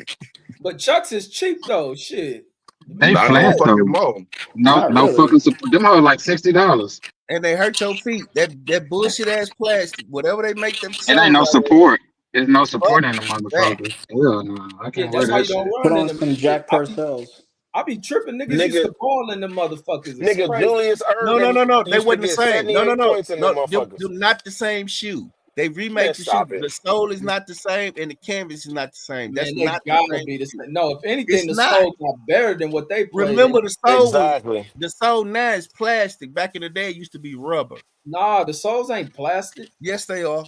But Chucks is cheap though. Shit. The They bitch not no flat flat. though. fucking more. No, Not no really. fucking support. Them are like $60. And they hurt your feet. That bullshit ass plastic. Whatever they make them It ain't soles no out of, support. There's no fuck support in the that. motherfucker. Hell no, I Yeah, can't wear that's why that you don't shit. Put run in on them. some Shit. Jack Purcells. I be tripping. Niggas used Nigga, to ball in them motherfuckers. It's nigga, crazy. Julius No, no, Erving no, no. They used to wasn't the get same. No, no, 78 no. points in them No, motherfuckers. not the same shoe. They Man, remade the shoe. stop it. The sole is not the same, and the canvas is not the same. That's Man, they not the gotta same be the shoe. same. No, if anything, It's the not. Souls are better than what they play. They Remember Exactly. the sole now is plastic. Back in the day, it used to be rubber. nah, the Souls ain't plastic. Yes, they are.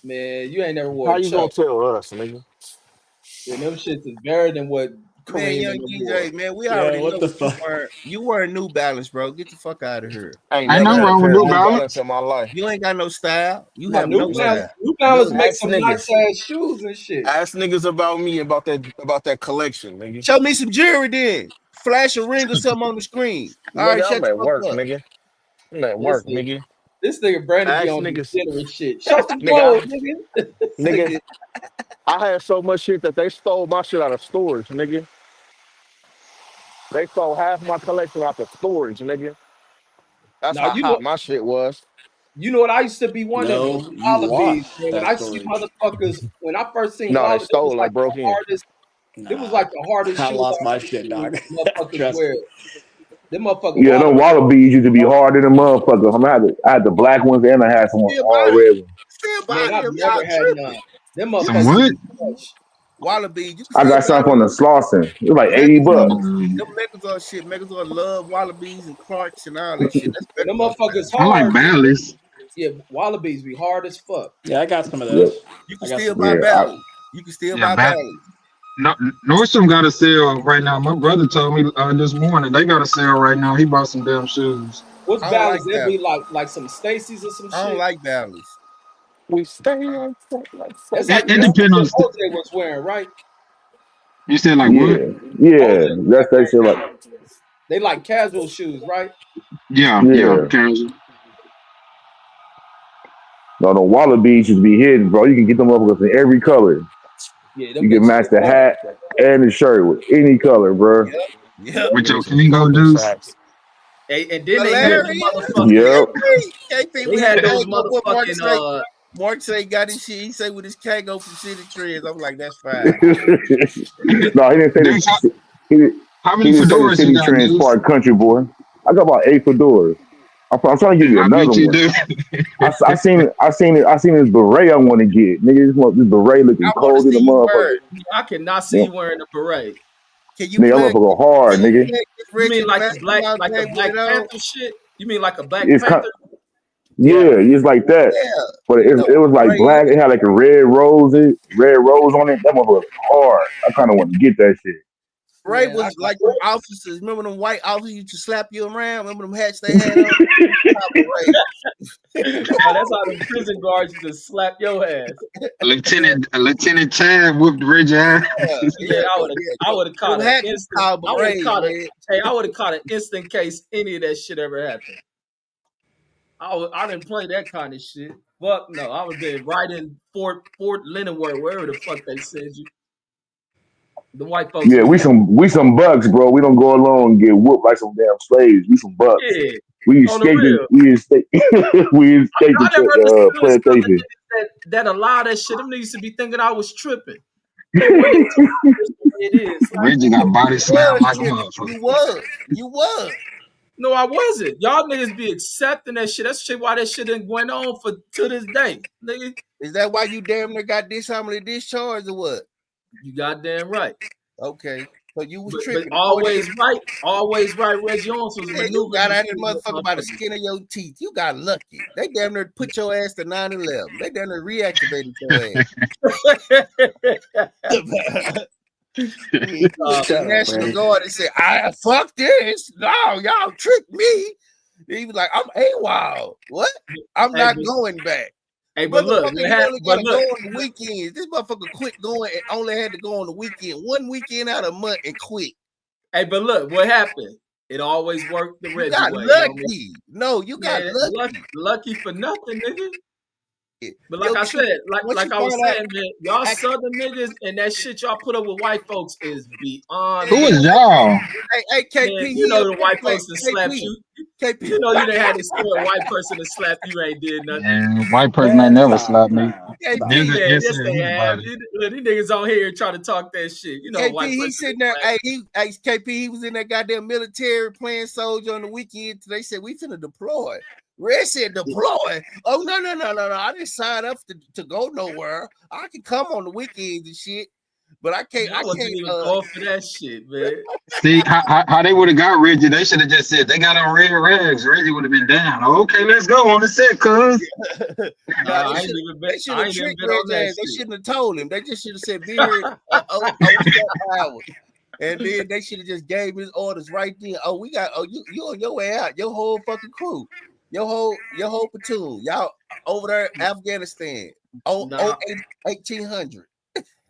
Man, you ain't never wore How a you gonna Chuck. tell us, nigga? And them shits is better than what Man, Kareem young and the DJ, board. man, we Yeah, already know what the what you fuck? were. You were a New Balance, bro. Get the fuck out of here. I ain't Ain't never nothing had a wrong with pair of New New Balance Balance. in my life. You ain't got no style. You Now have no style. New Balance None. make Ask some nice niggas. ass shoes and shit. Ask niggas about me about that collection, nigga. Show me some jewelry then. Flash a ring or something on the screen. All right, Nigga, shut I'm the at fuck work, up. nigga. I'm at This work, nigga, nigga. this nigga Brandon be Ask on niggas, degenerate shit. Show some nigga, gold, nigga. This nigga. nigga- I had so much shit that they stole my shit out of storage, nigga. They stole half my collection out of storage, nigga. That's Now how you know, hot my shit was. you know what I used to be wondering was No, you wallabies, lost man. When that I see storage. motherfuckers, when I first seen No, they wallabies, it was stole. They like the broke in. hardest. It was Nah, like the hardest I shoes lost I my ever shit, seen dog. motherfuckers Trust wear. me. Them motherfucking Yeah, them wallabies wallabies used to be hard. hard in the motherfucker. I had the black ones and I had some Still all buy red them. ones. Still Man, buy I've them. never Y'all had none. tripping. Them You Some can motherfuckers still what? be fresh. Wallabies. You can I still got buy some from the them. Slauson. It was like 80 bucks. Megazord. Mm, Them Megazord shit. Megazord love Wallabies and Clarks and all that shit. That's And them Megazord motherfuckers style. I like hard, man. Bally's. Yeah, wallabies be hard as fuck. Yeah, I got some of Yep. those. You can I got still some. buy Yeah. Bally's. You can still Yeah, buy Bally's. No, Nordstrom got a sale right now. My brother told me this morning they got a sale right now. He bought some damn shoes. What's I don't like balance? That'd be Bally's. like some Stacy's or some I don't shit. like Bally's. We stay on like That's seven. like It that's depends on. what OJ was wearing, right? You said like what? Yeah. Yeah. OJ was That's like that shit like, they like casual shoes, right? Yeah, yeah. casual. No, the wallabies used to be hidden, bro. You can get them motherfuckers in every color. Yeah, them You can bitches match was the hard. hat and the shirt with any color, bro. Yep. Yep. With Give me your some Kingo fucking dudes. sacks. And then they had them Hilarious. motherfucking Yep. KP they with his had those Kango. What Mark motherfucking say? Mark say got his shit. He say with his Kango from City Trends. I'm like, that's fine. No, he didn't say Dudes, the how he many didn't say the fedoras you city got, trans dudes? part country boy. I got about 8 fedoras. I'm trying to give you I another bet you one. do. I seen this beret I want to get. Nigga, this beret looking I want to cold in see the you wear motherfucker. it. I cannot see Yeah. you wearing a beret. Can you Nigga, I'm play? motherfucker hard, Can you nigga. play this You Rich mean in the like the basketball game with Black it on? Panther shit? You mean like a Black It's kind, Panther? yeah, it's like that. Yeah. But You know it what was the like beret black. is? It had like a red rose on it. That motherfucker was hard. I kind of want to get that shit. Beret Man, I was got like them officers. Remember them white officers used to slap you around? Remember them hats they had on? Beret. no, that's how the prison guards used to slap your ass. Lieutenant Chad whooped Reggie ass. Yeah, Man, I would have caught them an hats was instant. called I would have berets, caught it. man. Hey, I would have caught an instant case any of that shit ever happened. I didn't play that kind of shit. Fuck no, I would have been right in Fort Leavenworth, wherever the fuck they send you. The white folks Yeah, be we some bucks, bro. We don't go along and get whooped like some damn slaves. We some bucks. yeah, We on the escaped real. we escaped we escaped I never the understood some of the plantation. niggas that allow that shit. Them niggas to be thinking I was tripping. They wouldn't tell me this the way it is. Like, Reggie got body You slammed was like a tripping. motherfucker. You was. You was. no, I wasn't. Y'all niggas be accepting that shit. That's shit why that shit ain't going on for to this day. Nigga, Is that why you damn near got dishonorably discharged or what? you goddamn right. Okay. So you was But tripping. According to always right. Reggie Owens was yeah, you maneuvering got these out of the motherfucker by the motherfuckers. skin of your teeth. You got lucky. They damn near put your ass to 9/11. They damn near reactivated your ass. You was the Shut up, National Brandon. Guard and said, I fuck this. No, y'all tricked me. He was like, I'm AWOL. What? I'm hey, not going back. hey, but look, Motherfucker, what he happened? only But gotta go look, on the weekends. This motherfucker quit going and only had to go on the weekend. One weekend out of a month and quit. hey, but look, what happened? It always worked the You Reggie got way, homie. lucky. No, you got Man, lucky. lucky for nothing, nigga. But like Your I trick, said, once you like I was find out, saying, man, y'all I, southern niggas and that shit y'all put up with white folks is beyond Who me. is y'all? hey, KP, Man, you he know up the there white playing. folks that slapped KP, you. KP. You know you didn't have to scare a white person to slap you ain't did nothing. And white person ain't Man, never stop. slapped me. Nah, stop. KP, Nigga, Man, yes, yes they have. anybody. These niggas on here trying to talk that shit. You know a white He person sitting that there. slap. Hey, KP, he was in that goddamn military playing soldier on the weekend. They said we finna deploy. Red said deploy. Oh no. I didn't sign up to go nowhere. I can come on the weekends and shit, but I can't. Man, I wasn't even going for that shit, man. See how they would have got Reggie. They should have just said they got on red rags. Reggie would have been down. Okay, let's go on the set, cuz. Nah, Nah, they should I have ain't even tricked been Red on that ass. They shit. shouldn't have told him. They just should have said beard over set hours. And then they should have just gave his orders right then. Oh, we got you on your way out. Your whole fucking crew. Your whole platoon. Y'all over there Afghanistan. Nah, 1800.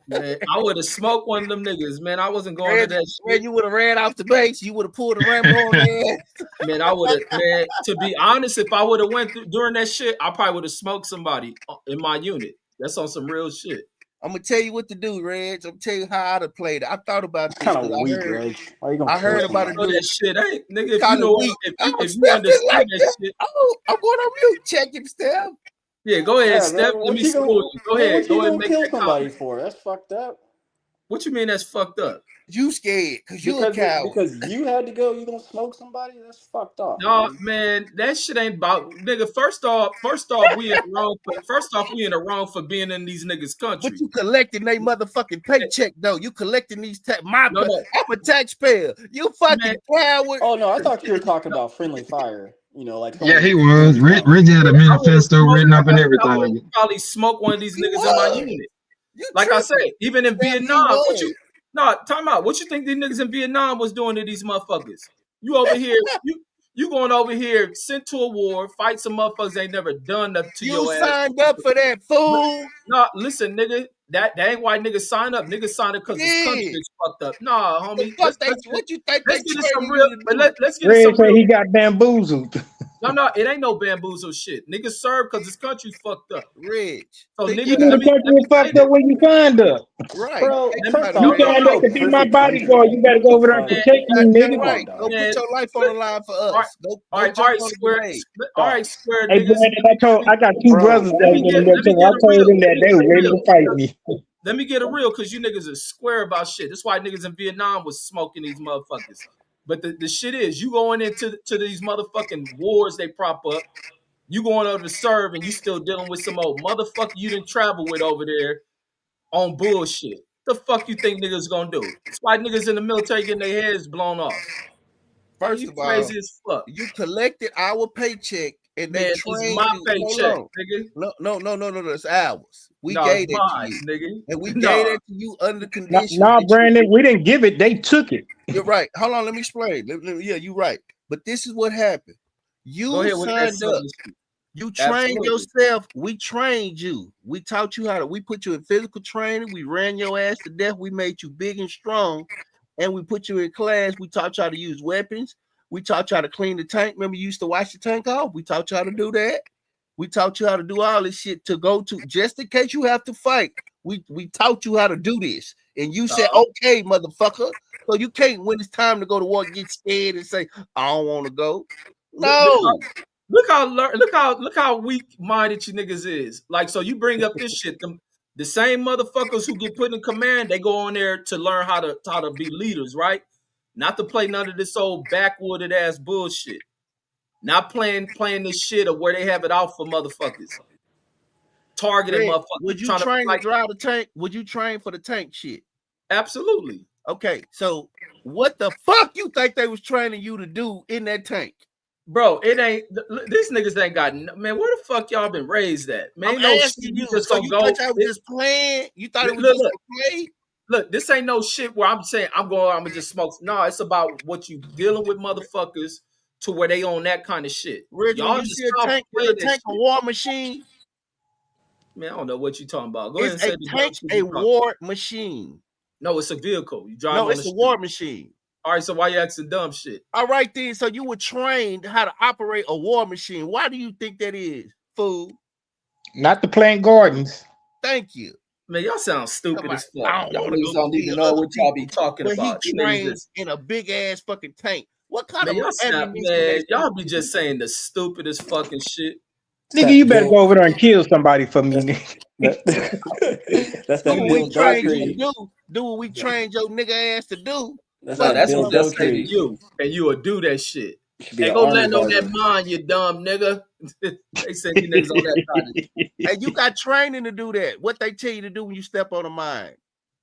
man, I would have smoked one of them niggas, man. I wasn't going to that Red, shit. you would have ran off the base. You would have pulled a Rambo on there. Man, I would have, man, to be honest, if I would have went through during that shit, I probably would have smoked somebody in my unit. That's on some real shit. I'm gonna tell you what to do, Reg. I'm gonna tell you how I'd have played it. I thought about this Kind of because weak, Reg. Why you gonna I kill heard about somebody? it. Oh, that shit ain't, nigga. If you Kind of know, weak. if you Steph understood like that that. shit, Oh, I'm going on mute. Check him, Steph. yeah, go ahead, Yeah, Steph. man. Let What me you gonna, school you. Go man, ahead, what you and gonna make kill that somebody comment. for? That's fucked up. What you mean that's fucked up? You scared because you a Because coward. because you had to go, you gonna smoke somebody? That's fucked up. No, Man. man, that shit ain't about nigga. First off, we in the wrong. First off, we in the wrong for being in these niggas' But country. you collecting they motherfucking paycheck though. You collecting these I'm No, no, a taxpayer. You man. fucking coward. Oh no, I thought you were talking about friendly fire. You know, like Yeah, someone he with a was. machine gun. Reggie had a I would have manifesto smoked. written up and I would everything. probably smoke one of these You niggas in my was. unit. You Like I said, tripping. even in Steph, you Vietnam, what was. you no time out. What you think these niggas in Vietnam was doing to these motherfuckers? You over here, you going over here, sent to a war, fight some motherfuckers ain't never done nothing to You your ass. signed up for that, But fool. no, listen, nigga, that ain't why niggas sign up. Niggas sign up because this country Yeah. is fucked up. Nah, The homie, fuck what you think they let's get into some training real. you to But do? let's get into Red some say real. he got bamboozled. No, it ain't no bamboozle shit. Niggas serve because this country's fucked up. Rich. So Think nigga, about Even let the it. me country let was me say fucked this. up when you signed up. Right. Bro, Think Let me, first about it, You off, Rich. there's signed up no to be my perfect bodyguard. country. You got to go over there and Bro, protect me, Damn nigga. come on, right. dog. Go put man, your life on the line for all right, us. Go all jump right, on the square, grenade. all Dog. right, square Hey, niggas. Brandon, I got two Bro, brothers that was in the Let me military. get I a told real. them Let that me they get were a ready real. to fight me. Let me get a real because you niggas are square about shit. That's why niggas in Vietnam was smoking these motherfuckers. But the shit is, you going into to these motherfucking wars they prop up. You going over to serve and you still dealing with some old motherfucker you didn't travel with over there on bullshit. The fuck you think niggas gonna do? That's why niggas in the military getting their heads blown off. Man, First you of all, crazy as fuck. you collected our paycheck and they Man, it's trained my you. Hold paycheck, on. nigga. No. It's ours. We No, it's gave that to mine, you. nigga. And we gave No. that to you under No, conditions nah, that you. Brandon, we didn't give it. They took it. You're right. Hold on, let me explain. Yeah, you're right. But this is what happened. Go You ahead with that signed up. sophistry. You trained Absolutely. yourself. We trained you. We taught you how to. We put you in physical training. We ran your ass to death. We made you big and strong, and we put you in class. We taught you how to use weapons. We taught you how to clean the tank. Remember, you used to wash the tank off. We taught you how to do that. We taught you how to do all this shit to go to just in case you have to fight. We taught you how to do this, and you said, "Okay, motherfucker." So you can't, when it's time to go to war, get scared and say, "I don't want to go." No. Look how weak minded you niggas is. Like, so you bring up this shit. The same motherfuckers who get put in command, they go on there to learn how to be leaders, right? Not to play none of this old backwooded ass bullshit. Not playing this shit of where they have it out for motherfuckers. Targeting Red, motherfuckers. would you Trying to train to like drive the tank? Would you train for the tank shit? absolutely. Okay, so what the fuck you think they was training you to do in that tank? Bro, it ain't these niggas ain't got man. Where the fuck y'all been raised at? Man, I'm ain't no shit. asking You you. just So gonna you thought go. I was just playing? You thought it was Look, just a play? look, this ain't no shit where I'm saying I'm gonna just smoke. No, it's about what you dealing with motherfuckers to where they own that kind of shit. Rich, when Y'all you just see a stop tank, is playing a that tank a shit. war machine? Man, I don't know what you talking about. Go ahead Is and a say the dumb tank shit a you talking. war machine? No, it's a vehicle. You drive No, on the it's a street. war machine. All right, so why you asking dumb shit? All right then. So you were trained how to operate a war machine. Why do you think that is, fool? Not the plant gardens. Thank you. Man, y'all sound Come stupid on. as fuck. I don't Y'all want to niggas go don't even kill know other what y'all be people. talking But he about. You niggas trained just in a big ass fucking tank. What kind man, of y'all sound ammunition they man, send y'all be you? just saying the stupidest fucking shit. Nigga, That you better Bill. go over there and kill somebody for me, That's nigga. that's Do that what we Bill trained you to Dotrieve. do. Do what we trained your nigga ass to do. That's No, Fuck that you that's Bill what they'll talking say to Dotrieve. you, and you will do that shit. You should be Hey, an go army land on that barber. mine, you dumb nigga. They send you niggas on that kind of shit. about? And you got training to do that. What they tell you to do when you step on a mine.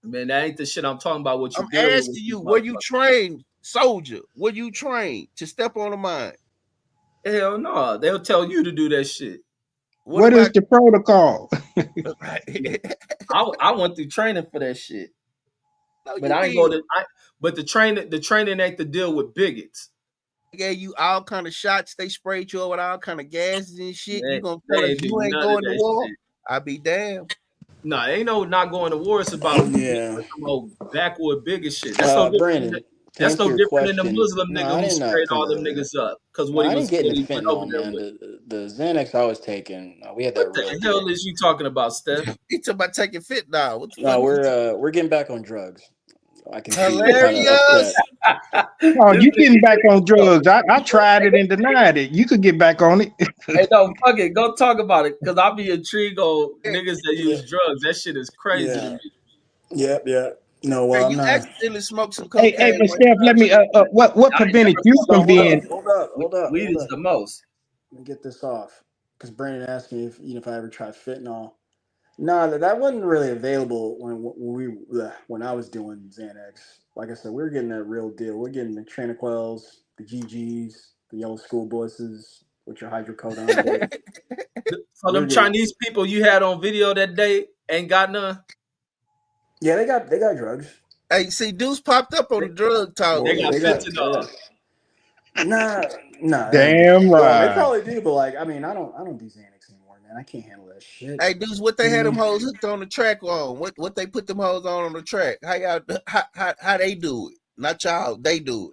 Man, that ain't the shit I'm talking about. What you I'm dealing with asking these you, were you motherfuckers? trained, soldier? Were you trained to step on a mine? Hell no, they'll tell you to do that shit. What What is about the protocol? I went through training for that shit. No, But you I ain't go did. to. But the training ain't to deal with bigots. They gave you all kind of shots. They sprayed you with all kind of gases and shit. You gonna They tell us ain't do you ain't none of going to that war? shit. I be damned. No, ain't no not going to war. It's about Yeah. some old backwood bigot shit. Brandon, to That's answer no your different than the question, Muslim no, nigga I who didn't sprayed to all them the. niggas up because No, what I didn't get into he went over fentanyl, there man. with. The Xanax I was taking, we had What that real the hell deal. is you talking about, Steph? He talking about taking fentanyl. What the No, fuck is he we're getting back on drugs. I can see you're kind of upset. hilarious? Oh, This you getting back on nigga, drugs. I tried it and denied it. You could get back on it. hey, no, fuck it. Go talk about it. Because I'll be intrigued on niggas that Yeah, use drugs. That shit is crazy to yeah, me. yeah. No, well, Hey, I'm you not. accidentally smoked some Hey, cocaine but one Steph, let time me. too. What I ain't prevented never you smoked from being? weed Hold is up. the most. Let me get this off. Because Brandon asked me if I ever tried fentanyl. No, that wasn't really available when I was doing Xanax. Like I said, we were getting that real deal. We're getting the Tranquils, the GGs, the yellow school buses with your hydrocodone dip. So We were them getting, Chinese people you had on video that day ain't got none. yeah, they got drugs. Hey, see, Deuce popped up on They, the drug talk. they got They fentanyl. got. Nah, they don't do. Damn Well, they right. probably do, but like, I don't do Xanax anymore, man. I can't handle that shit. Hey, Deuce, what they You had them know. hoes hooked on the track on? What they put them hoes on the track? How y'all how they do it? Not y'all, they do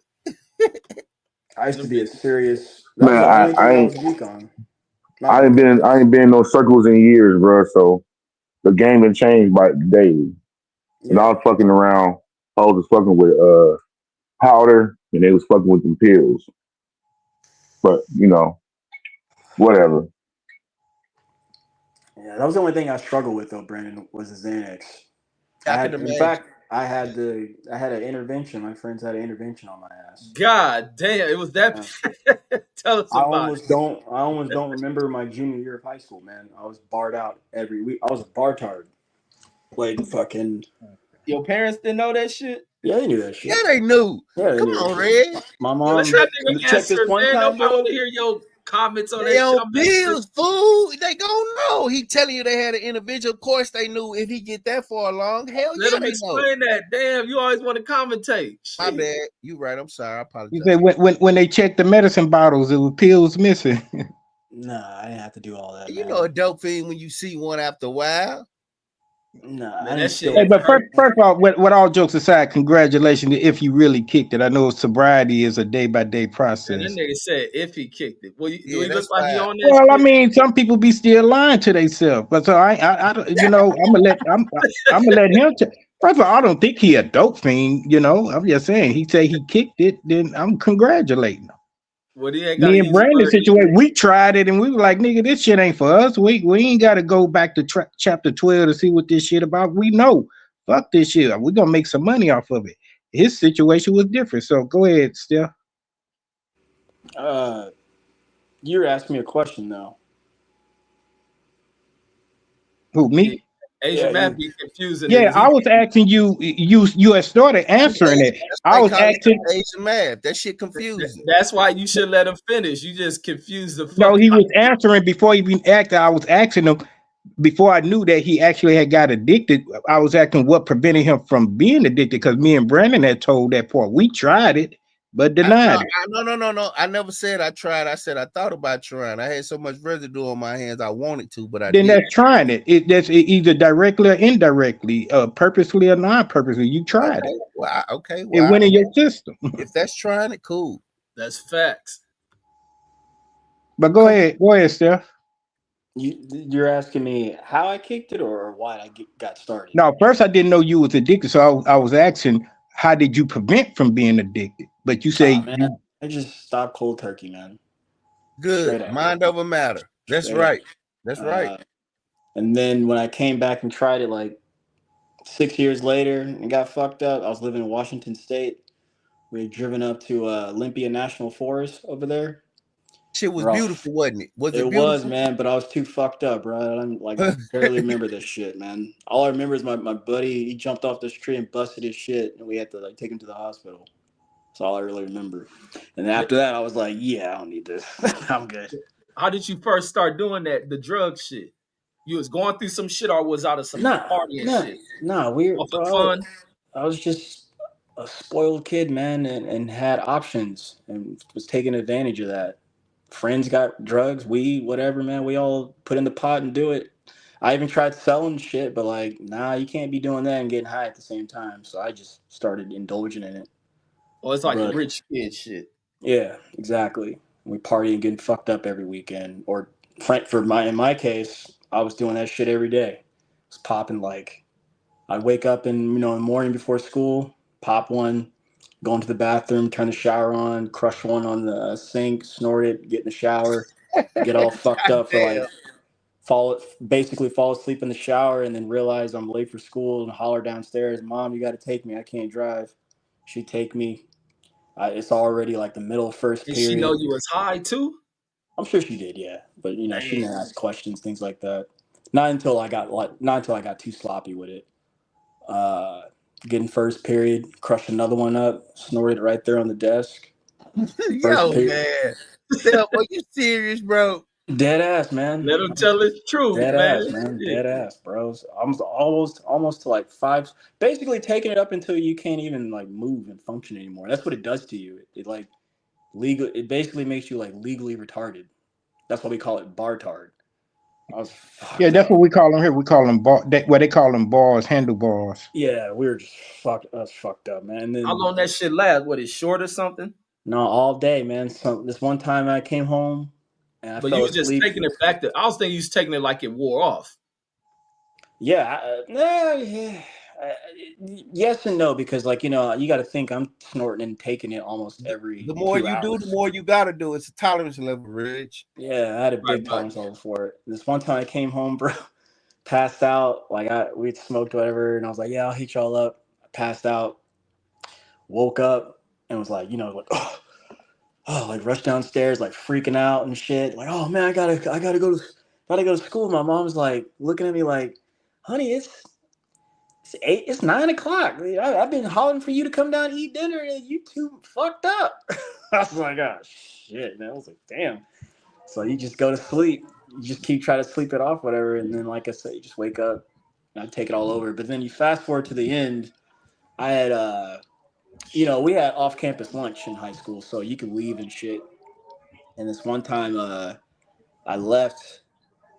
I used to Them be a bitches. serious. That Man, was the I, only I thing I ain't was weak on. My bad, bro. I ain't been in no circles in years, bro. So the game been changed by daily. And I Yeah. was fucking around. I was fucking with powder, and they was fucking with them pills. But whatever. Yeah, that was the only thing I struggled with though, Brandon, was the Xanax. it. I can In imagine. fact, I had an intervention. My friends had an intervention on my ass. God damn, it was that. Yeah. Tell us about it. I almost don't remember my junior year of high school, man. I was barred out every week. I was a bar tard. Waiting fucking. Your parents didn't know that shit? Yeah, they knew that Yeah, shit. they knew. Yeah, they Come knew that on, shit. Red. My Yo, let mom that nigga checked this answer, one man. time, Nobody want bro. to hear your comments on They that shit. on I'm listening. pills, fool. They gonna know. He telling you they had an intervention. Of course they knew if he get that far along. Hell Let yeah, him they know. explain that. Damn, you always want to commentate. My Shit. bad. You right. I'm sorry. I You apologize. said when they checked the medicine bottles, it was pills missing. Nah, I didn't have to do all that, You know man. a dope fiend when you see one after a while. Nah, I Man, that didn't shit steal Hey, it ain't but from first, hurt. them. first of all, with all jokes aside, congratulations if you really kicked it. I know sobriety is a day by day Man, that process. nigga said if he kicked it. Well, do Yeah, he look that's like he fine. on that Well, I shit? mean, some people be still lying to themselves, but so I don't- I'm gonna let him. First of all, I don't think he a dope fiend. I'm just saying. He say he kicked it, then I'm congratulating him. Well, he ain't got to Me and use the Brandon word he situation, kicked. we tried it and we were like, nigga, this shit ain't for us. We ain't got to go back to chapter 12 to see what this shit about. We know, fuck this shit. We gonna make some money off of it. His situation was different. So go ahead, Steph. Uh, you're asking me a question though. Who, Yeah. me? Asian Yeah, man you. be confusing Yeah, niggas. I was asking you. You had started answering it. That's why I they was call it asking. Asian math. That shit confusing. That's why you should let him finish. You just confuse the No, fuck he out. was answering before he even acted. I was asking him before I knew that he actually had got addicted. I was asking what prevented him from being addicted because me and Brandon had told that part. We tried it, but denied it. No. I never said I tried. I said I thought about trying. I had so much residue on my hands. I wanted to, but I Then didn't. that's trying it. That's either directly or indirectly, purposely or non-purposely. You tried it. Okay. Okay. It Well, went in your system. if that's trying it, cool. That's facts. But Come go ahead, Steph. You're asking me how I kicked it or why got started. Now, first I didn't know you was addicted, so I was asking, how did you prevent from being addicted? But you Ah, say man, you I just stopped cold turkey, man. good. Straight up, Mind over matter. That's straight up. right. That's right. Uh, and then when I came back and tried it, like 6 years later, and got fucked up. I was living in Washington State. We had driven up to Olympia National Forest over there. Shit was We're all beautiful, wasn't it? Was It it was, beautiful? man, but I was too fucked up, bro. I barely remember this shit, man. All I remember is my buddy. He jumped off this tree and busted his shit, and we had to like take him to the hospital. That's all I really remember. And after that, I was like, yeah, I don't need this. I'm good. How did you first start doing that? The drug shit. You was going through some shit or was out of some Nah, party and nah, shit? nah. We're Off bro. for fun? I was just a spoiled kid, man, and had options and was taking advantage of that. Friends got drugs, weed, whatever, man. We all put in the pot and do it. I even tried selling shit, but like, nah, you can't be doing that and getting high at the same time. So I just started indulging in it. Or it's like a But rich kid shit. yeah, exactly. We party and getting fucked up every weekend. Or for in my case, I was doing that shit every day. Was popping like I'd wake up in in the morning before school, pop one, go into the bathroom, turn the shower on, crush one on the sink, snort it, get in the shower, get all fucked God up for damn. like fall asleep in the shower, and then realize I'm late for school and holler downstairs, "Mom, you got to take me. I can't drive." She take me. It's already like the middle of first And she know period. you was high too? I'm sure she did, yeah, but she Damn. didn't ask questions, things like that. Not until I got too sloppy with it. Uh, Getting first period, crushed another one up, snorted right there on the desk. First Yo, period, man. Steph, are you serious, bro? dead ass, man. Let him tell his truth, Dead man. ass, man. Shit. Dead ass, bros. I'm almost to like five. Basically, taking it up until you can't even like move and function anymore. That's what it does to you. It like legal. It basically makes you like legally retarded. That's why we call it bartard. I was Yeah, fucked that's up. what we call them here. We call them what they call them bars, handlebars. Yeah, we were just fucked. I was fucked up, man. And How then long that shit last? What, is short or something? no, all day, man. So this one time I came home and I But you fell was just asleep. taking it back to, I was thinking you was taking it like it wore off. Yeah, yeah, yes and no, because like you got to think I'm snorting and taking it almost every The more two you do, the hours. more you gotta do. It's a tolerance level, Rich. Yeah, I had a Right, big right. tolerance level for it. This one time I came home, bro, passed out. Like we'd smoked whatever, and I was like, "Yeah, I'll hit y'all up." I passed out, woke up, and was like, like, like rushed downstairs, like freaking out and shit. Like, oh man, I gotta go to school. My mom's like looking at me like, "Honey, it's 9 o'clock. I've been hollering for you to come down and eat dinner, and you two fucked up." I was like, "Oh shit, man." I was like, "Damn." So you just go to sleep. You just keep trying to sleep it off, whatever, and then like I said, you just wake up and I take it all over. But then you fast forward to the end. I had we had off campus lunch in high school, so you could leave and shit. And this one time, I left,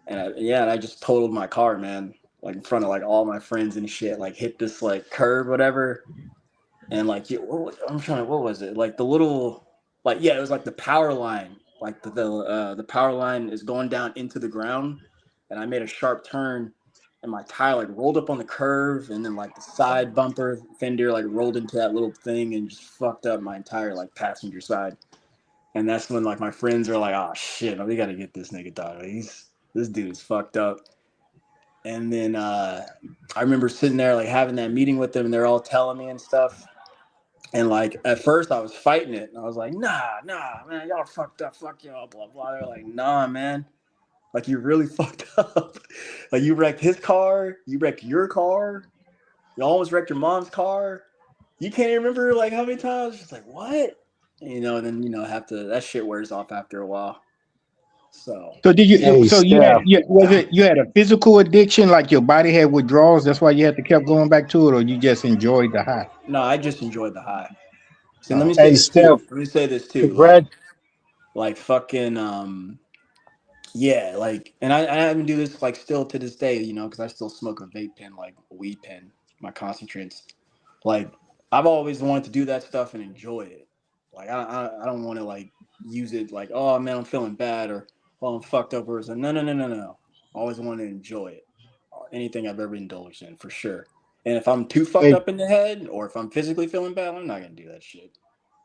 and I just totaled my car, man, like in front of like all my friends and shit. Like hit this like curve, whatever, and like I'm trying to, what was it? Like the little, like yeah, it was like the power line. Like the power line is going down into the ground, and I made a sharp turn, and my tire like rolled up on the curve, and then like the side bumper fender like rolled into that little thing and just fucked up my entire like passenger side. And that's when like my friends are like, "Oh shit, we got to get this nigga dog. This dude is fucked up." And then I remember sitting there like having that meeting with them, and they're all telling me and stuff. And like at first I was fighting it, and I was like, nah, man, y'all fucked up, fuck y'all, blah blah. They're like, nah, man, like you really fucked up. Like you wrecked his car, you wrecked your car, you almost wrecked your mom's car. You can't even remember like how many times. Just like what? And then have to that shit wears off after a while. So So did you? Hey, So Steph. was it you had a physical addiction, like your body had withdrawals? That's why you had to kept going back to it, or you just enjoyed the high? no, I just enjoyed the high. See, let me Oh, say Hey, this too. Steph. Let me say this too. Congrat. Like fucking yeah, like, and I even do this like still to this day, because I still smoke a vape pen, like a weed pen, my concentrates. Like, I've always wanted to do that stuff and enjoy it. Like, I don't want to like use it like, oh man, I'm feeling bad or oh I'm fucked up or something. No, no, no, no, no. I always want to enjoy it. Anything I've ever indulged in, for sure. And if I'm too fucked Hey, up in the head or if I'm physically feeling bad, I'm not gonna do that shit.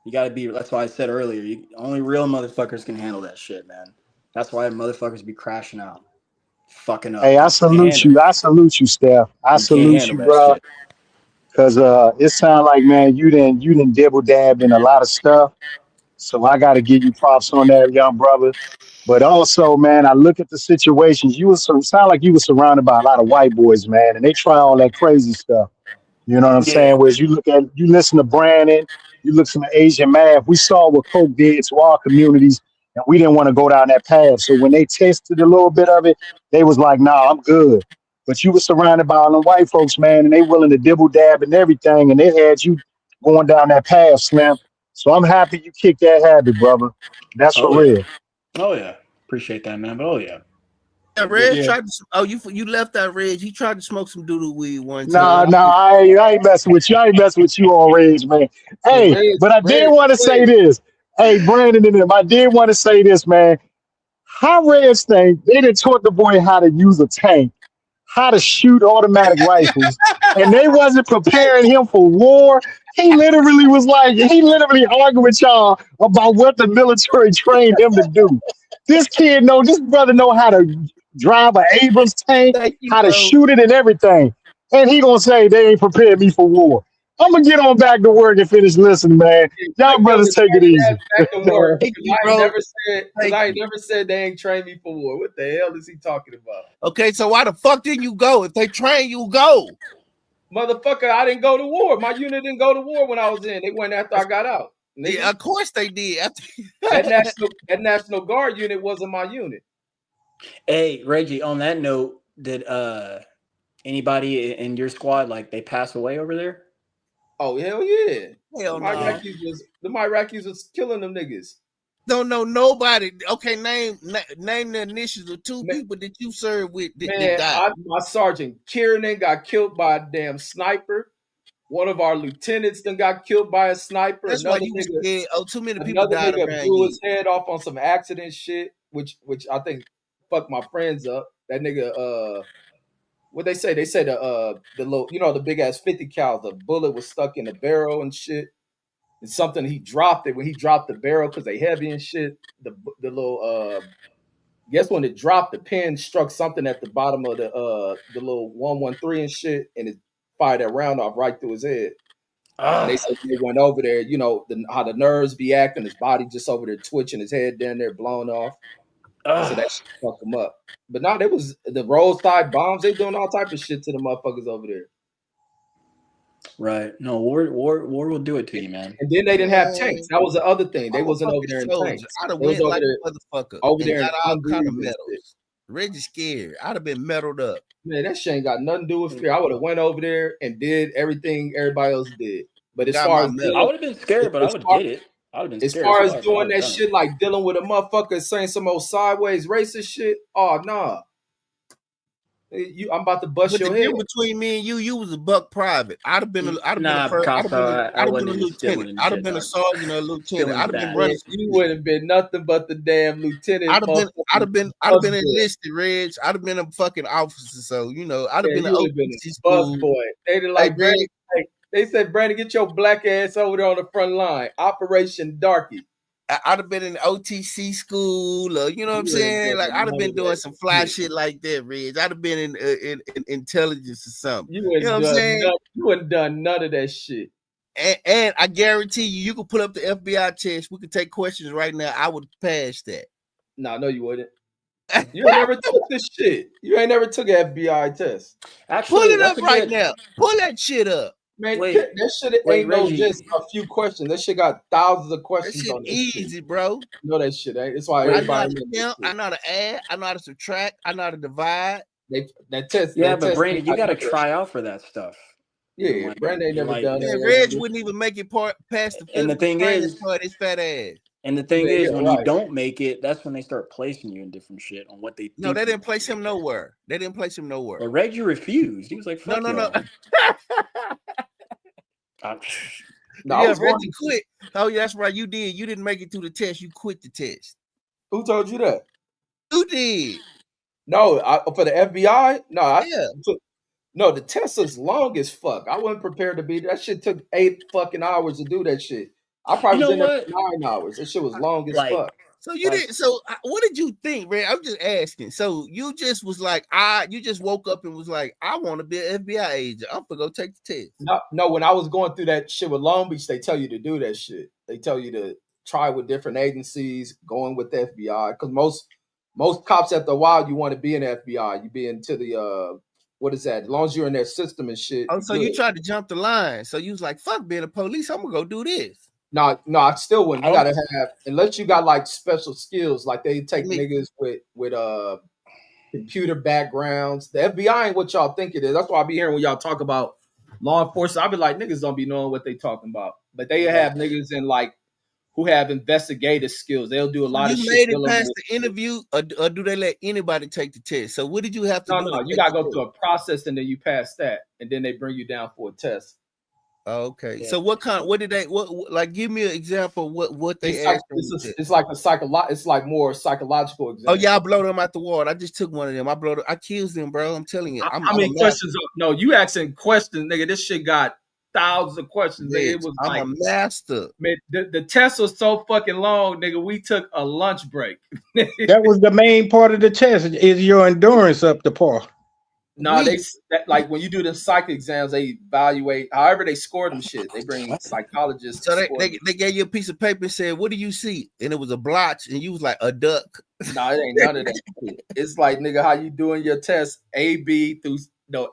You gotta be. That's why I said earlier. Only real motherfuckers can handle that shit, man. That's why motherfuckers be crashing out, fucking up, hey, I because you can't salute handle you. it. I salute you, Steph. I You can't salute handle you, that bro. shit. Cause it sounds like, man, you didn't dibble dab in a lot of stuff. So I got to give you props on that, young brother. But also, man, I look at the situations. Sound like you were surrounded by a lot of white boys, man, and they try all that crazy stuff. You know what I'm Yeah, saying? Whereas you listen to Brandon, you listen to Asian Math. We saw what Coke did to our communities, and we didn't want to go down that path. So when they tested a little bit of it, they was like, "Nah, I'm good." But you were surrounded by all them white folks, man, and they willing to dibble dab and everything, and they had you going down that path, Slim. So I'm happy you kicked that habit, brother. That's for Oh yeah. real. Oh yeah. Appreciate that, man. But oh yeah. Yeah, Good. Reg tried to. Oh, you left out Reg. He tried to smoke some doodoo weed one Nah, time. nah, I ain't messing with you. I ain't messing with you on Rage, man. Yeah, Hey, but I did want to say Red, this. Hey, Brandon and them, I did want to say this, man. How Reds think they done taught the boy how to use a tank, how to shoot automatic rifles, and they wasn't preparing him for war. He literally argued with y'all about what the military trained him to do. This brother know how to drive an Abrams tank, Thank you, how to bro. shoot it and everything. And he gonna say they ain't prepared me for war. I'm gonna get on back to work and finish listening, man. Y'all quick brothers notice, take it ass easy. back to work. Thank Cause you, I ain't bro. never said, Thank you. they ain't trained me for war. What the hell is he talking about? Okay, so why the fuck didn't you go? If they train you, go. Motherfucker, I didn't go to war. My unit didn't go to war when I was in. They went after I got out. Nigga. Yeah, of course they did. That National Guard unit wasn't my unit. Hey, Reggie, on that note, did anybody in your squad like they pass away over there? Oh hell yeah. Hell no. The Iraqis was killing them niggas. Don't know nobody. Okay, name the initials of two people that you served with that died. My sergeant Kieran got killed by a damn sniper. One of our lieutenants then got killed by a sniper. That's why you was scared. Oh, too many people Another died nigga around blew you. his head off on some accident shit, which I think fucked my friends up. That nigga, what they say? They say the little, the big ass 50 cal, the bullet was stuck in the barrel and shit. It's something he dropped it when he dropped the barrel because they heavy and shit. The little guess when it dropped, the pin struck something at the bottom of the little 113 and shit, and it fired that round off right through his head. And they said they went over there, how the nerves be acting, his body just over there twitching, his head down there blown off. So that shit fucked him up. But now they was the roadside bombs, they doing all type of shit to the motherfuckers over there. Right. No, war will do it to you, man. And then they didn't have tanks. That was the other thing. They I'm a wasn't over fucking there in soldier. tanks. I'd have They was went over like there, a motherfucker over and there in got all kind of Humvees and shit. medals. Reggie scared. I'd have been meddled up. Man, that shit ain't got nothing to do with fear. I would have went over there and did everything everybody else did. But as Got far my as medal. I would have been scared, but I would have did it. I would have been as scared. far as as fuck, doing but I that would've done shit, it. like dealing with a motherfucker saying some old sideways racist shit, oh nah. I'm about to bust But the your head. difference between me and you was a buck private. I'd have been a Picasso, I lieutenant. wasn't even stealing and I'd have shit, been a dog. sergeant or a lieutenant. Stealing's I'd have been bad. running. You would have been nothing but the damn lieutenant. I'd have been enlisted, Reg. I'd have been a fucking officer. So I'd have been an OTC bus school. boy. They did like Brandon. They said, Brandon, get your black ass over there on the front line. Operation Darky. I'd have been in OTC school, or you know what I'm saying? Like I'd have been doing some fly shit like that, Reg. I'd have been in intelligence or something. You know what I'm saying? You wouldn't done none of that shit. And I guarantee you could pull up the FBI test. We could take questions right now. I would pass that. No, you wouldn't. You ain't never took this shit. You ain't never took an FBI test. Actually, pull it up right now. Pull that shit up. Man, that shit ain't no just a few questions. That shit got thousands of questions that on it. Easy, bro. You know that shit ain't. It's why everybody. I know how to add. I know how to subtract. I know how to divide. That test. Yeah, but Brandon, you got to try out for that stuff. Yeah, Brandon ain't never done that. Reg wouldn't even make it past the. And the thing is, his fat ass. And the thing is, when you don't make it, that's when they start placing you in different shit on what they think. No, they didn't place him nowhere. But Reggie refused. He was like, fuck no. Reggie quit. Oh, yeah, that's right. You did. You didn't make it through the test. You quit the test. Who told you that? You did. No, for the FBI? No, no, the test was long as fuck. I wasn't prepared to be. That shit took 8 fucking hours to do that shit. I probably was in there for 9 hours. That shit was long as fuck. So you did. So what did you think, man? I'm just asking. So you just was like, you just woke up and was like, I want to be an FBI agent. I'm gonna go take the test. No. When I was going through that shit with Long Beach, they tell you to do that shit. They tell you to try with different agencies, going with the FBI, because most cops after a while you want to be in the FBI. You be into the what is that? As long as you're in their system and shit. Oh, so you tried to jump the line. So you was like, fuck being a police. I'm gonna go do this. No, I still wouldn't. You gotta have, unless you got like special skills, like they take niggas with computer backgrounds. The FBI ain't what y'all think it is. That's why I be hearing when y'all talk about law enforcement. I be like, niggas don't be knowing what they talking about. But they have niggas in like who have investigative skills. They'll do a lot You of shit made it dealing past with. the interview, or do they let anybody take the test? So what did you have to do? No, you gotta go through a process and then you pass that, and then they bring you down for a test. Okay. Yeah. So what did they like give me an example of what they asked It's like it's like more psychological exam. Oh yeah, I blow them out the water. I just took one of them. I killed them, bro. I'm telling you. How many questions? No, you asking questions, nigga. This shit got thousands of questions, nigga. It was I'm like a master. man, the test was so fucking long, nigga. We took a lunch break. That was the main part of the test. Is your endurance up to par? No, like when you do the psych exams, they evaluate however they score them shit. They bring psychologists to So score them. they gave you a piece of paper and said, "What do you see?" And it was a blotch, and you was like a duck. No, it ain't none of that shit. It's like, nigga, how you doing your test? A, B through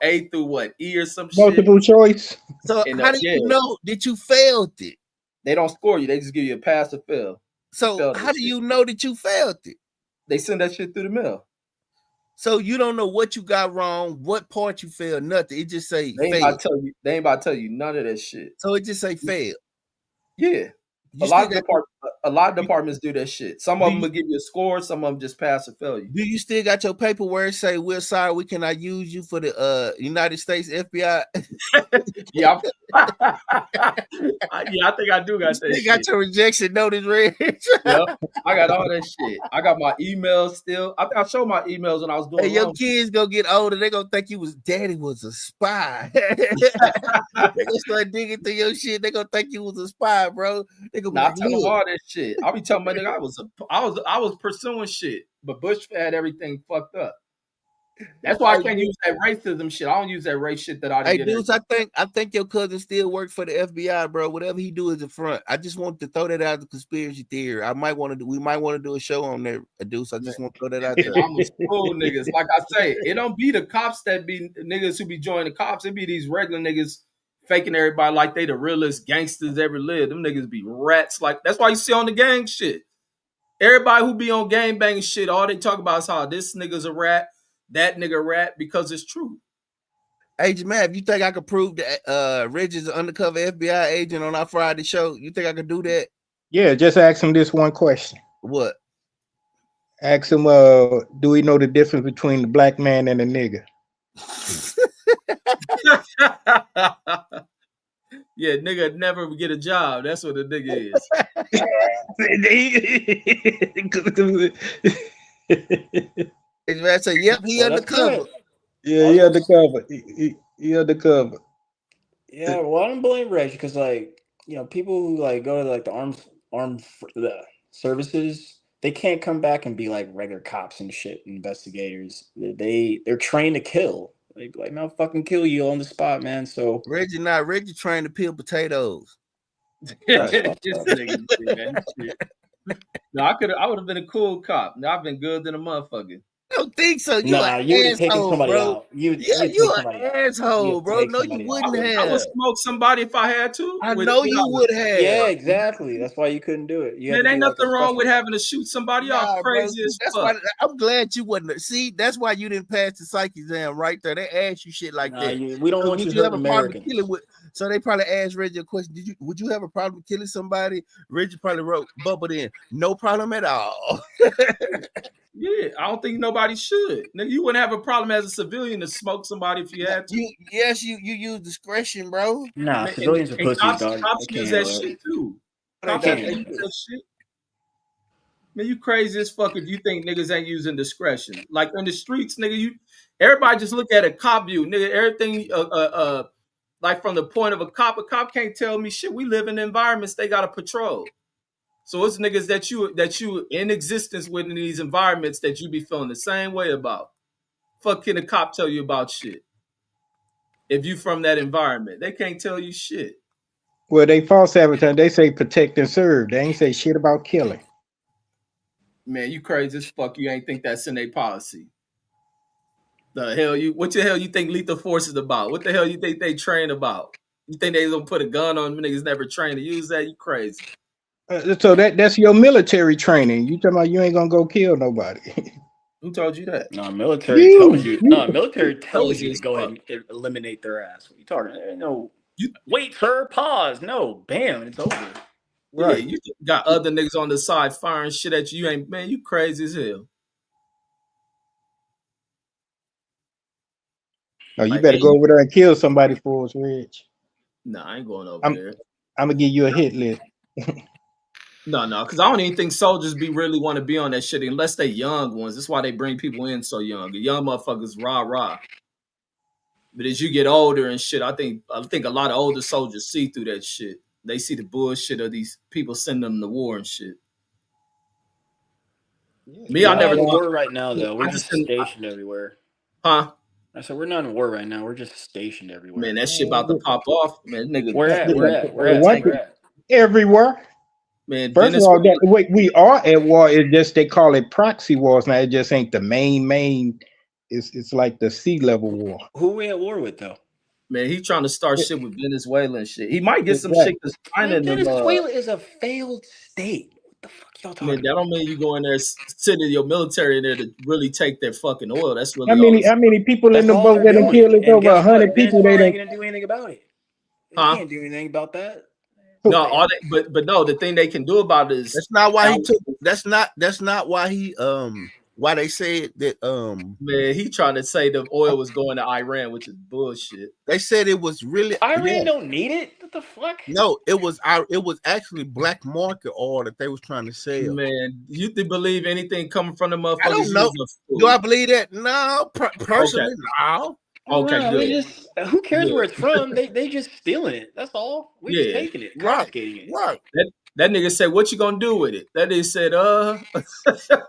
A through what? E or some shit. Multiple choice. So how do you know that you failed it? They don't score you. They just give you a pass or fail. So how do you know that you failed it? They send that shit through the mail. So you don't know what you got wrong, what part you failed, nothing. It just say they ain't fail. about to tell you none of that shit. So it just say fail. Yeah. A lot of departments do that shit. Some of them will give you a score, some of them just pass or fail you. Do you still got your paperwork say we're sorry we cannot use you for the United States FBI? Yeah. I think I do got that shit. Got your rejection notice read. Yep. I got all that shit. I got my emails still. I showed my emails when I was doing Hey, your kids gonna get older, they gonna think daddy was a spy. They gonna start digging through your shit, they gonna think you was a spy, bro. They gonna I tell them all that shit. I be telling my nigga I was pursuing shit, but Bush had everything fucked up. That's why I can't use that racism shit. I don't use that race shit that I didn't get. Dudes, I think your cousin still works for the FBI, bro. Whatever he do is a front. I just want to throw that out as a conspiracy theory. We might want to do a show on there, Deuce. I just want to throw that out there. I'm a school niggas. Like I say, it don't be the cops that be niggas who be joining the cops. It be these regular niggas faking everybody like they the realest gangsters ever lived. Them niggas be rats. Like that's why you see on the gang shit. Everybody who be on gang banging shit, all they talk about is how this nigga's a rat, that nigga rat, because it's true. Hey, Jamal, if you think I could prove that Reggie's an undercover FBI agent on our Friday show, you think I could do that? Yeah, just ask him this one question. What? Ask him, do we know the difference between the black man and a nigga? Yeah, nigga never get a job. That's what a nigga is. I say, yep, he undercover. Yeah, he undercover. He undercover. Yeah, well, I don't blame Reg because, like, you know, people who like go to like the armed services, they can't come back and be like regular cops and shit, investigators. They're trained to kill. They be like, no, fucking kill you on the spot, man. So Reggie trying to peel potatoes. Just nigga, man. No, I would have been a cool cop. No, I've been good than a motherfucker. I don't think so. You would have taken somebody out. You an asshole, bro. No, you wouldn't have. I would smoke somebody if I had to. I know you would have. Yeah, exactly. That's why you couldn't do it. Man, ain't nothing wrong with having to shoot somebody off. Crazy as fuck. Why I'm glad you wouldn't. See, that's why you didn't pass the psych exam right there. They asked you shit like that. We don't want you to hurt Americans. So they probably asked Reggie a question. Would you have a problem killing somebody? Reggie probably wrote bubbled in. No problem at all. Yeah, I don't think nobody should. Nigga, you wouldn't have a problem as a civilian to smoke somebody if you had to. You use discretion, bro. Nah, civilians are pussies, dog. Cops use that shit too. Cops use that shit. Man, you crazy as fuck if you think niggas ain't using discretion. Like on the streets, nigga, everybody just look at a cop view. Nigga, everything like from the point of a cop can't tell me shit. We live in environments they gotta patrol. So it's niggas that you in existence with in these environments that you be feeling the same way about. Fuck can a cop tell you about shit? If you from that environment, they can't tell you shit. Well, they false advertise. They say protect and serve. They ain't say shit about killing. Man, you crazy as fuck. You ain't think that's in their policy. What the hell you think lethal force is about? What the hell you think they train about? You think they gonna put a gun on them? Niggas never trained to use that? You crazy. So that's your military training. You talking about you ain't gonna go kill nobody. Who told you that? No, military tells you. No, You. military tells Crazy you to as go ahead fuck. and eliminate their ass. What are you talking? There ain't no. You Wait, sir. Pause. No. Bam. It's over. yeah, Right. you got other niggas on the side firing shit at you. You ain't man, you crazy as hell. No, you Like, better and go over there and kill somebody for us, Rich. nah, I ain't going over I'm there. I'm gonna give you a hit list. No, because I don't even think soldiers be really want to be on that shit unless they young ones. That's why they bring people in so young. The young motherfuckers rah rah. But as you get older and shit, I think a lot of older soldiers see through that shit. They see the bullshit of these people sending them to war and shit. Yeah, Me, We're I not never in thought. war right now, though. We're I just just didn't. stationed everywhere. Huh? I said we're not in war right now. We're just stationed Man, everywhere. that shit about to pop off. Man, nigga, Where at? yeah. Where at? Where The at? one Where thing at? everywhere. man, First of all, Venezuela. that we are at war. It's just they call it proxy wars now. It just ain't the main. It's like the sea level war. Who we at war with, though? Man, he trying to start It- shit with Venezuela and shit. He might get some shit exactly. because China Man, and them. Venezuela is a failed state. What the fuck y'all Man, talking that about? don't mean you go in there sending your military in there to really take their fucking oil. That's How really all many it's. how many people in That's the all boat they're that done doing. killed us And over guess what? 100 people? They Venezuela ain't done gonna do anything about it. They Huh? can't do anything about that. No, who- all they, but no, the thing they can do about it is, That's not why he took. That's not why he why they said that man, he trying to say the oil was going to Iran, which is bullshit. they said it was really Iran don't need it. What the fuck? no, it was actually black market oil that they was trying to sell. Man, you to believe anything coming from the I motherfuckers? don't You know. is a Do I fool. believe that? No, Okay, personally, no. okay, No, they good, just who cares where good. it's from? They just stealing it. That's all. We just Yeah, taking it, Right, confiscating it. right. that nigga said, "What you gonna do with it?" That nigga said,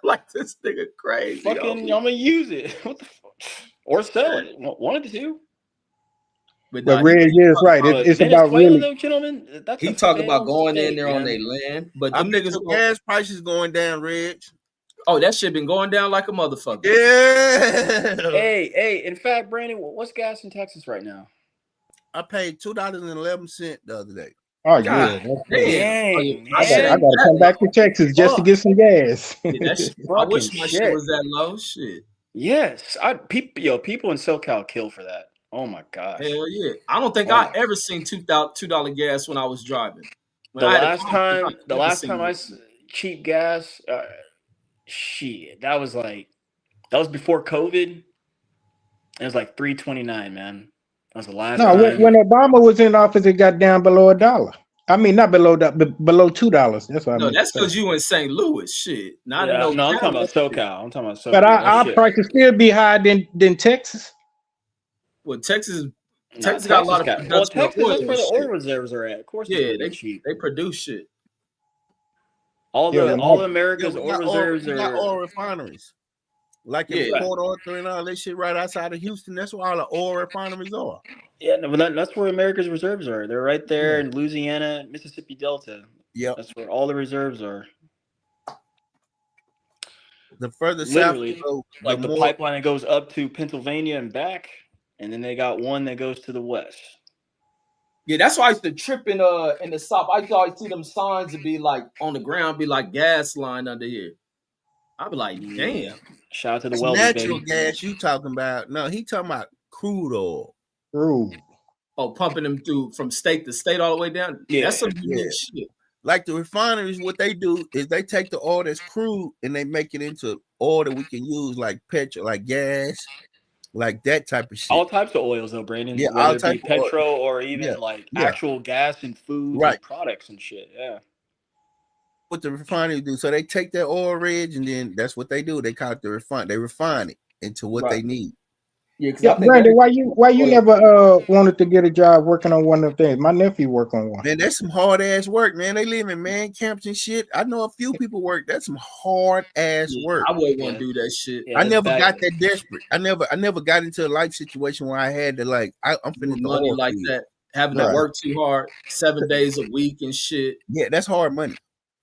like this nigga crazy, Fucking, homie. I'm gonna use it. What the fuck? Or sell it. One of the two. But But nah, he Red is right. But It's about Venezuela, really though, gentlemen, that's a he talk about failed going in state, there on their man. land, but I them bet niggas your go. gas prices going down, Reg. Oh, that shit been going down like a motherfucker. Yeah. Hey, in fact, Brandon, what's gas in Texas right now? I paid $2.11 the other day. oh God yeah. damn. Oh, yeah, Dang, my shit I man. ain't gotta that come back to low. Texas just to Fuck. get some gas. Yeah, that shit. I Fucking wish my shit shit. was that low. Shit. Yes. People in SoCal kill for that. Oh my gosh. Hell yeah. I don't think Oh I my. ever seen $2 gas when I was driving. When The I had a car, last I don't think time, I the ever last time seen I it. cheap gas, shit, that was before COVID. It was like 3.29, man. That was the last No, when time. Obama was in office, it got down below $1. I mean, not below that, but below $2. That's what I No, meant to that's say. because you in St. Louis. Shit. Not in Yeah, no no, I'm talking about Dallas. Shit. SoCal. I'm talking about But SoCal. That our shit. prices still be higher than Texas. Well, Texas Nah, Got a lot Texas of got. Well, production of Texas, oil that's where and the oil shit. reserves are at. Of course, it's Yeah, gonna be cheap. they produce shit. All Yeah, the when all I, of Yeah, America's we oil got oil. reserves We got are. oil refineries, like in Yeah. Right. Port Arthur and all that shit, right outside of Houston. That's where all the oil refineries are. Yeah, no, but that's where America's reserves are. They're right there Yeah. in Louisiana, Mississippi Delta. Yep. That's where all the reserves are. The further south you Literally, go, the like the more. pipeline that goes up to Pennsylvania and back, and then they got one that goes to the west. Yeah, that's why I used to trip in the South. I used to always see them signs to be like on the ground, be like gas line under here. I'd be like, Yeah. damn. Shout out to the That's welders, natural baby. gas you talking about. No, he talking about crude oil. ooh, Oh, pumping them through from state to state all the way down. Yeah. That's some Yeah. unique shit. Like the refineries, what they do is they take the oil that's crude and they make it into oil that we can use like petrol, like gas, like that type of shit. All types of oils, though, Brandon. Yeah, all Whether it be type of oil. petro or Yeah, even like yeah, actual gas and foods right. and products and shit. Yeah. What the refineries do, so they take that oil ridge and then that's what they do. They call it the refine. They refine it into what Right. they need. Yeah, because yeah, I think Brandon, why you oil. never wanted to get a job working on one of the things? My nephew work on one. Man, that's some hard ass work, man. They live in man camps and shit. I know a few people work. That's some hard ass Yeah, work. I wouldn't want Yeah. to do that shit. Yeah, I that's never bad. got that desperate. I never got into a life situation where I had to like I'm Doing finished the money oil like field. that, having to Right. Right. work too hard, 7 days a week and shit. Yeah, that's hard money.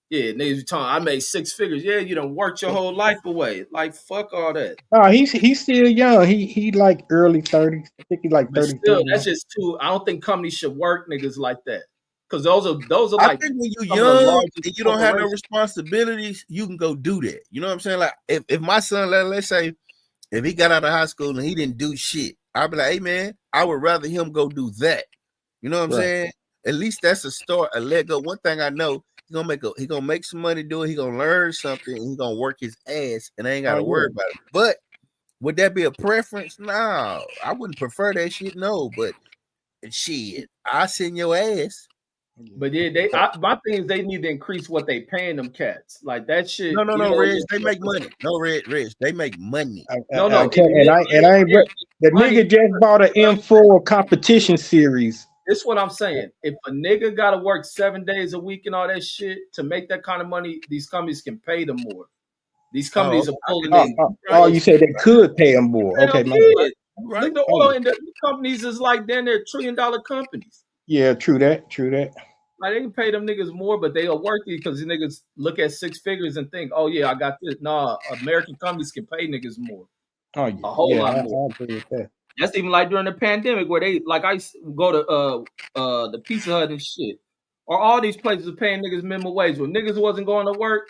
Yeah, niggas be talking, I made 6 figures. Yeah, you done worked your whole life away. Like, fuck all that. Oh, he's still young. He like early 30s. I think he's like But 33 still, now. that's just too. I don't think companies should work niggas like that. Because those are I like think when you're some of the young largest and you don't have no corporations. responsibilities, you can go do that. You know what I'm saying? Like if my son, let's say, if he got out of high school and he didn't do shit, I'd be like, hey man, I would rather him go do that. You know what I'm Right. saying? At least that's a start, a leg up. One thing I know, he gonna make some money doing. He gonna learn something. And he gonna work his ass, and I ain't gotta Oh worry yeah. about it. But would that be a preference? No, I wouldn't prefer that shit. No, but shit, I send your ass. But yeah, my thing is they need to increase what they paying them cats. Like that shit, No, Reg, they make money. No, Reg, they make money. I no. tell, and I ain't the Money. nigga just bought an M4 competition series. This what I'm saying. If a nigga gotta work 7 days a week and all that shit to make that kind of money, these companies can pay them more. These Oh, companies are pulling okay. in Oh, those you said they could pay him more. hell Okay, my bad. yeah. Right. Look, the Oh, oil industry companies is like then they're $1 trillion companies. yeah, true that. True that. Like they can pay them niggas more, but they'll work it because the niggas look at 6 figures and think, oh yeah, I got this. Nah, American companies can pay niggas more, Oh a yeah, whole yeah, lot more. I agree with that. That's even like during the pandemic where they like I used to go to the Pizza Hut and shit. Or all these places are paying niggas minimum wage. When niggas wasn't going to work,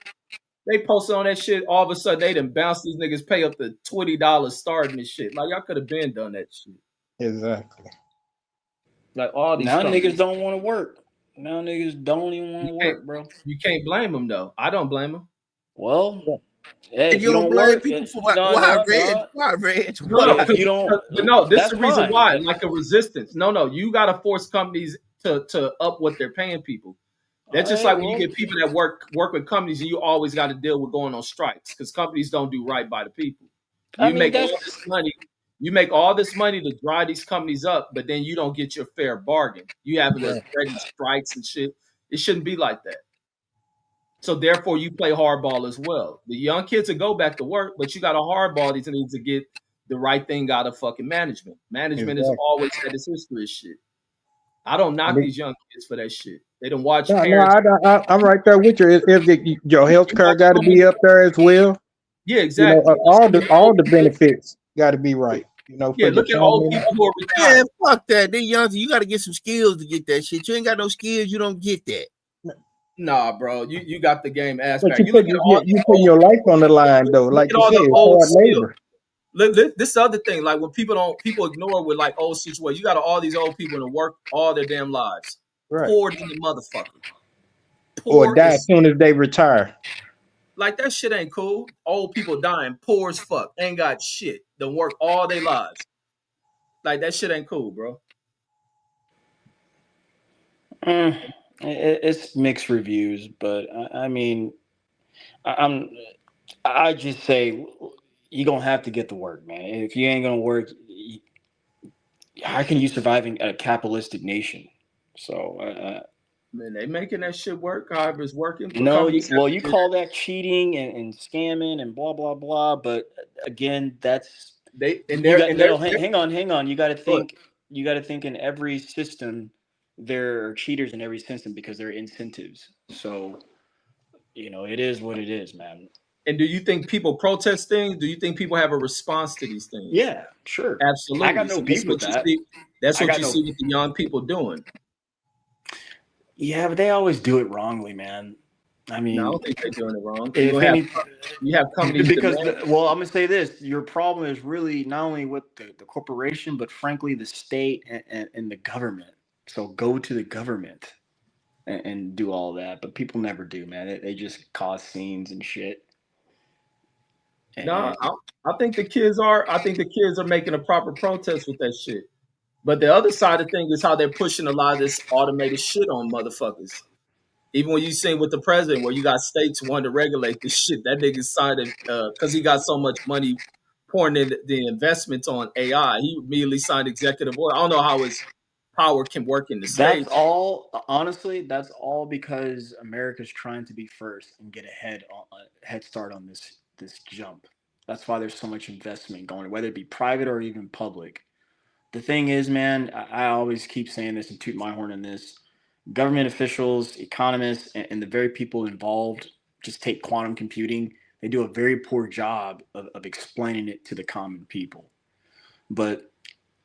they posted on that shit. All of a sudden they done bounced these niggas pay up to $20 starting and shit. Like y'all could have been done that shit. Exactly. Like all these Now companies. niggas don't want to work. Now niggas don't even want You to can't work, bro. you can't blame them though. I don't blame them. Well, Yeah. hey, And if you you don't don't blame work, people for no, why, no, Reg? no. Why, Reg? No, If Why? you don't, but no, this is that's the reason fine. why. Like a resistance. No, you gotta force companies to up what they're paying people. All That's just right, like when you well, get people that work with companies and you always got to deal with going on strikes because companies don't do right by the people. I You mean make all that's this money, you make all this money to drive these companies up, but then you don't get your fair bargain. You having to Right. threaten strikes and shit. It shouldn't be like that. So therefore, you play hardball as well. The young kids will go back to work, but you got to hardball these needs to get the right thing out of fucking management. Management has Exactly. always had this history of shit. I don't And knock these young kids for that shit. They don't watch no, parents. I'm right there with you. If your health You care watch got to so many. be up there as well, Yeah, you know, exactly. You watch all so many all old the people. benefits got to be right. You know, for Yeah, your look at old family. people who are Man, retired. fuck that. They young, you got to get some skills to get that shit. You ain't got no skills, you don't get that. Nah, bro, you got the game ass But back. You look at all these you putting old your life on the line though. look Like at you all said, the it's old hard skills. labor. Look, this other thing, like when people ignore with like old situations, you got all these old people that work all their damn lives, Right. poor than the motherfucker, Or poor die as is soon as they retire. like that shit ain't cool. Old people dying, poor as fuck, ain't got shit. They work all their lives. Like that shit ain't cool, bro. mm, it's mixed reviews, but I mean, I'm I just say you gonna have to get to work, man. If you ain't gonna work, how can you survive in a capitalistic nation? So Man, they making that shit work. However, it's working, but no, companies have well, to you get call that cheating and scamming and blah blah blah. But again, that's they and you they're got and they're, no. they're Hang on. good. You got to think in every system there are cheaters in every system because there are incentives. So it is what it is, man. And do you think people protest things? Do you think people have a response to these things? Yeah, sure. I got Absolutely. no So that's beef with what you that. see. That's I what got you no. see with the young people doing. Yeah, but they always do it wrongly, man. I No, I mean, don't think they're doing it wrong. if any, You have companies because demand. well, I'm gonna say this: your problem is really not only with the corporation, but frankly, the state and the government. So go to the government and do all that. But people never do, man. They just cause scenes and shit. No, And I think the kids are. I think the kids are making a proper protest with that shit. But the other side of things is how they're pushing a lot of this automated shit on motherfuckers. Even when you see with the president, where you got states wanting to regulate this shit, that nigga signed it because he got so much money pouring in the investments on AI. He immediately signed executive order. I don't know how his power can work in the that's states. all. Honestly, that's all because America's trying to be first and get a head start on this jump. That's why there's so much investment going, whether it be private or even public. The thing is, man, I always keep saying this and toot my horn in this. Government officials, economists, and the very people involved, just take quantum computing. They do a very poor job of explaining it to the common people. But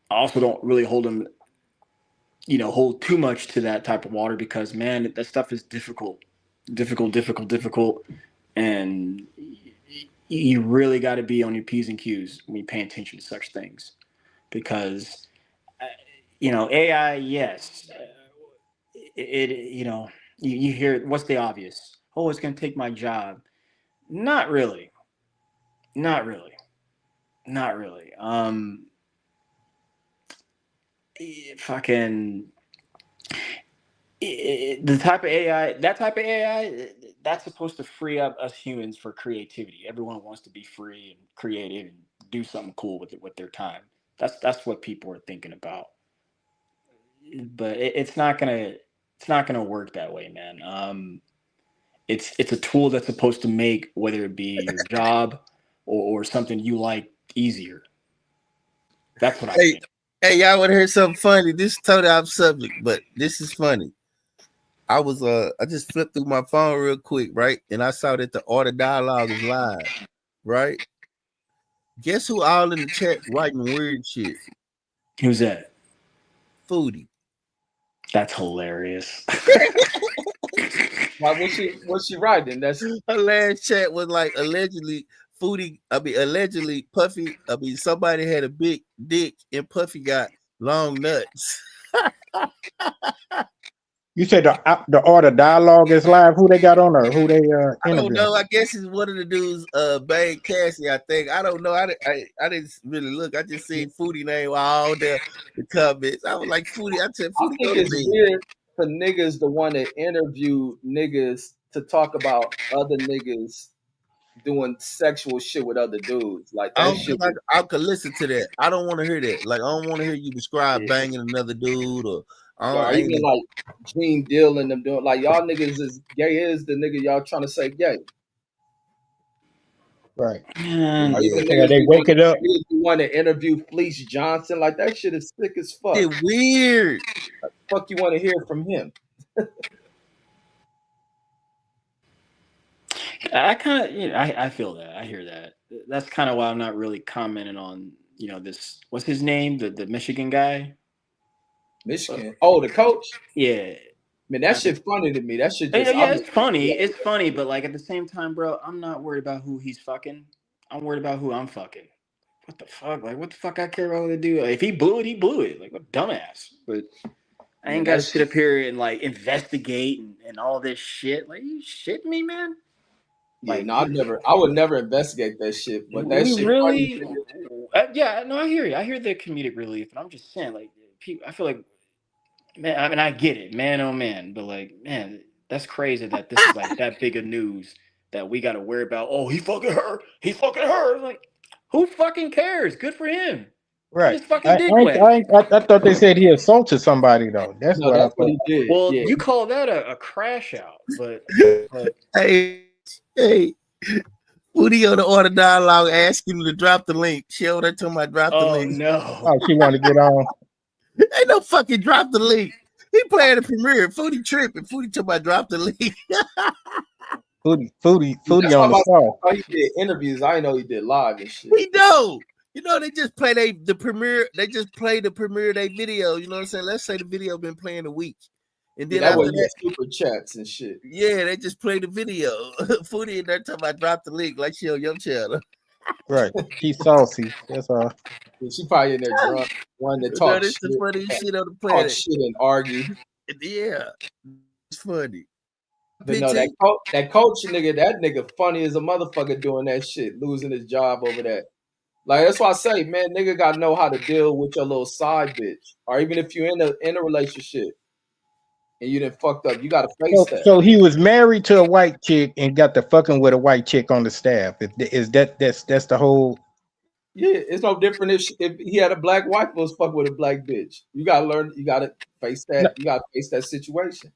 I also don't really hold them hold too much to that type of water because man, that stuff is difficult, and you really got to be on your p's and q's when you pay attention to such things because AI, yes, you hear what's the obvious? Oh, it's going to take my job. Not really. Not really. Not really. Fucking the type of AI, that type of AI, that's supposed to free up us humans for creativity. Everyone wants to be free and creative and do something cool with it with their time. That's what people are thinking about. But it's not gonna work that way, man. It's a tool that's supposed to make whether it be your job or something you like easier. That's what I Hey, think. hey, y'all want to hear something funny? This is totally off subject, but this is funny. I just flipped through my phone real quick, right? And I saw that the order dialogue is live, right? Guess who all in the chat writing weird shit? Who's that? Foodie. That's hilarious. Why? What's she writing? That's Her last chat was like allegedly allegedly Puffy. Somebody had a big dick and Puffy got long nuts. You said the order dialogue is live. Who they got on there? Who they I don't interviewing? know. I guess it's one of the dudes, Bang Cassie, I think. I don't know. I didn't really look. I just seen Foodie name all the comments. I was like, Foodie. I said, I Foodie, think go to it's bed. weird for niggas to want to interview niggas to talk about other niggas doing sexual shit with other dudes. Like I that don't feel shit like I could listen to that. I don't want to hear that. Like, I don't want to hear you describe is, banging another dude or or I ain't. even like Gene Deal and them doing like y'all niggas is gay is the nigga y'all trying to say gay. Right. Man, Or Yeah. even Yeah, they wake it up. niggas who want to interview Fleece Johnson. Like that shit is sick as fuck. It's weird. Fuck you want to hear from him. I kind of, I feel that. I hear that. That's kind of why I'm not really commenting on, this. What's his name? The Michigan guy. Michigan. Oh, the coach? Yeah. Man, that I, shit funny to me. That shit yeah, just yeah, I'm it's funny. It's funny, but like at the same time, bro, I'm not worried about who he's fucking. I'm worried about who I'm fucking. What the fuck? Like, what the fuck I care about what they do? Like, if he blew it, he blew it. Like, what dumbass. But I ain't man, got that to sit shit. up here and like investigate and all this shit. Like, you shitting me, man? Yeah, Like, no, I would never investigate that shit. But that we shit funny. really, yeah, no, I hear you. I hear the comedic relief, but I'm just saying, like, people, I feel like, man, I mean, I get it, man, oh man, but like, man, that's crazy that this is like that big of news that we got to worry about. Oh, he fucking her. Like, who fucking cares? Good for him. Get Right. his fucking dick wet. I thought they said he assaulted somebody though. That's No, what I that's what thought. he did. Well, Yeah. you call that a crash out, but Hey, hey, Foodie on the order dialogue asking you to drop the link. Show that to my drop the oh link. no. Oh, she wanted to get on. Ain't no fucking drop the link. He playing the premiere. Foodie tripping. Foodie told my drop the link. Foodie That's why on the sauce. he did interviews. I didn't know he did live and shit. He know. You know, they just play the premiere. They just play the premiere of their video. You know what I'm saying? Let's say the video been playing a week. And Yeah, then that way after you get that, super chats and shit. yeah, they just play the video. Foodie in there talking about drop the link like she on your channel. Right. She's saucy. That's all. Yeah, she probably in there drunk, wanting to No, talk this the shit, funniest shit on the talk planet. shit and argue. Yeah, it's funny. But no, Bitch, that coach nigga, that nigga funny as a motherfucker doing that shit, losing his job over that. Like that's why I say, man, nigga gotta know how to deal with your little side bitch. Or even if you're in a relationship and you done fucked up, you gotta face that. So he was married to a white chick and got the fucking with a white chick on the staff. That's the whole. Yeah, it's no different if he had a black wife or was fucking with a black bitch. You gotta learn, you gotta face No, that, you gotta face that situation.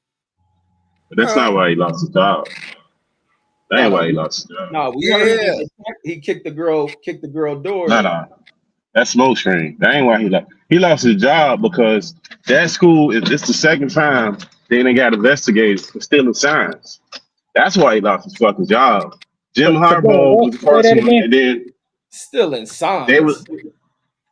But that's huh? not why he lost his job. That No, ain't no, why he lost his job. no, we heard Yeah. he kicked the girl door No, in. no. That's smoke screen. That ain't why he lost. He lost his job because that school is this the second time they got investigated for stealing signs. That's why he lost his fucking job. Jim for doing Harbaugh what? was the Say first that one, again. and then Stealing they was signs.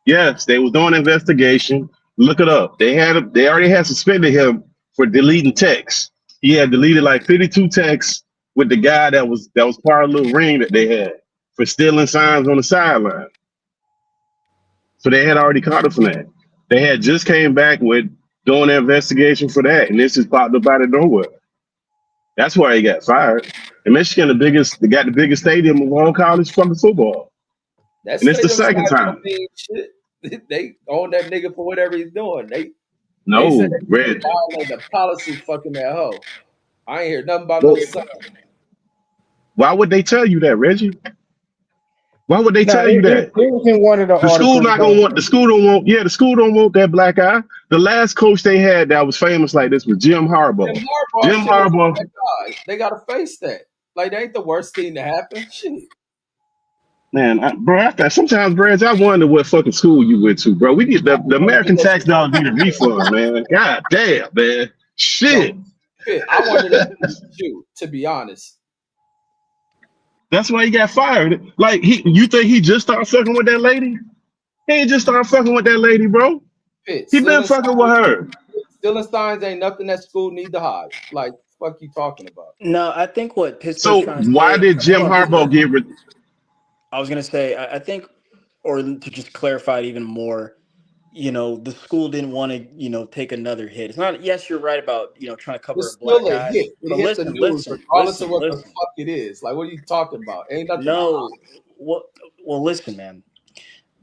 yes, they was doing an investigation. Look it up. They already had suspended him for deleting texts. He had deleted like 52 texts with the guy that was part of the little ring that they had for stealing signs on the sideline. So they had already caught him for that. They had just came back with doing an investigation for that, and this just popped up out of nowhere. That's why he got fired. And Michigan, they got the biggest stadium of all college fucking football. That And it's the stadium size second don't time. mean shit. They own that nigga for whatever he's doing. They said No, that he Red. violated the policy fucking that hoe. I ain't hear nothing about no Well, sign. why would they tell you that, Reggie? Why would they Now tell you it that? was in one of the The school articles not that gonna want. The school don't want that black eye. The last coach they had that was famous like this was Jim Harbaugh. Jim Harbaugh Jim shit was Harbaugh. that guy. They gotta face that. Like that ain't the worst thing to happen. Shit. Man, sometimes, Brad, I wonder what fucking school you went to, bro. We get the I wanted to American get tax dollars need a refund, man. God damn, man. Shit. no shit. I wanted to shoot, to be honest. That's why he got fired. Like you think he just started fucking with that lady? He ain't just started fucking with that lady, bro. Shit. He been fucking with her. Stealing signs ain't nothing that school need to hide. Like fuck you talking about. No, I think what Pittsburgh's So trying to why say. did Hold Jim on, Harbaugh Pittsburgh. get rid? I was gonna say, I think, or to just clarify it even more, the school didn't want to, take another hit. It's not. Yes, you're right about trying to cover a It's black still a eye. hit. It But hit the listen, news listen, regardless of listen, what the listen. fuck it is. Like what are you talking about? Ain't nothing to hide. No, what? Well, listen, man.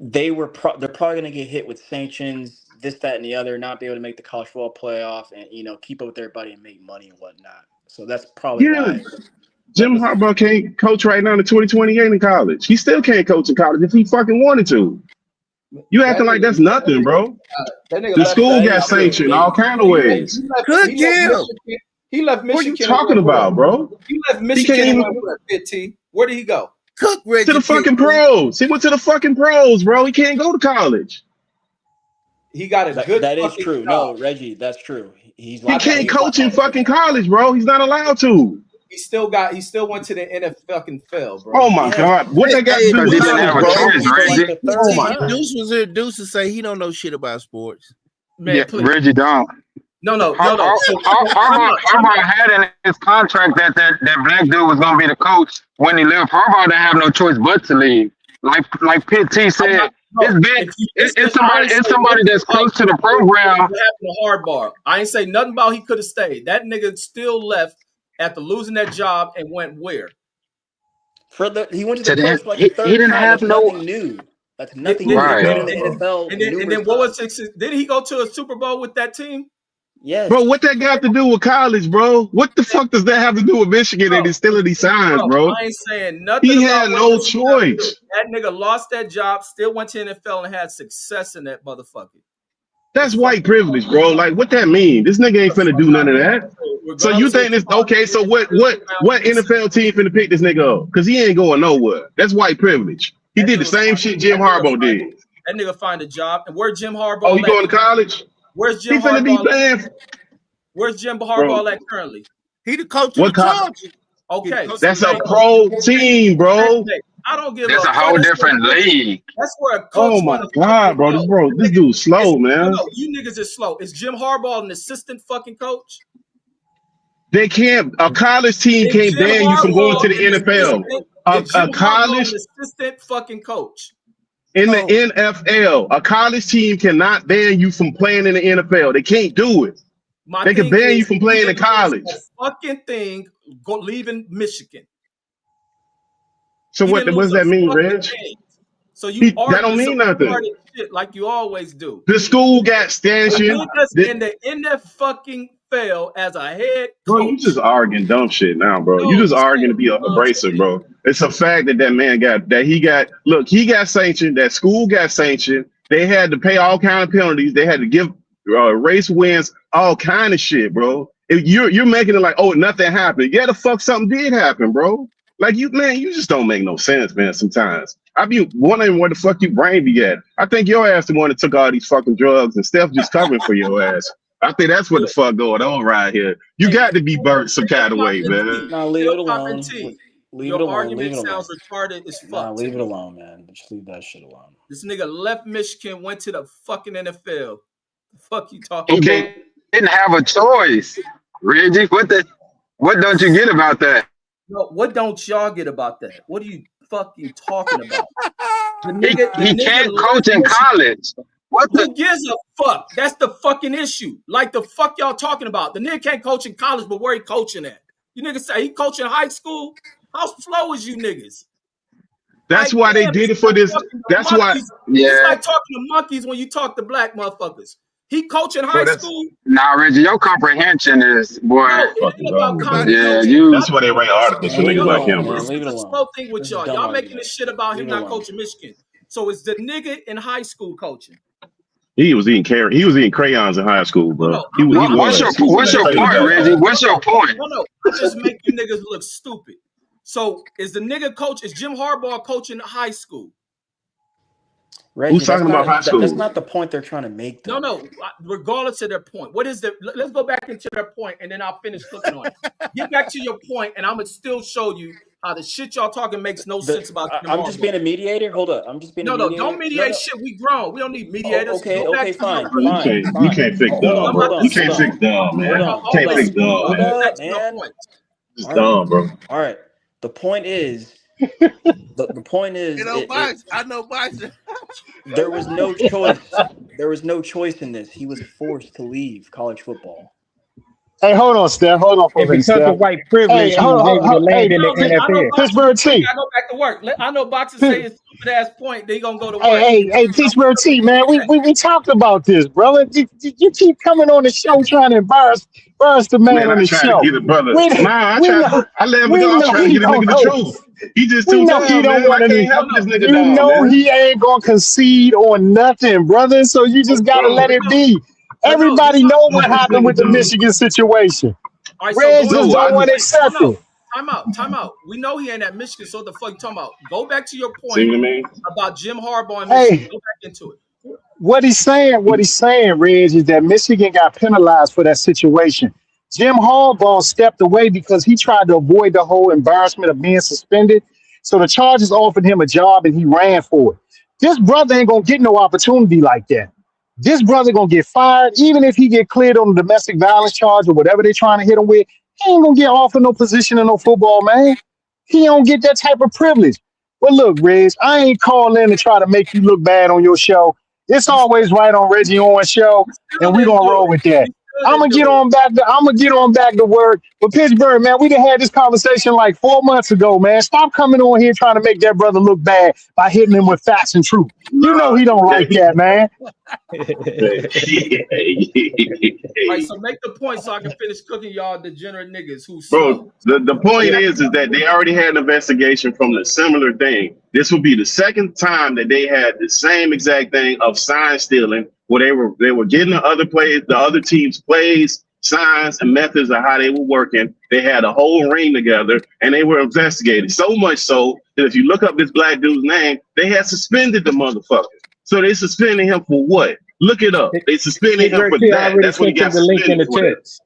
They're probably gonna get hit with sanctions, this, that, and the other, not be able to make the college football playoff, and keep up with everybody and make money and whatnot. So that's probably Yeah, why that Jim was. Harbaugh can't coach right now in 2028 in college. He still can't coach in college if he fucking wanted to. You That acting like that's nigga, nothing, bro. that nigga The left school That got is true. sanctioned all kind of ways. Cook him. Michigan. He left What are you Michigan and talking went where? about, bro? He left He can't Michigan and went even where? 15. Where did he go? Cook to the Reggie fucking Pittsburgh. pros. He went to the fucking pros, bro. He can't go to college. He got a good That is fucking true. job. No, Reggie, that's true. He's He I locked know up. can't he He's coach locked in up for fucking now. college, bro. He's not allowed to. He still went to the NFL, Oh bro. my Yes, God. What Hey, that got to hey, do Because with he didn't listen, have college, a bro? bro. choice, for like Reggie. the third See, time. Deuce was here. Deuce to say he don't know shit about sports. Yeah, Man, please. Reggie don't. No. So Harbaugh had in his contract that black dude was gonna be the coach when he left. Harbaugh didn't have no choice but to leave. Like Pitt T I'm said, not, no, if you listen, I ain't it's say somebody nothing that's about close to the what program. happened to Hardball. I ain't say nothing about he could have stayed. That nigga still left after losing that job and went where? He went to the So pros then for like the he third didn't time. have That's no nothing new. That's Did, nothing did, new. He's right. been did, in the did, NFL and numerous then what was times. did he go to a Super Bowl with that team? Bro, Yes. what that got to do with college, bro? What the fuck does that have to do with Michigan and Bro, instilling these signs, bro, bro? I ain't saying nothing He about had what no Michigan got to do. choice. That nigga lost that job, still went to NFL and had success in that motherfucker. The That's fuck, white privilege, bro. Like, what that mean? This nigga ain't the finna fuck do out none of of here. that. So So you regardless of what think this okay? So what NFL team finna pick this nigga up? Because he ain't going nowhere. That's white privilege. He that did the same shit Jim Harbaugh did. nigga find a job. And where Jim Oh, he Harbaugh at? going to college? Where's He Jim finna be Harbaugh? playing, Where's Jim bro. Harbaugh at currently? He the coach of the What college? Chargers. He the Okay, coach so of That's the a thank Chargers. you. pro team, bro. Hey, I don't give That's a a fuck. whole different league. That's where a Oh coach my want to God, fucking bro. go. This dude's slow, man. No, you niggas is slow. Is Jim Harbaugh an assistant fucking coach? They can't. A college team Is can't Jim ban you from going Harbaugh to the an NFL. assistant? A, Is Jim a Harbaugh college an assistant fucking coach? in the So, NFL, a college team cannot ban you from playing in the NFL. They can't do it. My They can thing ban you is, from he playing in didn't miss college. a fucking thing leaving Michigan. So He what? didn't What lose does a that mean, fucking Reg? game. So you That arguing don't some mean nothing. retarded shit like you always do. The school got The stanchion. niggas in the fucking fail as a head Bro, you coach. just arguing dumb shit now, bro. You No, just you arguing to saying be dumb abrasive, shit. bro. It's a fact that that man look, he got sanctioned, that school got sanctioned. They had to pay all kind of penalties. They had to give race wins, all kind of shit, bro. If you're making it like, oh, nothing happened. Yeah, the fuck something did happen, bro. Like you just don't make no sense, man, sometimes. I be wondering where the fuck you brain be at. I think your ass the one that took all these fucking drugs and Steph just covering for your ass. I think that's what the fuck going on right here. You Hey, got to be burnt some still kind of way, popping man. T. No, leave Still it popping alone. T. Leave it Your alone. Leave argument it alone. sounds retarded as Nah, fuck to leave it me. alone, man. Just leave that shit alone. This nigga left Michigan, went to the fucking NFL. The fuck you talking He about? didn't have a choice. Reggie, what don't you get about that? No, what don't y'all get about that? What are you fucking talking about? The He nigga can't left coach in Michigan. college. What the Who gives a fuck? That's the fucking issue. Like the fuck y'all talking about? The nigga can't coach in college, but where he coaching at? You niggas say he coaching high school? How slow is you niggas? That's Like, why they damn, did it's it for like this. talking to That's why. monkeys. It's yeah. like talking to monkeys when you talk to black motherfuckers. He coaching high But that's school? Nah, Reggie, your comprehension is boy. No, it fucking ain't about dumb, bro. Yeah, comprehension. you That's why they write articles for Man, leave it niggas No, like no. him, alone, bro. man. This Leave is it the alone. slow thing with This is a y'all. dumb Y'all making argument. this shit about him Leave it not alone. coaching Michigan. So it's the nigga in high school coaching. He was eating crayons in high school, No, bro. no. He I'm what's your making was. you what's Let's your niggas face look point, that, stupid. Reggie? man. What's your point? No. I just make you niggas look stupid. So is the nigga coach? Is Jim Harbaugh coaching high school? Reggie, Who's talking about high that's school? not the point they're trying to make, No, though. no. Regardless of their point, what is the? Let's go back into their point, and then I'll finish cooking on it. Get back to your point, and I'm gonna still show you how the shit y'all talking makes no sense about Jim I'm just Harbaugh. being a mediator. Hold up. I'm just being a No, don't mediator. No, mediate no. shit. We grown. We don't need Oh, mediators. okay, Go back okay, to your fine, Bro, point. fine, you fine. can't fix Hold dumb, on, I'm bro. hold about to on, You show hold can't on, fix you. dumb, hold man. on, hold Can't up, fix dumb, hold Go man. back up, to your man. point. Just All right, dumb, bro. all right. The point is, the point You is, know, Box. I know Box. there was no choice. There was no choice in this. He was forced to leave college football. Hey, hold on, Steph. Hold on for a And minute, because of Steph. white Hey, privilege, he was able to hey, land in the I know NFL. Boxer gonna Pittsburgh say, T. I go back to work. I know Boxer say Pitt- his stupid ass point. They gonna go to Hey, work. hey, Pittsburgh T, man. We talked about this, brother. You keep coming on the show trying to embarrass the man Man, on I the tried to show. get a brother. We Nah, we know I let him we go. I was know trying to he get a don't nigga the know. truth. He just We too know he dumb, don't man. I want can't to. No, help no. this nigga You dumb, know man. he ain't gonna concede on nothing, brother. So you just gotta let Bro, it be. But no, this Everybody how know man, what this happened with nigga the dumb. Michigan situation. all right, so Reds go to just No, your I don't want just to point. accept No, it. no. Time out. We know he ain't at Michigan, so what the fuck you talking about? Go back to your see point what I mean. about Jim Harbaugh in Michigan. Hey, Go back into it. what he's saying, Reg, is that Michigan got penalized for that situation. Jim Harbaugh stepped away because he tried to avoid the whole embarrassment of being suspended. So the Chargers offered him a job and he ran for it. This brother ain't gonna get no opportunity like that. This brother gonna get fired, even if he get cleared on a domestic violence charge or whatever they trying to hit him with. He ain't gonna get offered no position in no football, man. He don't get that type of privilege. But look, Reg, I ain't calling in to try to make you look bad on your show. It's You still, always right on Reggie Owens' show, you still and we didn't gonna do roll it. with that. You still didn't do it. I'm gonna get on back to work. But Pittsburgh, man, we done had this conversation like 4 months ago, man. Stop coming on here trying to make that brother look bad by hitting him with facts and truth. You know Nah, he don't like that, man. All right, hey, so make the point so I can finish cooking y'all degenerate niggas who bro, slow. the Go point back is to your that they point. already had an investigation from the similar thing. This would be the second time that they had the same exact thing of sign stealing, where they were getting the other team's plays, signs, and methods of how they were working. They had a whole ring together, and they were investigated. So much so that if you look up this black dude's name, they had suspended the motherfucker. So they suspended him for what? Look it up. They suspended him Pittsburgh for T, I that. already That's what he sent him got the link in suspended the for. That. text.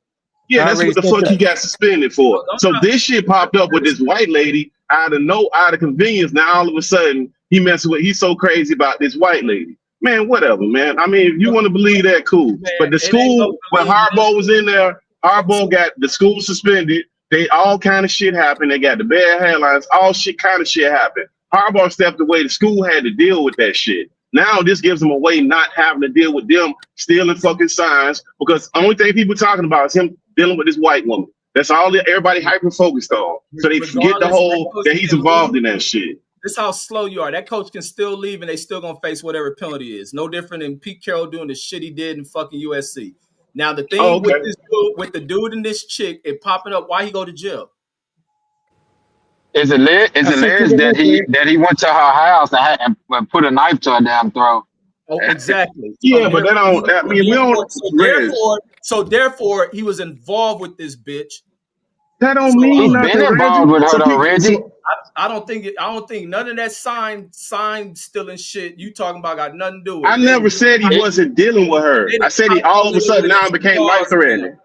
Yeah, I that's already what the sent fuck him. he got suspended No, for. I'm So not. this shit popped up with this white lady out of convenience. Now all of a sudden he's so crazy about this white lady. Man, whatever, man. I mean, if you want to believe that, cool. Man, But the it ain't no school when believe Harbaugh was nothing. in there, Harbaugh got the school suspended. They all kind of shit happened. They got the bad headlines. All shit kind of shit happened. Harbaugh stepped away. The school had to deal with that shit. Now this gives them a way not having to deal with them stealing fucking signs because the only thing people talking about is him dealing with this white woman. That's all that everybody hyper focused on. So they forget the Regardless, that whole coach that he's can leave. involved in that shit. This is how slow you are. That coach can still leave and they still gonna face whatever penalty is. No different than Pete Carroll doing the shit he did in fucking USC. Now the Oh, thing with okay. this dude, with the dude and this chick, it popping up. Why he go to jail? Is I it sent you alleged the link, Reg. that he went to her house and put a knife to her damn throat? Oh, exactly. Yeah, but that don't. I mean, we don't. Reg, So therefore, he was involved with this bitch. that don't So mean He's been nothing, Reggie. involved with her So though, people. Reggie. So I don't think none of that sign stealing shit you talking about got nothing to do with I it. They never said he It, wasn't dealing with her. done I said he cocked all this of a nigga sudden with now his it became life drawers down. threatening,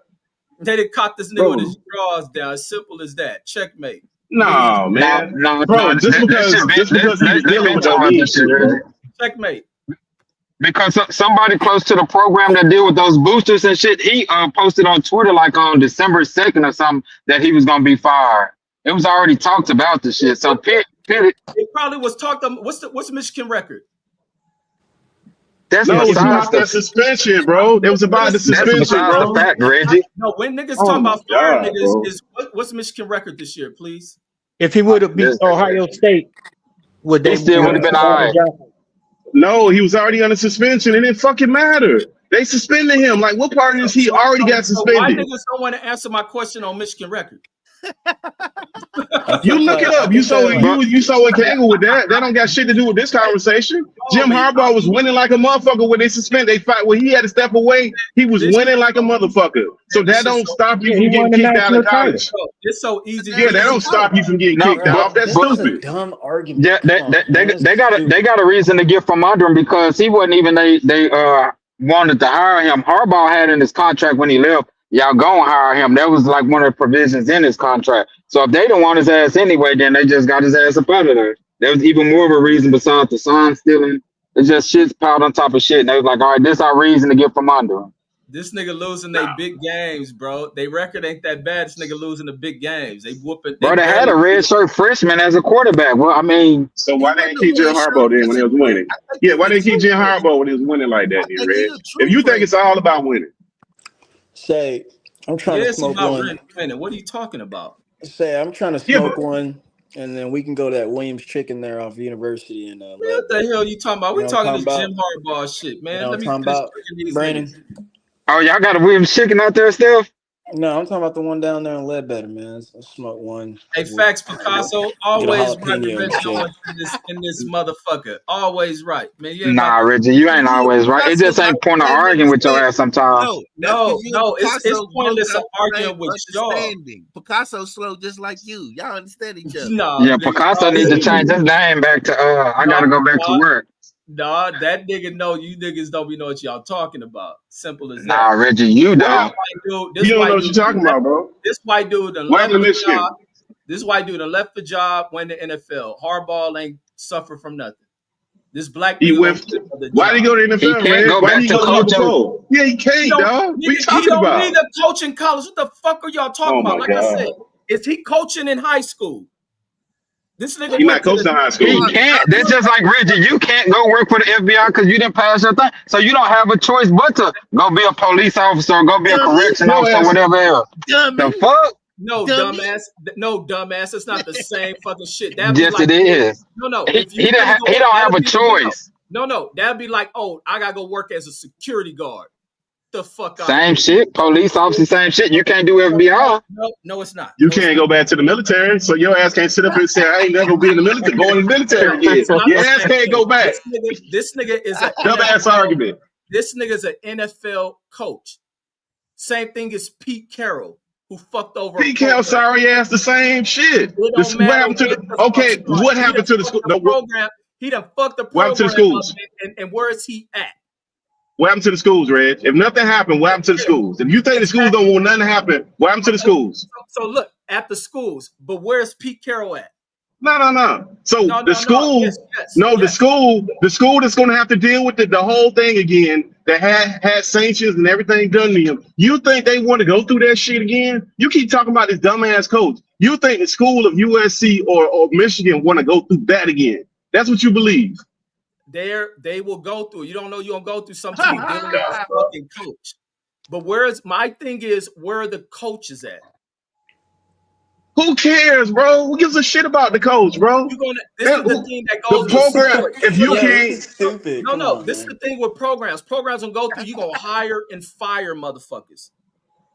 They done caught this nigga with bro. his drawers down. As simple as that. Checkmate. No, no, man, no, no. bro. Just This shit because been just because he was they've dealing been with talking don't about mean this shit, shit, Reggie. bro. Checkmate. because somebody close to the program that deal with those boosters and shit, he posted on Twitter like on December 2nd or something that he was gonna be fired. It was already talked about the shit. So Pitt, It probably was talked about. What's the Michigan record? that's No, it's besides about that the suspension, bro. It was about the that's suspension, besides the bro. fact, Reggie. No, when niggas Oh talking my about firing god, niggas bro. is what's Michigan record this year, please? If he would have beat Ohio State, would He they still would have been all on the right. job? No, he was already under suspension. It didn't fucking matter. They suspended him. Like, what part of this he already got So why suspended? niggas don't want to answer my question on Michigan record? I You think look it like I up. You think saw that like you saw what Kangle with that. That don't got shit to do with this conversation. Jim Homie, Harbaugh was winning like a motherfucker when they suspended. They fight when he had to step away. He was this winning like a motherfucker. So this that shit don't so stop you Yeah, from he getting won the kicked out of national title. college. it's so easy Yeah, for that you. don't stop you from getting No, kicked out. That's that's a stupid. dumb argument. Yeah, Come on, man. That's they stupid. got a reason to get from under him because he wasn't even they wanted to hire him. Harbaugh had in his contract when he left, y'all gonna hire him. That was like one of the provisions in his contract. So if they don't want his ass anyway, then they just got his ass up out of there. There was even more of a reason besides the sign stealing. It's just shit's piled on top of shit. And they was like, all right, this our reason to get from under him. This nigga losing they big games, bro. They record ain't that bad. This nigga losing the big games. They whooping. They Bro, they had barely. a red shirt freshman as a quarterback. Well, I mean, So He why they wasn't didn't a keep Jim red shirt Harbaugh then when he was freshman. winning? I think Yeah, he's why a they didn't keep true Jim freshman. Harbaugh when he was winning like I that, then, think he's Reg? a If true you think it's freshman. all about winning, Say, I'm trying Yeah, to it's smoke about one. winning. What are you talking about? Say, I'm trying to yeah, but smoke one, and then we can go to that Williams Chicken there off University in Man, what the Ledbetter. hell you talking about? You We know what I'm talking talking this Jim about? Harbaugh shit, You know man. what Let I'm me talking finish about, drinking these niggas. Brandon? oh, y'all got a Williams chicken out there still? No, I'm talking about the one down there in Ledbetter, man. Let's smoke one Hey, with facts, Picasso. get a Always right with jalapeno Reggie instead. Owens in this motherfucker. Always right, man. You ain't about Nah, to. Reggie, you Cause ain't you always and right. It Picasso just got ain't point of the same arguing with your ass understanding. sometimes. No, that's because No, you and no. It's Picasso both pointless of got the same arguing with y'all. understanding. Picasso slow just like you. Y'all understand each other. Nah, Yeah, nigga. Picasso No, need to change his name back to I no, gotta go back to no, work. no. That nigga know you niggas don't be know what y'all talking about. Simple as Nah, that. Reggie, you what don't. happened? You This don't know white what dude, you're talking about, bro. this white dude done What happened left to a job. Michigan? This white dude done left the job, went to NFL. Harbaugh ain't suffer from nothing. This black He nigga gonna went. get another Why did he job. go to the He NFL, can't Reg? go Why did back he to go the year coaching. before? Yeah, he can't, dog. What are you He talking don't need about? a coach in college. What the fuck are y'all talking Oh about? my Like I said, god, is he coaching in high school? This nigga he not went to the coaching high He school. can't. That's just like Reggie. You can't go work for the FBI because you didn't pass your thing. So you don't have a choice but to go be a police officer or go be a Dummy, correction Your officer or ass. whatever else. The dummy, fuck? no dummy. dumbass. No dumbass. It's not the same fucking shit. That'd be Yes, like it is. no. He If you he didn't really ha- go he work, don't have that'd a be choice. no. That'd be like, oh, I gotta go work as a security guard. The fuck out of Same here. shit. Police officer, same shit. You can't do FBI. No, it's not. You No, it's can't not. go back to the military, so your ass can't sit up and say, I ain't never been in the military, going in the military again. It's not Your the ass same can't thing. go back. This nigga is an Dumbass NFL. argument. This nigga's an NFL coach. Same thing as Pete Carroll, who fucked over a Pete Cal, program. sorry ass, the same shit. It This, don't what matter happened to what the, the fuck okay, started. what He done happened to the fucked school? the No, program. He done fucked the what happened to the program up, schools? and where is he at? What happened to the schools, Reg? If nothing happened, what happened to the schools? If you think the schools don't Exactly. want nothing to happen, what happened to the schools? So look at the schools, but where's Pete Carroll at? No. So No, the no, no. school, no, the Yes. school that's going to have to deal with the whole thing again. That had sanctions and everything done to him. You think they want to go through that shit again? You keep talking about this dumbass coach. You think the school of USC or Michigan want to go through that again? That's what you believe. They will go through. You don't know you're gonna go through something till you're dealing with this fucking coach. But my thing is where are the coaches at? Who cares, bro? Who gives a shit about the coach, bro? This is the thing that The goes with program, sports. if you Yo, this can't, is stupid. Come No. on, This is man. the thing with programs. Programs gonna go through. You gonna hire and fire motherfuckers.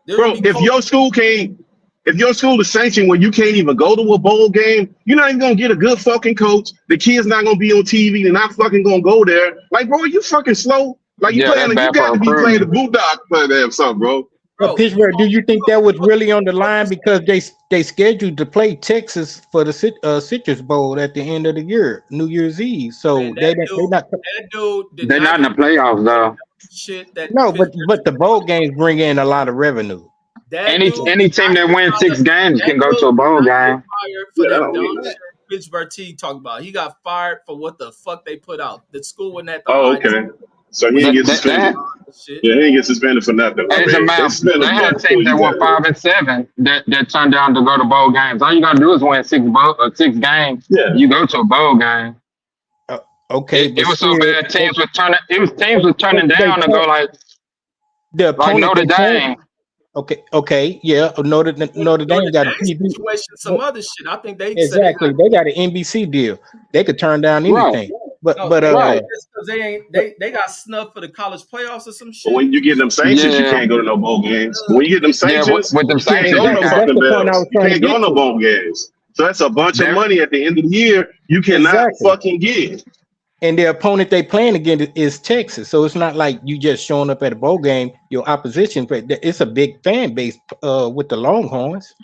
They're bro, gonna be if your school can't, if your school is sanctioned where you can't even go to a bowl game, you're not even gonna get a good fucking coach. The kid's not gonna be on TV. They're not fucking gonna go there. Like, bro, you fucking slow. Like you Yeah, playing, that's you bad for got to be playing the recruiting. Bulldog play there or something, bro. But bro. Pittsburgh, do you think that was really on the line because they scheduled to play Texas for the Citrus Bowl at the end of the year, New Year's Eve? So Man, they not that dude did They're not not in the playoffs though. shit that no, Pittsburgh. but the bowl games bring in a lot of revenue. That Any dude any did team not that get wins fired. 6 games That can go dude to a did bowl not get game. fired for Yeah, I that don't dumb mean that. shit Pittsburgh T talking about. He got fired for what the fuck they put out. The school wouldn't have to Oh, hide. okay. So he didn't get suspended. Shit. Yeah, he didn't get suspended for nothing. I As a mean, they matter, suspend they him had before teams you that went got it. 5-7 that turned down to go to bowl games. All you gotta do is win six games. Yeah. You go to a bowl game. Okay, It but was so still, bad. Teams were turning they down to go the like opponent Notre they playing. Dame. Okay, yeah. Notre Notre Dame got a Dame TV. situation, some other shit. I think they said Exactly, they got an NBC deal. They could turn down Right, anything. But no, but they right. because they got snubbed for the college playoffs or some But shit. when you get them sanctions, you Yeah, can't go to no bowl games. But when you get them yeah. sanctions, With them you can't sanctions, go you no can't. that's fucking the point I was bells. You trying to can't go get no to. bowl games. So that's a bunch of There, money at the end of the year you cannot Exactly. fucking get. And the opponent they playing against is Texas, so it's not like you just showing up at a bowl game. Your opposition, but it's a big fan base with the Longhorns.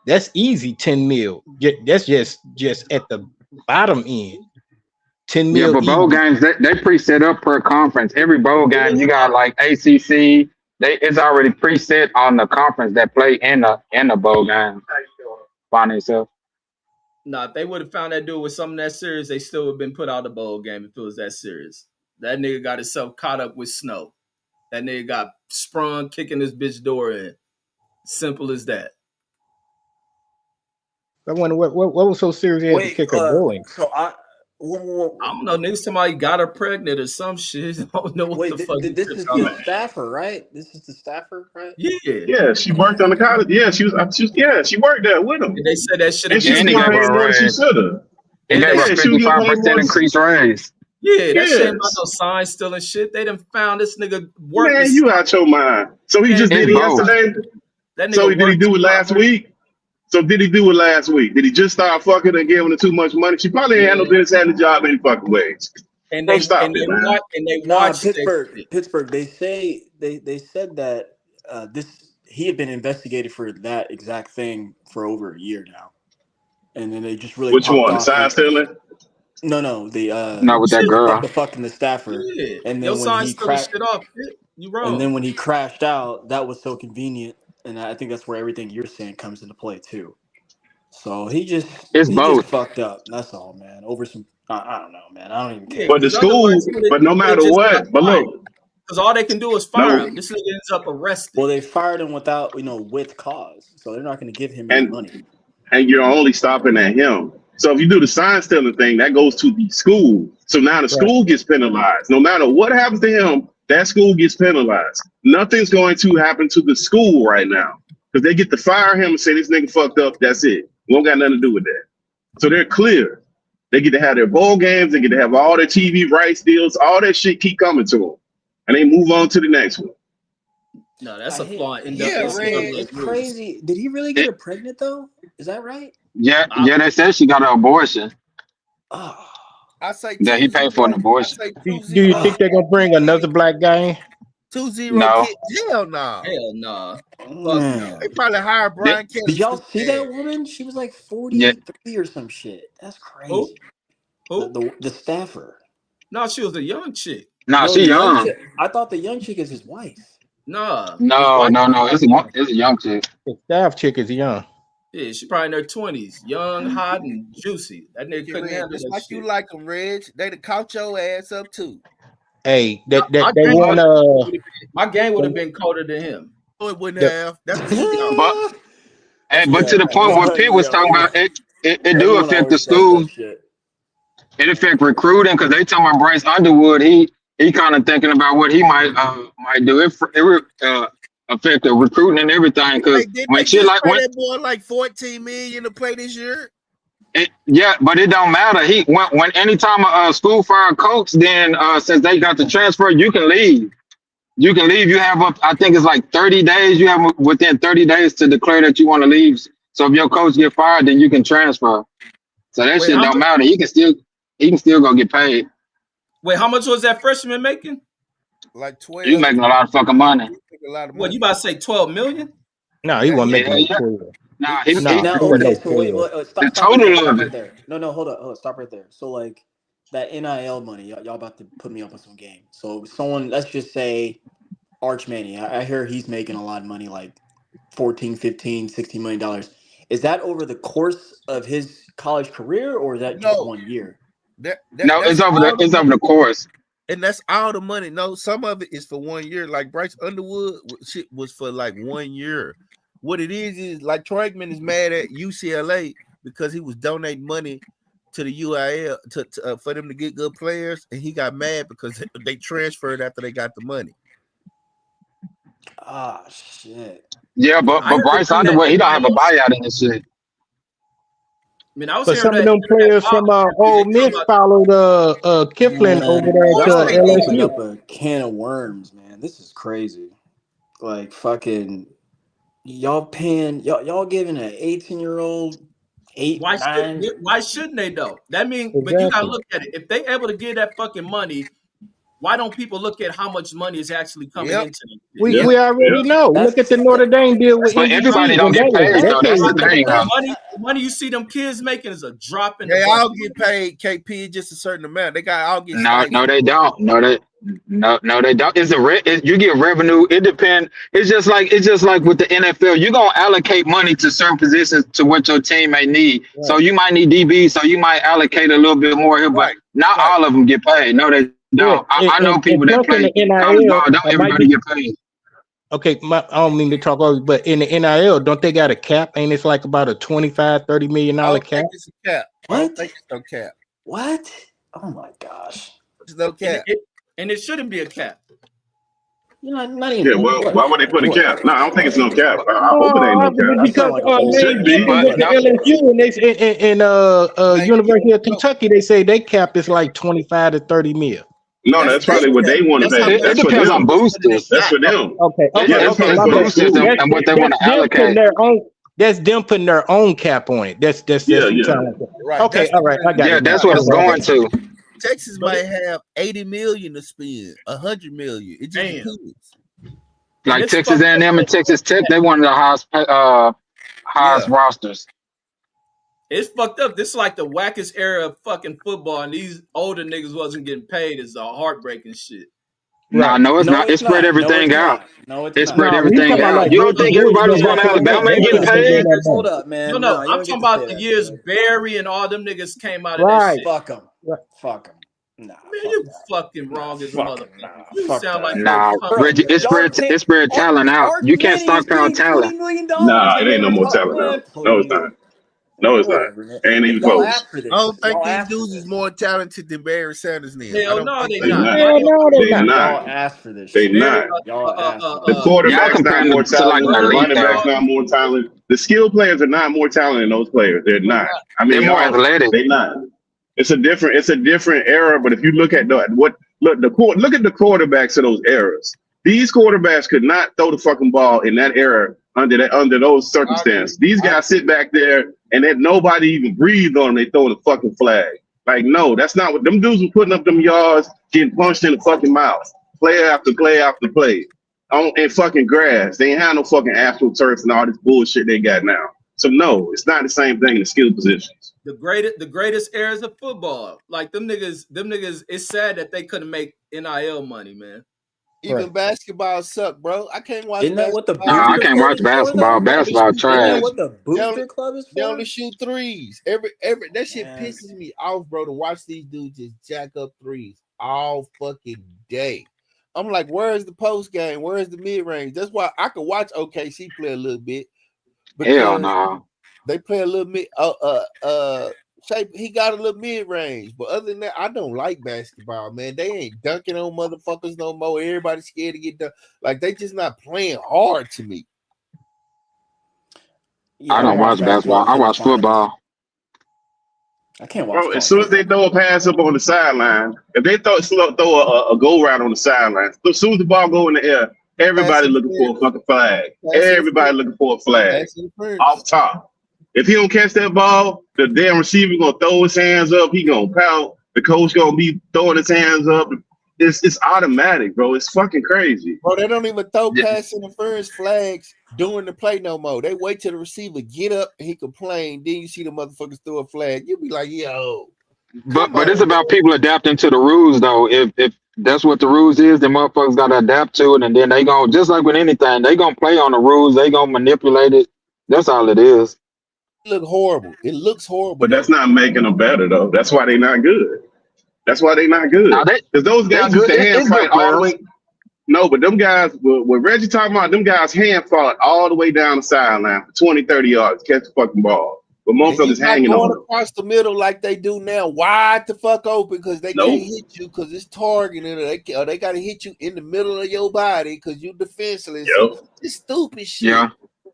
That's easy. 10 mil. That's just at the bottom end. 10 yeah. mil But bowl easy. games, they pre-set up per conference. Every bowl It game, is you got not. like ACC. It's already preset on the conference that play in the bowl game. Find itself. Nah, if they would have found that dude with something that serious, they still would have been put out the bowl game if it was that serious. That nigga got himself caught up with snow. That nigga got sprung kicking this bitch door in. Simple as that. I wonder what was so serious they had to Wait, kick her door in. so I don't know. Niggas somebody got her pregnant or some shit. I don't know what the fuck. this is I'm the like, staffer, right? This is the staffer, right? Yeah. yeah, she worked on the college. Yeah, she worked there with him. And they said that shit And she against was And he getting gave them. paid her more a than she raise. should have. He And gave they her Yeah, she was getting paid 55% more. increased raise. yeah, that shit ain't about Yes. no sign stealing shit. They done found this nigga Man, working. you out your mind. So he Man, just did It's it both. yesterday. that So nigga did he worked. do it last week? So did he do it last week? Did he just start fucking and giving her too much money? She probably ain't had no business having a job any fucking ways. And Bro, they stop it, man. Nah, watched that shit. Pittsburgh. They said that he had been investigated for that exact thing for over a year now, and then they just really Which popped one? The off side with stealing? no Not with that girl. the fucking the staffer, Yeah. and Your then when sign he stealing cracked, shit off. Shit. You and wrong. then when he crashed out, that was so convenient, and I think that's where everything you're saying comes into play too. So he just It's both. fucked up. That's all, man. Over some, I don't know, man. I don't even Yeah, care. But the because otherwise school, but no he would have matter just got what, but fired. look, Because all they can do is fire no, him. This nigga ends up arrested. Well, they fired him without, with cause, so they're not going to give him any and money. you're only stopping at him. So if you do the sign stealing thing, that goes to the school. So now the Right. school gets penalized. No matter what happens to him, that school gets penalized. Nothing's going to happen to the school right now because they get to fire him and say this nigga fucked up. That's it. We don't got nothing to do with that. So they're clear. They get to have their bowl games. They get to have all their TV rights deals. All that shit keep coming to them, and they move on to the next one. No, that's a I hate- flaw in yeah, NCAA Red, it's rules. crazy. Did he really get her pregnant though? Is that right? Yeah, they said she got an abortion. Oh, I say That he 2-0. paid for an I abortion. say Do 2-0. you think they're gonna bring another black guy in? 2-0 No. kid. Hell no. Hell nah. Fuck man. They probably hired Brian Kelly. Did y'all see stupid that ass. woman? She was like Yeah. 43 or some shit. That's Who? crazy. Who? The staffer. No, she was a young chick. No, No, she the young young. chick. I thought the young chick is his wife. Nah. No. It's a young chick. The staff chick is young. Yeah, she probably in her 20s. Young, hot, and juicy. That nigga couldn't Red, handle just that like shit. you like them, Reg. They'd have caught your ass up too. Hey, My they game want My game would have been colder than him. No, it wouldn't the have. That's what you got. But That's but to the point what Pitt was talking about, it do everyone affect the always says school. that shit. It affect recruiting because they talking about Bryce Underwood. He kind of thinking about what he might do. It affect the recruiting and everything because Did when they shit just like pay when that boy like $14 million to play this year? but it don't matter. When anytime a school fire a coach, then since they got the transfer, you can leave. You can leave. You have I think it's like 30 days. You have within 30 days to declare that you want to leave. So if your coach get fired, then you can transfer. So that Wait, shit how don't much- matter. He can still go get paid. Wait, how much was that freshman making? Like 12. You making a lot of fucking money. A lot of What, money. you about to say 12 million? no, he wasn't making Yeah. no 12. Nah, Nah, Now, he wasn't okay, no so wait, 12. stop, The stop right total there, of stop it. right there. No, hold up, stop right there. So like that NIL money, y'all about to put me up on some game. So someone, let's just say Arch Manning, I hear he's making a lot of money, like 14, 15, $16 million. Is that over the course of his college career or is that just No. 1 year? No, it's over the course. And that's all the money. No, some of it is for 1 year. Like Bryce Underwood shit was for like 1 year. What it is like Trankman is mad at UCLA because he was donating money to the UIL for them to get good players, and he got mad because they transferred after they got the money. Ah, shit. Yeah, but I heard they Bryce doing that Underwood, he don't have a NIL. buyout in this shit. I mean, I was But hearing some of that them internet players from politics, they Ole talking Miss about followed Kiflin over Man, there Once y'all to they have get opened LSU. up a can of worms, man. This is crazy. Like fucking y'all paying y'all giving an 18-year-old 8, 9. why shouldn't they though? That mean, but you gotta Exactly. look at it. If they able to get that fucking money, why don't people look at how much money is actually coming yep, into them? We Yeah, It's we already yeah. know. Look at That's the Notre Dame deal with But everybody NBC, don't and get that was paid though. That's the decades ago. thing, the though. money you see them kids making is a drop in the they all bucket. get paid KP just a certain amount. They got all get No, stipends. they don't. No, they don't. You get revenue. It depends. It's just like with the NFL. You're gonna allocate money to certain positions to what your team may need. So Right, you might need DB. So you might allocate a little bit more here, but right, not right. all of them get paid. No, they Yeah, don't. I know and people that plus in play the college ball. NIL, Don't I might everybody be get paid? okay. I don't mean to talk over, but in the NIL, don't they got a cap? Ain't it's like about a $25-30 million I don't cap? think it's a cap. I don't What? think it's no cap. What? Oh my gosh. There's no And cap. it shouldn't be a cap. You're not even Yeah, well, why would they put a cap? No, I don't think it's no cap. I hope it ain't no cap. That Because sounds like a It whole Lane shouldn't be. Kiffin But went to no, LSU and they in Like, University of no, Kentucky, they say they cap is like 25 to 30 mil. No, that's that's their probably what cap. they want to That's how pay. it That's for depends on them. that's what they boosters. That's got. for them. Okay, Yeah, It that's okay, probably depends my on for bad. the boosters school. and what they want to Them putting allocate. their own. That's them putting their own cap on it. That's Yeah, what you yeah. trying to say. Right. Okay, That's all right, I got Yeah, it now. that's what because it's Okay, I got going it. to. Texas But might have 80 million to spend, 100 million. It just damn, depends. and Like it's Texas fucked up A&M and though. Texas Tech, they one of the highest Yeah. rosters. It's fucked up. This is like the wackest era of fucking football, and these older niggas wasn't getting paid. Is a heartbreaking shit. Nah, Right. no, it's No, not. It it's spread not. No, it's everything out. not. No, it's It not. spread No, he talking everything about out. like You don't Reggie think Bush everybody go that's back going to in the day. Alabama They ain't getting shouldn't have been paid? getting that Hold money. up, man. No, No, you I'm don't get talking to about say the that, years man. Barry and all them niggas came out of that Right. shit. Fuck them. Right. Fuck them. Nah, Man, fuck you that. fucking Nah, wrong as a fuck them. motherfucker. Nah, You fuck sound like that. you're a Nah, punk. Bro, Reggie, y'all pay it spread talent out. Arch You can't Manning is stockpile getting $20 talent. million Nah, and it ain't no they're more talking, talent now. man, No, it's please. not. No, it's not. Whatever, man. Ain't even Y'all close. asked for I don't this. think Y'all these asked for dudes is this. more talented than Barry Sanders now. I Hell don't no, think they They they not. are. not. Hell no, they They not. not. Y'all asked for this They shit. Barry, not. Y'all asked for The this. Y'all quarterback's not comparing more them to like an talented. The Barry elite running and though. back's not more talented. The skilled players are not more talented than those players. They're They're not. not. I They're mean, more y'all, athletic. they not. It's a different era. But if you look at look at the quarterbacks of those eras. These quarterbacks could not throw the fucking ball in that era under those I agree. circumstances. These I guys sit back there and then nobody even breathed on them. They throw the fucking flag. Like, no, that's not what them dudes were putting up them yards, getting punched in the fucking mouth, play after play after play, on in fucking grass. They ain't have no fucking astroturf and all this bullshit they got now. So no, it's not the same thing in the skill positions. the greatest eras of football. Like them niggas. It's sad that they couldn't make NIL money, man. even Right. basketball suck, bro. I can't watch Isn't that what the basketball. Nah, I booster can't club watch is for, basketball. though? They only Basketball shoot Isn't that trash. threes. what the They only booster club is they for? only shoot threes. Every that shit Man, pisses me off, bro. To watch these dudes just jack up threes all fucking day. I'm like, where's the post game? Where's the mid range? That's why I could watch OKC play a little bit Hell because no. they play a little mid. Shape he got a little mid range, but other than that, I don't like basketball, man. They ain't dunking on motherfuckers no more. Everybody's scared to get done. Like they just not playing hard to me. yeah, I I don't don't watch watch basketball basketball. I for the watch finals. football. I can't watch Bro, as college soon as they football. throw a pass up on the sideline, if they throw a go route on the sideline, as soon as the ball go in the air, Pass everybody looking for a interference. fucking flag. Pass Everybody interference. looking for a flag Pass interference. off top. If he don't catch that ball, the damn receiver gonna throw his hands up. He gonna pout. The coach gonna be throwing his hands up. It's automatic, bro. It's fucking crazy. Bro, they don't even throw Yeah, pass interference flags during the play no more. They wait till the receiver get up and he complain. Then you see the motherfuckers throw a flag. You be like, yo, come but it's on, about man. people adapting to the rules though. If that's what the rules is, then motherfuckers gotta adapt to it, and then they gonna just like with anything, they gonna play on the rules. They gonna manipulate it. That's all it is. It look horrible. It looks horrible But though. that's not making them better though. That's why they not good. That's why they not good. Now Because those they're guys used good. to hand It's good fight all the players. way. No, but them guys, what Reggie talking about, them guys hand fought all the way down the sideline for 20, 30 yards, catch the fucking ball. But And you're motherfuckers not hanging going on them. across the middle like they do now, wide the fuck open because they can't Nope. hit you because it's targeting. Or they got to hit you in the middle of your body because you defenseless. Yep. It's stupid shit Yeah.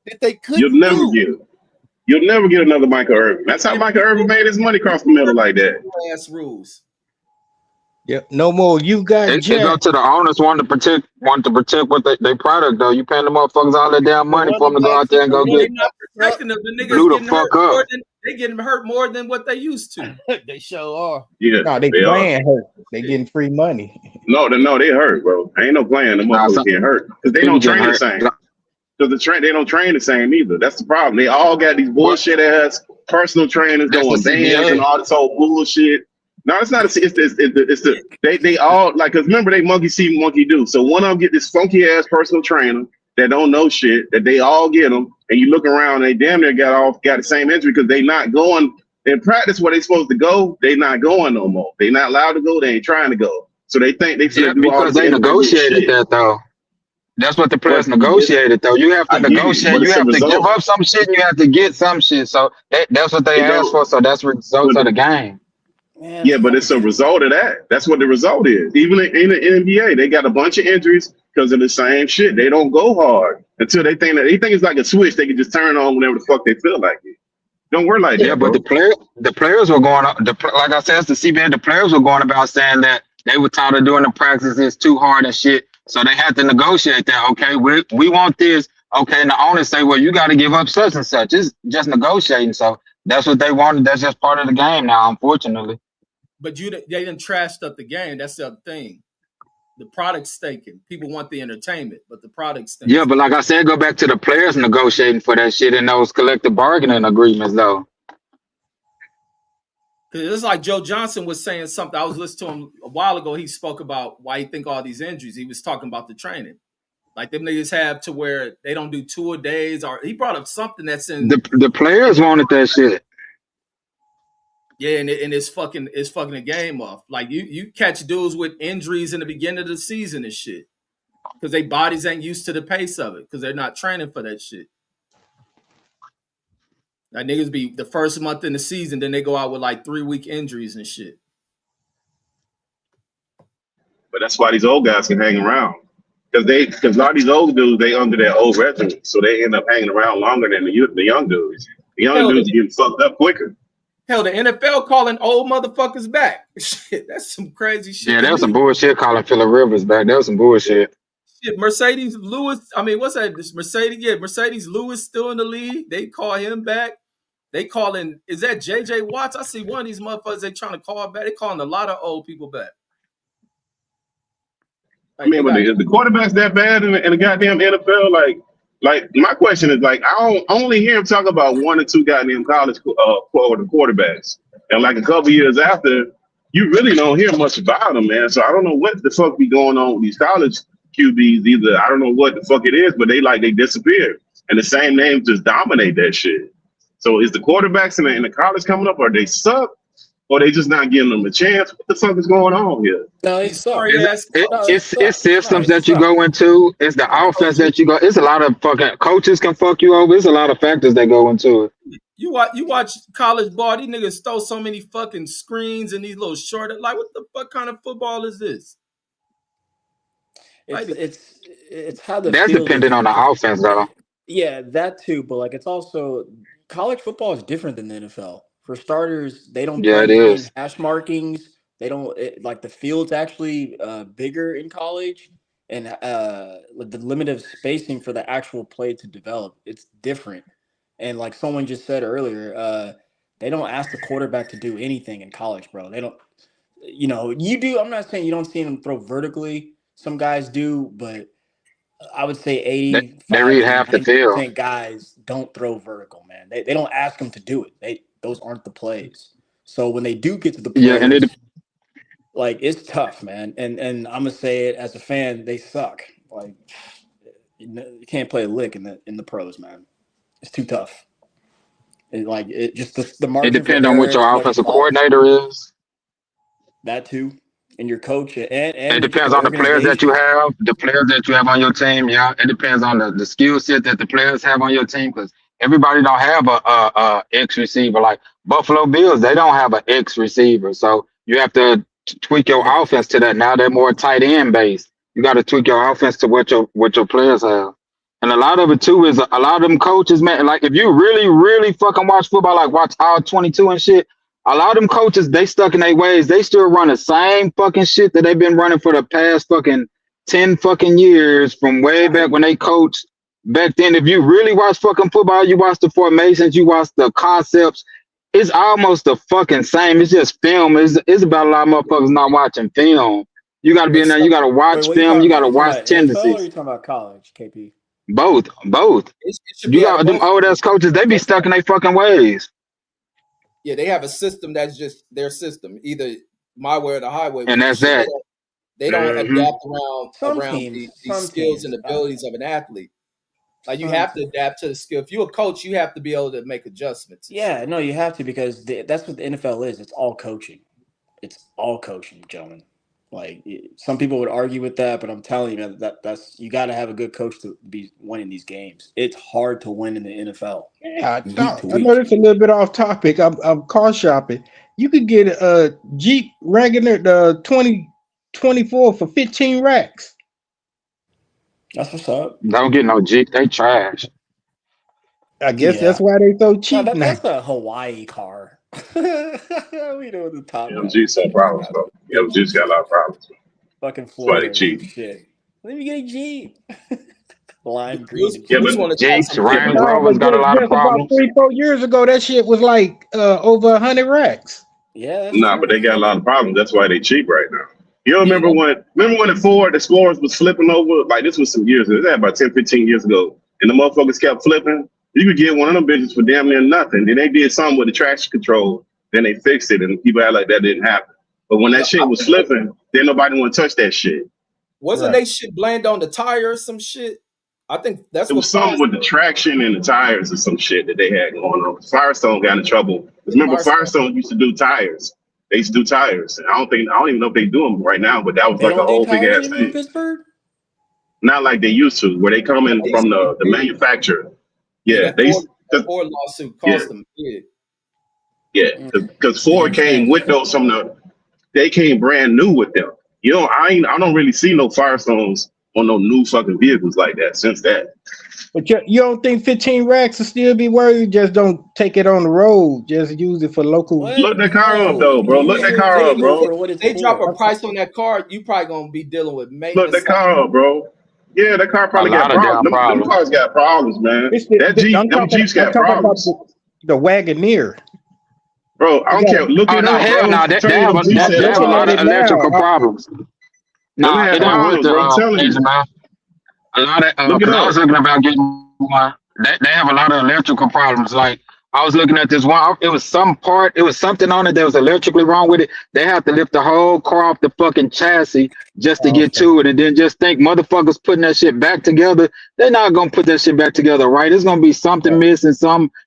that they You'll couldn't never do. get it. You'll never get another Michael Irvin. That's how Michael Irvin made his money across the middle like that. Ass rules. Yep. No more. You got It go Jack. to the owners want to protect what they product though. You paying the motherfuckers all that damn money for them to go out there and go Well, they're get not protecting them. The blew niggas the getting hurt fuck up. more than they getting hurt more than what they used to. They sure are. Yeah, No, they they are. playing hurt. They getting free money. No, they hurt, bro. Ain't no playing. The Nah, motherfuckers some getting hurt because they people don't getting train the hurt. same. Because they don't train the same either. That's the problem. They all got these What? bullshit ass personal trainers That's the doing bands and CBA. all this whole bullshit. No, it's not. It's the they all like because remember they monkey see monkey do. So one of them get this funky ass personal trainer that don't know shit that they all get them, and you look around, they damn near got the same injury because they not going in practice where they supposed to go. They not going no more. They not allowed to go. They ain't trying to go. So they think they Yeah, finna do all because this they individual negotiated shit. that though. That's what the players But negotiated though. You have to I get it, negotiate. but You it's a have to give result. up some shit and you have to get some shit. So that's what they It asked don't. for. So that's results But of the game. Man, yeah, but fuck it's a that. result of that. That's what the result is. Even in the NBA, they got a bunch of injuries because of the same shit. They don't go hard until they think it's like a switch. They can just turn on whenever the fuck they feel like it. Don't work like Yeah, that, but bro. the players were going up. Like I said, it's the CBA. The players were going about saying that they were tired of doing the practices too hard and shit. So they had to negotiate that. Okay, we want this. Okay, and the owners say, well, you got to give up such and such. It's just negotiating. So that's what they wanted. That's just part of the game now, unfortunately. But they didn't trashed up the game. That's the other thing. The product's staking. People want the entertainment, but the product Yeah, stinks. but like I said, go back to the players negotiating for that shit in those collective bargaining agreements, though. Because it's like Joe Johnson was saying something. I was listening to him a while ago. He spoke about why he think all these injuries. He was talking about the training. Like them niggas have to where they don't do 2 a days. Or he brought up something that's in The players wanted that shit. yeah, and it's fucking the game off. Like you catch dudes with injuries in the beginning of the season and shit because their bodies ain't used to the pace of it because they're not training for that shit. Like niggas be the first month in the season, then they go out with like 3-week injuries and shit. But that's why these old guys can hang around because a lot of these old dudes they under their old regimen, so they end up hanging around longer than the young dudes. The young Hell, dudes getting fucked up quicker. Hell, the NFL calling old motherfuckers back. Shit, that's some crazy shit. Yeah, that was some bullshit calling Phillip Rivers back. That was some bullshit. Shit, Mercedes Lewis. I mean, what's that? This Mercedes, yeah, Mercedes Lewis still in the league. They call him back. They calling, is that JJ Watts? I see one of these motherfuckers they trying to call back. They calling a lot of old people back. I mean, but is the quarterback's that bad in the goddamn NFL? Like my question is like I only hear him talk about 1 or 2 goddamn college quarterbacks, and like a couple years after, you really don't hear much about them, man. So I don't know what the fuck be going on with these college QBs. Either I don't know what the fuck it is, but they disappear, and the same names just dominate that shit. So is the quarterbacks in the college coming up, or they suck, or they just not giving them a chance? What the fuck is going on here? No, they suck. It's systems that you go into. It's the offense that you go. It's a lot of fucking coaches can fuck you over. It's a lot of factors that go into it. You watch college ball. These niggas stole so many fucking screens and these little short. Like, what the fuck kind of football is this? It's how the that's field dependent is on the offense, though. Yeah, that too. But like, it's also college football is different than the NFL. For starters, they don't Yeah, play it between is. hash markings. They don't like the field's actually bigger in college, and the limit of spacing for the actual play to develop, it's different. And like someone just said earlier, they don't ask the quarterback to do anything in college, bro. They don't. You do. I'm not saying you don't see them throw vertically. Some guys do, but I would say They 85 read to half the field. 90% guys don't throw vertical, man. They don't ask them to do it. Those aren't the plays. So when they do get to the Yeah, and plays, like it's tough, man. And I'm gonna say it as a fan, they suck. Like you can't play a lick in the pros, man. It's too tough. It just the it margin for depends on error what is your much offensive smaller. coordinator is. That too, and your coach It and depends the on the players that you organization. have, the players that you have on your team. Yeah, it depends on the skill set that the players have on your team because everybody don't have a X receiver. Like Buffalo Bills, they don't have an X receiver, so you have to tweak your Yeah, offense to that. Now they're more tight end based. You got to tweak your offense to what your players have. And a lot of it too is a lot of them coaches, man. Like if you really, really fucking watch football, like watch all 22 and shit, a lot of them coaches, they stuck in their ways. They still run the same fucking shit that they've been running for the past fucking 10 fucking years from way right. back when they coached back then. If you really watch fucking football, you watch the formations, you watch the concepts, it's almost the fucking same. It's just film. It's about a lot of motherfuckers not watching film. You gotta be in It's there, you gotta Wait, watch what are you film, talking you about? gotta You talking watch about NFL or are tendencies. you talking about college, KP? Both. it should You be at got them both. old ass coaches, they be stuck in their fucking ways. Yeah, they have a system that's just their system, either my way or the highway And with the that's shit. that. They don't Hmm. adapt Some around teams, the some skills and teams, abilities of an athlete. Like you some have to teams. adapt to the skill. If you're a coach, you have to be able to make adjustments and Yeah, shit. no, you have to because that's what the NFL is. It's all coaching. It's all coaching, gentlemen. Like some people would argue with that, but I'm telling you, man, that's you got to have a good coach to be winning these games. It's hard to win in the NFL Yeah, week to I know week. that's a little bit off topic. I'm car shopping. You could get a Jeep Wrangler the 2024 for 15 racks. That's what's up. Don't get no Jeep, they trash. I guess that's Yeah, why they so no, cheap now. that's a Hawaii car. We know the top Yeah, dollar G's some shit. problems, bro. Yeah, G's got a lot of problems. Fucking That's why they Florida or some cheap. shit. Let me get a Jeep. Lime You green and Yeah, was but shit. want to try Jeeps, some yeah, Range but No, Rovers but got a lot of just about problems. 3-4 years ago, that shit was like over 100 racks. Yeah, that's nah, but true. they got a lot of problems. That's why they cheap right now. You yeah, remember when the Ford Explorers was flipping over? Like this was some years ago. This was about 10, 15 years ago. And the motherfuckers kept flipping. You could get one of them bitches for damn near nothing. Then they did something with the traction control. Then they fixed it and people act like that didn't happen. But when that no, shit I was think flipping, then nobody want to touch that shit. wasn't Right. they shit blamed on the tire or some shit. I think that's It was what something with the Firestone. traction and the tires or some shit that they had going on. Firestone got in trouble. Because Yeah, remember, Firestone. Firestone used to do tires. They used to do tires. And I don't even know if they do them right now, but that was They like a don't do whole big tires ass anymore in thing. Pittsburgh? Not like they used to, where they come in They used from to be the big. manufacturer. Yeah, Yeah, that they Ford used to, lawsuit yeah, cost them big. yeah. Mm. Because Ford came Dang. with those from they came brand new with them. You know, I don't really see no Firestones on no new fucking vehicles like that since that. But you don't think 15 racks will still be worthy? Just don't take it on the road. Just use it for local. What? Look that car up No. though, bro. Look Use that your car up, vehicle bro. for what it's They drop a for. price on that car, you probably gonna be dealing with Look maintenance. that car up, bro. Yeah, that car A probably got lot of problems. damn Them problems. cars got problems, man. Them Jeeps I'm got talking about problems. the Wagoneer. Bro, I You don't got care. Look Oh it no, up, hell bro. no, I'm they telling you, have them Jeeps they had have a looking at lot of it problems. now. electrical problems. Them Nah, had it ain't worth problems, the bro. I'm telling engine, you. man. A lot of Look it because I was up. looking about getting one. They have a lot of electrical problems. Like I was looking at this one. It was it was something on it that was electrically wrong with it. They have to lift the whole car off the fucking chassis just to get Okay. to it, and then just think motherfuckers putting that shit back together. They're not gonna put that shit back together, right? It's gonna be something Right. missing.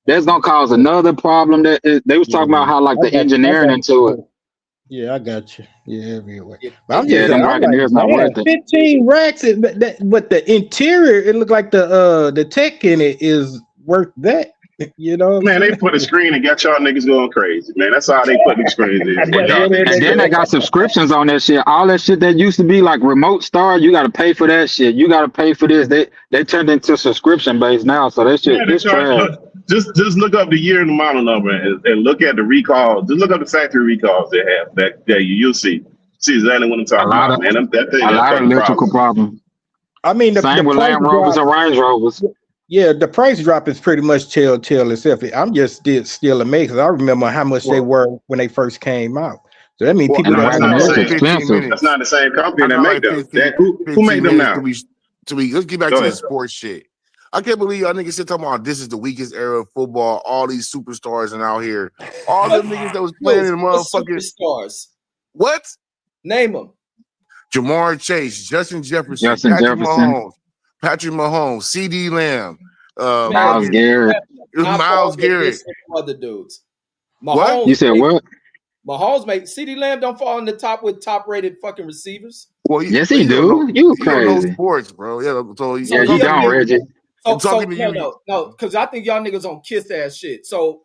That's gonna cause Yeah. another problem. They was talking about Yeah. how like I the got you. I engineering got into it. you. Yeah, I got you. Yeah, everywhere. Yeah, But they Yeah, them I'm like, Wagoneers not man, worth it. 15 racks. But the interior, it looked like the tech in it is worth that. You know what I'm Man, they saying? put a screen and got y'all niggas going crazy, man. That's how they put them screens in for That, y'all that, niggas, And then man. they got subscriptions on that shit. All that shit that used to be like remote start, you got to pay for that shit. You got to pay for this. They turned into subscription based now, so that shit Yeah, they is charge. trash. Look, just look up the year and the model number and look at the recalls. Just look up the factory recalls they have. You'll see exactly what I'm A talking lot about, of man. That thing a got lot of fucking electrical problems. problems. I mean, the Same with price Land Rovers drop. and Range Rovers. Yeah, the price drop is pretty much tell itself. I'm just still amazed 'cause I remember how much they Well, were when they first came out. So that means well, people And the I got That's got not the Wagoneers like are same. 15 expensive. That's minutes. not the same company I that got make like them. Who made 15 them minutes now? to be. Let's get back Go to the ahead. sports shit. I can't believe y'all niggas sit talking about this is the weakest era of football. All these superstars and out here. All What them niggas that was playing skills? in the What motherfucking superstars? what? Name them. Jamar Chase, Justin Jefferson, Justin Jefferson, Patrick Mahomes, CD Lamb, Man, Miles fucking Garrett. not for Miles on the Garrett. list of other dudes. What? You Mahomes, said what? Mahomes make CeeDee Lamb don't fall in the top with top rated fucking receivers. Well, Yes, but he he don't know. do. You He don't know crazy. sports, bro. Yeah, so Yeah, So you he talking up to don't, there. you. Reggie. I'm So talking to you. no, because I think y'all niggas on kiss ass shit. So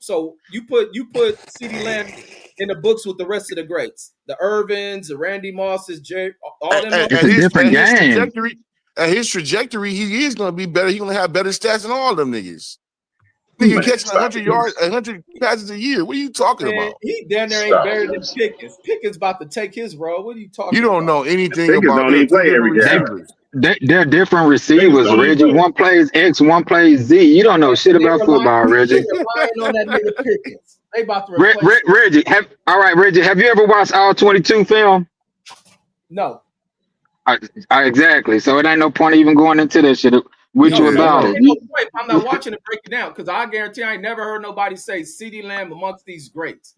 you put CeeDee Lamb in the books with the rest of the greats, the Irvins, the Randy Mosses, Jerry, all them At, It's at a motherfuckers. his different game. trajectory, he is gonna be better. He gonna have better stats than all them niggas. Nigga Man, catching stop 100 it. yards, 100 passes a year. What are you talking Man, about? he down there ain't Stop better than this. Pickens. Pickens about to take his role. What are you You talking don't about? know anything Pickens about. don't They're even two play different every game. receivers. They're different Pickens receivers, don't even Reggie. play. One plays X, one plays Z. You don't know And shit about football, they Reggie. relying on that nigga Pickens. They about to replace him. Reggie, all right, Reggie. Have you ever watched all 22 film? No. Exactly. So it ain't no point even going into that shit with No, you Yeah, so about it it. ain't no point if I'm not watching it break it down because I guarantee I ain't never heard nobody say CeeDee Lamb amongst these greats.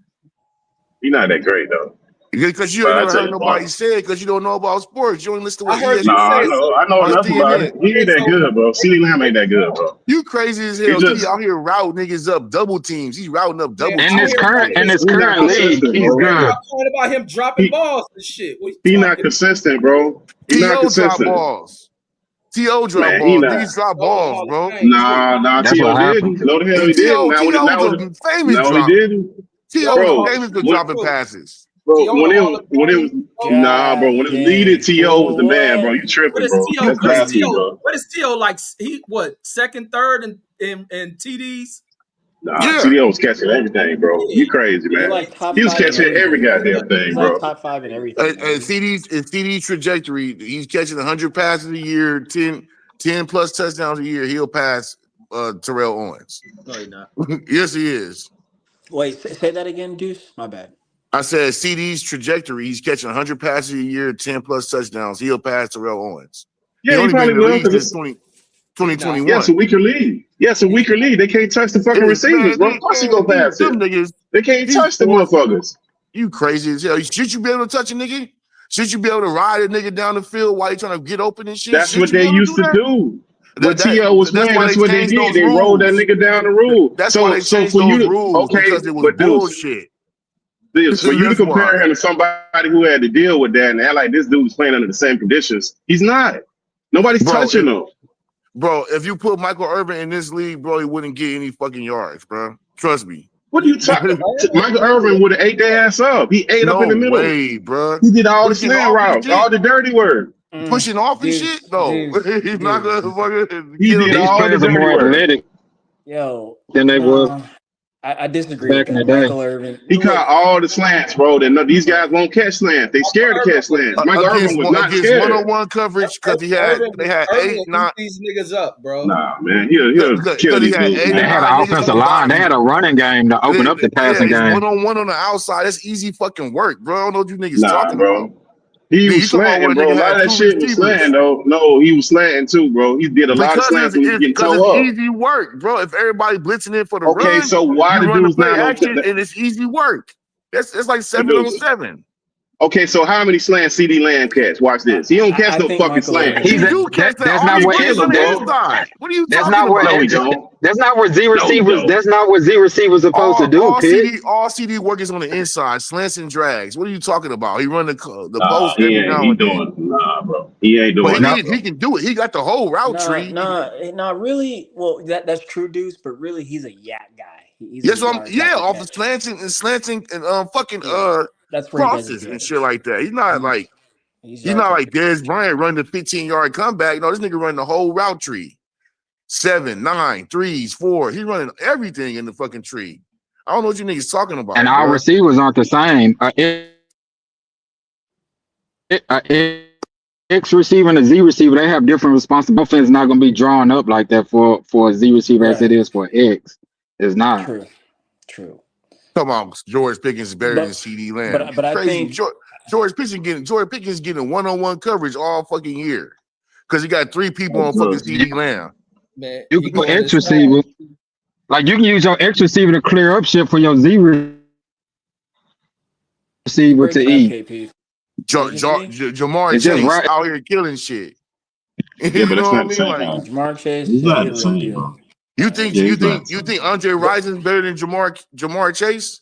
He's not that great though. because you ain't But I never tell heard you nobody what. say it because you don't know about sports. You only listen to I what heard you say Nah, ESPN it. So I know or enough about CNN. it. He okay, ain't that so good, bro. CeeDee Lamb ain't that good, bro. You crazy as He hell. He just out here routing niggas up double teams. He's routing up man, double in I this hear teams. y'all current niggas. in this I current hear league, I he's hear good. y'all talking about him dropping He balls and shit. What you he not talking? consistent, bro. He not T.O. drop consistent. balls. T.O. drop Man, he balls. not. Niggas drop Go in balls, Hall of bro. Fame too. Nah, That's T.O. what happened. didn't. No, the hell he didn't. T.O. was a famous No, he drop. didn't. T.O. T.O. in the was Bro, Hall of famous for Fame when, dropping too. passes. bro, T.O. in the Hall of when it was, Fame. Oh, nah, bro, God when it was needed, dang, T.O. was the fool. man, bro. What? You tripping, what is bro. T.O. You That's What is not me, crazy. T.O. bro. What is T.O. like? He what second, third, and TDs? Nah, Yeah. T.O. was catching everything, bro. Yeah, You crazy, He man. like top He was five in catching every everything. goddamn He's thing, like bro. top five in everything, And dude. CD's trajectory, he's catching 100 passes a year, 10 plus touchdowns a year. He'll pass Terrell Owens. no, he not. Yes, he is. Wait, say that again, Deuce. My bad. I said CD's trajectory, he's catching 100 passes a year, 10 plus touchdowns. He'll pass Terrell Owens. He Yeah, he only been probably in the will, league because since it's, He not. yeah, it's 2021. a weaker league. Yeah, it's a weaker league. They can't touch the fucking receivers, Man, bro. Of course he gonna pass them it. niggas, They can't these touch the sports, motherfuckers. you crazy as hell. Should you be able to touch a nigga? Should you be able to ride a nigga down the field while you trying to get open and shit? That's Should what you be they able to used do to that? do. When T.O. was That's playing, why they that's what they changed did. those They rolled that rules. nigga down the rule. That's why they So changed for you those to, rules okay, because it was but Deuce, bullshit. for you to That's why. compare him to somebody who had to deal with that and act like this dude was playing under the same conditions, he's not. Nobody's Bro, touching him. if you put Michael Irvin in this league, bro, he wouldn't get any fucking yards, bro. Trust me. What are you talking? Michael Irvin would have ate their ass up. He ate up in No the middle. way, bro. He did all the Pushing slant off and routes, all shit. the dirty work. Pushing off and shit? No. He's not Deuce. gonna fucking He kill did you. all These the players are dirty more work. athletic. Yo, Than they were no, I disagree with back in the that. day. Michael Irvin. He Look, caught all the slants, bro. These bro. guys won't catch slants. They scared to catch slants. Michael Irvin was not Against scared. one-on-one coverage because they had Irvin eight, will eat nine, these niggas up, bro. Nah, man, he'll kill because he these had dudes, 8 or man. They had 9 an niggas on offensive the line. They body. had a running game to open up the Yeah, passing it's game. one-on-one on the outside. That's easy fucking work, bro. I don't know what you niggas Nah, talking about. bro. He Then was you talking about slanting, where a bro. A nigga lot had of that 2 shit was slanting, receivers. though. No, he was slanting too, bro. He did a lot of Because slants when he was getting it's toe up. easy work, bro. If everybody blitzing in for the Okay, run, so why you the run the dudes play not on action, and it's easy work. It's like 7-on-7. Okay, so how many slants CD Lamb catch? Watch this. He don't catch I no think fucking Michael slant. Irvin He He's has. do catch that. that's All not he He what do is kill on him, the bro. inside. What are you that's talking not what No, he about? don't. that's not what Z No, he receivers don't. that's not what Z receivers supposed to do, Pit. All CD work is on the inside, slants and drags. What are you talking about? He run the Nah, post he every ain't. now He and then. doing. Nah, bro. He ain't But doing No, that, he bro. can do it. He got the whole route Nah, tree. nah, really. Well, that's true, Deuce. But really, he's a yak guy. He's a Yes, yards after off the catch. slanting and fucking Yeah, that's where he does his crosses and shit damage. like that. He's He's yards not after like Dez catch. Bryant running the 15-yard comeback. No, this nigga running the whole route tree. 7, 9, 3s, 4. He's running everything in the fucking tree. I don't know what you niggas talking and about, our bro. receivers aren't the same. X receiver and a Z receiver, they have different responsibilities. Offense not gonna be drawn up like that for a Z receiver as it Right. is for X. It's not. True. Come on, George Pickens is better than But CD Lamb. but I Crazy. think George Pickens getting one-on-one coverage all fucking year. Because he got 3 people on fucking You, CD Lamb. Man, you he can go going X inside. receiver. Like you can use your X receiver to clear up shit for your Z you receiver to breaking up, eat. KP. What'd you say? Jamar It's just Chase right. out here killing shit. Yeah, but You that's know what I not the mean? same. Like, Jamar Chase, It's yeah, not he the the real same, deal. bro. you Nah, think Yeah, you he's not think the you same. think Andre Rison's better than Jamar Chase?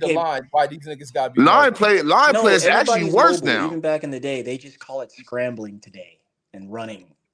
the Okay, line why these niggas gotta be Line mobile. play, line no, play is actually everybody's worse mobile. now. Even back in the day, they just call it scrambling today and running.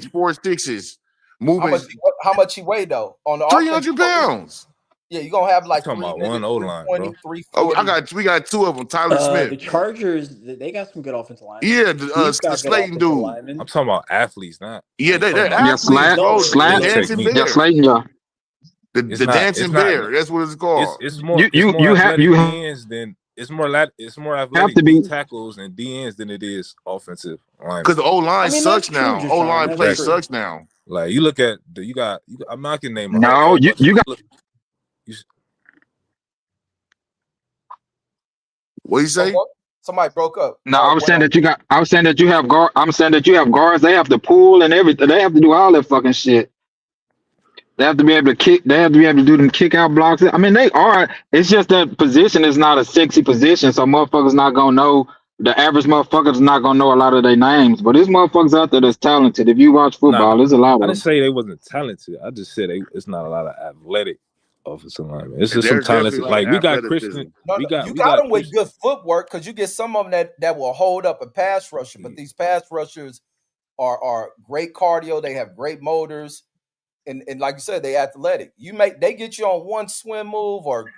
8s, 4 6s, How moving much? How much he weighed though on the offense? 300 pounds. Yeah, you're gonna have like talking 3 about niggas, one O line, 320, bro. 340. We got two of them. Tyler Smith. The Chargers, they got some good offensive linemen. Yeah, Chiefs the got good Slayton offensive dude. linemen. I'm talking about athletes, not. Yeah, they're about, athletes, bro. No, The little dancing technique. bear. Slayton, yeah. The It's not. dancing bear. That's what it's called. It's more athletic DNs than it's more athletic D tackles and DNs than it is offensive line. Because the O line sucks now. O line play sucks now. Like you look at you got. I'm not gonna name. No, you got. What you say? Somebody broke up. No, I was saying that you got. I was saying that you have guard. I'm saying that you have guards. They have to pull and everything. They have to do all that fucking shit. They have to be able to kick. They have to be able to do them kick out blocks. I mean, they are. It's just that position is not a sexy position, so motherfuckers not gonna know. The average motherfuckers not gonna know a lot of their names, but there's motherfuckers out there that's talented. If you watch football, there's a lot of them. I didn't say they wasn't talented. I just said it's not a lot of athletic offensive linemen. It's just some talented. Like we got Christian. You got them with good footwork because you get some of them that will hold up a pass rusher. But these pass rushers are great cardio. They have great motors, and like you said, they athletic. They get you on one swim move or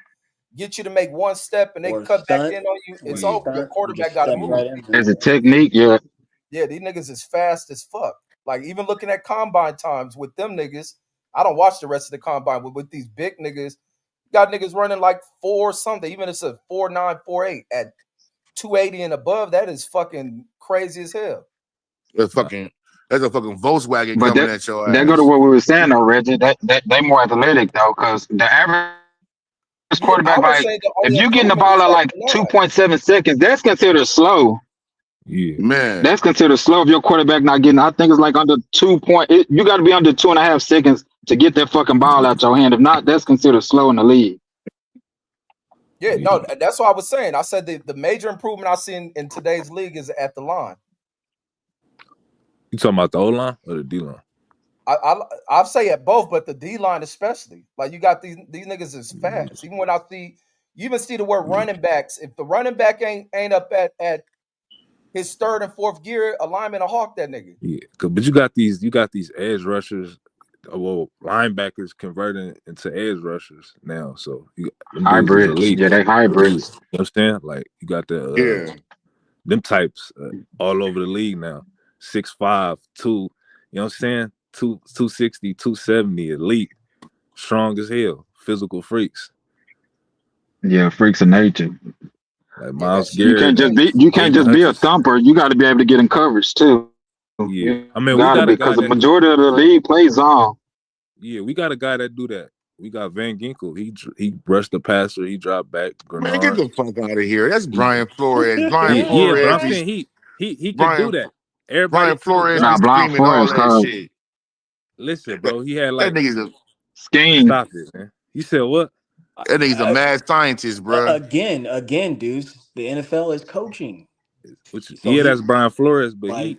get you to make one step, and they cut back in on you. It's over. Your quarterback got to move. There's a technique, yeah. Yeah, these niggas is fast as fuck. Like even looking at combine times with them niggas, I don't watch the rest of the combine, but with these big niggas, got niggas running like 4 something. Even if it's a 4.9, 4.8 at 280 and above, that is fucking crazy as hell. That's a fucking Volkswagen but coming at your ass. That go to what we were saying though, Reggie. They more athletic though, because the average quarterback, like if you getting the ball at like 2.7 seconds, that's considered slow. Yeah, man, that's considered slow if your quarterback not getting. I think it's like under 2 point. You got to be under 2.5 seconds to get that fucking ball out your hand. If not, that's considered slow in the league. Yeah, no, that's what I was saying. I said the major improvement I see in today's league is at the line. You talking about the O line or the D line? I'll say at both, but the D line especially. Like you got these niggas is fast. Even when you even see the word running backs. If the running back ain't up at his 3rd and 4th gear, a lineman will hawk that nigga. Yeah, but you got these edge rushers, linebackers converting into edge rushers now. So you got hybrids. Yeah, they hybrids. You know what I'm saying? Like you got them types all over the league now. 6'5", 2, you know what I'm saying? 260, 270, elite, strong as hell, physical freaks. Yeah, freaks of nature. Like Miles Garrett. You can't just be a thumper. You got to be able to get in coverage too. Yeah, I mean we got because the majority of the league plays zone. Yeah, we got a guy that do that. We got Van Ginkel. He brushed the passer. He dropped back. Grenard. Man, get the fuck out of here. That's Brian Flores. Flores. Yeah, but I'm saying he can do that. Everybody Brian Flores is screaming all that shit. Listen, bro, he had like that nigga's a scheme. Stop it, man. You said what? That nigga's a mad scientist, bro. Again, dudes. The NFL is coaching. That's Brian Flores, but man,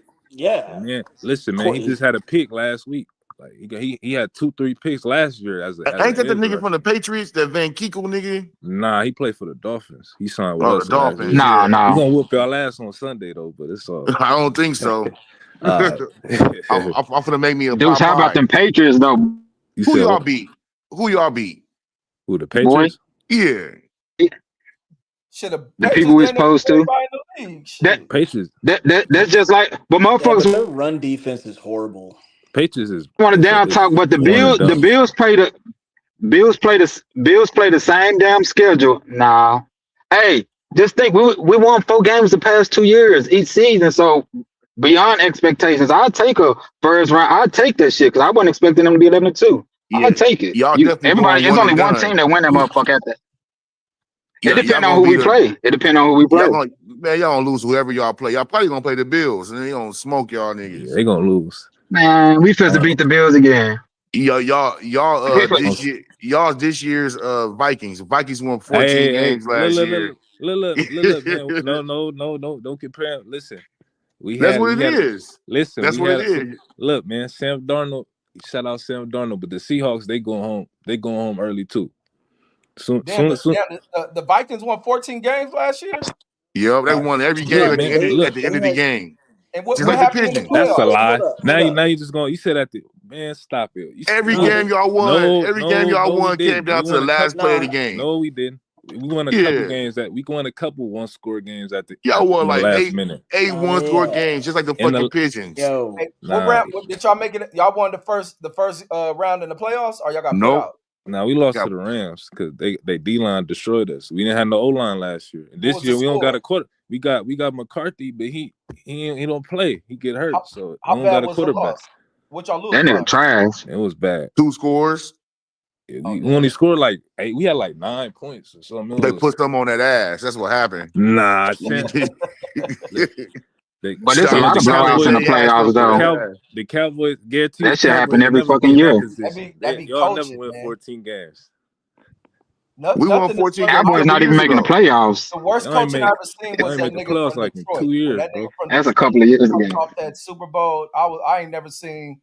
listen, man, he just had a pick last week. Like he had 2-3 picks last year as ain't that the nigga from the Patriots, that Van Ginkel nigga? Nah, he played for the Dolphins. He signed with us. The Dolphins. Nah. He's gonna whoop y'all ass on Sunday though, but it's all. I don't think so. I'm gonna make me a dudes. How about them Patriots though? Who y'all beat? Who the Patriots? Boy? Yeah. The people we supposed to. Patriots. That's just like, but motherfuckers. Their run defense is horrible. Patriots is. Want to down talk, but the Bills play the same damn schedule. Nah, hey, just think we won 4 games the past 2 years each season, so beyond expectations. I'll take a first round. I'll take that shit because I wasn't expecting them to be 11-2. Yeah. I'll take it. Everybody, it's only one team that win that motherfucker at that. It depends on who we play. Man, y'all gonna lose whoever y'all play. Y'all probably gonna play the Bills, and they gonna smoke y'all niggas. Yeah, they gonna lose. Man, we supposed to beat the Bills again. Y'all this year's Vikings. Vikings won 14 games last year. Look, man. No, don't compare. Listen, that's what it is. Listen, that's what it is. Look, man, Sam Darnold. Shout out Sam Darnold, but the Seahawks they going home. They going home early too. The Vikings won 14 games last year. Yep, they won every game at the end of the game. And what happened in the playoffs? That's a lie. Now you just going. You said Man, stop it. Every No, game y'all won. no, Every no, game y'all no, we won came didn't. down We to the won a last couple. play of the game. No, we didn't. We won a couple Yeah. games we won a couple 1-score games at the Y'all won in the like last minute. eight Nah, one-score yeah. games, just like the In fucking the Pigeons. Yo, Hey, what nah, round did y'all make it? Y'all won the first round in the playoffs, or y'all got put Nope. out? nah, we lost Got- to the Rams because they D-line destroyed us. We didn't have no O-line last year. And Who this was year the we don't got score? a quarter. We got McCarthy, but he don't play. He get hurt, so we How don't bad got a was the quarterback. loss? What y'all lose That by? nigga trash. It was bad. 2 scores. We only scored like 8. We had like 9 points or something. They put them on that ass. That's what happened. Nah, But there's a Sean lot of blowouts in the playoffs though. The Cowboys guarantee That the shit Cowboys happen will every never fucking be in that year. position. That be Y'all never coaching, win man. 14 games. We won Nothing is 14 funny. games. Cowboys not even making the playoffs. The worst Y'all ain't coaching I make ever seen was that the nigga playoffs from like in Detroit. 2 When years, that bro. nigga from That's a Detroit couple of years comes ago. off that Super Bowl, I ain't never seen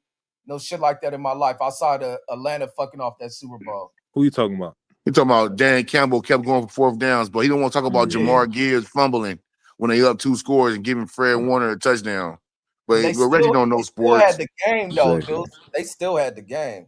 no shit like that in my life outside of Atlanta fucking off that Super Bowl. Who you talking about? You're talking about Dan Campbell kept going for 4th downs, but he don't want to talk about Yeah. Jamar Gibbs fumbling when they up 2 scores and giving Fred Warner a touchdown. But Reggie don't know Still had sports. the game though, Exactly. dude. They still had the game.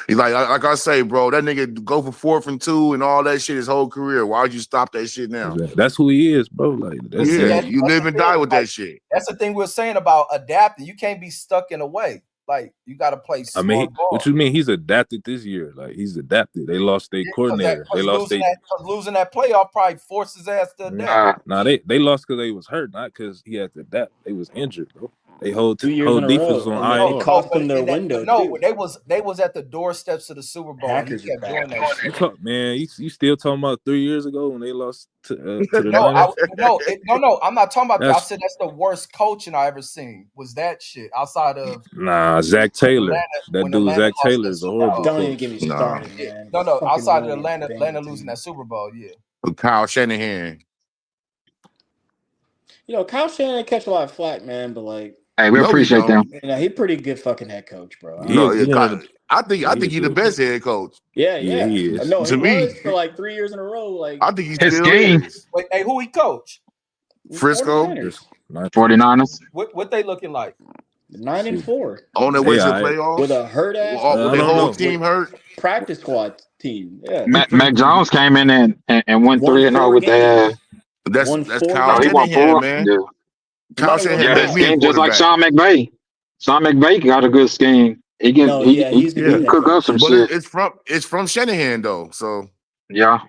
He's like I say, bro, that nigga go for 4th and 2 and all that shit his whole career. Why'd you stop that shit now? Exactly. That's who he is, bro. Like that's Yeah, that's you the live and thing. die with that shit. That's the thing we're saying about adapting. You can't be stuck in a way. Like you got to play smart ball. What you mean? He's adapted this year. Like he's adapted. They lost their coordinator. They lost losing that playoff probably forced his ass to adapt. Nah, they lost because they was hurt, not because he had to adapt. They was injured, bro. They whole 2 years in a defense row, on and IR. it cost them their window too. They was at the doorsteps of the Super Bowl. Hackers And he kept are doing back. that shit. Man, you still talking about 3 years ago when they lost to the No, Niners? I'm not talking about that. I said that's the worst coaching I ever seen. Was that shit outside of Zach Taylor. when That dude Atlanta Zach Taylor is a horrible Don't coach. even get me started, man. No, Fucking outside of Willie Atlanta Bang, losing dude. that Super Bowl, yeah. Kyle Shanahan. You know, Kyle Shanahan catch a lot of flack, man, but like, Hey, we appreciate them. you know, he pretty good fucking head coach, bro. I think he's the best head coach. Yeah. He is. No, To he me. was for like 3 years in a row. Like I think he His still game. is. Wait, hey, who he coach? Frisco. 49ers. What they looking like? 9-4. On their way to the playoffs. With a hurt ass with their whole team hurt. Practice squad team. Yeah. Mac Jones came in and won 3-0 with that. That's Kyle he won Shanahan, 4. man. Yeah. Kyle Shanahan That made me a scheme just like quarterback. Sean McVay. Sean McVay got a good scheme. He can cook up some shit. It's from Shanahan though. So yeah.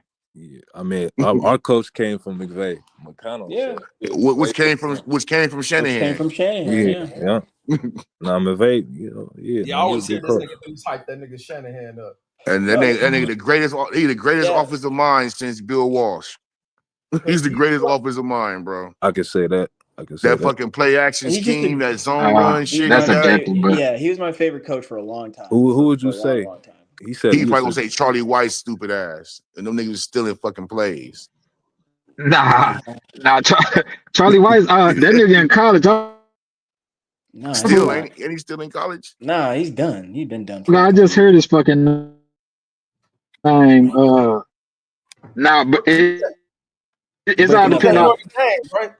I mean, our coach came from McVay. McConnell. Yeah. Which came from Shanahan. Which came from Shanahan. Yeah. Nah, McVay. I always hear this nigga dudes hype that nigga Shanahan up. And that nigga the greatest offensive mind since Bill Walsh. He's the greatest offensive mind, bro. I can say that. That fucking play action scheme, that zone run shit. That's objective, bro. Yeah, he was my favorite coach for a long time. Who would you say? Long time. He said he probably gonna say Charlie White's stupid ass, and them niggas still in fucking plays. Nah, Charlie White's that nigga in college. Nah, still ain't he still in college? Nah, he's done. He's been done. I just heard his fucking name. Nah, but it's all depending on. Right?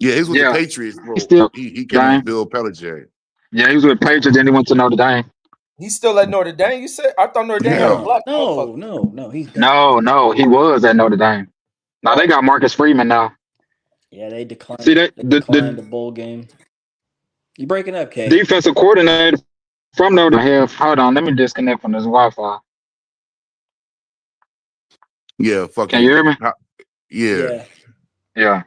Yeah, he's with the Patriots, bro. He came with Bill Belichick. Yeah, he was with Patriots, then he went to Notre Dame. He's still at Notre Dame, you said? I thought Notre Dame had a black motherfucker. No, he's done. No, he was at Notre Dame. Now they got Marcus Freeman now. Yeah, they declined. See that declined the bowl game. You breaking up, Kay? Defensive coordinator from Notre Dame. Hold on, let me disconnect from this Wi-Fi. Yeah, fucking. Can you hear me? Yeah.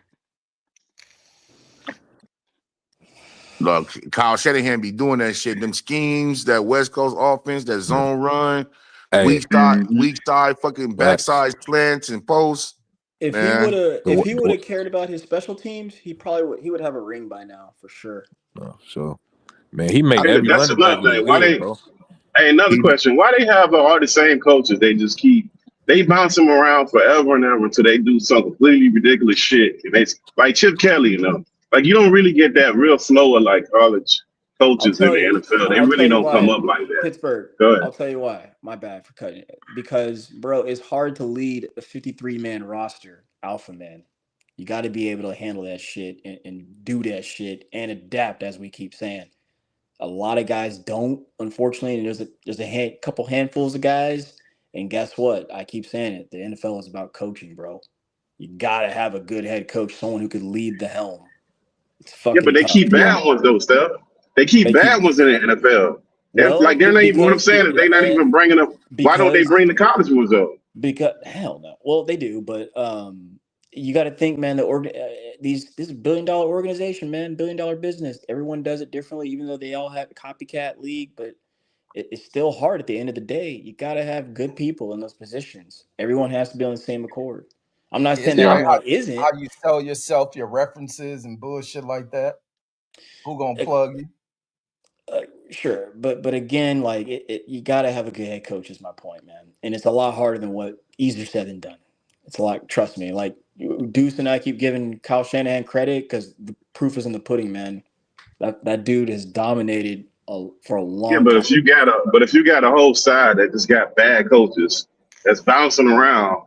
Look, Kyle Shanahan be doing that shit. Them schemes, that West Coast offense, that zone run, weak side, fucking backside slants and posts. If he would have cared about his special teams, he would have a ring by now for sure. So, man, he made every that's running back another thing. bro. Hey, another question: why they have all the same coaches? They just they bounce them around forever and ever until they do some completely ridiculous shit. And they like Chip Kelly, like you don't really get that real flow of like college coaches in the NFL. They really don't come up like that. Pittsburgh. Go ahead. I'll tell you why. My bad for cutting it. Because, bro, it's hard to lead a 53-man roster, alpha man. You got to be able to handle that shit and do that shit and adapt, as we keep saying. A lot of guys don't, unfortunately, and there's a couple handfuls of guys. And guess what? I keep saying it. The NFL is about coaching, bro. You gotta have a good head coach, someone who could lead the helm. It's Yeah, but fucking they tough, keep dude. Yeah. bad ones though, Steph. They keep They keep bad ones in the NFL. well Like they're not even. What I'm because saying is they're not even bringing up. Why don't they because bring the college ones up? because hell no. Well, they do, but you got to think, man. This is $1 billion organization, man, $1 billion business. Everyone does it differently, even though they all have a copycat league, but it's still hard at the end of the day. You got to have good people in those positions. Everyone has to be on the same accord. I'm not Yeah, saying it's that Yeah. like everyone isn't. how you sell yourself, your references and bullshit like that. Who gonna plug you? Sure, but again, like you got to have a good head coach. Is my point, man. And it's a lot harder than what easier said than done. It's a lot. Trust me. Like Deuce and I keep giving Kyle Shanahan credit because the proof is in the pudding, man. That dude has dominated for a Yeah, long time. but if you got a whole side that just got bad coaches that's bouncing around,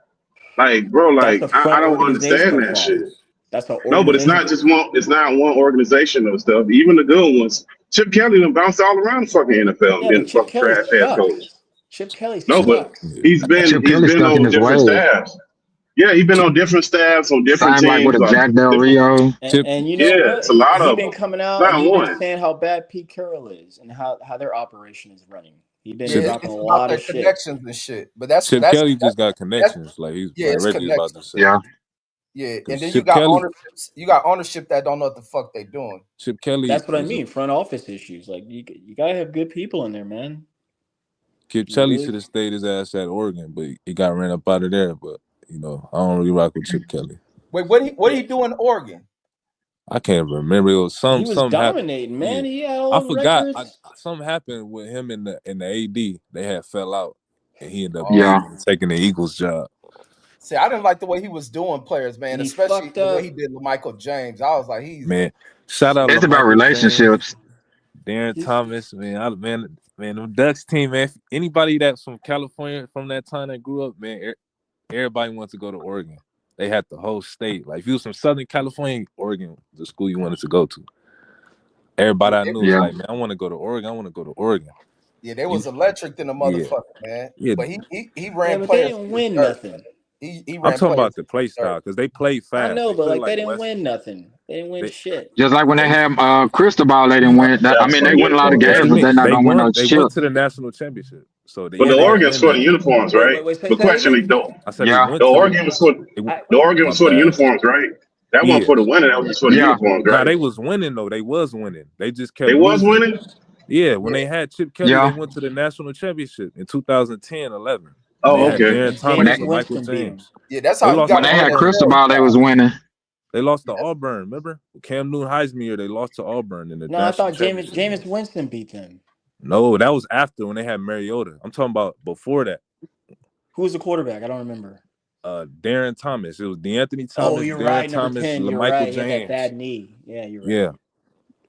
like bro, That's like a I front don't understand organizational that shit. problem. That's an No, but it's organization. not just one. It's not one organization of stuff. Even the good ones. Chip Kelly done bounced all around the fucking NFL and Yeah, but been Chip fucking Kelly trash ass coach. sucks. Chip Kelly No, but sucks. he's been Chip he's Kelly been stuck in on his different ways. staffs. Yeah, he's been on different staffs on different Signed like with teams a on Jack Del different. Rio. And, Chip and you know Yeah, what? it's a lot He of been them. coming out and Not he been one. saying how bad Pete Carroll is and how their operation is running. He been Yeah, Chip dropping a it's about lot their of shit. connections and shit. But that's Chip that's Kelly just got that's connections, like he's yeah, like it's Reggie about to connections. say. Yeah. Yeah, and Because then Chip Kelly, you got ownership that don't know what the fuck they doing. Chip Kelly That's what I is a mean. Front office issues. Like you gotta have good people in there, man. Chip You Kelly really. should have stayed his ass at Oregon, but he got ran up out of there. But I don't really rock with Chip Kelly. Wait, what he do in Oregon? I can't remember. It was He was something happened. dominating, Yeah, man. He had I all the forgot. records. Something happened with him and the AD. They had fell out, and he ended up Yeah. leaving and taking the Eagles job. See, I didn't like the way he was doing players, man, And he especially fucked the way up. he did with Michael James. I was like, he's Man, shout out It's about LaMichael James, relationships. Darren He's Thomas. Man, the Ducks team, man. Anybody that's from California from that time that grew up, man, everybody wants to go to Oregon. They had the whole state. Like if you was from Southern California, Oregon, the school you wanted to go to. Everybody I knew was Yeah. like, man, I want to go to Oregon. I want to go to Oregon. yeah, they You, was electric than a yeah, motherfucker, man. yeah. But he yeah, ran but they players didn't through the win dirt. nothing. He I'm ran talking players about the through play the dirt. style because they played I fast. know, They but play like they like didn't West. win nothing. They didn't win They shit. Just like when they they had Cristobal, they didn't win. I That's mean, for they the win a lot of uniforms, what games, you right? but mean? they're not gonna win no They went chips. to the national championship, so But they the Yeah, they but didn't Oregon's win for the nothing. uniforms, right? say Quick that question, again. though. I said they Yeah. went The to the. Oregon was for They, I the Oregon my was for the bad. uniforms, right? That one Yeah. for the winning. That was just for the Yeah. uniforms, Nah, right? they was winning though. They was winning. They just They kept was losing. winning. Yeah, when Yeah, they had Chip Kelly, they Yeah. went to the national championship in 2010-11 when they Oh, had okay. Darren and When Thomas, they Jameis LaMichael Winston beat him. James. yeah, that's They how you lost got when to to they win had in Auburn. sports, Cristobal, they was guys. winning. They lost Yeah, to Auburn. Remember Cam Newton Heisman year? They lost to Auburn in the No, I national thought championship game. Jameis Winston beat them. No, that was after when they had Mariota. I'm talking about before that. Who was the quarterback? I don't remember. Darren Thomas. It was DeAnthony Oh, Thomas, you're Darren right. Number Thomas, 10. You're LaMichael right. He had that James. bad knee. Yeah, you're right. Yeah.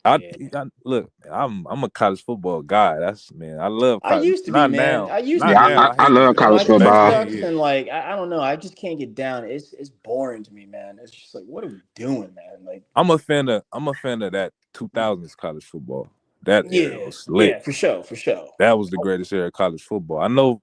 I Yeah. look. I'm a college football guy. That's man. I love I college. used to be, Not man. now. I used to Not Yeah, be. now. I, I I hate it, love But but college my back team football. then, sucks, yeah. and like I don't know. I just can't get down. It's boring to me, man. It's just like, what are we doing, man? Like, I'm a fan of that 2000s college football. That era yeah, was lit. for sure. That was the greatest era of college football. I know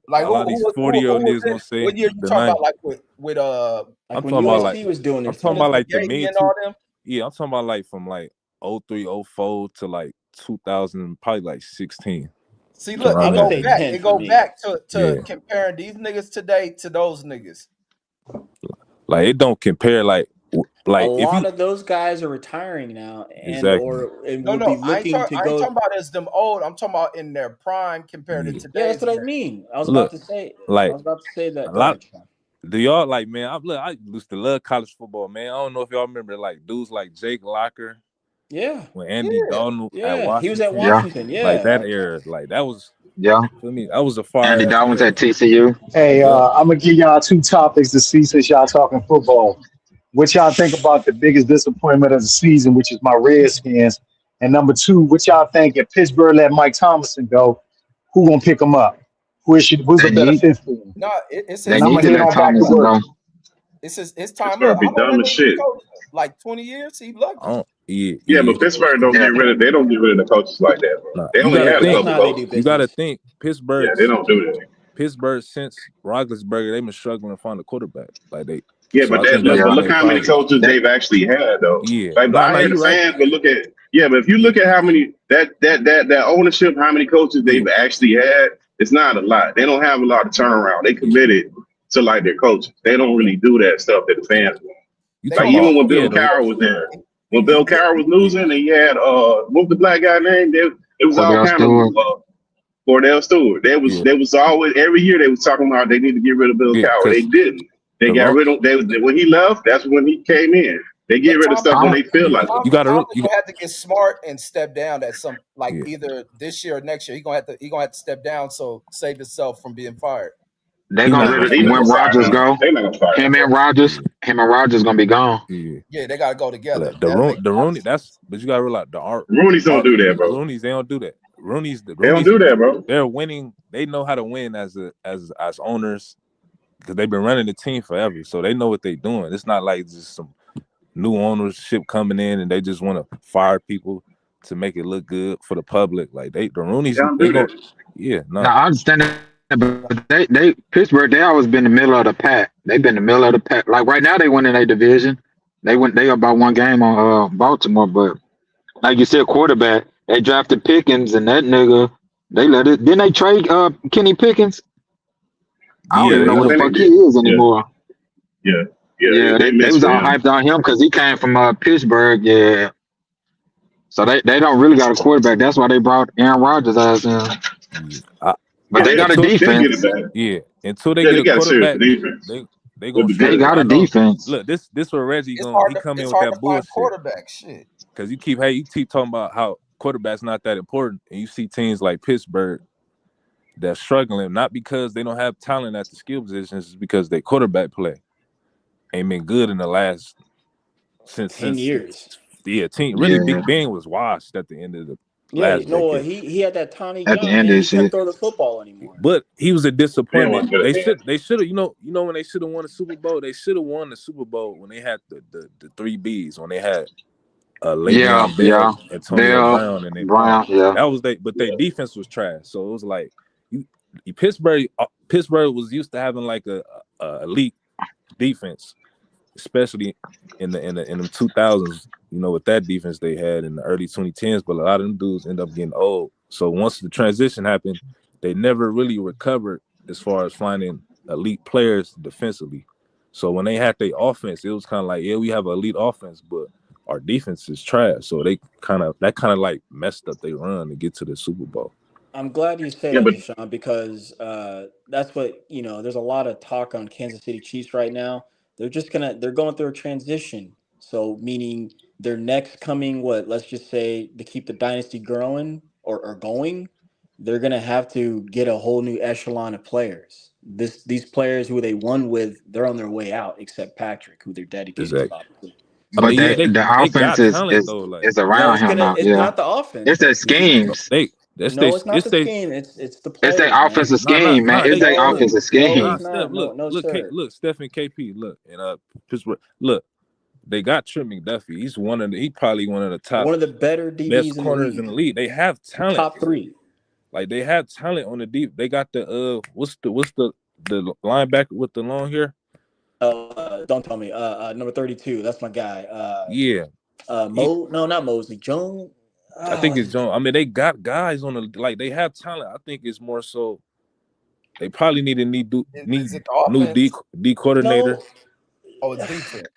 like a lot of these 40-year-old who was niggas it? gonna say What year you the talking nine. about? Like with I'm Like when talking about like USC was doing their I'm talking Dennis about thing. like the McGahee mid and all two. them? Yeah, I'm talking about like from like 03, 04 to like 2000, probably like 16. See, look, I Around it would there. go say Yeah. back. 10 It for go me. back to Yeah. comparing these niggas today to those niggas. Like it don't compare A if lot you of those guys are retiring now, exactly. and No, would be no, looking to I ain't go. talking about as them old. I'm talking about in their prime compared to Yeah. Yeah, that's today's what I niggas. mean. Look, I like was about to say a that. Go lot ahead, Sean. do y'all like man, I used to love college football, man. I don't know if y'all remember like dudes like Jake Locker Yeah, when Andy Yeah, Dalton at yeah. He was at Washington. Yeah. Washington. Like Yeah, that era, like that was Yeah. for me, that was a fire Andy ass Dalton's era. at TCU. Hey, Yep. I'm gonna give y'all two topics to see since y'all talking football. What y'all think about the biggest disappointment of the season, which is my Redskins, and number two, what y'all think if Pittsburgh let Mike Thomason go, who gonna pick him up? Who's a They better need fit for him? no, it's they And his I'm need gonna to future. head let on back to Thomason work. go. It's his time Pittsburgh up. be How long dumb that as nigga been shit. coaching? Like 20 years? He I lucky. don't. Yeah, Yeah, yeah. but Pittsburgh don't Yeah. get rid of. They don't get rid of the coaches like that, bro. Nah, They you only gotta had a That's think. couple not how they do coaches. You gotta business. think. Yeah, they don't do that. Pittsburgh since Roethlisberger, they've been struggling to find a quarterback. Like they. Yeah, So but I think that's Yeah. but one of look their how many problems. coaches That, they've actually had though. Yeah. Like Nah, I nah, hear you the right. fans, but look at but if you Yeah. look at how many that ownership, how many coaches Yeah. they've actually had, it's not a lot. They don't have a lot of turnaround. They Yeah. committed to like their coaches. They don't really do that stuff that the fans do. You They Like talking don't about even when always yeah Bill do the Cowher that was shit. there, when He Bill get Cowher was yeah losing, and he had what was the black guy name? It was all Cordell kind of Stewart. Cordell Stewart. yeah There was always every year they was talking about they need to get rid of Bill yeah Cowher. They because didn't. They the got wrong rid of when he left. That's when he came in. They get and rid of stuff when I'm they feel yeah like it. you gotta Tomlin you gonna have to get smart and step down at some like yeah either this year or next year. He gonna have to step down so save himself from being fired. They're he Nah, not gonna gonna they not step when gonna down. fire Rogers him. go, They not gonna fire him, bro. Yeah Him and Rogers gonna be gone. yeah. Yeah, they gotta go together. Like That'll make The a lot of Rooney, sense. that's but you gotta realize the Rooney's don't do that, bro. Rooney's they don't do that. The They don't Rooney's do that, bro. they're winning. They know how to win as owners because they've been running the team forever, so they know what they're doing. It's not like just some new ownership coming in and they just want to fire people to make it look good for the public. Like the They Rooney's don't they do go that. yeah Now no I understand that, but they Pittsburgh, they always been in the middle of the pack. They've been in the middle of the pack. Like right now, they win in their division. They about one game on Baltimore, but like you said, quarterback. They drafted Pickens, and that nigga, they let it. Didn't they trade Kenny Pickens? I don't yeah even they know Yeah, who I the go think they fuck he did. is Yeah, anymore. yeah, Yeah, they they missed was for all him. hyped on him because he came from Pittsburgh. Yeah, so they don't really got a quarterback. That's why they brought Aaron Rodgers as in. yeah. But they got a Until They'll get it defense. back. until they Yeah, get they a got a serious quarterback, defense. they They'll gonna be They struggle. good. got I a know. defense. Look, this where Reggie It's he come in with hard that to find bullshit quarterback shit. because you keep talking about how quarterback's not that important, and you see teams like Pittsburgh that's struggling not because they don't have talent at the skill positions, it's because their quarterback play ain't been good in the last 10 since years. team really Yeah, Big Ben was washed at the end of the Yeah, last no, decade. he had that Tommy at the John, end of man. this He couldn't shit. throw the football anymore. But he was a Ben disappointment. wasn't good at that. They should have when they should have won the Super Bowl. They should have won the Super Bowl when they had the three Bs when they had Yeah, Le'Veon yeah. Bell, Antonio Bell, Brown, and their prime. Brown, yeah. That was but their defense was trash. So it was like Pittsburgh was used to having like a elite defense, especially in the 2000s. You know, with that defense they had in the early 2010s, but a lot of them dudes end up getting old. So once the transition happened, they never really recovered as far as finding elite players defensively. So when they had their offense, it was kind of like, yeah, we have an elite offense, but our defense is trash. So that kind of like messed up their run to get to the Super Bowl. I'm glad you say Yeah, that, but Deshaun, because that's what there's a lot of talk on Kansas City Chiefs right now. They're going through a transition. So meaning their next coming, what, let's just say to keep the dynasty growing or going, they're gonna have to get a whole new echelon of players. These players who they won with, they're on their way out, except Patrick, who they're dedicated to, Exactly. obviously. I mean, But yeah, the they offense got talent though. Like, is No, around him now. it's Yeah, not the offense, it's their bro. schemes. they No, it's not it's the they scheme. It's the It's their players, man. offensive scheme, man. It's their look, offensive No, it's scheme. Steph, not. No, sir. look, Steph and KP, look, and Pittsburgh, look, they got Trent McDuffie. He probably one of the top One of the better best DBs in the corners in the league. league. They have talent. Top three. Like they have talent on the deep. They got the what's the linebacker with the long hair? Don't tell me. Number 32. That's my guy. Yeah, he. No, not Mosley. Jones. I think What's it's his name? John. I mean, they got guys on the like. They have talent. I think it's more so. They probably need a Is need it the new offense D coordinator. No. or defense?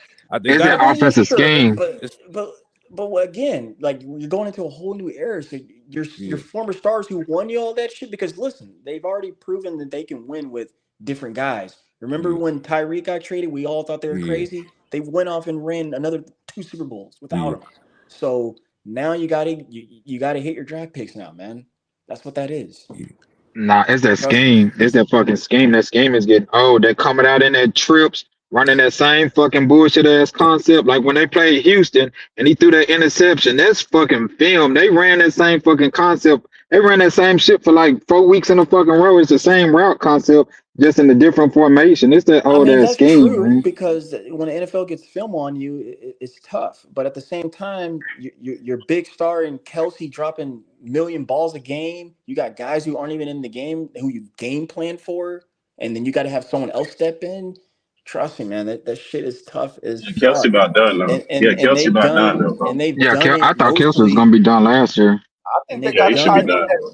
They It's got their to. Yeah, offensive sure, scheme. but It's but but again, like you're going into a whole new era. So your yeah, former stars who won you all that shit, because listen, they've already proven that they can win with different guys. Remember yeah, when Tyreek got traded? We all thought they were yeah, crazy. They went off and ran another 2 Super Bowls without yeah, him. So now you gotta hit your draft picks now, man. That's what that is. yeah. Nah, it's their Trust me. scheme. It's their fucking scheme. That scheme is getting old. They're coming out in their trips, running that same fucking bullshit ass concept. Like when they played Houston and he threw that interception, that's fucking film. They ran that same fucking concept. They ran that same shit for like 4 weeks in a fucking row. It's the same route concept. just in a different formation. It's that I old mean, ass that's scheme, true man. because when the NFL gets film on you, it's tough. But at the same time, your big star in Kelsey dropping million balls a game. You got guys who aren't even in the game who you game plan for, and then you got to have someone else step in. Trust me, man, that shit is tough as Yeah, Kelsey fuck. about done though. Yeah, Kelsey about done though, bro. They've Yeah, done I it thought Kelsey was gonna mostly, be done last year. I and think they they've Yeah, got he a should done be tight it. end. done, bro.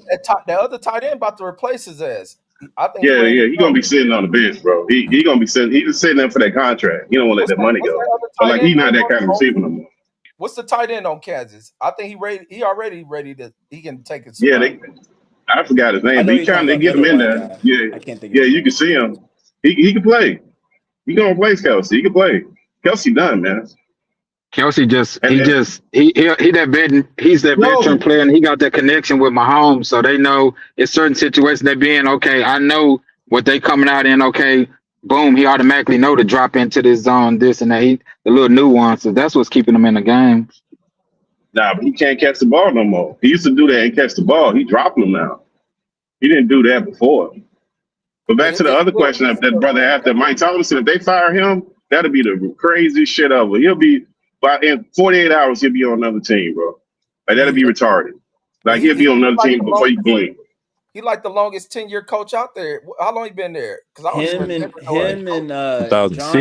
The other tight end about to replace his ass. I think he Yeah, ready to yeah, he gonna go. be sitting on the bench, bro. He gonna be sitting. He just sitting there for that contract. He don't want to let that money What's go. that other But tight like, end he's not name that on kind of receiver no more. What's the tight end on Kansas? I think he already ready to he can take his Yeah, spot. they. I forgot his I name, know but he you're talking kind of about the get him other in white there. guy. Yeah, I can't think of yeah, his you can name. see him. He can play. He gonna replace Kelsey. He can play. Kelsey done, man. Kelsey And he that veteran, he's that veteran no, player, and he got that connection with Mahomes, so they know in certain situations they be in. Okay, I know what they coming out in. Okay, boom, he automatically know to drop into this zone, this and that. The little nuances. That's what's keeping him in the game. nah, but he can't catch the ball no more. He used to do that and catch the ball. He dropping them now. He didn't do that before. But Yeah, back to the it's other still, question he's that still brother learning. asked, that Mike Tomlinson, if they fire him, that'll be the craziest shit ever. He'll be, by in 48 hours, he'll be on another team, bro. Like, that'll be retarded. And Like, he'll be on another like team the before you blink. he like the longest 10-year coach out there. How long he been there? Because I don't even Him remember and no other him coach. and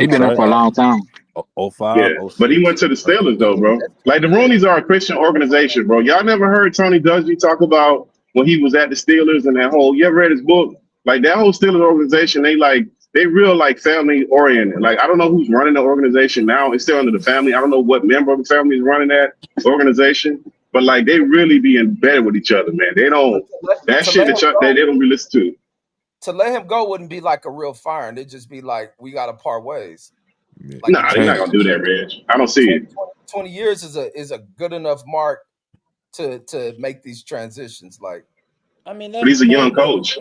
He 2006, John. been there right? for a long time. Oh, 05, Yeah, oh but he went 06. to the Steelers though, bro. That's Like the 20 years. Roonies are a Christian organization, bro. Y'all never heard Tony Dungy talk about when he was at the Steelers and that whole. You ever read his book? Like that whole Steelers organization, they real like family oriented. Like I don't know who's running the organization now. It's still under the family. I don't know what member of the family is running that organization, but like they really be embedded with each other, man. They But don't that to shit let that him they go, don't really listen to. wouldn't be like a real firing. It'd just be like we got to part ways. Yeah, Like Nah, you they're not just gonna change. do that, Reg. I don't see it. 20 years is a good enough mark to make these transitions. Like I mean But that he's a young man. coach.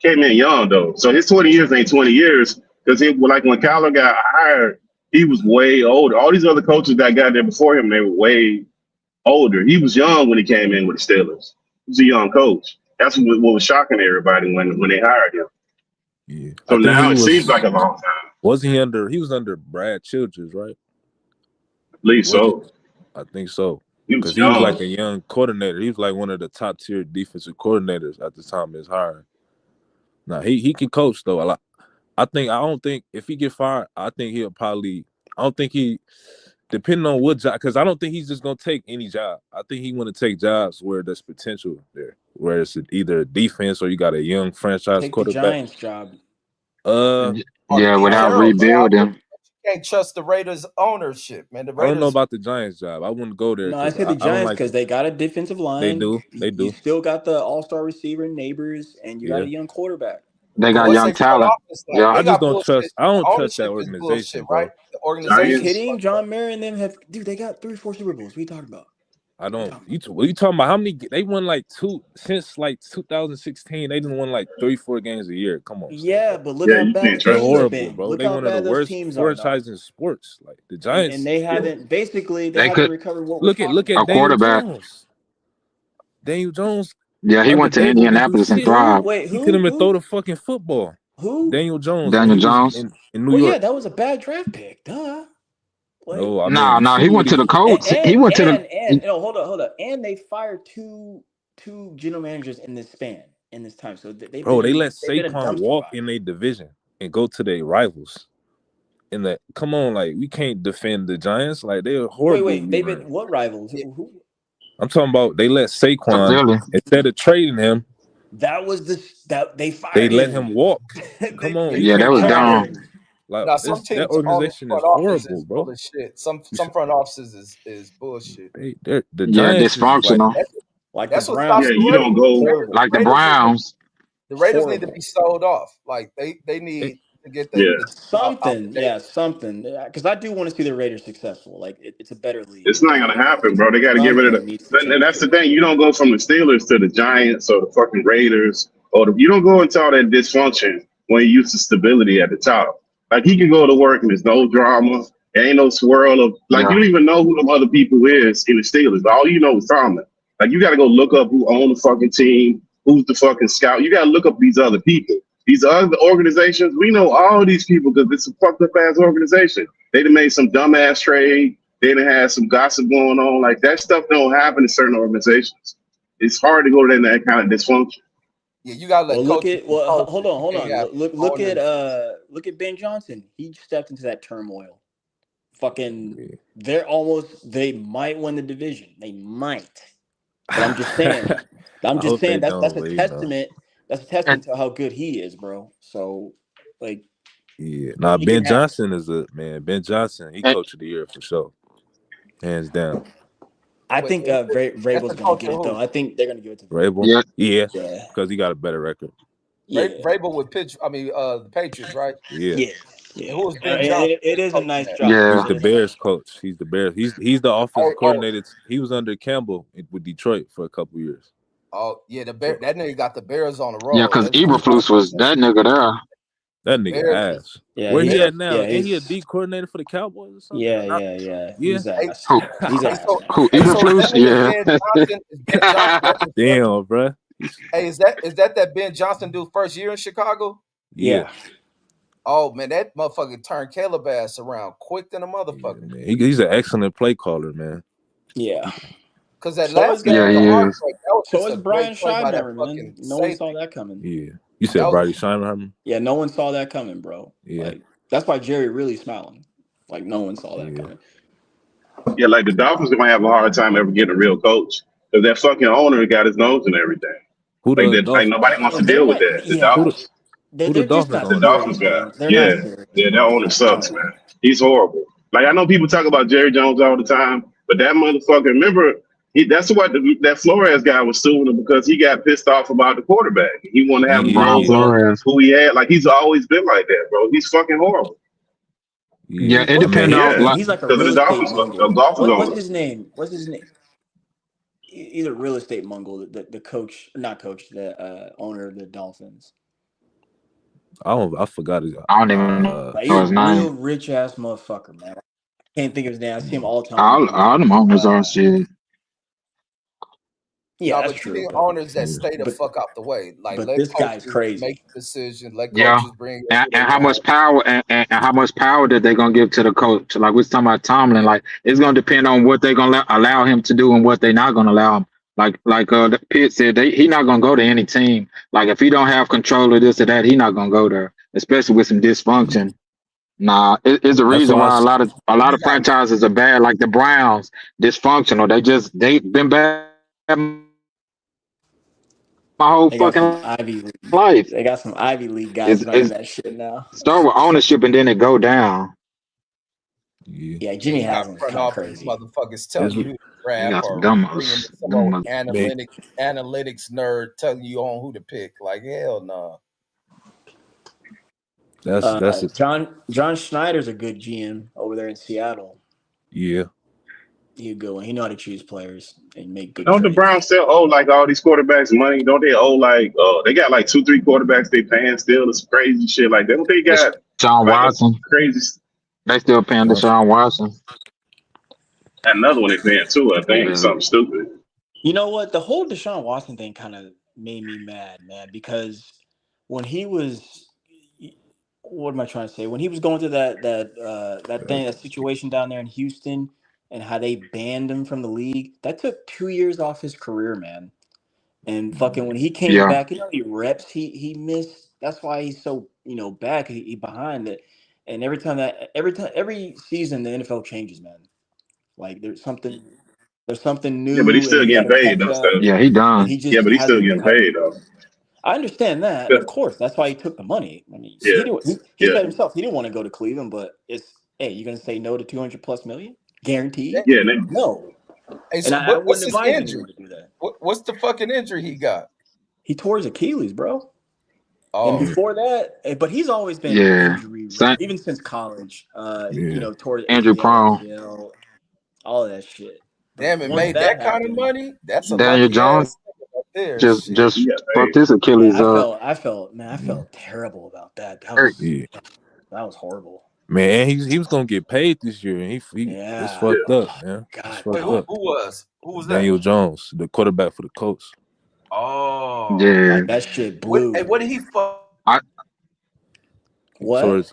Came in young though, so his 20 years ain't 20 years because he like when Kyler got hired, he was way older. All these other coaches that got there before him, they were way older. He was young when he came in with the Steelers. He was a young coach. That's what was shocking everybody when they hired him. Yeah, I So think now he it seems was. like a long time. Wasn't he under? He was under Brad Childress, right? At least Was it? so. I think so. He was Because he was like young. a young coordinator. He was like one of the top tier defensive coordinators at the time of his hiring. Now he can coach though. I don't think if he get fired, I think he'll probably. I don't think he, depending on what job, because I don't think he's just gonna take any job. I think he want to take jobs where there's potential there, where it's either a defense or you got a young franchise Take the quarterback. Giants job. Yeah, in without general, rebuilding. you can't trust the Raiders ownership, man. The I don't know Raiders, about the Giants job. I wouldn't go there No, I because say the I don't Giants like. because they got a defensive They line. do. They You do. still got the all-star receiver Neighbors, and you got Yeah. a young quarterback. They but got what's young their front talent. office like? Yeah. I They just got don't bullshit. trust. I don't trust that Ownership is bullshit, organization, right? bro. The Are you organization is Giants. kidding? fucked up. John Mayer and them have they got 3 4 Super Bowls. What are you talking about? I What are you don't. talking about? What you talking about? How many? They won like two since like 2016. They didn't win like 3-4 games a year. Come on, Stan, Yeah, bro. but look Yeah, how you bad can't the They're trust teams that. horrible, been. bro. Look They how one of the bad those worst teams are, dog. franchises in sports. Like the And Giants. they Yeah. haven't basically they They haven't could recovered what we're Look talking at a about. Daniel quarterback. Jones. Daniel Jones Yeah, he under went to Dable didn't do Indianapolis and shit. Who? thrived. Wait, He couldn't who? even throw Who? the fucking football. Who? Daniel Jones when Daniel he was Jones. in New Well, yeah, York. that was a bad draft pick. Duh. Like, No, I mean Nah, you nah, see he what went to he. the Colts. He went to the. no, hold up. And they fired two general managers in this span in this time. So Bro, they let they've been a Saquon dumpster walk fire. in their division and go to their rivals. In the come on, like we can't defend the Giants. Like they're horrible. Wait, they've been what rivals? Yeah. Who? I'm talking about they let To Saquon Philly. instead of trading him, That was that they they fired let him. him walk. Come they on, they you Yeah, that can't was do fired that. dumb. him. Like Now some that teams organization is front office horrible, is full bro. of shit. Some front offices is bullshit. The Yeah, Giants is like dysfunctional. That's Like the that's what stops Yeah, Browns. the you don't Raiders. go. Horrible. Like the Browns. The Raiders need to be Horrible. sold off. Like they they, need to get Yeah, the out the Something. gate. Yeah, something. Because I do want to see the Raiders successful. Like it's a better league. it's not gonna happen, bro. They got to get rid of Something the. needs to And change. that's the thing. You don't go from the Steelers to the Giants or the fucking Raiders you don't go into all that dysfunction when you used to stability at the top. Like he can go to work and there's no drama. There ain't no swirl of like Yeah. you don't even know who them other people is in the Steelers. All you know is Tomlin. Like you got to go look up who own the fucking team, who's the fucking scout. You got to look up these other people. These other organizations, we know all these people because it's a fucked up ass organization. They done made some dumbass trade. They done had some gossip going on. Like that stuff don't happen in certain organizations. It's hard to go to that kind of dysfunction. Yeah, you gotta let Well, look coaches at be coaches. hold on, You hold can't on. have owners. Look at Ben Johnson. He stepped into that turmoil. Fucking, Yeah. they might win the division. They might. But I'm just saying. I hope they That's don't, a but you know. testament. That's a And testament to how good he is, bro. So, like, Yeah. Nah, he can Ben have. Johnson is a man. Ben Johnson, he and, coach of the year for sure. Hands down. I Wait, think that's Vrabel's the gonna coach get of it though. who? I think they're gonna give it to Vrabel. Rabel? yeah, Yeah. Yeah, Because he got a better record. yeah, Vrabel with pitch. I mean, the Patriots, right? Yeah. yeah, And yeah. who was Ben Johnson It is a coaching nice at? job. yeah, He's It the is a nice Bears job. coach. He's the Bears. He's the offensive Oh, coordinator. He was under Campbell with Detroit for a couple years. oh, yeah. So That nigga got the Bears on the yeah, road. because That's what I'm Eberflus was saying. that nigga there. that The nigga Bears, ass. Yeah, the Where he Bears. at now? Ain't he a D coordinator for the Cowboys or something? yeah, Or not? yeah, yeah. Yeah. He's Hey, ass. Who He's hey, ass, so man. who hey, so is that Eberflus? nigga Yeah. Ben Johnson? Is Ben Johnson that his first? Damn, bruh. Hey, is that Ben Johnson do first year in Chicago? Yeah. Yeah, Oh man, that motherfucker turned Caleb ass around quick than a Yeah, motherfucker. man. He's an excellent play caller, man. yeah. Cause that So last is game Yeah, was a he is. heartbreak. That was so just is a great Brian play by that Scheibenheimer, man. fucking No one saw safety. that coming. Yeah. You That said was Brodie Scheimerheimer? Yeah, no one saw that coming, bro. Yeah. Like that's why Jerry really smiling. Like no one saw that Yeah. coming. Yeah, like the Dolphins gonna have a hard time ever getting a real coach because that fucking owner got his nose in everything. Who Like the that, like Dolphins? nobody wants to They're deal with not. that. The Yeah, Who the Dolphins, who the they're just Dolphins not the owner? serious, Dolphins guy. man. They're not Yeah, serious, yeah, that bro. owner I sucks, don't man. know. He's horrible. Like I know people talk about Jerry Jones all the time, but that motherfucker, remember, that's what that Flores guy was suing him because he got pissed off about the quarterback. He wanted to have a Brian vote Yeah. on Flores. who he had. Like he's always been like that, bro. He's fucking horrible. Yeah, Yeah. it I What depends mean, on he's like he's like a Because of real the estate Dolphins, mogul. Dolphins What's owner. his name? What's his name? Either real estate mogul, the coach, not coach, the owner of the Dolphins. I forgot his I don't even Like he's know a his name. real rich ass motherfucker, man. I can't think of his name. I see him yeah. all the time on All TV. them owners are shit. Yeah, no, that's but you true. need owners that Yeah. stay the But fuck out the way. Like but let this guy's coaches make crazy. the decision. Let Yeah. coaches bring in who they And how want. much power and how much power that they gonna give to the coach? Like we're talking about Tomlin, like it's gonna depend on what they're gonna allow him to do and what they're not gonna allow him. Like the Pitt said, he not gonna go to any team. Like if he don't have control of this or that, he not gonna go there, especially with some dysfunction. Nah, it's the That's reason why why a lot of He's not. franchises are bad. Like the Browns, dysfunctional. They been bad my whole They got some fucking Ivy League. life. They got some Ivy League guys running It's that shit now. start with ownership and then it go down. Yeah. Yeah, Yeah, Jimmy you got Haslam's front kind of office crazy. motherfuckers telling It's you who to You draft got some or bringing in some old dumb man. analytics nerd telling you on who to pick. Like hell no. That's it. John Schneider's a good GM over there in Seattle. Yeah. He's a good one. He know how to choose players and make good Don't the trades. Browns still owe like all these quarterbacks money? Don't they owe like they got like 2-3 quarterbacks they paying still? It's crazy shit like that. Don't they got Deshaun like a Watson. crazy They still paying Josh. Deshaun Watson. another one they paying too? I think Yeah. something stupid. You know what? The whole Deshaun Watson thing kind of made me mad, man, because when he was, what am I trying to say? When he was going through that situation down there in Houston and how they banned him from the league, that took 2 years off his career, man. And fucking when he came Yeah. back, you know how many reps he missed. That's why he's so back. He behind it. And every season the NFL changes, man. Like there's something Yeah, but he's new, and still he got getting to paid catch though. up. So Yeah, he And done. he yeah, just but he's still hasn't been getting healthy. paid though. I understand that, and of course, that's why he took the money. I mean, he Yeah, didn't. He yeah, said himself he didn't want to go to Cleveland, but hey, you gonna say no to 200 plus million guaranteed? yeah. And then, No, Hey, and so I what's wouldn't his advise injury? anyone to do that. What's the fucking injury he got? He tore his Achilles, bro. And Oh, before that, but he's always been Yeah. injury, Saint even since college. Yeah. Tore the Andrew ACL, Prone. MCL, all of that shit. But damn! It once made that that kind of happened, money. That's a Daniel lucky Jones ass nigga right there. just Shit. just he got fucked paid. his man, Achilles up. I Yeah. felt terrible about that. Hurt. Yeah. That was horrible. Man, he was gonna get paid this year, and it's Yeah. fucked Yeah, up, man. It's God Wait, fucked damn. up. who was that? Daniel Jones, the quarterback for the Colts. Oh, Yeah. Like that shit what? Hey, blew. what did he fuck? I What?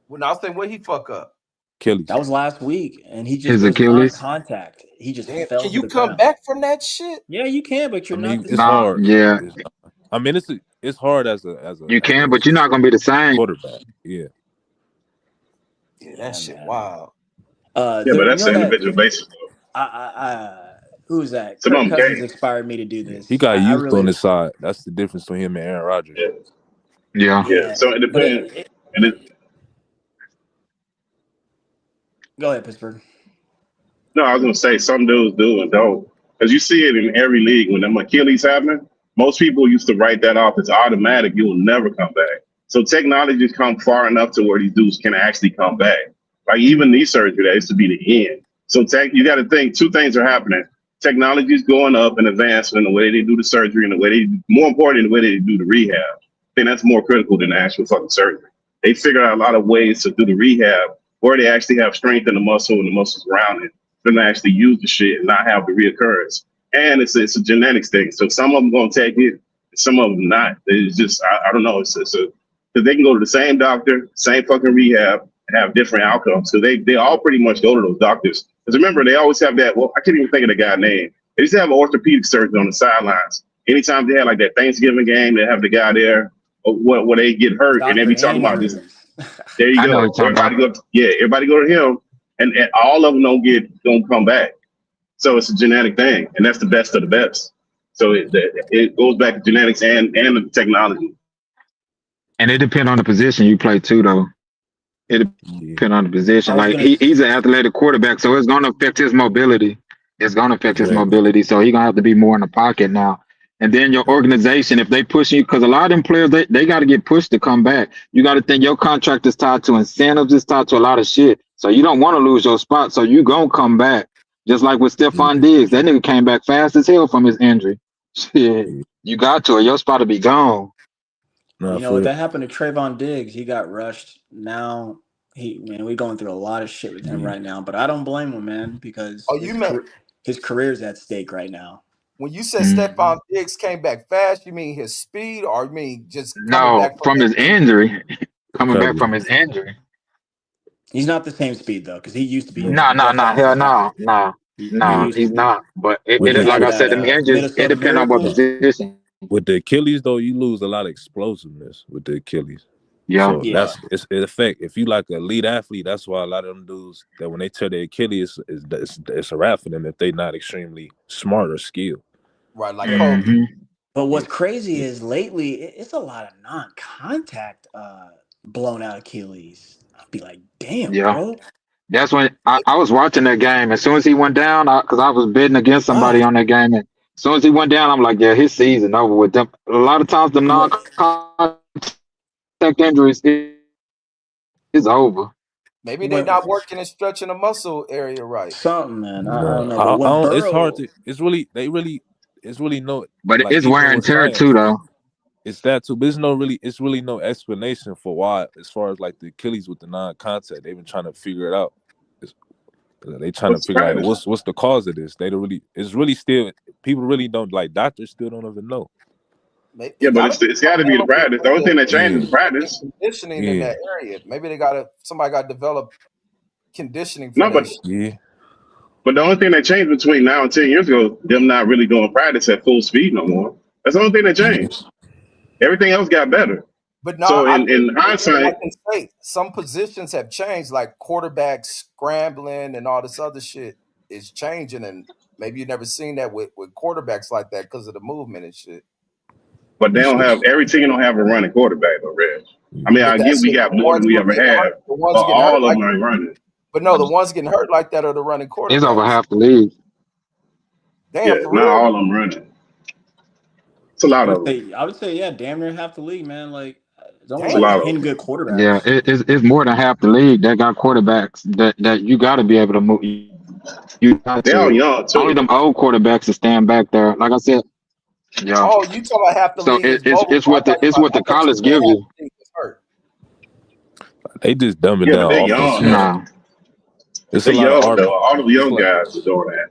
When I was saying, what he fuck up? Achilles. That was last week, and he just His was Achilles. non-contact. He just Damn, fell can to you the come ground. back from that shit? Yeah, you can, but I you're mean, not the it's same. Nah, hard. yeah, I mean, it's hard as you a can, but you're not gonna be the same. quarterback. Yeah. Yeah, that Yeah, shit man. wild. Yeah, but You that's know an that individual basis. who's that? Some of Kirk them Cousins can't. inspired me to do He this. got I youth on really, his side. That's the difference between him and Aaron Rodgers. Yeah, Yeah. yeah. yeah, So it but depends. And it, go ahead, Pittsburgh. no, I was gonna say some dudes do and don't, because you see it in every league when them Achilles happen. Most people used to write that off as automatic. You will never come back. So technology's come far enough to where these dudes can actually come back. Like even knee surgery, that used to be the end. So you got to think two things are happening. Technology's going up and advancing in the way they do the surgery and the way they, more important, the way they do the rehab. I think that's more critical than the actual fucking surgery. They figured out a lot of ways to do the rehab where they actually have strength in the muscle and the muscles around it. They're gonna actually use the shit and not have the reoccurrence. And it's a genetics thing. So some of them gonna take it, some of them not. It's just I don't know. It's a because they can go to the same doctor, same fucking rehab, and have different outcomes. So they all pretty much go to those doctors. Because remember, they always have that. Well, I can't even think of the guy's name. They used to have an orthopedic surgeon on the sidelines. Anytime they had like that Thanksgiving game, they have the guy there. Where they get hurt, and they Dr. be talking about this. Andrews. There you I know go. what you're talking about. Everybody go to him, and all of them don't come back. So it's a genetic thing, and that's the best of the best. So it goes back to genetics and the technology. And it depends on the position you play too, though. It Yeah. depends on the I position. was Like gonna. he's an athletic quarterback, so it's gonna affect his mobility. It's gonna affect his Exactly. mobility. So he's gonna have to be more in the pocket now. And then your organization, if they push you, because a lot of them players they got to get pushed to come back. You got to think your contract is tied to incentives, it's tied to a lot of shit. So you don't want to lose your spot. So you gonna come back. Just like with Stephon Diggs, that nigga came back fast as hell from his injury. Shit, Yeah. you got to, or your spot will be gone. Nah, You know for what real. that happened to Trayvon Diggs? He got rushed. Now we're going through a lot of shit with him Yeah. right now. But I don't blame him, man, because Oh, you meant his career's at stake right now. when you said Mhm. Stephon Diggs came back fast, you mean his speed, or you mean just coming No, back from from that his injury? injury, coming back Recovery. from his injury. He's not the same speed though, because he used to be No. No, just that hell quick. He no, used to he's be. not. But With He it the like had I that said, them injuries, it Minnesota depends on what Miracle. position. with the Achilles though, you lose a lot of explosiveness with the Achilles. Yeah, So Yeah. that's it affect if you like a elite athlete, that's why a lot of them dudes that when they tear their Achilles it's a wrap for them if they not extremely smart or skilled. Right, like Kobe. hmm But Yeah. what's crazy is lately it's a lot of non-contact blown out Achilles. I'd be like, damn, yeah. bro. That's when I was watching that game. As soon as he went down, because I was betting against somebody God. on that game, and as soon as he went down, I'm like, yeah, his season over with them. A lot of times, the non-contact injuries is over. Maybe they When not working and stretching the muscle area right. something, man. I No, don't know. But I when don't, it's hard Burrow, to it's really no But like it's even wear and with tear science, too, though. it's that too, but it's really no explanation for why as far as like the Achilles with the non-contact. They've been trying to figure it out. They trying to What's figure out Spanish? what's the cause of this. They don't really. It's really still people really don't like doctors still don't even know. Maybe Yeah, it but gotta be it's got to something be the dealing with practice. The only thing that changes Yeah, is practice. conditioning in yeah, that area. Maybe somebody got to develop conditioning for No, that but shit. yeah. but the only thing that changed between now and 10 years ago, them not really doing practice at full speed no more. That's the only thing that changed. Everything else got better. But no, So I in like hindsight, I say, some positions have changed, like quarterbacks scrambling and all this other shit is changing, and maybe you never seen that with quarterbacks like that because of the movement and shit. but they It's, don't have it's, every team don't have a running quarterback though, Reg. I yeah. mean, But I get that's we it. got The more ones than we who are ever getting had, hurt, the but ones getting hurt all of like, them are running. but no, the ones getting hurt like that are the running It's over quarterbacks. half the league. Yeah, Damn, for not real? all of them running. It's a yeah, lot of them. I would say, yeah, damn near half the league, man. Like it's only It's a like lot Damn. of 10 them. good Yeah, quarterbacks. it's more than half the league that got quarterbacks that you got to be able to move. You got They all to. young Only too. them old quarterbacks that stand back there. Like I said, yeah. Oh, you talking about half the So league is mobile? it's what I the thought you college said give half you. the league was hurt. They just dumbing Yeah, but they're down young offenses. though. No, It's a They're lot of young RP. though. All the It's young like guys are doing that.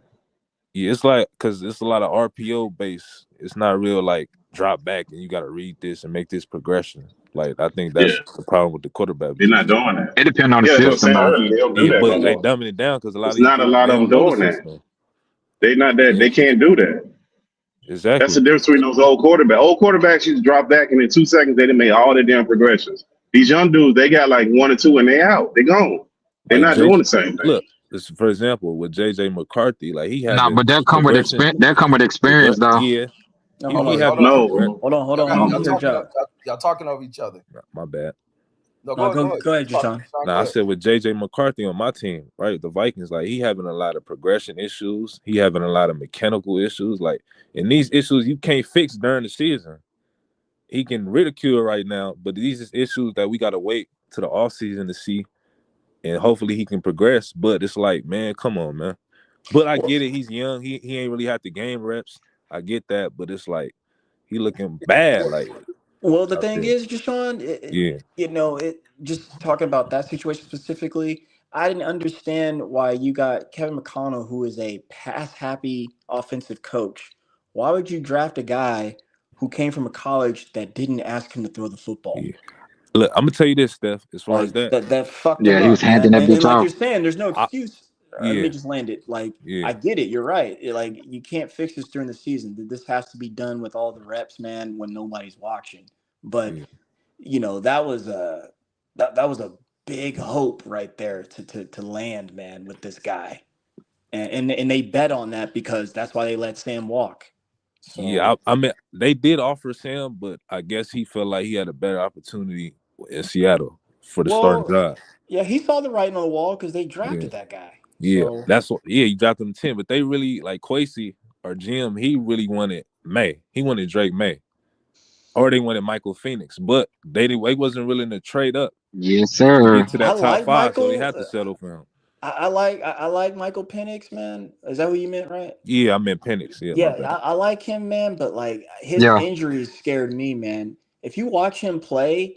yeah, it's like because it's a lot of RPO base. It's not real like drop back and you got to read this and make this progression. Like I think Yeah, that's the problem with the quarterback they're not position. doing that. It depends on the Yeah, that's what I'm system saying though. earlier. They don't do Yeah, that no but they more. dumbing it down because a lot of It's these not a dudes lot they of them don't know the doing that. system. They not that. They Yeah, can't do that. That's the exactly. difference between those old quarterbacks. Old quarterbacks used to drop back and in 2 seconds they done made all their damn progressions. These young dudes, they got like 1 or 2 and they out. They gone. They're Like not doing JJ, the same thing. look, this, for example, with JJ McCarthy, like he Nah, having but that come with progression, experience though. yeah, No, he hold he on, Hold having on. progress. No, hold Y'all, on. Let me y'all hear no. talking Josh. y'all talking over each other. My bad. No, No, go ahead. go ahead, Talk, Jashawn. Sean, Now go I ahead. said with JJ McCarthy on my team, right? The Vikings, like he having a lot of progression issues. He having a lot of mechanical issues. Like, and these issues you can't fix during the season. He can ridicule right now, but these is issues that we gotta wait to the offseason to see. And hopefully he can progress. But it's like, man, come on, man. But I get it. He's young. He ain't really had the game reps. I get that, but it's like he looking bad. Like Well, the out thing there. is, Jashawn, Yeah. just talking about that situation specifically, I didn't understand why you got Kevin McConnell, who is a pass-happy offensive coach. Why would you draft a guy who came from a college that didn't ask him to throw the football? Yeah. Look, I'm gonna tell you this, Steph. As far as Like that, that fucked Yeah, him he was up, handing man. that And bitch like you're off. saying, there's no I, excuse. Let me yeah, just land it. Like yeah, I get it. You're right. Like you can't fix this during the season. This has to be done with all the reps, man, when nobody's watching. But yeah. that was that was a big hope right there to land, man, with this guy. And they bet on that because that's why they let Sam walk. Yeah, So I mean, they did offer Sam, but I guess he felt like he had a better opportunity in Seattle for the starting well, job. yeah, he saw the writing on the wall because they Yeah, drafted that guy. yeah, So that's what. Yeah, he dropped him 10, but they really like Quasi or Jim. He really wanted May. He wanted Drake May, or they wanted Michael Phoenix, but they wasn't willing to trade up Yes, to sir. get to I that top like five, so they Michael. had to settle for him. I like Michael Penix, man. Is that what you meant, right? Yeah, I meant Penix. Yeah, my Yeah, bad. I like him, man. But like his Yeah. injuries scared me, man. If you watch him play,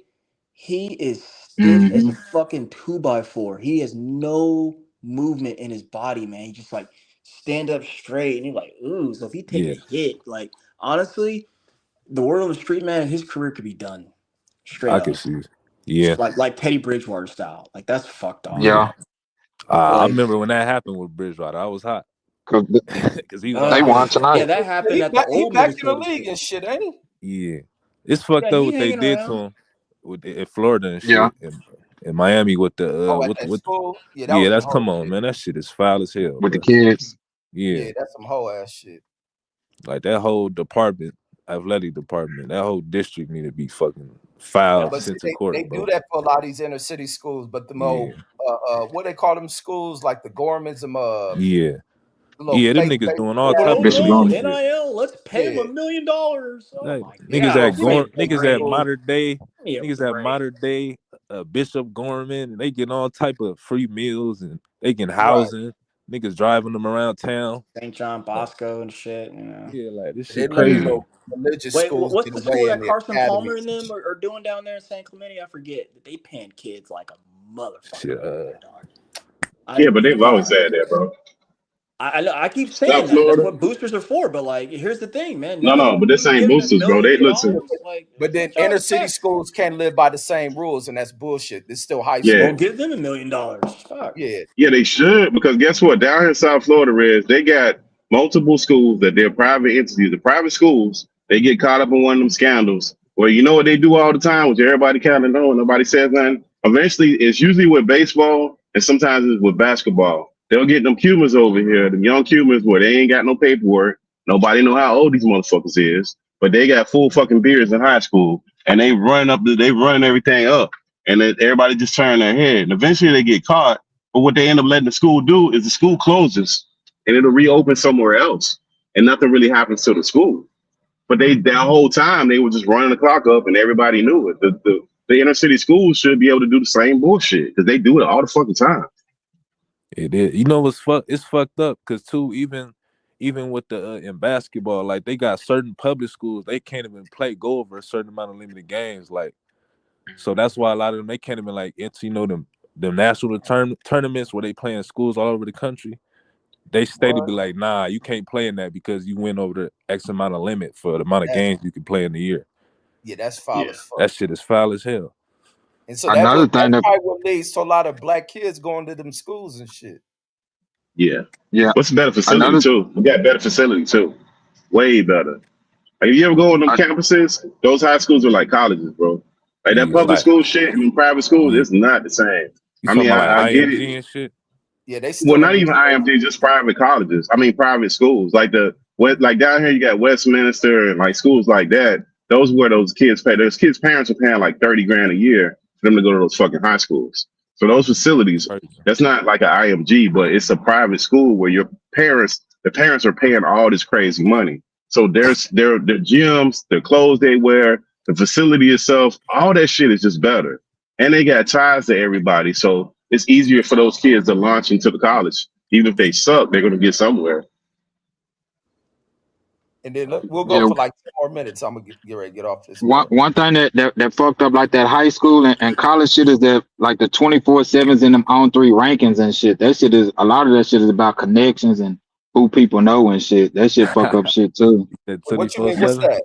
he is stiff as Hmm. a fucking 2x4. He has no movement in his body, man. He just like stand up straight, and you're like, ooh. So if he take Yeah, a hit, like honestly, the word on the street, man, his career could be done. Straight I can up, see. It. Yeah, like Teddy Bridgewater style. Like that's fucked off, yeah. Yeah. man. I Like, remember when that happened with Bridgewater. I was hot Cause because he was they out there. won yeah, tonight. that happened at the He old back in the Minnesota league team. and shit, ain't he? Yeah, it's fucked Yeah, up he what they hanging did to around. him in Florida and Yeah. shit, in Miami with the Oh, at with that with. school? Yeah, that Yeah, was some that's whole come on, shit. man. That shit is foul as hell, With the bro. kids. Yeah, Yeah, that's some whole ass shit. like that whole department, athletic department, that whole district need to be fucking Yeah. filed, But see, sent to court, they do bro. that for a lot of these inner city schools. But the Yeah, more what they call them schools, like the Gormans, yeah, the little yeah. Them fake niggas doing all Oh type of Bishop no, illegal Gorman. shit. NIL. Let's pay him yeah, $1 million. Oh Like my niggas little at god, give me fake Gorm, a inner niggas at break. schools. modern day, Give me a niggas at break. modern day, Bishop Gorman, and they getting all type of free meals and they getting Right. housing. Niggas driving them around town. St. John Like, Bosco and shit. yeah, like this They shit let these crazy. little religious Wait, schools what's get the school away in that the Carson Palmer academies and and them shit. are doing down there in San Clemente? I forget. They paying kids like a Shit, motherfucker down there, dog. Yeah, but they've always said that, bro. I keep saying South that. That's Florida. what boosters are for. But like, here's the thing, man. No, Now no, but this you ain't giving them boosters, bro. They millions of listen. dollars. Like, But then what y'all inner city expect? schools can't live by the same rules, and that's bullshit. It's still high Yeah, Well, school. give them $1 million. Fuck. Yeah, yeah, they should because guess what? Down here in South Florida, is they got multiple schools that they're private entities. The private schools they get caught up in one of them scandals. Well, you know what they do all the time, which everybody kind of know, and nobody says nothing. Eventually, it's usually with baseball, and sometimes it's with basketball. They'll get them Cubans over here, them young Cubans, where they ain't got no paperwork. Nobody know how old these motherfuckers is, but they got full fucking beards in high school, and they run everything up, and then everybody just turn their head, and eventually they get caught. But what they end up letting the school do is the school closes, and it'll reopen somewhere else, and nothing really happens to the school. But that whole time they were just running the clock up, and everybody knew it. The inner city schools should be able to do the same bullshit because they do it all the fucking time. it is. You know what's It's fucked up because too, even with the in basketball, like they got certain public schools they can't even go over a certain amount of limited games. Like, so that's why a lot of them they can't even like enter, them national tournaments where they play in schools all over the country. They stated What? be like, nah, you can't play in that because you went over the X amount of limit for the amount of That's games you can play in the year. yeah, that's foul Yeah. as fuck. That shit is foul as hell. And so Another thing that's that probably what leads to a lot of black kids going to them schools and shit. Yeah. yeah, What's a better facility another too? We got better facility too. Way better. Like, you ever go on them uh, campuses? Those high schools are like colleges, bro. Like that Yeah, public like school shit and them private schools, yeah. it's not the same. You I talking mean, about like I get IMG it. and shit? Yeah, they Well, still in not even Detroit. IMG, just private colleges. I mean, private schools. Like like down here, you got Westminster and like schools like that. Those where those kids pay. Those kids' parents are paying like 30 grand a year for them to go to those fucking high schools. So those facilities, Crazy. that's not like an IMG, but it's a private school where the parents are paying all this crazy money. So their gyms, the clothes they wear, the facility itself, all that shit is just better. And they got ties to everybody. So it's easier for those kids to launch into the college. Even if they suck, they're gonna get somewhere. And then we'll go yeah. for like 10 more minutes. I'm gonna get ready to get off this One bitch. one thing that fucked up like that high school and college shit is that like the 24/7s in them on three rankings and shit. That shit is a lot of that shit is about connections and who people know and shit. That shit fuck up shit too. That What you twenty-four mean? What's seven. that?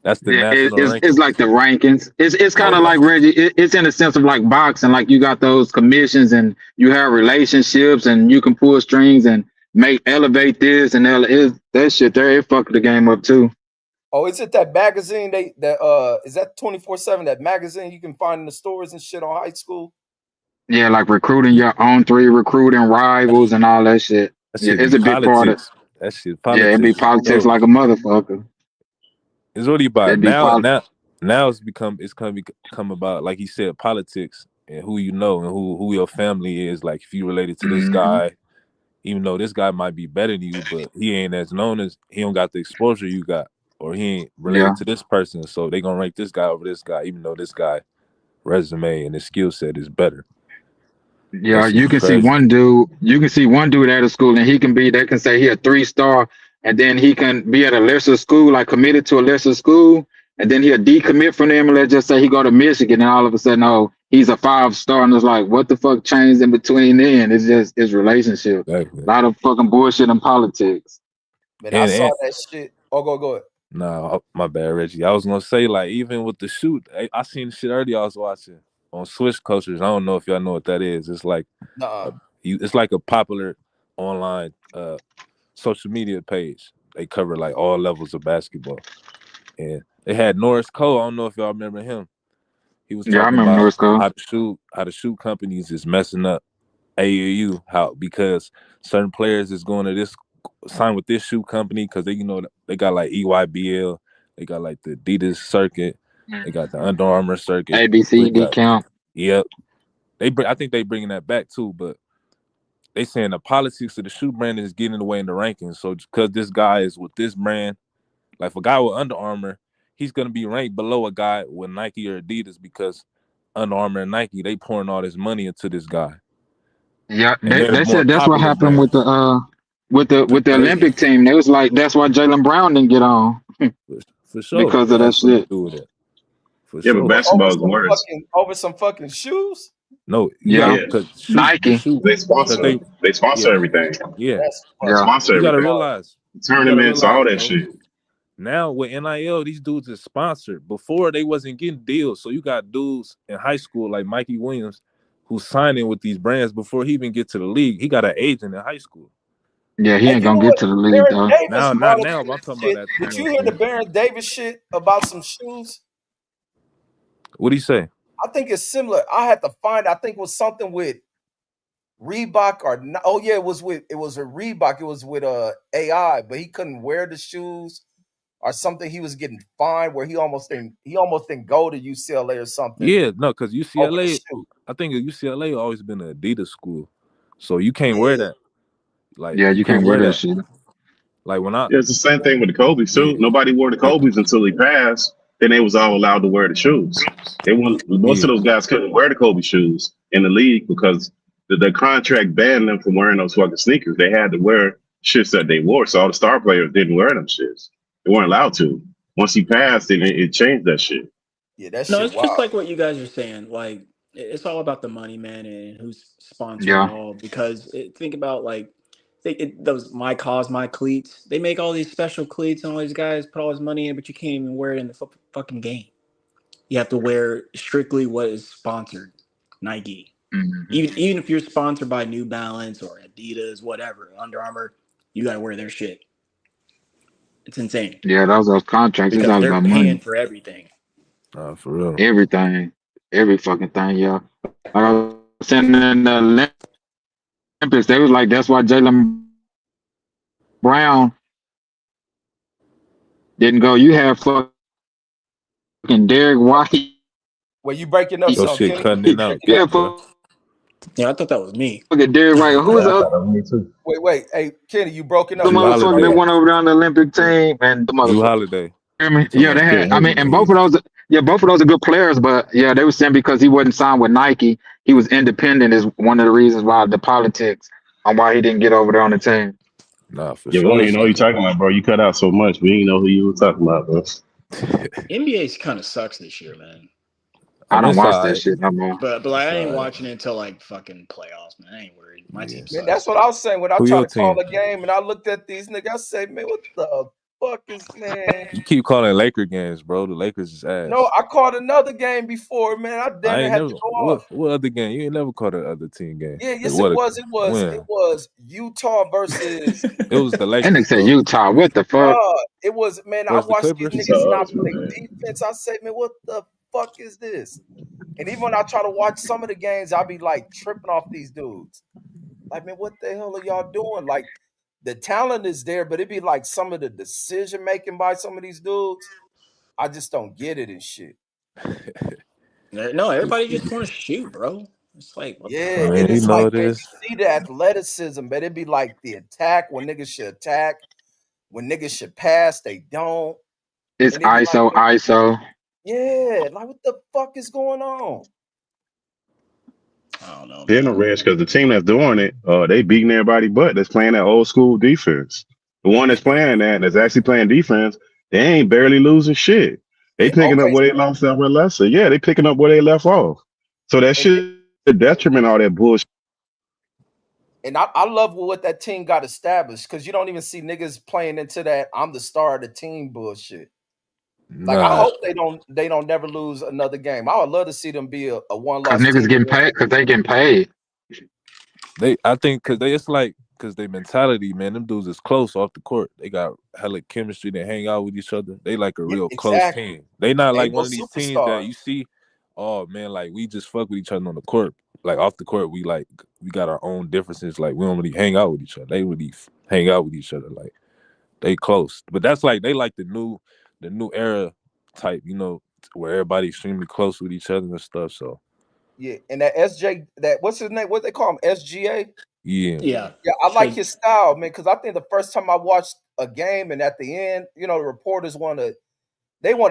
That's the Yeah, national it's like rankings. the rankings. It's Oh kind of yeah. like Reggie. It's in a sense of like boxing. Like you got those commissions and you have relationships and you can pull strings and make elevate this and that shit there. It fucked the game up too. Oh, is it that magazine? Is that 24/7? That magazine you can find in the stores and shit on high school. Yeah, like recruiting your own three, recruiting rivals and all that shit. That Yeah, should be it's a big part of. politics. That shit Yeah, it be politics. politics So like a motherfucker. it's really about It be now. pol- Now it's gonna become about, like you said, politics and who you know and who your family is. Like if you related to this Mhm. guy, even though this guy might be better than you, but he ain't as known as he don't got the exposure you got, or he ain't Yeah. related to this person, so they gonna rank this guy over this guy, even though this guy resume and his skill set is better. That Yeah, shit you is can see crazy. one dude. You can see one dude at a school, and he can be. They can say he a 3 star, and then he can be at a lesser school, like committed to a lesser school, and then he'll decommit from them, and let's just say he go to Michigan, and all of a sudden, oh, he's a 5 star, and it's like, what the fuck changed in between then? It's just his relationship. Exactly. A lot of fucking bullshit in politics. Man, I saw And that shit. Oh, go ahead. nah, my bad, Reggie. I was gonna say, like, even with the shoot, I seen the shit earlier. I was watching on Switch Cultures. I don't know if y'all know what that is. It's like Nuh-uh. it's like a popular online social media page. They cover like all levels of basketball. And they had Norris Cole. I don't know if y'all remember him. He was Yeah, I talking remember about North School. how the shoe companies is messing up AAU, how because certain players is going to this sign with this shoe company because they got like EYBL, they got like the Adidas circuit, they got the Under Armour circuit. We ABCD got count. yep. I think they bringing that back too, but they saying the politics of the shoe brand is getting in the way in the rankings. So because this guy is with this brand, like if a guy with Under Armour, he's gonna be ranked below a guy with Nike or Adidas because Under Armour and Nike they pouring all this money into this guy, Yeah, and they're the they more said that's what popular happened with brands. the That's with the crazy. Olympic team. They was like, that's why Jalen Brown didn't get on For sure, because it of that has something to shit. do with it. For Yeah, but sure. basketball is worse. Over some fucking shoes. No, you Yeah, gotta Yeah, cause shoot the Nike. shoot they because sponsor. They yeah sponsor everything. yeah That's They Yeah, fucking sponsor you gotta everything. retarded. realize Tournaments, all that bro. shit. Now with NIL, these dudes is sponsored. Before they wasn't getting deals, so you got dudes in high school like Mikey Williams who's signing with these brands before he even get to the league. He got an agent in high school. yeah. He And ain't you gonna know get what? to the league Baron though. Davis Now, not now, monitored but I'm this talking about shit. that. You Did know you what hear I'm the saying? Baron Davis shit about some shoes? What do you say? I think it's similar. I had to find. I think it was something with Reebok oh yeah, it was a Reebok. It was with AI, but he couldn't wear the shoes or something. He was getting fined where he almost didn't go to UCLA or something Yeah, no, because over the UCLA, shoe. I think UCLA always been an Adidas school, so you can't wear Yeah, that. Like Yeah, you you can't can't wear wear that that. shit. Like when I Yeah, it's the same thing with the Kobe's yeah too. Nobody wore the yeah Kobe's until he passed. Then they was all allowed to wear the shoes. They won. Most of yeah those guys couldn't wear the Kobe shoes in the league because the contract banned them from wearing those fucking sneakers. They had to wear shits that they wore. So all the star players didn't wear them shits. They weren't allowed to. Once he passed, it changed that shit. yeah, that No, shit it's just wild. like what you guys are saying. Like it's all about the money, man, and who's sponsoring Yeah, all. Because think about like Those my cause, my cleats. They make all these special cleats and all these guys put all this money in, but you can't even wear it in the fucking game. You have to wear strictly what is sponsored, Nike. Mhm. Even if you're sponsored by New Balance or Adidas, whatever, Under Armour, you got to wear their shit. It's insane Yeah, those contracts. It's because all they're about paying money. for everything. For real. Everything, every fucking thing, yeah. Like I was saying in the Olympics, they was like, that's why Jalen Brown didn't go. You have fucking Derek White. Well, you breaking up Your some, shit Kenny. cutting it out, Yeah, bro. Yeah, I thought that was me. fucking Derek White. Who was Yeah, I the thought that was me too. Wait. Hey, Kenny, you broken up. other Drew You motherfucker that Holiday. went over there on the Olympic team? And the Drew motherfucker. Holiday. Hear me? You talking Yeah, they about? had. I mean, and Yeah. both of those are good players. But yeah, they were saying because he wasn't signed with Nike, he was independent. Is one of the reasons why the politics on why he didn't get over there on the team. Nah, for Yeah, we don't sure. even know who you talking about, bro. You cut out so much. We didn't know who you were talking about, bro. NBA kind of sucks this year, man. I don't It's watch all that right. shit no more. But like It's I ain't all right. watching it until like fucking playoffs, man. I ain't worried. My Yeah. team Man, that's sucks. what I was saying when I Who tried your to call team? a game and I looked at these niggas. I said, man, what the fuck is, man? You keep calling Laker games, bro. The Lakers is ass. No, I called another game before, man. I I damn near ain't had never. to go off. What other game? You ain't never called an other team game. Yeah, yes, What? it was. It When? was Utah versus. It was the And Lakers, they said bro. Utah. What the fuck? It was, man. I Versus the watched these Clippers. niggas not Sucks, play man. defense. I say, man, what the fuck is this? And even when I try to watch some of the games, I be like tripping off these dudes. Like, man, what the hell are y'all doing? Like, the talent is there, but it be like some of the decision making by some of these dudes. I just don't get it and shit. No, everybody just want to shoot, bro. It's like what the Yeah, fuck. and Man, you it's know like, it man, is. you see the athleticism, but it be like the attack when niggas should attack, when niggas should pass, they don't. It's And it be like, ISO. yeah, like what the fuck is going on? I don't know, They're man. no rest because the team that's doing it, they beating everybody but that's playing that old school defense. The one that's playing that's actually playing defense, they ain't barely losing shit. They Yeah, picking up okay. where they lost out with Lesser. Yeah, they picking up where they left off. So that And shit detriment all that bullshit. I love what that team got established because you don't even see niggas playing into that I'm the star of the team bullshit. Like I Nah, hope they don't never lose another game. I would love to see them be a one Cause loss niggas team. getting paid. Cause they getting paid. I think because they mentality, man. Them dudes is close off the court. They got hella chemistry. They hang out with each other. They like a Yeah, real close exactly. team. They not Ain't like no one of these teams that superstar. you see. Oh man, like we just fuck with each other on the court. Like off the court, we got our own differences. Like we don't really hang out with each other. They really hang out with each other. Like they close. But that's like they like the new era type. You know, where everybody's extremely close with each other and stuff. So Yeah, and that SJ, that what's his name? What they call him? SGA. yeah. Yeah, Yeah, I like straight. his style, man. Because I think the first time I watched a game, and at the end, the reporters want to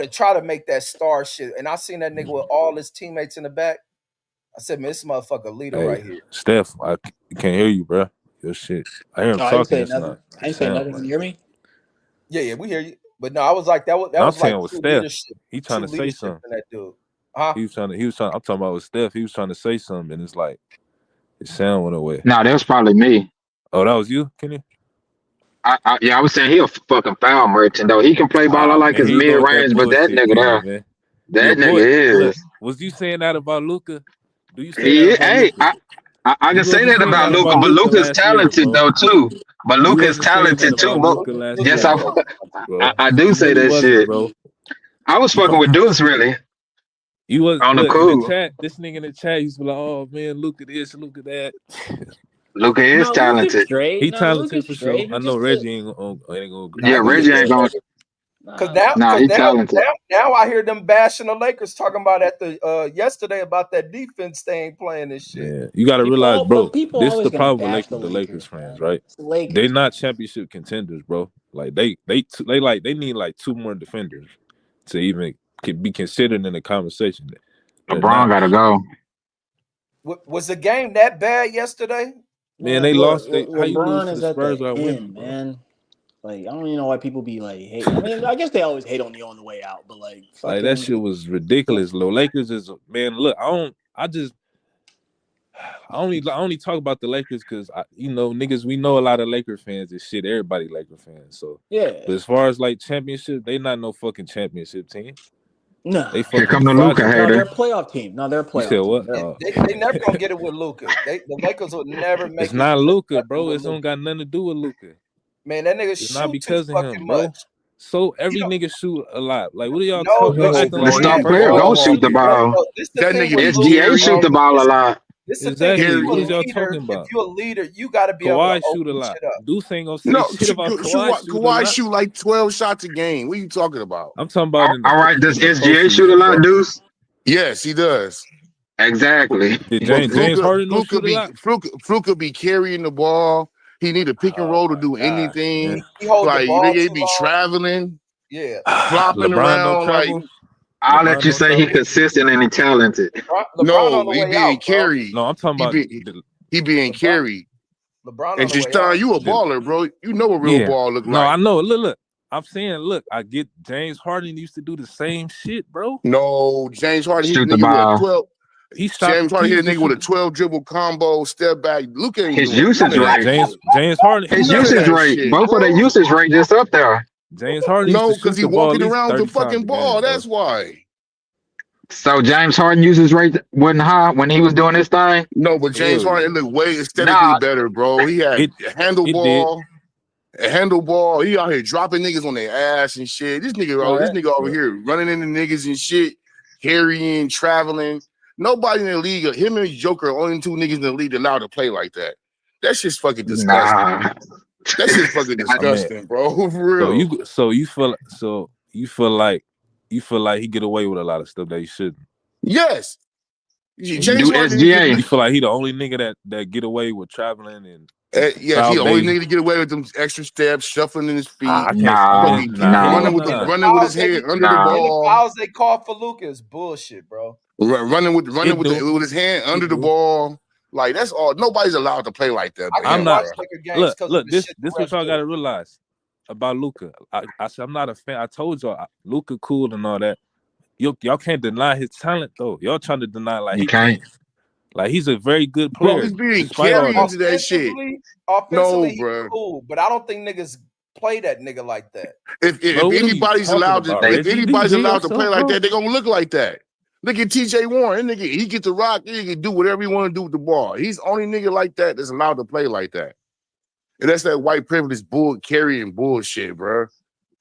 try to make that star shit. And I seen that nigga with all his teammates in the back. I said, man, this motherfucker leader Hey, right here. Steph, I can't hear you, bro. Your shit. I hear him No, I didn't talking. say It's nothing. not I the didn't say sound. nothing. Can Like you hear me? Yeah, we hear you. But no, I was like that no, I'm was like saying with true Steph. leadership, He trying true to say leadership something. in that dude. Huh? He was trying. I'm talking about with Steph. He was trying to say something, and it's like his sound went away. No, that was probably me. Oh, that was you, Kenny? I was saying he a fucking foul merchant though. He can play ball. I Ah, like man, his here you mid go with that range, but that bullshit, nigga Kenny, there, man. Your that boy, nigga look, is. was you saying that about Luca? Do you say that He about hey, Luca? I can You say wasn't that saying about that Luca, about but Luca Luca's last year, talented bro. though too. But You Luca's wasn't saying that talented too. about But Luca last Luka yes, year, is bro. dope. I do You say really that wasn't, shit. bro. I was You fucking with Deuce really You was on the look in the cool. chat. This nigga in the chat used to be like, "Oh man, look at this, look at that." Luca is No, Luka's talented. straight. He No, talented Luka's for sure. straight. I He know just Reggie ain't gonna agree Nah, Yeah, with he that, is Reggie ain't but gonna. talented. Cause nah. now, Nah, cause he now, talented. now I hear them bashing the Lakers talking about at the yesterday about that defense they ain't playing this shit. man, you got to realize, But bro. people This is always the gonna problem with bash the the Lakers Lakers, fans, man. right? It's the They Lakers. not championship contenders, bro. Like they need like two more defenders to even be considered in the conversation. They're LeBron not. gotta go. Was the game that bad yesterday? Man, Man, they look, lost. How you lose LeBron to is the at Spurs the without winning, end, bro? man. Like I don't even know why people be like hating. I mean, I guess they always hate on you on the way out, but like Like that fucking shit was ridiculous. Lakers is man. Look, I only talk about the Lakers because niggas, we know a lot of Laker fans and shit. Everybody Laker fans. So Yeah. but as far as like championship, they not no fucking championship team. No. They Here fucking come the Luka fraudulent. No, they're a hater. playoff team. No, they're a You playoff said team. what? They never gonna get it with Luka. The Lakers would never make It's not it Luka, nothing bro. with It don't Luka. got nothing to do with Luka. Man, that nigga It's not shoot too because of him, fucking bro. much. So every You know, nigga shoot a lot. Like, what are y'all no, talking? but Y'all No, acting The like bro, he the he star a first player nigga gonna ball to shoot shoot the it. hawker. ball. This the That thing nigga with be Luka, SGA shoot bro. the carrying. ball a lot. This the thing. If Exactly. you What a is Carrying. y'all leader, talking if about? you a leader, you got to be able to Kawhi shoot a open lot. shit up. Deuce ain't gonna say No, shit about Kawhi shoot a Kawhi lot. shoot like 12 shots a game. What are you talking about? I'm talking about in the All right, does SGA shoot a postseason, lot, bro. Deuce? Yes, he does. Exactly. Did But James Harden no Fluka shoot a lot? be carrying the ball. He need a pick and Oh roll to my do gosh, man. anything. He hold the Like ball they too be long. traveling, Yeah. flopping LeBron don't around. Like travel. I'll let LeBron you don't say he travel. consistent and he talented. LeBron on no, the he way being out, bro. carried. No, I'm talking about He being LeBron, carried. LeBron And on the just way out. you a the baller, bro. You know what real yeah. ball look No, I like. know. Look. I'm saying, look, I get James Harden used to do the same shit, bro. No, James Harden hit a Shoot the nigga with a ball. 12. He stopped. James Harden He hit used a to nigga with shoot. a 12 dribble combo, step back. Luke ain't His doing none usage of Man, that rate. shit. James Harden, he His None of usage that rate. shit, Both of their bro. usage rate just up there. James Harden used to No, because shoot he the ball at walking least around with 30 the times fucking a ball. game, bro. That's why. So James Harden usage rate wasn't high when he was doing his thing. No, but James Hell Harden yeah. it looked way aesthetically Nah, better, bro. He had It did. a handleball. He out here dropping niggas on their ass and shit. This No, nigga over But here running into niggas and shit, carrying, traveling. Nobody in the league, him and Joker, are only two niggas in the league allowed to play like that. That shit's fucking disgusting. nah. That shit's fucking I mean, disgusting, bro. For real. so you feel like he get away with a lot of stuff that he shouldn't. Yes. And you James Do Harden didn't SGA. you feel like he the only nigga that get away with traveling and yes, he foul the only baiting. nigga to get away with them extra steps, shuffling in his feet, I can't. Nah, fucking nah, Any running with his fouls they head under the any nah. ball, fouls they call for Luka is bullshit, bro. running with It do. his hand under It the do. ball. Like that's all. Nobody's allowed to play like that I but I'm can't him, not. watch bro. Laker games because of the This shit the what refs y'all do. got to realize about Luka. I said I'm not a fan. I told y'all Luka cool and all that. Y'all can't deny his talent though. Y'all trying to deny like You he can't. can't. Like he's a very good Bro, player he's being despite all carried that. into that shit. Offensively, No, he's bro. cool, but I don't think niggas play that nigga like that. Bro, If what are you anybody's talking allowed to about, They Reggie? Do you hear play yourself, like bro? that, they're gonna look like that. Look at TJ Warren. That nigga, he get the rock, he can do whatever he want to do with the ball. He's the only nigga like that that's allowed to play like that. And that's that white privilege bull carrying bullshit, bro.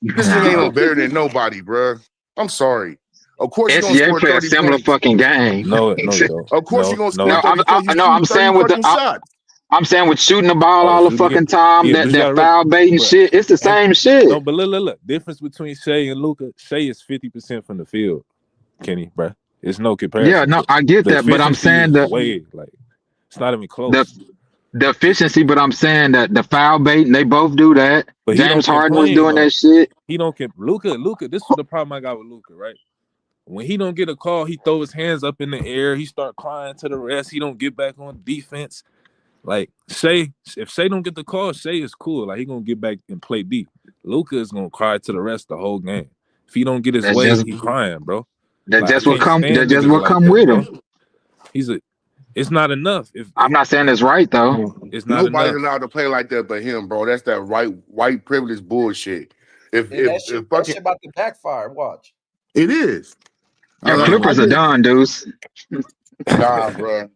This nigga ain't no nah. better than nobody, bro. I'm sorry. Of course you're gonna SGA score play a 30 similar points. fucking game. No, you don't. Of course you're gonna score No, 30 points. You no, shoot I'm 30 saying with fucking shots. I'm saying with shooting the ball Oh, all the shoot again. fucking time, Yeah, but you that got foul baiting but shit, it's the and same no, shit. but look. Difference between Shea and Luka. Shea is 50% from the field, Kenny, bro. It's no Yeah, comparison. no, I get The that, but I'm efficiency saying is way like it's not even the close. the efficiency, but I'm saying that the foul baiting, they both do that. But he don't James Harden was complain doing though. that shit. He don't get Luka. This is the problem I got with Luka, right? When he don't get a call, he throw his hands up in the air. He start crying to the rest. He don't get back on defense. Like Shea, if Shea don't get the call, Shea is cool. Like he gonna get back and play D. Luka is gonna cry to the rest the whole game. If he don't get his That's way, just he crying, bro. that Like I just what can't come that stand just niggas what like come that, with bro. him. It's not enough. If I'm not saying it's right though. it's not Nobody's enough. allowed to play like that but him, bro. That's that white privilege bullshit. And that shit Fucking about to backfire. Watch. it is. Your I Clippers are just done, dudes. nah, bro.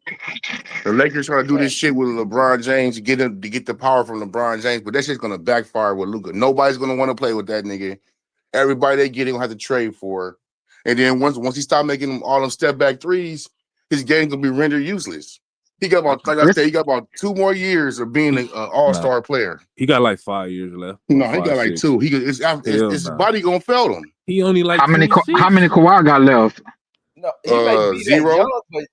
The Lakers trying to do this shit with LeBron James to get the power from LeBron James, but that shit's gonna backfire with Luka. Nobody's gonna want to play with that nigga. Everybody they get gonna have to trade for. And then once he start making all them step back threes, his game gonna be rendered useless. He got about, like I said, he got about 2 more years of being an all-star player. He got like 5 years left. No, he 5, got like 6. 2. His body gonna fail him. He only like How many 26. Kawhi got left? No, he may be 0. that young, but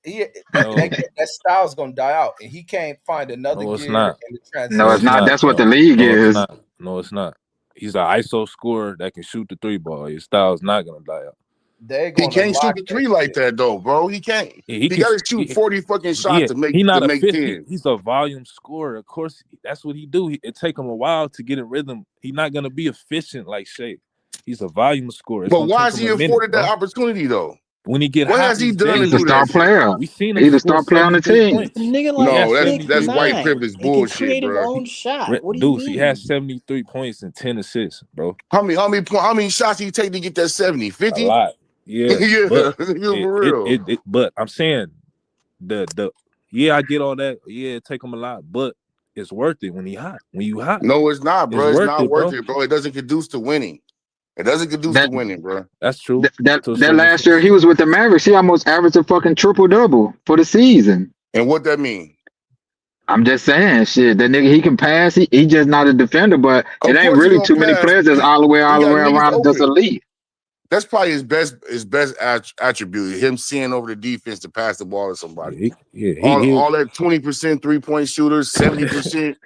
No, that style's gonna die out, and he can't find another no, it's gear not. in the No, transition. it's not. That's what the No, league no, it's is. not. No, it's not. He's an ISO scorer that can shoot the 3 ball. His style's not gonna die out. They're He gonna can't shoot lock the that 3 like shit. that though, bro. He can't. Yeah, He got to shoot 40 fucking shots to make he not a 10. He's a volume scorer. Of course, that's what he do. It take him a while to get in rhythm. He's not gonna be efficient like Shea. He's a volume scorer. It's But gonna why take is him he a minute, afforded that bro. opportunity though? when he get What hot has he these done to He's the days, do that star shit? player. we seen him He's the score star player on the 73 team. He's a points. nigga He like had No, that's 73 white 6'9" points. privilege and can bullshit, create his bro. own shot. What do you Deuce, he had mean? 73 points and 10 assists, bro. How many shots do you take to get that 70? A 50? lot. Yeah. Yeah, But for real. but I'm saying the yeah, I get all that. Yeah, it take him a lot, but it's worth it when he hot. When you hot, No, it's not, it's bro. It's worth not it, worth bro. it, bro. It doesn't conduce to winning. It doesn't conduce to That winning, bro. That's true to a that certain last extent. year he was with the Mavericks. He almost averaged a fucking triple double for the season. And what that mean? I'm just saying, shit. That nigga, he can pass. He just not a defender, but it Of ain't course he really gonna too many pass. players that's all the way He got niggas around that's open. elite. That's probably his best attribute. Him seeing over the defense to pass the ball to somebody. All that 20% 3-point shooters, 70%,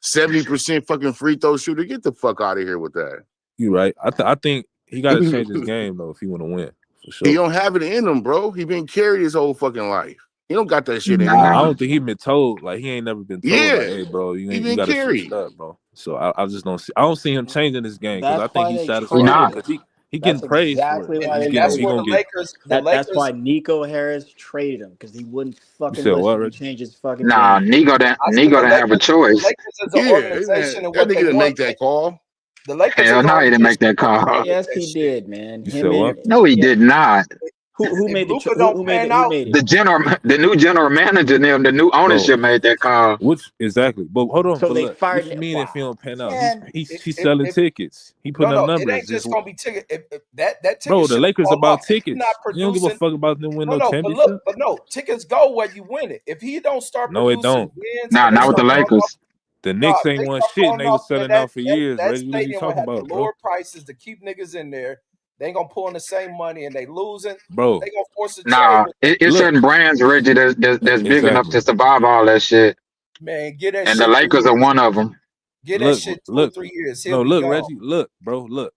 70% fucking free throw shooter. Get the fuck out of here with that. You right. I think he got to change his game though if he want to win for sure. He don't have it in him, bro. He been carried his whole fucking life. He don't got that shit in him. I don't think he been told, like he ain't never been told, Yeah, like, hey, bro, you got to switch carried. it up, bro. So I just don't see. I don't see him changing his game because I That's think why he's they satisfied Nah. traded because him. he getting That's praised for exactly it. why they And that's traded He where him. gonna get. The That's Lakers. why Nico Harris traded him because he wouldn't You fucking said what, listen and Reggie? change his fucking Nah, game. Nigo I said didn't have a The choice. Lakers as an Yeah, organization and that what nigga they didn't want. make that call. The Lakers Hell as an no, he didn't make organization that want to call. make Yes, that he shit. did, man. You Him said what? and No, he did not. who If made the Luka don't who made pan it? Who out, made it? The new general manager, the new Bro, ownership made that call. which exactly? But hold on, So but they look, fired what you him. mean if he Wow, don't pan out? man. He's selling if tickets. He putting up no, it numbers. ain't just gonna be ticket. If that Bro, ticket the should Lakers fall off. about If he's not tickets. You don't give a producing, fuck about them win no but look, championship. but no, tickets go where you win it. If he don't start No, it producing don't. wins Nah, and they not with the start falling off, Lakers. The nah, Knicks ain't they won start shit and falling they off, was man. selling out for years, That Reggie. What are you stadium will talking have to about, bro? lower prices to keep niggas in there. They ain't gonna pull in the same money and they losing. Bro, They gonna force a trade Nah, with that. it's look, certain brands, Reggie, that's big enough exactly. to survive all that shit. Man, get that And the shit 3 Lakers are years. one of them. Get that Look, shit 2 or look. 3 years. He'll No, be look, gone. Reggie. Look, bro. Look.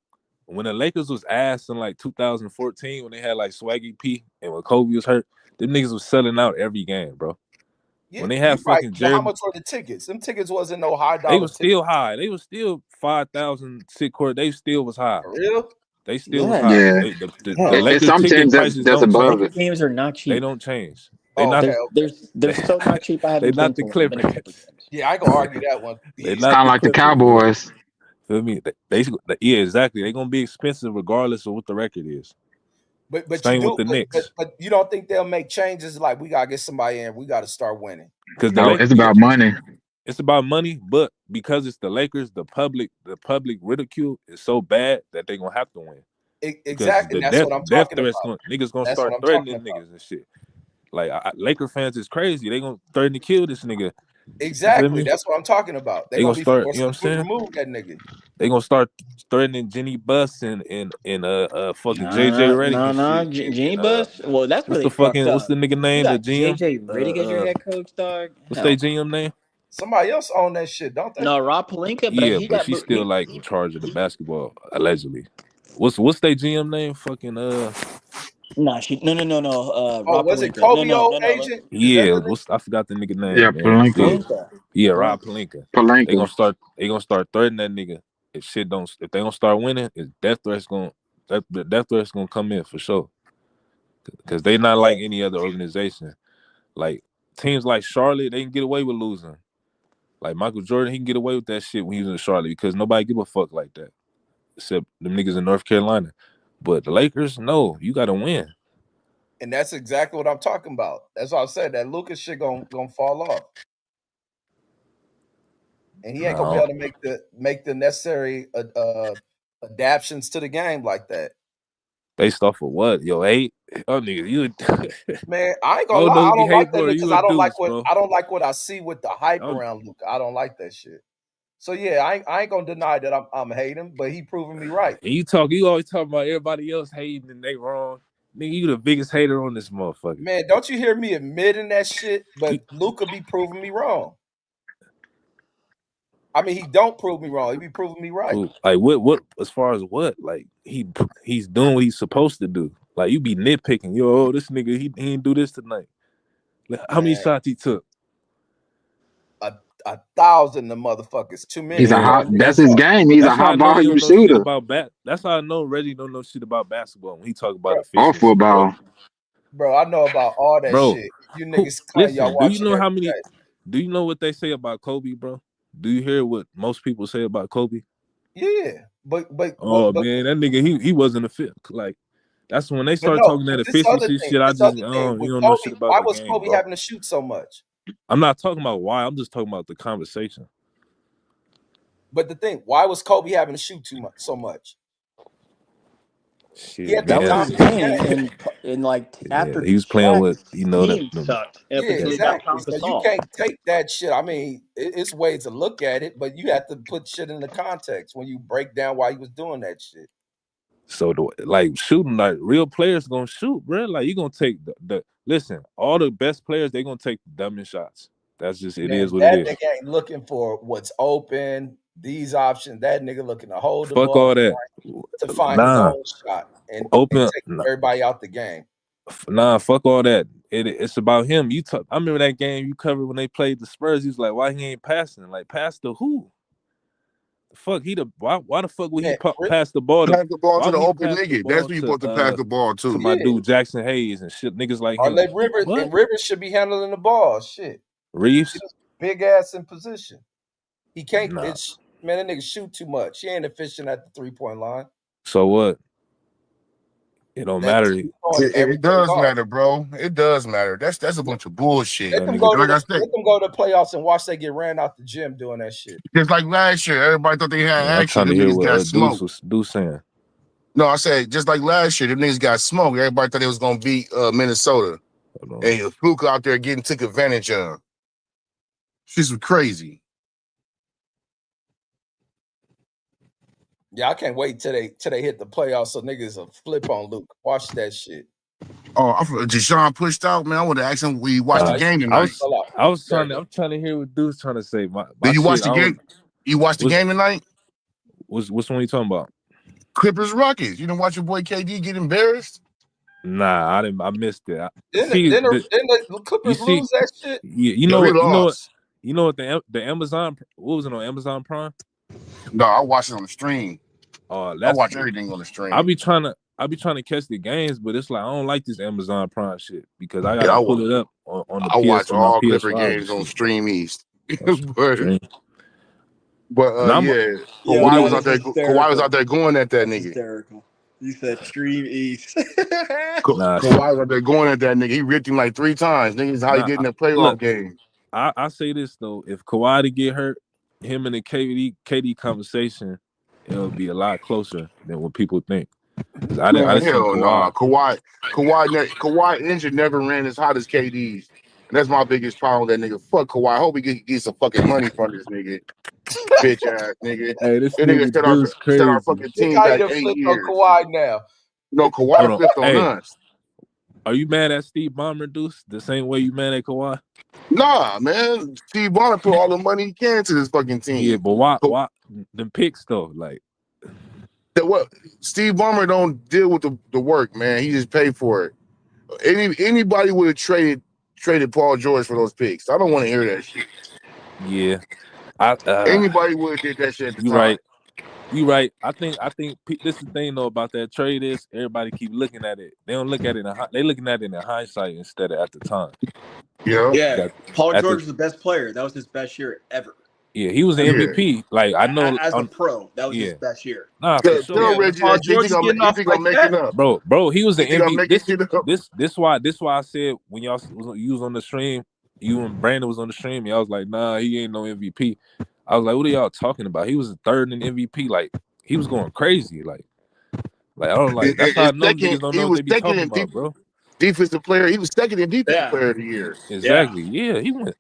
When the Lakers was ass in like 2014, when they had like Swaggy P and when Kobe was hurt, them niggas was selling out every game, bro. Yeah, When they you had right. fucking But how Jared, much were the tickets? Them tickets wasn't no high they dollar was tickets. still high. They was still 5,000 sit court. They still was high. For real? They still was Yeah, high. Yeah. The It's Lakers some ticket teams prices that's don't above change. it. Laker games are not They cheap. don't change. They Oh, not. okay, okay. They're so not cheap. I They haven't not been the to one. I've been to a couple Clippers. games. Yeah, I ain't gonna argue that one. They Yeah. not Kind of the like the Clippers, bro. Cowboys. Feel me? Yeah, exactly. They're gonna be expensive regardless of what the record is. But you Same with do the Knicks. but you don't think they'll make changes like we gotta get somebody in, we gotta start winning. Because the No, Lakers, it's about money. it's about money, but because it's the Lakers, the public ridicule is so bad that they're gonna have to win. Because Exactly. the And that's what I'm death talking threats about. niggas gonna That's what start I'm talking threatening about. niggas and shit. Like Laker fans is crazy. They gonna threaten to kill this nigga. You feel Exactly. me? That's what I'm talking about. They're They gonna gonna be start, you forced know to what I'm saying? remove that nigga. They gonna start threatening Jenny Buss and fucking JJ Redick and shit. Jenny And Bus. Well, that's where they fucked what's up. the nigga You name? The got GM? JJ Riddick as your head coach, dog. What's their Hell, GM name? Somebody else own that shit, don't they? no, Rob Palinka, but Yeah, he but got she's still like in charge of the basketball, allegedly. What's their GM name? Fucking no. Oh, Rob was it Palinka. Kobe No. agent? Is that yeah, what it I forgot the nigga Yeah, name, man. Palenka. Yeah. Palinka. Yeah, Rob Palinka. They Palenka. gonna start threatening that nigga. If they don't start winning, the death threats gonna come in for sure. Cause they not like any other organization. Like teams like Charlotte, they can get away with losing. Like Michael Jordan, he can get away with that shit when he was in Charlotte because nobody give a fuck like that. Except them niggas in North Carolina. But the Lakers, no, you gotta win. And that's exactly what I'm talking about. That's why I said that Lucas shit gonna fall off. And he ain't gonna be No. able to make the necessary adaptions to the game like that. Based off of what? Yo, 8? Oh nigga, you Man, I ain't I gonna don't know lie. who I be don't like hating that for because you a deuce, bro. I don't like what I see with the hype I don't- around Luka. I don't like that shit. So yeah, I ain't gonna deny that I'm hating, but he proving me right. And you always talk about everybody else hating and they wrong. Nigga, you the biggest hater on this motherfucker. Man, don't you hear me admitting that shit? You- But Luka be proving me wrong. I mean, he don't prove me wrong. He be proving me right. Who, like what as far as what? Like he's doing what he's supposed to do. Like you be nitpicking, yo, this nigga he didn't do this tonight. Like, how many Man, shots he took? 1,000 of motherfuckers. Too many. He's a He Man, hot. already That's got his caught. game. He's a that's how I high know you volume don't know shit shooter. about That's how I know Reggie don't know shit about basketball when he talk about Bro, Or efficiency, bro. football. Bro, I know about all that Bro, shit. You niggas claim y'all listen, do you watching know how every many? day. Do you know what they say about Kobe, bro? Do you hear what most people say about Kobe? Yeah, but Oh man, that nigga, he wasn't a fit. Like that's when they start no. talking But that efficiency shit. I this just other thing you with don't know shit Kobe. about Why the was game, Kobe bro. having to shoot so much? I'm not talking about why. I'm just talking about the conversation. But the thing, why was Kobe having to shoot so much? He Shit, had to That was man. his dominate the game, game. and like Yeah, after he was playing with Shaq's the, team the sucked up Yeah, until he got exactly. Pau So you Gasol. can't take that shit. I mean, it's ways to look at it, but you have to put shit in the context when you break down why he was doing that shit. So like shooting, like real players gonna shoot, bro. Like you gonna take the listen, all the best players they gonna take the dumbest shots. That's just it Man, is what it that is. nigga ain't looking for what's open, these options. That nigga looking to hold the Fuck ball all that. to find his Nah, own shot and open. take everybody out the game. Nah, fuck all that. It's about him. I remember that game you covered when they played the Spurs. He was like, "Why he ain't passing? Like, pass to who? The fuck why the fuck would he Man, pass the ball to? Pass the ball Why to the would he open pass the nigga. That's ball who you supposed to pass the ball to to. my yeah. dude Jackson Hayes and shit? Niggas like Or him. let Rivers What? and Rivers should be handling the ball. Shit. Reeves? Big ass in position. He can't. Nah. Man, that nigga shoot too much. He ain't efficient at the 3-point line. So what? It don't That's matter. throwing It everything does off. matter, bro. It does matter. That's a bunch of bullshit. Let That them nigga. go to Like I said, let them go to the playoffs and watch they get ran out the gym doing that shit. just like last year, everybody thought they had Man, I'm action. trying to Them hear niggas got what smoked. Deuce saying. No, I said just like last year, them niggas got smoked. Everybody thought they was gonna beat Minnesota, and Fluke out there getting took advantage of. Shit was crazy. Yeah, I can't wait till they hit the playoffs so niggas will flip on Luke. Watch that shit. Oh, Deshaun pushed out, man. I would have asked him. We watched the game tonight. I'm trying to hear what Deuce trying to say. My Did you watch shit. the game? You watched the game tonight? Which one you talking about? Clippers Rockets. You didn't watch your boy KD get embarrassed? Nah, I didn't. I missed it. Didn't the Clippers lose that shit? Yeah, we lost. You know what the Amazon, what was it on Amazon Prime? No, I watched it on the stream. I watch everything on the stream. I be trying to catch the games, but it's like I don't like this Amazon Prime shit because I gotta pull it up on the PS. watch on my all Clipper PS5 games on Stream East. Stream. But Yo, Kawhi was that out is there. hysterical. Kawhi was out there going at that nigga. Hysterical. You said Stream East. Kawhi was out there going at that nigga. He ripped him like 3 times. Niggas how he did in the playoff game. I say this though, if Kawhi to get hurt, him and the KD conversation, it'll be a lot closer than what people think. I didn't see Hell Kawhi. Nah. Kawhi injured never ran as hot as KD's. And that's my biggest problem with that nigga. Fuck Kawhi. I hope he gets some fucking money from this nigga. Bitch ass nigga. Hey, this that nigga Deuce crazy. set our fucking team back 8 years. Kawhi now. No, Kawhi flipped on us. Are you mad at Steve Ballmer, Deuce? The same way you mad at Kawhi? Nah, man. Steve Ballmer put all the money he can to this fucking team. Yeah, but why them picks though? Like what? Steve Ballmer don't deal with the work, man. He just paid for it. Anybody would have traded Paul George for those picks. I don't want to hear that shit. Yeah, anybody would have did that shit at the time. You right. I think this is the thing though about that trade is everybody keep looking at it. They don't look at it. They looking at it in hindsight instead of at the time. Yeah. Paul George was the best player. That was his best year ever. Yeah, he was the MVP. Like I know as a pro, that was his best year. Nah, for sure. Reggie, Paul George getting off like that, bro. He was the MVP. This why I said when you was on the stream, you and Brandon was on the stream. I was like, nah, he ain't no MVP. I was like, what are y'all talking about? He was the third in MVP. Like he was going crazy. Like I don't like. That's how I know niggas don't know what they be talking about, bro. Defensive player. He was second in defensive player of the year. Exactly. Yeah, he went.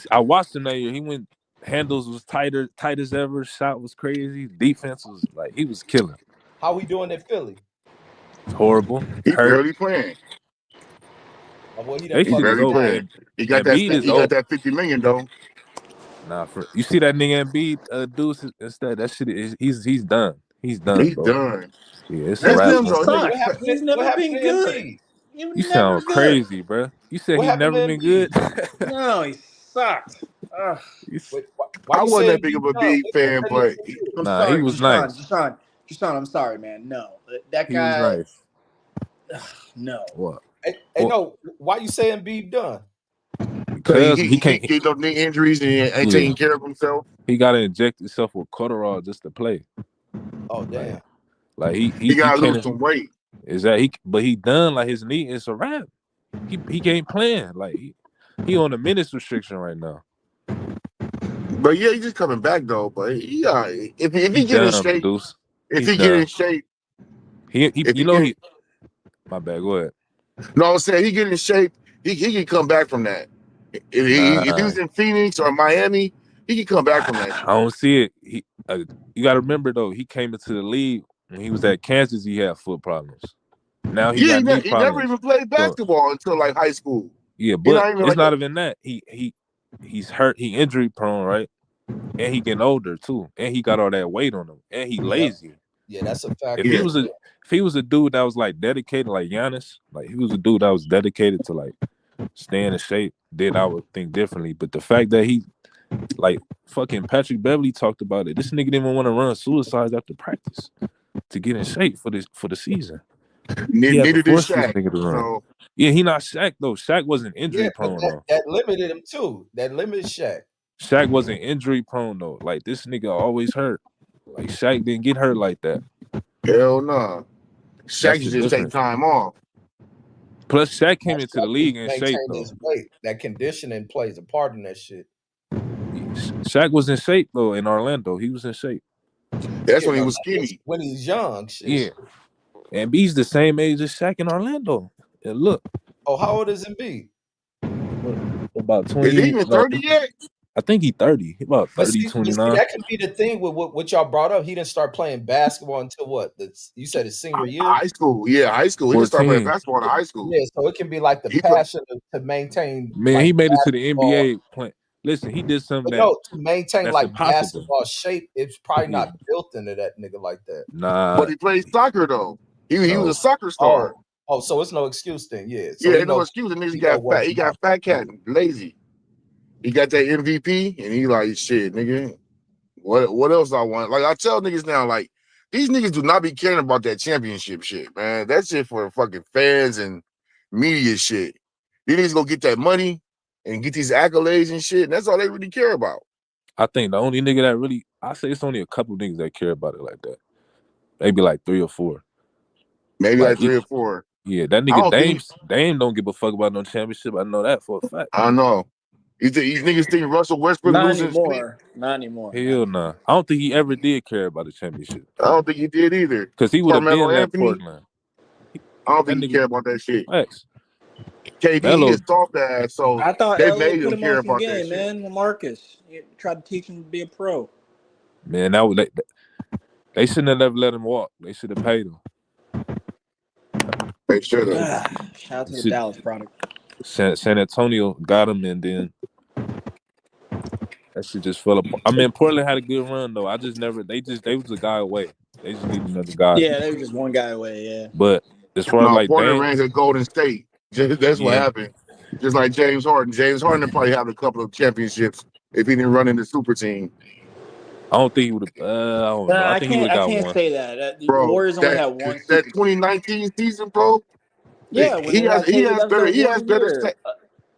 I watched him that year. He went. Handles was tight as ever. Shot was crazy. Defense was like he was killing. How we doing in Philly? Horrible. He barely playing. He barely playing. He got that $50 million though. Nah, you see that nigga Embiid Deuce instead. That shit is he's done. He's done. He's bro. done. Yeah, it's a wrap. He's never been good. You sound crazy, bro. You said he never been good. No, he sucked. I wasn't that big of a big fan, but I'm sorry, he was Deshaun, nice. Deshaun, I'm sorry, man. No, that he guy. was nice. No. What? Hey, no, why you saying Embiid done? Because Because he he can't. get no knee injuries and ain't Yeah, taking care of himself. he got to inject himself with cortisol just to play. Oh Like, damn. like He he gotta lose can't. some weight. Is that he? But he done. Like his knee is a wrap. He can't play. Like he on a minutes restriction right now. But yeah, he's just coming back though. But if he He get in done, shape, Deuce. if He's he get in done. shape, He if you he know get he. My bad. Go ahead. no, I'm saying he get in shape, he can come back from that. If he Nah, was in Phoenix or Miami, he can come back from that I shit. don't see it. You got to remember though. He came into the league when he was at Kansas. He had foot problems. Now he Yeah, got knee he never problems. even played So basketball until like high school. yeah, He but not even it's like not even that. He's hurt. He injury prone, right? And he getting older too. And he got all that weight on him. And he Yep. lazy. Yeah, that's a fact. If he yeah. was a dude that was like dedicated, like Giannis, like he was a dude that was dedicated to like staying in shape, then I would think differently. But the fact that he like fucking Patrick Beverly talked about it, this nigga didn't even want to run suicides after practice to get in shape for the season. He had to Neither did force this Shaq. nigga to run. So Yeah, he not Shaq though. Shaq wasn't Yeah, injury but prone that, though. that limited him too. That limited Shaq. Shaq wasn't injury prone though. Like this nigga always hurt. Like Shaq didn't get hurt like that. hell no. Shaq That's should the just take difference. time off. Plus Shaq came Now, into the Shaq league just in shape maintained though. his weight. That conditioning plays a part in that shit. Shaq was in shape though in Orlando. He was in shape. That's Yeah, when he no, was that was skinny. when he's young. Shit. Yeah. And B's the same age as Shaq in Orlando. And look, Oh, how old is Embiid? what, about Is he 20, even no, 30 yet? I think he 30. He about But 30, see, 29. that can be the thing with what y'all brought up. He didn't start playing basketball until what? You said his senior year. High school. Yeah, high school. He didn't start playing 14. basketball in high school. Yeah, so it can be like the He played. passion to maintain Man, like he made it to the basketball. NBA playing. Listen, he did something But no, to maintain that's like impossible. basketball shape, it's probably Yeah. not built into that nigga like that. Nah. But he played soccer though. He was a Oh. soccer star. So it's no excuse then. Yeah, so Yeah, he ain't no know excuse. The nigga he know got what fat. He got fat cat, lazy. He got that MVP, and he like shit, nigga. What else I want? Like I tell niggas now, like these niggas do not be caring about that championship shit, man. That shit for fucking fans and media shit. These niggas go get that money and get these accolades and shit, and that's all they really care about. I think the only nigga that really, I say it's only a couple niggas that care about it like that. Maybe like 3 or 4. Maybe Like, like 3 or 4. yeah, that I nigga don't think. Dame don't give a fuck about no championship. I know that for a fact. I don't know. You think these niggas think Russell Westbrook Not losing sleep? anymore. Not anymore. Hell nah. I don't think he ever did care about the championship. I don't think he did either. Because he would have Carmelo been left Anthony, Portland. I don't That think he nigga, cared about that shit. facts. KD, he Melo, is soft ass, so I thought they LA made put him him on care some about that game, shit. man. Marcus tried to teach him to be a pro. man, they shouldn't have never let him walk. They should have paid him. They should have. Shout out to the Dallas product. San Antonio got him, and then that shit just fell apart. I mean, Portland had a good run though. I just never. They was a guy away. They just need another guy. Yeah, they were just one guy away. Yeah. But as far as No, like Portland Dame, ran to Golden State. That's what yeah, happened. Just like James Harden. James Harden would probably have a couple of championships if he didn't run in the super team. I don't think he would have. I don't know. I think he would have got can't one. say that. The Bro, Warriors only had one that super team. 2019 season, bro. Yeah, when they had KD, that was He their has one better year.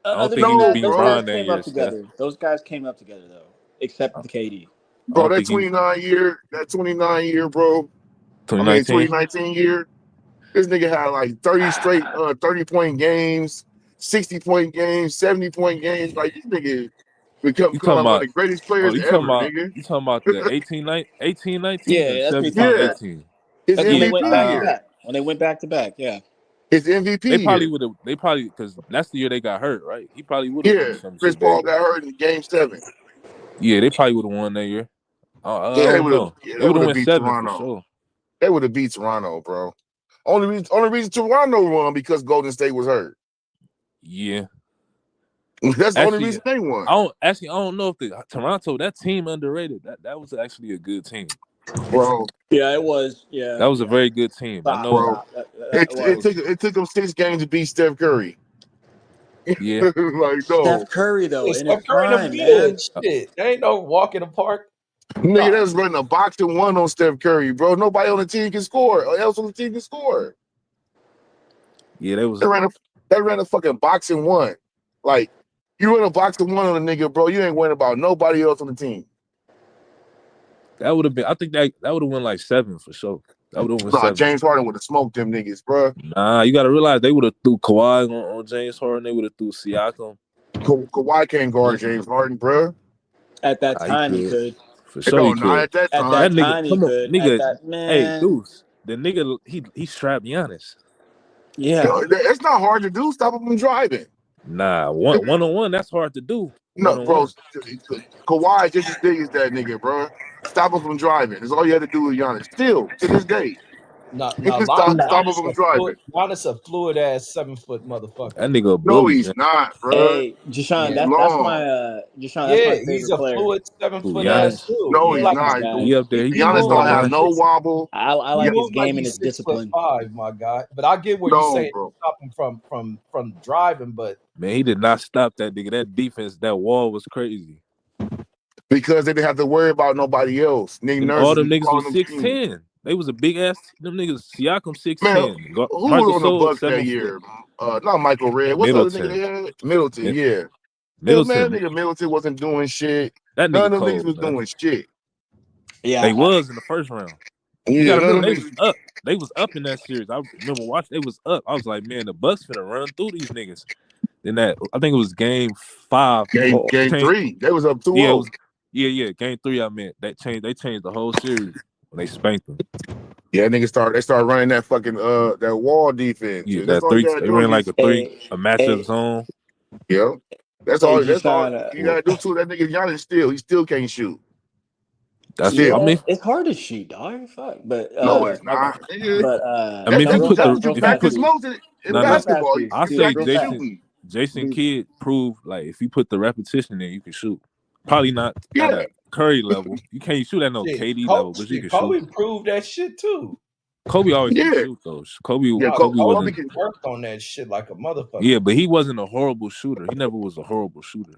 I don't Other think he than was no, that, beat those bro. guys Bron that came year, up Steph. together. Those guys came up together though, except the KD. Bro, don't that think he 29 year, bro. I mean 2019. 2019 year. This nigga had like 30 straight 30-point games, 60-point games, 70-point games. Like this nigga become You talking like one of about? the greatest Oh, players ever, nigga. you talking about the 18, 19 or Yeah, that's what you're talking 17, Yeah, about. 18? his That's when they Yeah, went MVP back to year. back. When they went back to back, yeah. His they MVP probably year. would have. They probably because that's the year they got hurt, right? He probably would have won the Yeah, Chris championship that Paul year. got hurt in Game 7. Yeah, they probably would have won that year. I Yeah, don't know. They they would would have have won beat 7 for Toronto. sure. They would have beat Toronto, bro. Only reason Toronto won because Golden State was hurt. Yeah, That's the only actually, reason they won. I don't know if the Toronto that team underrated. That was actually a good team. Bro, Yeah, it was. Yeah, That was a very good team. I know. bro. That was. It took them 6 games to beat Steph Curry. Yeah, Like, no. Steph Curry though Yeah, in his Steph Curry them prime, good. man. Shit, there ain't no walk in the park. Nigga, that was running a boxing 1 on Steph Curry, bro. Nobody on the team can score. Or else on the team can score. yeah, that was. They ran a fucking boxing one. Like, you run a boxing one on a nigga, bro. You ain't worrying about nobody else on the team. That would have been. I think that would have won like 7 for sure. That would have won Nah, 7. James Harden would have smoked them niggas, bro. Nah, you got to realize they would have threw Kawhi on James Harden. They would have threw Siakam. Kawhi can't guard James Harden, bro. At that He time, he could. could. For sure No, he not could. at that At time. That that nigga, time, he come on, could. At nigga. that Hey, man, Deuce, the nigga, he strapped Giannis. yeah. It's not hard to do. Stop him from driving. Nah, one on one, that's hard to do. No, One on bro. one. Kawhi is just as big as that nigga, bro. Stop him from driving. That's all you had to do with Giannis. Still, to this day. Now, You now can Nah. stop him from driving. Giannis a fluid ass 7-foot motherfucker. That nigga a No, bully, he's man. not, bro. Hey, Jashawn, He's Yeah, long. That's yeah, my he's favorite a player. fluid Who, 7-foot ass Giannis? dude. No, He he's Yeah, like my not. guy. He up there. He he Giannis one moved don't on like have one. no six. wobble. I He like his moved like game and he's his 6'5", discipline. my guy. But I get where you No, say bro. stop him from driving, but Man, he did not stop that nigga. That defense, that wall was crazy. Because they didn't have to worry about nobody else. Nick And Nurse all is them niggas calling was them schemes. 6'10". They was a big ass. Them niggas. Siakam Man, 6'10". who was Marcus on the Gasol Bucks that 7 foot. year? Not Michael Red. What's the other nigga Middleton. they had? Middleton, Mi- yeah. Man, Middleton. nigga Middleton wasn't doing shit. That None nigga of them niggas cold, was man. doing shit. Yeah, They was in the first round. You Yeah, gotta none remember of they them was niggas. up. They was up in that series. I remember watching. They was up. I was like, man, the Bucks finna run through these niggas. Then I think it was game 5. Game Changed. 3, they was up 2-0. Yeah, it was. Yeah. Game 3. I meant that changed. They changed the whole series when they spanked them. Yeah, niggas they started running that fucking that wall defense. Yeah, That's that all you 3. gotta They do ran like against. a 3, hey, a matchup hey, zone. Yeah. That's hey, all Jashawn. you gotta do to that nigga Giannis still. He still can't shoot. That's. I Still. Yeah, mean, it's hard to shoot, dog. Fuck, but No, it's not. Nigga. if you put That's the what you if you practice put Real most in no, fast, basketball. dude. I You say Real practice fast. Jason Dude. Kidd proved like if you put the repetition in, you can shoot. Probably not at Yeah. a Curry level. You can't shoot at no shit, KD level, but you can shoot. Kobe proved that shit too. Kobe always can Yeah. shoot though. Kobe Yeah, Kobe Kobe wasn't. can. Worked on that shit like a motherfucker. Yeah, but he wasn't a horrible shooter. He never was a horrible shooter.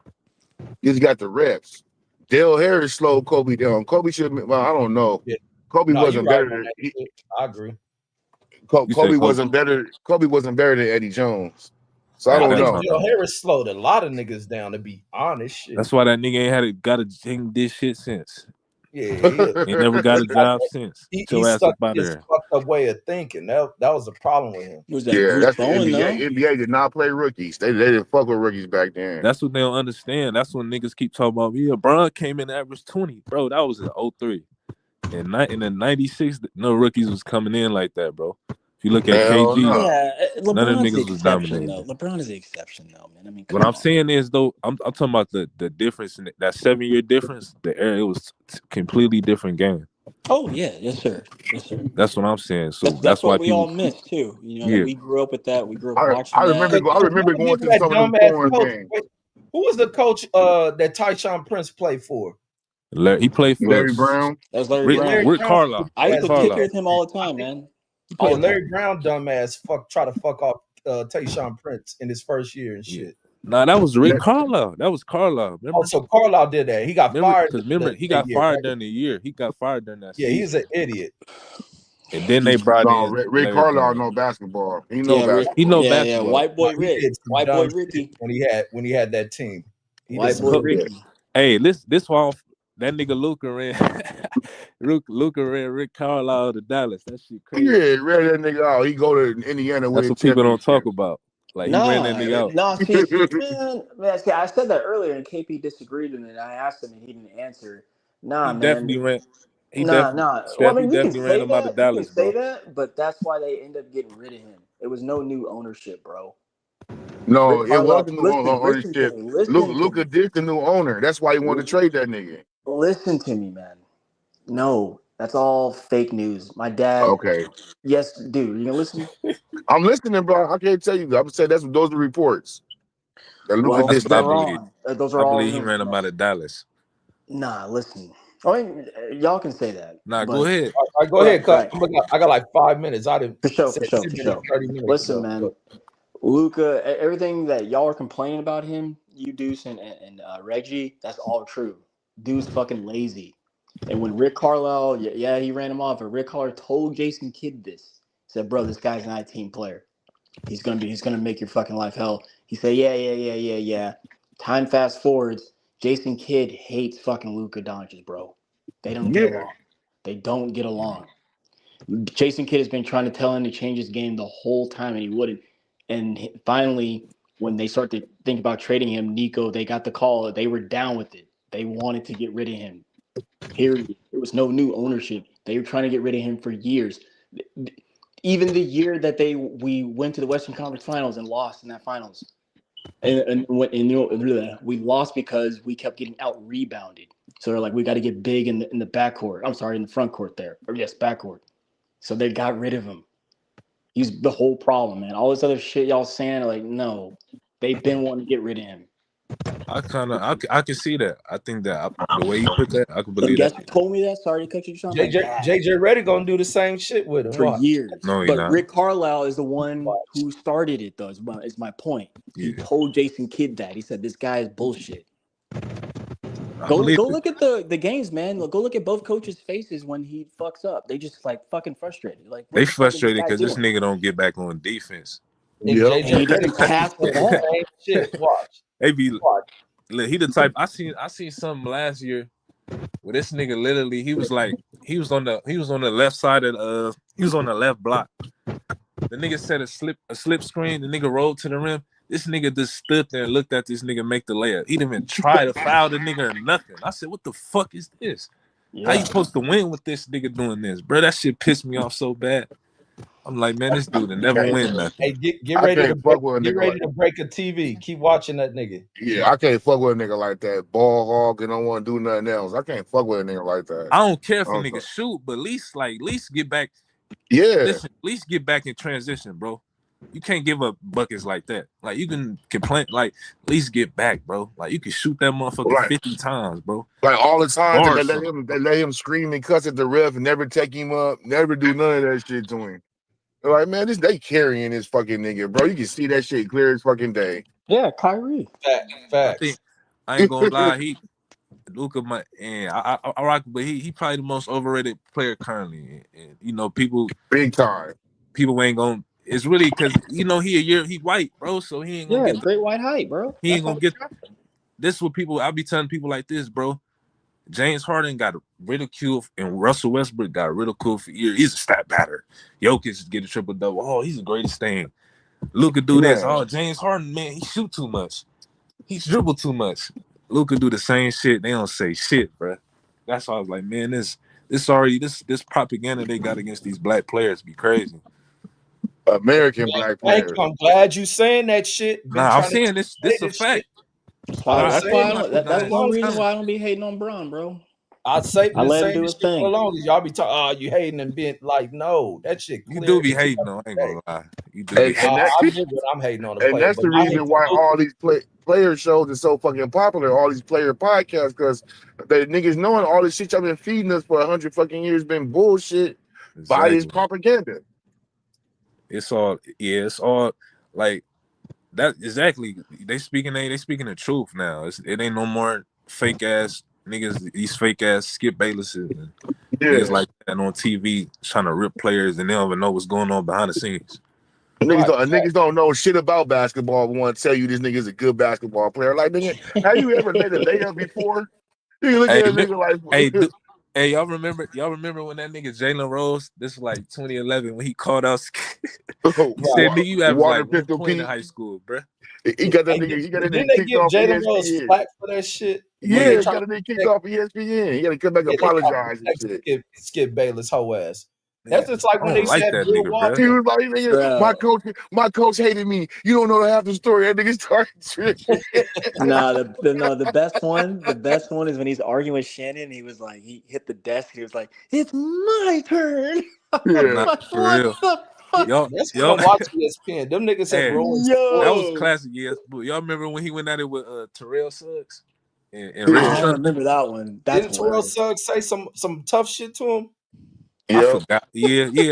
He's got the reps. Dale Harris slowed Kobe down. Kobe should. Well, I don't know. Yeah. Kobe No, you wasn't right better on than that shit. I agree. You say Kobe Kobe wasn't better. Kobe wasn't better than Eddie Jones. So I at I don't that think know. time. Joe Harris slowed a lot of niggas down, to be honest. Shit. That's why that nigga ain't got a ding this shit since. Yeah, Ain't never got a job since. Get he your ass stuck up out in of his there. fucked up way of thinking. That was the problem with him. Was that Yeah, Bruce that's the Bowen NBA. though? NBA did not play rookies. They didn't fuck with rookies back then. That's what they don't understand. That's when niggas keep talking about, yeah, Bron came in average 20. Bro, that was in 03. In the 96, no rookies was coming in like that, bro. If you look at Hell KG, no. Yeah, none of them LeBron's the niggas was exception dominating. though. LeBron is the exception though, man. I mean, What come I'm on. saying is, though, I'm talking about the difference in that 7-year difference. The era, it was completely different game. Oh yeah, yes sir, yes sir. That's what I'm saying. So That's why what we all people, miss too. You know that yeah, we grew up with that. We grew up I watching that. remember going Remember to that some of them dumbass foreign coach? games. Who was the coach that Tyshawn Prince played for? He played for Larry Brown. That was Larry Rick, Yeah, Larry Brown. Rick Brown. Carlisle. I used Rick to kick it Carlisle. with him all the time, man. He All Yeah, played the for. Larry Brown dumbass try to fuck off Tyshawn Prince in his first year and Yeah. shit. Nah, that was Rick Let- Carlisle. That was Carlisle. Remember? Oh, so Carlisle did that. He got fired Remember, he that got year, fired right? during the year. He got fired during that Yeah, he's an season. idiot. And then they brought No, in Rick Larry Carlisle Brown. know basketball. He know yeah, Rick. He know basketball. Yeah. basketball. White boy He Rick. did some White boy dumb shit Ricky. when he had that team. He did White some boy Co- stupid. Ricky. Hey, this why that nigga Luka ran Luka ran Rick Carlisle to Dallas. That shit crazy. Yeah, ran that nigga out. He go to Indiana That's with a what people don't talk championship. about. Like he ran that nigga out. Nah. See, man. See, I said that earlier, and KP disagreed, and then I asked him, and he didn't answer. Nah, He man. definitely ran. He Nah. definitely Well, Steph. I He mean, you can definitely ran say him out of that. You can Dallas, say bro. that, but that's why they end up getting rid of him. It was no new ownership, bro. No, Rick it Carlisle. wasn't new Listen to ownership. me. Listen to Luka me. did the new owner. That's why he wanted to trade that nigga. Listen to me, man. No, that's all fake news. My dad. Okay. Yes, dude. You gonna listen? I'm listening, bro. I can't tell you. I'm saying those are reports. That Luka Well, That's did what I they're that. believe. wrong. Those I are all believe he rumors, ran him man. out of Dallas. Nah, listen. I mean, y'all can say that. Nah, but go ahead. All right, go ahead, cut. Right. I got like 5 minutes. I didn't For sure, say for sure, 10 for minutes, sure. 30 minutes Listen, ago. man. Luca, everything that y'all are complaining about him, you Deuce and Reggie, that's all true. Dude's fucking lazy. And when Rick Carlisle, yeah, he ran him off, but Rick Carlisle told Jason Kidd this. He said, bro, this guy's not a team player. He's gonna make your fucking life hell. He said, yeah. Time fast forwards. Jason Kidd hates fucking Luka Doncic, bro. They don't get Yeah. along. They don't get along. Jason Kidd has been trying to tell him to change his game the whole time, and he wouldn't. And finally, when they start to think about trading him, Nico, they got the call. They were down with it. They wanted to get rid of him. Period. There was no new ownership. They were trying to get rid of him for years. Even the year that we went to the Western Conference Finals and lost in that finals, and we lost because we kept getting out rebounded. So they're like, we got to get big in the backcourt. I'm sorry, in the front court there. Or yes, backcourt. So they got rid of him. He's the whole problem, man. All this other shit y'all saying, like, no, they've been wanting to get rid of him. I can see that. I think that the way you put that, I can The believe guest that. told me that. Sorry to cut you, Sean. Like that. JJ Reddick gonna do the same shit with him. For Watch. years. No, he But not. Rick Carlisle is the one who started it, though, is my point. He Yeah. told Jason Kidd that. He said, this guy is bullshit. I Go believe it. look at the games, man. Go look at both coaches' faces when he fucks up. They just like fucking frustrated. Like what They the fuck is frustrated this guy because this doing? nigga don't get back on defense. And Yep. And JJ he Reddick doesn't gonna pass do the the ball. same shit. Watch. They be Watch. look, he the type I seen something last year where this nigga literally he was on the left side of he was on the left block. The nigga set a slip screen, the nigga rolled to the rim. This nigga just stood there and looked at this nigga make the layup. He didn't even try to foul the nigga or nothing. I said, what the fuck is this? How you Yeah. supposed to win with this nigga doing this? Bro, that shit pissed me off so bad. I'm like, man, this dude will never win nothing. Hey, get I ready to can't fuck with a get nigga ready like to break a TV. Keep watching that nigga. I can't fuck with a nigga like that. Ball hog and don't want to do nothing else. I can't fuck with a nigga like that. I don't care if a I don't nigga know. shoot, but at least get back. Yeah. Listen, at least get back in transition, bro. You can't give up buckets like that. Like you can complain, like at least get back, bro. Like you can shoot that motherfucker Right. 50 times, bro. Like all the times that Or they let him scream and cuss at the ref and never take him up, never do none of that shit to him. They're like, man, they carrying this fucking nigga, bro. You can see that shit clear as fucking day. Yeah, Kyrie. Facts. I ain't gonna lie, Luka, I rock, but he probably the most overrated player currently. And you know, people Big time. ain't gonna. It's really because he white, bro. So he ain't gonna Yeah, get. great white height, bro. He ain't gonna get. This is what people. I'll be telling people like this, bro. James Harden got ridiculed and Russell Westbrook got ridiculed for years. He's a stat batter. Jokic get a triple double. Oh, he's the greatest thing. Luka do this. Oh, James Harden, man, he shoot too much. He dribble too much. Luka do the same shit. They don't say shit, bro. That's why I was like, man, this propaganda they got against these black players be crazy. American black Thank players. you. I'm glad you saying that shit. Been Nah, I'm trying to saying this say a this fact. shit. That's one reason time. why I don't be hating on Bron, bro. I I let him saying do this his shit for thing. the longest. Y'all be talking, oh, you hating and being like, no, that shit You clear. do be hating, though. I ain't gonna lie. You do be hating. I admit when I'm hating on the And player, that's but the I hate reason why the all these player shows are so fucking popular, all these player podcasts, because the niggas knowing all this shit y'all been feeding us for 100 fucking years been bullshit by this propaganda. It's all like that. Exactly. They speaking the truth now. It ain't no more fake ass niggas, these fake ass Skip Baylesses and niggas like that on TV trying to rip players and they don't even know what's going on behind the scenes. Niggas don't know shit about basketball but want to tell you this nigga's a good basketball player. Like, nigga, have you ever made a layup before? You look at a nigga like, hey, y'all remember when that nigga Jalen Rose, this was like 2011 when he called out he said, nigga, you averaged like 1 point in high school, bro. He got that nigga Didn't they kicked give off Jalen Rose ESPN. flack for that shit? Yeah, he got a nigga kicked off ESPN. He got to come back and apologize and shit. Skip Bayless whole ass. That's just like when they like said that Bill nigga, Walton. He was like, nigga, my coach hated me. You don't know half the story. That nigga started tripping. Nah, the best one is when he's arguing with Shannon. He was like, he hit the desk. He was like, "It's my turn." Yeah, for real. The fuck? Y'all watch ESPN. Them niggas have ruined. That was classic. Yes, but y'all remember when he went at it with Terrell Suggs and Rich I don't remember that one. That's Didn't Terrell Suggs say some tough shit to him? I forgot. Yeah. He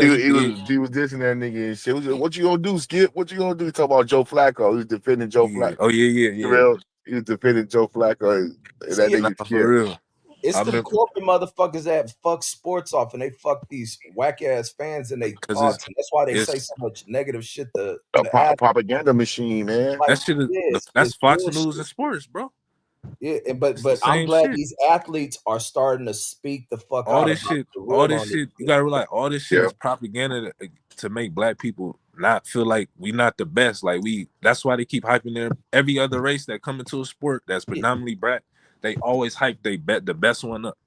was dissing that nigga and shit. What you gonna do, Skip? What you gonna do? He talk about Joe Flacco. He was defending Joe Flacco. Oh yeah. Terrell, he was defending Joe Flacco. And that nigga for real. It's I them remember corporate motherfuckers that fuck sports off and they fuck these whack ass fans and they because thoughts. And that's why they say it's so much negative shit to A, the athletes. propaganda machine, man. Like, that shit is it's that's Fox News bullshit. and sports, bro. Yeah, It's the but I'm same glad shit. these athletes are starting to speak the fuck out about the All real this on this shit, you shit. gotta realize all this shit Yeah. is propaganda to make black people not feel like we not the best. Like that's why they keep hyping their every other race that come into a sport that's Yeah. predominantly black. They always hype they bet the best one up.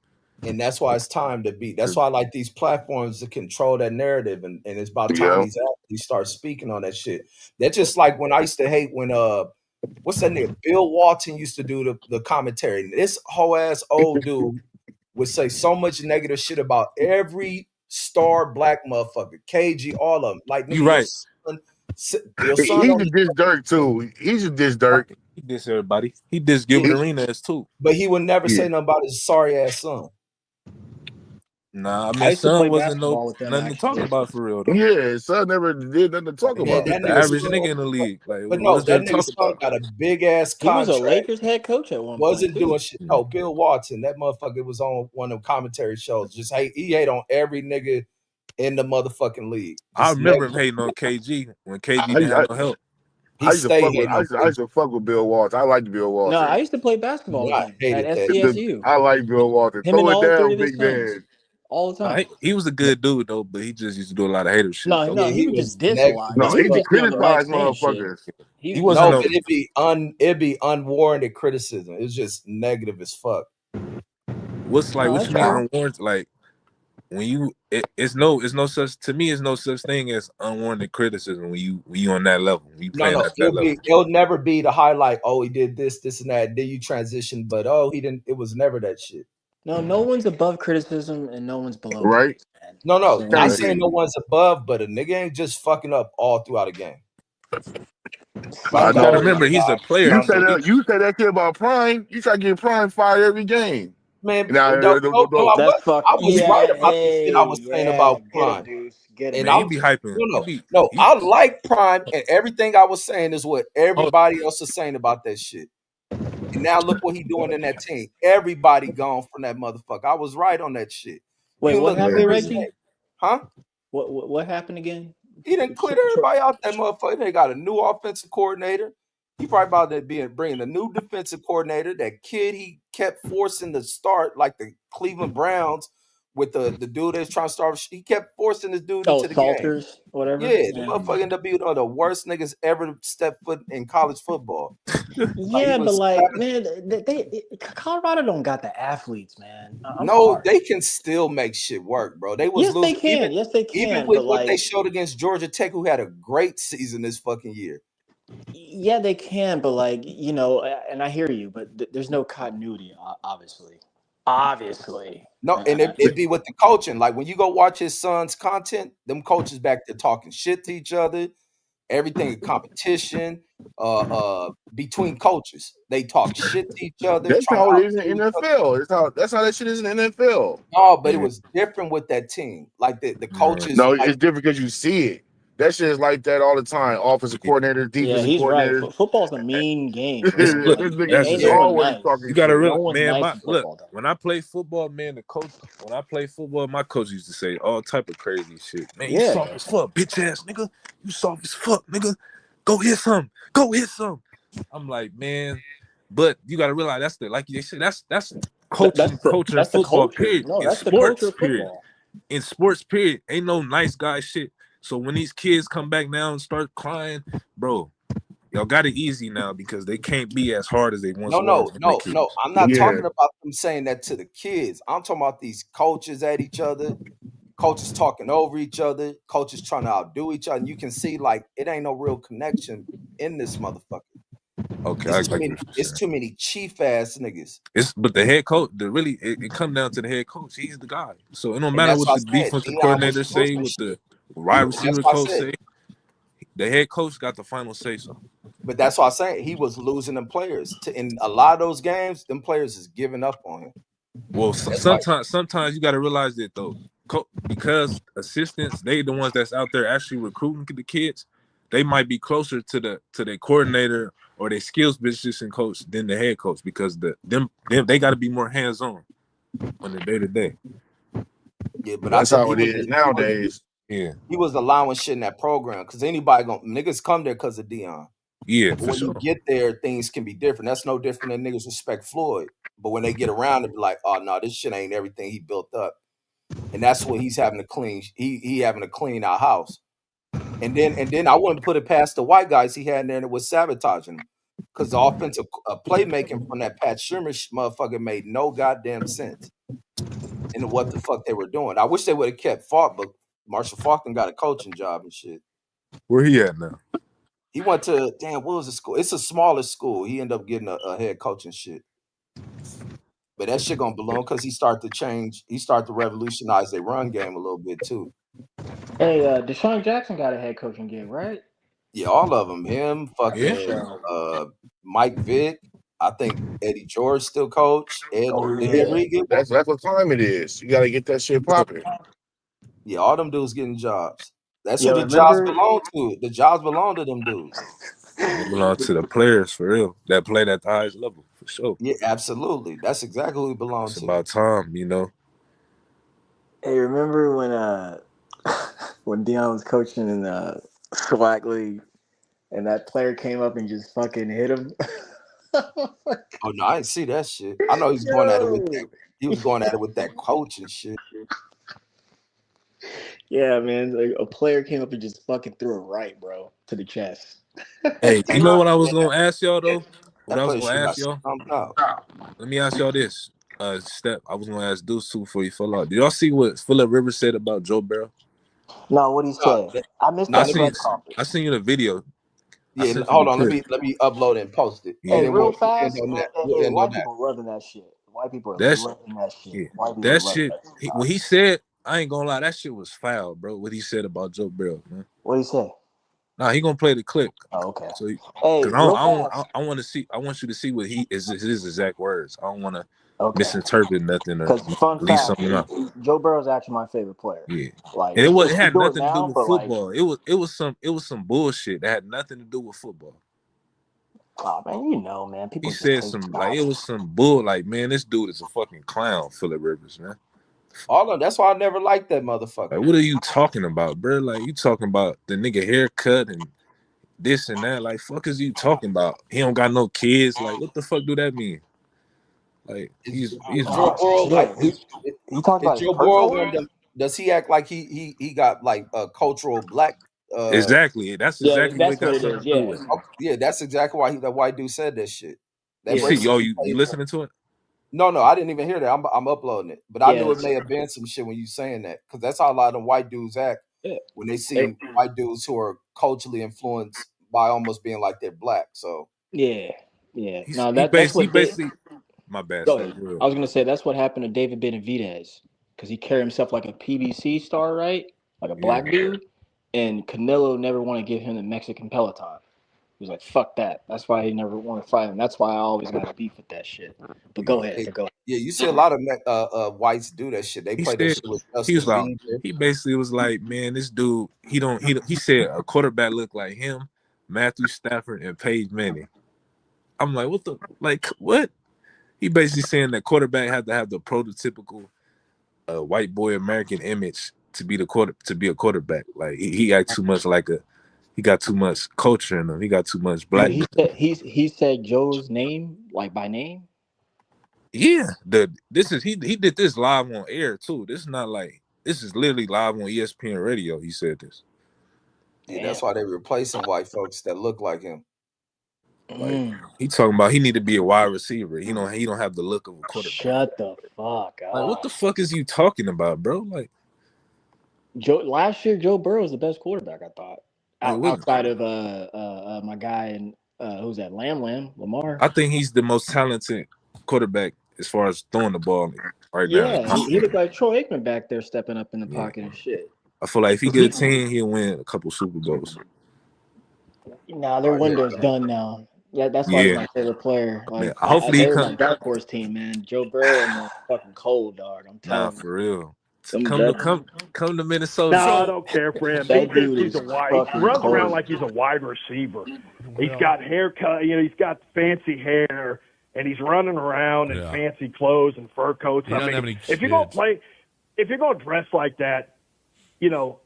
And that's why it's time to be. That's why I like these platforms to control that narrative. And it's about time Yeah. these athletes start speaking on that shit. That's just like when I used to hate when what's that nigga? Bill Walton used to do the commentary. This whole ass old dude would say so much negative shit about every star black motherfucker, KG, all of them. Like You nigga, right. your He son just only, diss Dirk too. He just diss Dirk. He diss everybody. He diss yeah, Gilbert Arenas too. but he would never Yeah. say nothing about his sorry ass son. Nah, I I mean, used to play son wasn't basketball with them nothing to talk actually. about for real though. Yeah, son never did nothing to talk Like, Man, about. he that just the nigga's average son, nigga in the league. Like, but what no, is there that to talk nigga's son about? got a big ass He was a contract. Lakers head coach at one point Wasn't too. doing shit. No, Bill Watson, that motherfucker was on one of them commentary shows. Just he hate on every nigga in the motherfucking league. I Just remember him negative. hating on KG when KG I, didn't have I, no help. He stay hating on I KG. used to fuck with Bill Walton. I liked Bill No, I Walton. used to play basketball with I him at hated that. SCSU. I like Bill Walton. Him and Throw it all three down, of his big sons, man. all the time. He was a good dude though, but he just used to do a lot of hater shit No, though. no, Yeah, he he would just was diss a lot. No, He he would just just be on the mic criticized saying shit. motherfuckers. He You wasn't no, know, but no. it'd be unwarranted criticism. It's just negative as fuck. no, What that's you mean true. unwarranted? Like when you it's no such to me. It's no such thing as unwarranted criticism when you on that level. When you No, playing no, at that level. it'll never be the highlight. Oh, he did this, and that. Then you transition, but oh, he didn't. It was never that shit. No one's above criticism and no one's below Right? praise, man. No, no, So not Thank it's saying you. no one's above, but a nigga ain't just fucking up all throughout a game. I You gotta know. sometimes, remember he's a player, You some say so he that. You say that shit about Prime. You try to get Prime fired every game. Man, Now, that's fuck. I was right Yeah, about the shit I hey, was saying yeah, about get him, Prime. Deuce, get him, And man, you I'm be Deuce. hyping. no, You no, be no. you I like Prime, and everything I was saying is what oh, everybody else is saying about that shit. And now look what he doing in that team. Everybody gone from that motherfucker. I was right on that shit. Wait, You what look happened, clear as man. day, Reggie? huh? What happened again? He didn't clear everybody out that motherfucker. They got a new offensive coordinator. He probably about to be bringing a new defensive coordinator. That kid he kept forcing to start like the Cleveland Browns with the dude that's trying to start. He kept forcing this dude Oh, into the game. Salters, whatever. Yeah, the Yeah. motherfucker ended up being one of the worst niggas ever stepped foot in college football. Like he Yeah, but was like, man, Colorado don't got the athletes, man. I'm no, sorry. they can still make shit work, bro. They was Yes, they losing can. Yes, they even can. with But what they like, showed against Georgia Tech, who had a great season this fucking year. yeah, they can. But like, and I hear you, but there's no continuity, obviously. Obviously. No, and it'd be with the coaching. Like when you go watch his son's content, them coaches back there talking shit to each other, everything in competition, between coaches. They talk shit to each other, That's trying to how it is outdo in each the other. NFL. That's how that shit is in the NFL. No, but it man, was different with that team. Like the man. coaches, No, like it's different because you see it. That shit is like that all the time. Offensive coordinators, Yeah, defensive he's right. coordinators. Football's a mean game, It's bro. This look, Like, nigga that's ain't the is no thing. one always nice. You talking gotta shit. No real one's man. nice in football, though. When I play football, man, the coach. When I play football, my coach used to say all type of crazy shit. Man, you Yeah. soft as fuck, bitch ass nigga. You soft as fuck, nigga. Go hit some. Go hit some. I'm like, man, but you gotta realize that's the like you said. That's coaching, culture, and That's the football. culture. Period. No, In that's the culture sports. of Period. football. In sports. Period. Ain't no nice guy shit. So when these kids come back now and start crying, bro, y'all got it easy now because they can't be as hard as they once was when they no. kids. I'm not Yeah. talking about them saying that to the kids. I'm talking about these coaches at each other, coaches talking over each other, coaches trying to outdo each other. And you can see like it ain't no real connection in this motherfucker. Okay, I like what you're It's saying. too many chief ass niggas. But the head coach, it come down to the head coach. He's the guy. So it don't And matter that's what why the I said defensive Dion was coordinator say, losing what shit. the wide That's receiver why I coach said. say. The head coach got the final say so. But that's why I say he was losing them players. In a lot of those games, them players is giving up on him. Well, That's like sometimes you got to realize that though, because assistants they the ones that's out there actually recruiting the kids. They might be closer to their coordinator or their skills position coach than the head coach because them they got to be more hands on. on the day to day. Yeah, but I That's said how it is nowadays. Yeah, he was allowing shit in that program because anybody gonna niggas come there because of Dion. yeah, But for when you sure. get there, things can be different. That's no different than niggas respect Floyd. But when they get around, they be like, oh no, this shit ain't everything he built up. And that's what he's having to clean. He having to clean our house. And then I wouldn't put it past the white guys he had in there that was sabotaging him. Because the offensive playmaking from that Pat Shermer motherfucker made no goddamn sense into what the fuck they were doing. I wish they would have kept Falk, but Marshall Faulkner got a coaching job and shit. Where he at now? He went to what was the school? It's a smaller school. He ended up getting a head coaching shit. But that shit gonna balloon because he start to change. He start to revolutionize their run game a little bit too. Hey, Deshaun Jackson got a head coaching gig, right? Yeah, all of them. Him, Yeah, For fucking sure. Mike Vick. I think Eddie George still coach. Ed Oh did he yeah. ever get one? That's what time it is. You gotta get that shit popping. Yeah, all them dudes getting jobs. That's who Yo, the jobs remember? belong to. The jobs belong to them dudes. they belong to the players for real that played at the highest level for sure. Yeah, absolutely. That's exactly who it belonged It's to. about time, you know. Hey, remember when when Dion was coaching in the SWAC league and that player came up and just fucking hit him? Oh no, I didn't see that shit. I know he's going at it with that. Yo. He was going at it with that coach and shit. Yeah, man. Like, a player came up and just fucking threw a right, bro, to the chest. Hey, you Damn, know what I was man, gonna ask y'all that, though? What that I was player gonna should have got ask y'all? stumped out. Let me ask y'all this. Step. I was gonna ask Deuce too before you fell out. Did y'all see what Phillip Rivers said about Joe Burrow? No, what he No, said? I missed no, I that let me. seen. press conference. I seen you the video. I Yeah, sent you the hold on. Let clip. me upload and post it, and Hey, Yeah, then real we'll end fast. on that. Hey, We'll end on white that. people loving that shit. White people are that's loving that shit. yeah. White people are That loving shit. that shit. When he said, I ain't gonna lie, that shit was foul, bro. What he said about Joe Burrow, man. What he say? Nah, he gonna play the clip. Oh, okay. So, Hey, cause real fast. I want to see. I want you to see what he is his exact words. I don't want to Okay. misinterpret nothing or Because fun leave fact, something out. Joe Burrow's actually my favorite player. Yeah. Like And it's it still had Shador nothing to do now, with but like, football. It was some bullshit that had nothing to do with football. oh man, you know, man, He people just said take some like it shots. was some bull. Like, man, this dude is a fucking clown, Phillip Rivers, man. All of that's why I never liked that Like, motherfucker. what are you talking about, bro? Like, you talking about the nigga haircut and this and that. Like, fuck is you talking about? He don't got no kids. Like, what the fuck do that mean? Like, Is he's Joe Burrow like? Shit, he talked Is about his Joe Burrow personal one? life. Does he act like he got like a cultural black? exactly. That's Yeah, exactly what it that's what got it something is. to do Yeah, with. Okay, yeah, that's exactly why that white dude said that shit. That You yeah, see, racist. yo, you listening to it? No, I didn't even hear that. I'm uploading it, but I knew yeah, it may have been some shit when you saying that because that's how a lot of them white dudes act yeah. when they Eh, see white dudes who are culturally influenced by almost being like they're black. So yeah, yeah. He's No, he that's basically he what did. basically my bad, Go step ahead. real. I was gonna say that's what happened to David Benavidez because he carried himself like a PBC star, right? Like a Yeah. black dude, and Canelo never want to give him the Mexican Peloton. He was like, "Fuck that." That's why he never want to fight him. That's why I always got a beef with that shit. But Yeah. go ahead. yeah, But go ahead. yeah, you see a lot of whites do that shit. They He play that said shit with he was Justin like Bieber. he basically was like, man, this dude he said a quarterback looked like him, Matthew Stafford, and Peyton Manning. I'm like, what the like what? He basically saying that quarterback had to have the prototypical white boy American image to be a quarterback. Like he act too much like a he got too much culture in him. He got too much But blackness. he said Joe's name like by name. Yeah, he did this live on air too. This is not like this is literally live on ESPN radio. He said this. Yeah, Damn. that's why they replacing white folks that look like him. Like Mm. he talking about he need to be a wide receiver. He don't have the look of a quarterback. Shut the fuck Like what up. the fuck is you talking about, bro? Joe last year, Joe Burrow was the best quarterback. I thought What outside of my guy and who's that Lamar. I think he's the most talented quarterback as far as throwing the ball right now. Yeah, he looked like Troy Aikman back there stepping up in the Yeah. pocket and shit. I feel like if he Is get a he? team, he'll win a couple Super Bowls. Nah, All their right, here window's we go. done now. Yeah, that's why he's Yeah, my favorite player. man. Like Hopefully he they were come. my dark horse team, man. Joe Burrow and the fucking cold dog. I'm Nah, telling you, for real. them Come to that come to Minnesota. No, I so don't care for him. He that thinks dude he's is a wide. He fucking runs around cold. like he's a wide receiver. He's got haircut. He's got fancy hair. and he's running around in fancy clothes and fur coats. He doesn't have any if you're gonna kids. play, if you're gonna dress like that, you know,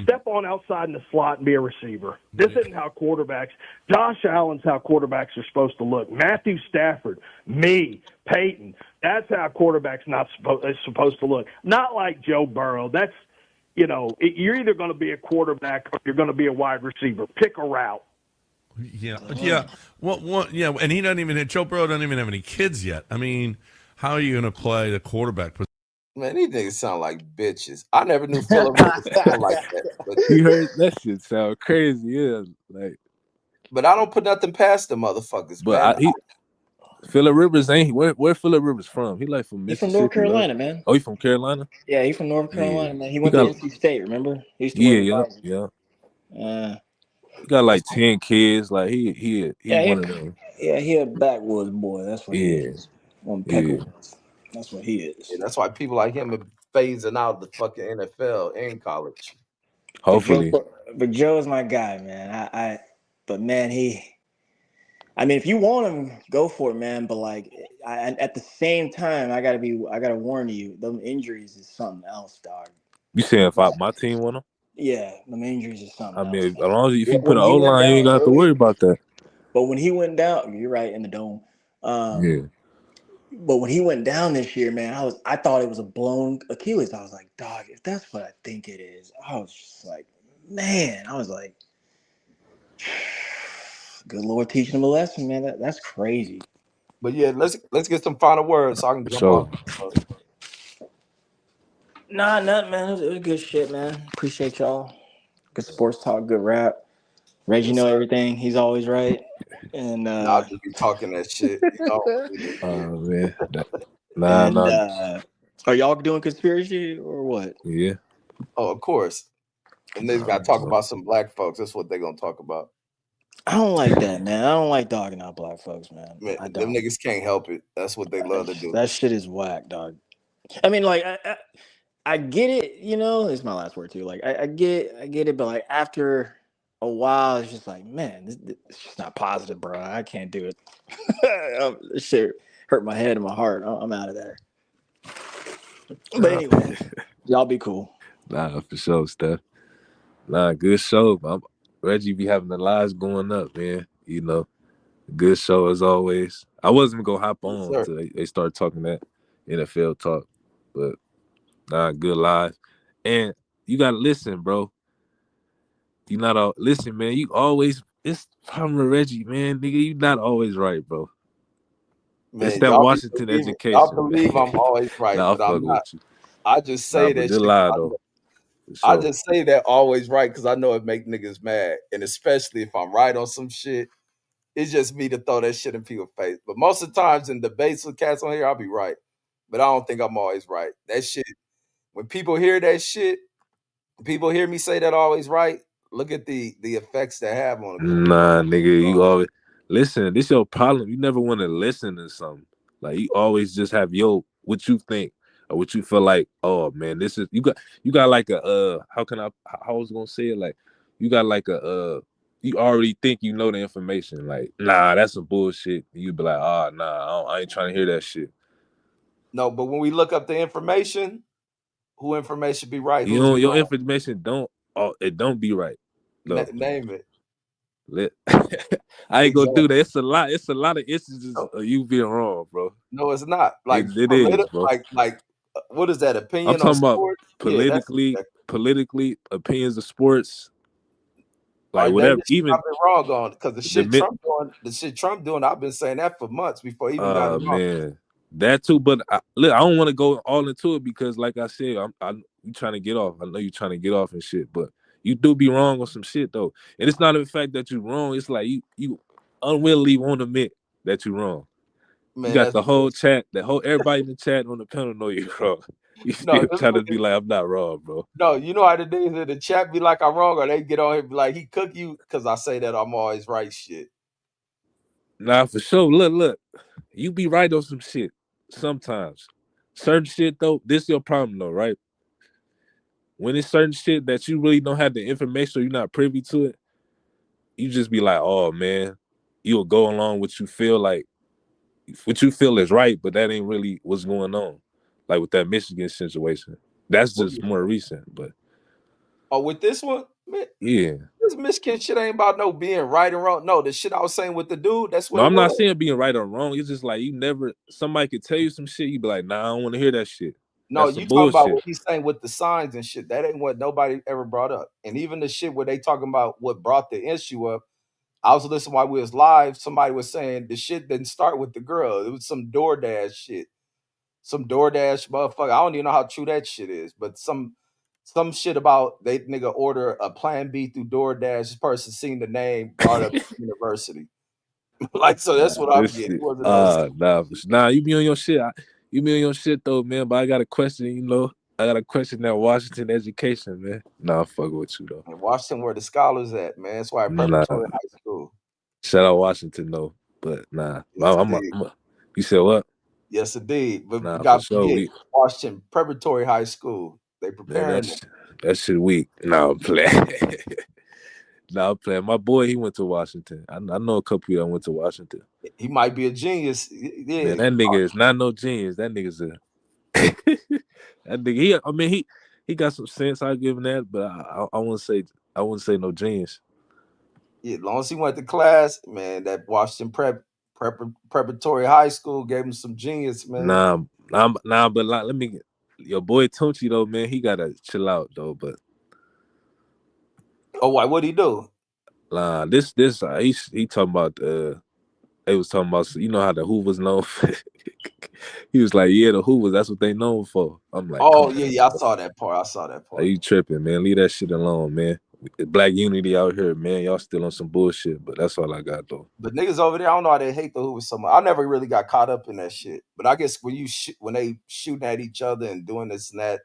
step on outside in the slot and be a receiver. This isn't how quarterbacks. Josh Allen's how quarterbacks are supposed to look. Matthew Stafford, me, Peyton. That's how quarterbacks is supposed to look. Not like Joe Burrow. That's, you know, you're either going to be a quarterback or you're going to be a wide receiver. Pick a route. Yeah. Well, yeah, and he doesn't even. Joe Burrow doesn't even have any kids yet. I mean, how are you going to play the quarterback position? Man, these niggas sound like bitches. I never knew Phillip Rivers sound like that. But You heard that shit sound crazy, yeah. Like, but I don't put nothing past the motherfuckers, but man. Phillip Rivers ain't where Phillip Rivers from? He like from He's Mississippi. from North Carolina, right? man. Oh, he from Carolina? Yeah, he's from North Carolina, man. He went to NC State, remember? He used to wear the visor. Yeah. He got like 10 kids. Like he one of them. Yeah, he a backwoods boy. That's what he is. On Peckerwoods. That's what he is. Yeah, that's why people like him are phasing out the fucking NFL and college. Hopefully. But Joe is my guy, man. But man, I mean, if you want him, go for it, man. But like, at the same time, I gotta warn you, them injuries is something else, dog. You saying if my team want him? Yeah, them injuries is something else. I mean, as long as if you put an O line, you ain't got to worry about that. But when he went down, you're right, in the dome. But when he went down this year, man, I thought it was a blown Achilles. I was like, dog, if that's what I think it is, I was just like, man, I was like, good Lord teaching him a lesson, man. That's crazy. But yeah, let's get some final words so I can jump off. Nah, nothing, man. It was good shit, man. Appreciate y'all. Good sports talk, good rap. Reggie know everything. He's always right. And I'll just be talking that shit. Oh man. Nah. Are y'all doing conspiracy or what? Yeah. Oh, of course. And they got to talk about some black folks. That's what they're gonna talk about. I don't like that, man. I don't like dogging out black folks, man. I don't. Them niggas can't help it. That's what they love to do. That shit is whack, dog. I mean, like, I get it. You know, it's my last word too. Like, I get it, but like after a while, it's just like, man, it's just not positive, bro. I can't do it. This shit hurt my head and my heart. I'm out of there. But anyway, y'all be cool. Nah, for sure, Steph. Nah, good show. Reggie be having the lives going up, man. You know, good show as always. I wasn't gonna hop on until they start talking that NFL talk, but nah, good live. And you gotta listen, bro. You not all listen, man. You always it's from Reggie, man. Nigga, you not always right, bro. Man, it's that Washington education. I believe I'm always right, nah, but I'm not. I just say that shit. Lie, though. Sure. I just say that always right because I know it make niggas mad, and especially if I'm right on some shit, it's just me to throw that shit in people's face. But most of the times in debates with cats on here, I'll be right, but I don't think I'm always right. That shit, when people hear that shit, people hear me say that always right. Look at the effects that have on them. Nah, nigga, you always listen. This your problem. You never want to listen to something. Like you always just have what you think or what you feel like. Oh man, this is you got like a how I was gonna say it, like you got like a you already think you know the information. Like nah, that's some bullshit. You be like, nah, I ain't trying to hear that shit. No, but when we look up the information, who information be right? You know, your information don't be right. No. Name it. I ain't gonna do that. It's a lot of instances of you being wrong, bro. No, it's not. Like it is, bro. Like what is that opinion? I'm talking on about politically opinions of sports. Like whatever, even I've been wrong on because the shit Trump doing. I've been saying that for months before he even got it wrong. Man, that too. But I don't want to go all into it because, like I said, you trying to get off. I know you trying to get off and shit, but you do be wrong on some shit though. And it's not the fact that you're wrong. It's like you unwillingly won't admit that you're wrong. Man, you got the whole chat, everybody in the chat on the panel know you're wrong. You still trying to be like, I'm not wrong, bro. No, you know how the niggas in the chat be like, I'm wrong, or they get on here and be like, he cook you because I say that I'm always right shit. Nah, for sure. Look. You be right on some shit sometimes. Certain shit, though, this your problem, though, right? When it's certain shit that you really don't have the information or you're not privy to it, you just be like, oh, man, you'll go along with what you feel like what you feel is right, but that ain't really what's going on. Like with that Michigan situation, that's just more recent. But with this one, man, yeah, this Michigan shit ain't about no being right and wrong. No, the shit I was saying with the dude, that's what no, it I'm not was. saying being right or wrong. It's just like you never. Somebody could tell you some shit, you be like, nah, I don't want to hear that shit. No, That's some you talking about bullshit. what he's saying with the signs and shit. That ain't what nobody ever brought up. And even the shit where they talking about what brought the issue up. I was listening while we was live. Somebody was saying the shit didn't start with the girl. It was some DoorDash shit. Some DoorDash motherfucker. I don't even know how true that shit is, but some shit about they nigga order a plan B through DoorDash. This person seen the name, brought up university. Like, so that's what I'm This getting. It shit, wasn't no nah, you be on your shit. You be on your shit though, man. But I got a question. I got a question that Washington education, man. Nah, I'm fucking with you though. in Washington where the scholars at, man. That's why Nah, preparatory high school. shout out Washington though. But nah, Yes, indeed. you said what? Yes, indeed. But Nah, you for got to sure. forget Washington Preparatory High School. They Man, preparing them. that shit weak. Nah, I'm playing. Nah, I'm playing. My boy, he went to Washington. I know a couple people that went to Washington. He might be a genius. Yeah, Man, that nigga is not no genius. That nigga's a that nigga. He got some sense. I give him that, but I wouldn't say no genius. yeah. As long as he went to class, man, that Washington Preparatory High School gave him some genius, man. But like, let me get your boy Tunchi though, man. He gotta chill out though. But Oh, why? What'd he do? this he talking about they was talking about how the Hoovers known. He was like, yeah, the Hoovers. That's what they known for. I'm like, come Oh, yeah, on, yeah. I saw that part. I saw that are part. you tripping, man? Leave that shit alone, man. Black unity out here, man. Y'all still on some bullshit, but that's all I got though. But niggas over there, I don't know how they hate the Hoovers so much. I never really got caught up in that shit. But I guess when they shooting at each other and doing this and that,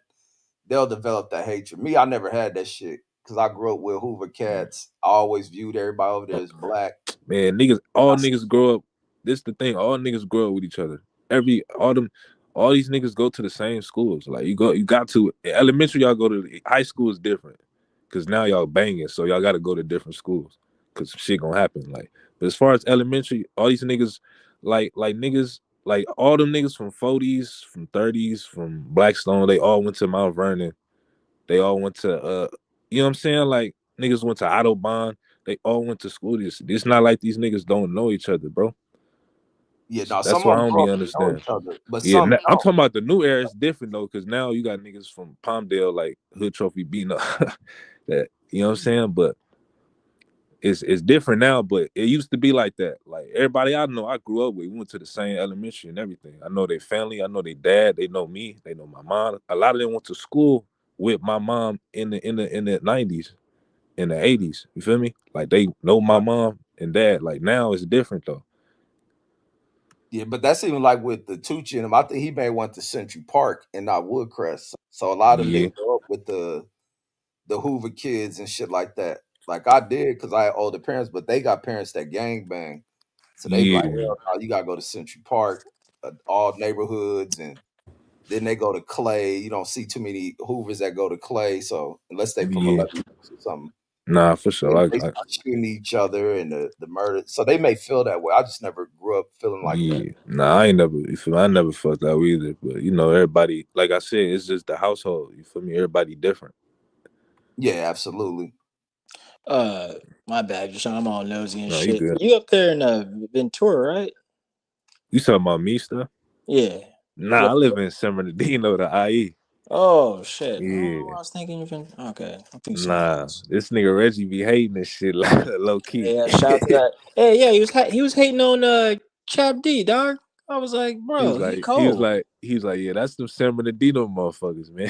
they'll develop that hatred. Me, I never had that shit because I grew up with Hoover cats. I always viewed everybody over there as black. Man, all niggas grow up. This the thing. All niggas grow up with each other. All these niggas go to the same schools. Like you got to elementary. Y'all go to high school is different because now y'all banging, so y'all got to go to different schools because shit gonna happen. Like, but as far as elementary, all these niggas, like niggas, like all them niggas from 40s, from 30s, from Blackstone, they all went to Mount Vernon. They all went to you know what I'm saying? Like niggas went to Autobahn. They all went to school. It's not like these niggas don't know each other, bro. Yeah, now That's some why of I them don't grow be up and know understand. each other, but Yeah, some I'm don't. talking about the new era. It's different though, because now you got niggas from Palmdale, like Hood Trophy beating up. That you know what I'm saying? But it's different now. But it used to be like that. Like everybody I know, I grew up with. We went to the same elementary and everything. I know their family. I know their dad. They know me. They know my mom. A lot of them went to school with my mom in the 90s. In the 80s. You feel me? Like they know my mom and dad. Like now it's different though. Yeah, but that's even like with the Tucci and him. I think he may went to Century Park and not Woodcrest. So a lot of them Yeah, didn't grow up with the Hoover kids and shit like that. Like I did because I had older parents, but they got parents that gang bang. So they be like, yeah, hell no, you gotta go to Century Park, all neighborhoods, and then they go to Clay. You don't see too many Hoovers that go to Clay. So unless they from yeah. 11 or something, Nah, for sure. they start shooting each other and the murder. So they may feel that way. I just never grew up feeling like that. Yeah. Nah, I ain't never. You feel me? I never felt that way either. But everybody, like I said, it's just the household. You feel me? Everybody different. Yeah, absolutely. My bad, Deshaun. I'm all nosy and No, you shit. good. You up there in Ventura, right? You talking about me stuff? Yeah. Nah, Yeah. I live in San Bernardino, the IE. Oh shit. Oh, Yeah. I was thinking you've been okay. I'm thinking somewhere Nah, else. this nigga Reggie be hating this shit like low key. Yeah, shout out to that. Hey, yeah, he was hating on Chap D, dog. I was like, He was bro, he like, cold. yeah, that's them San Bernardino motherfuckers, man.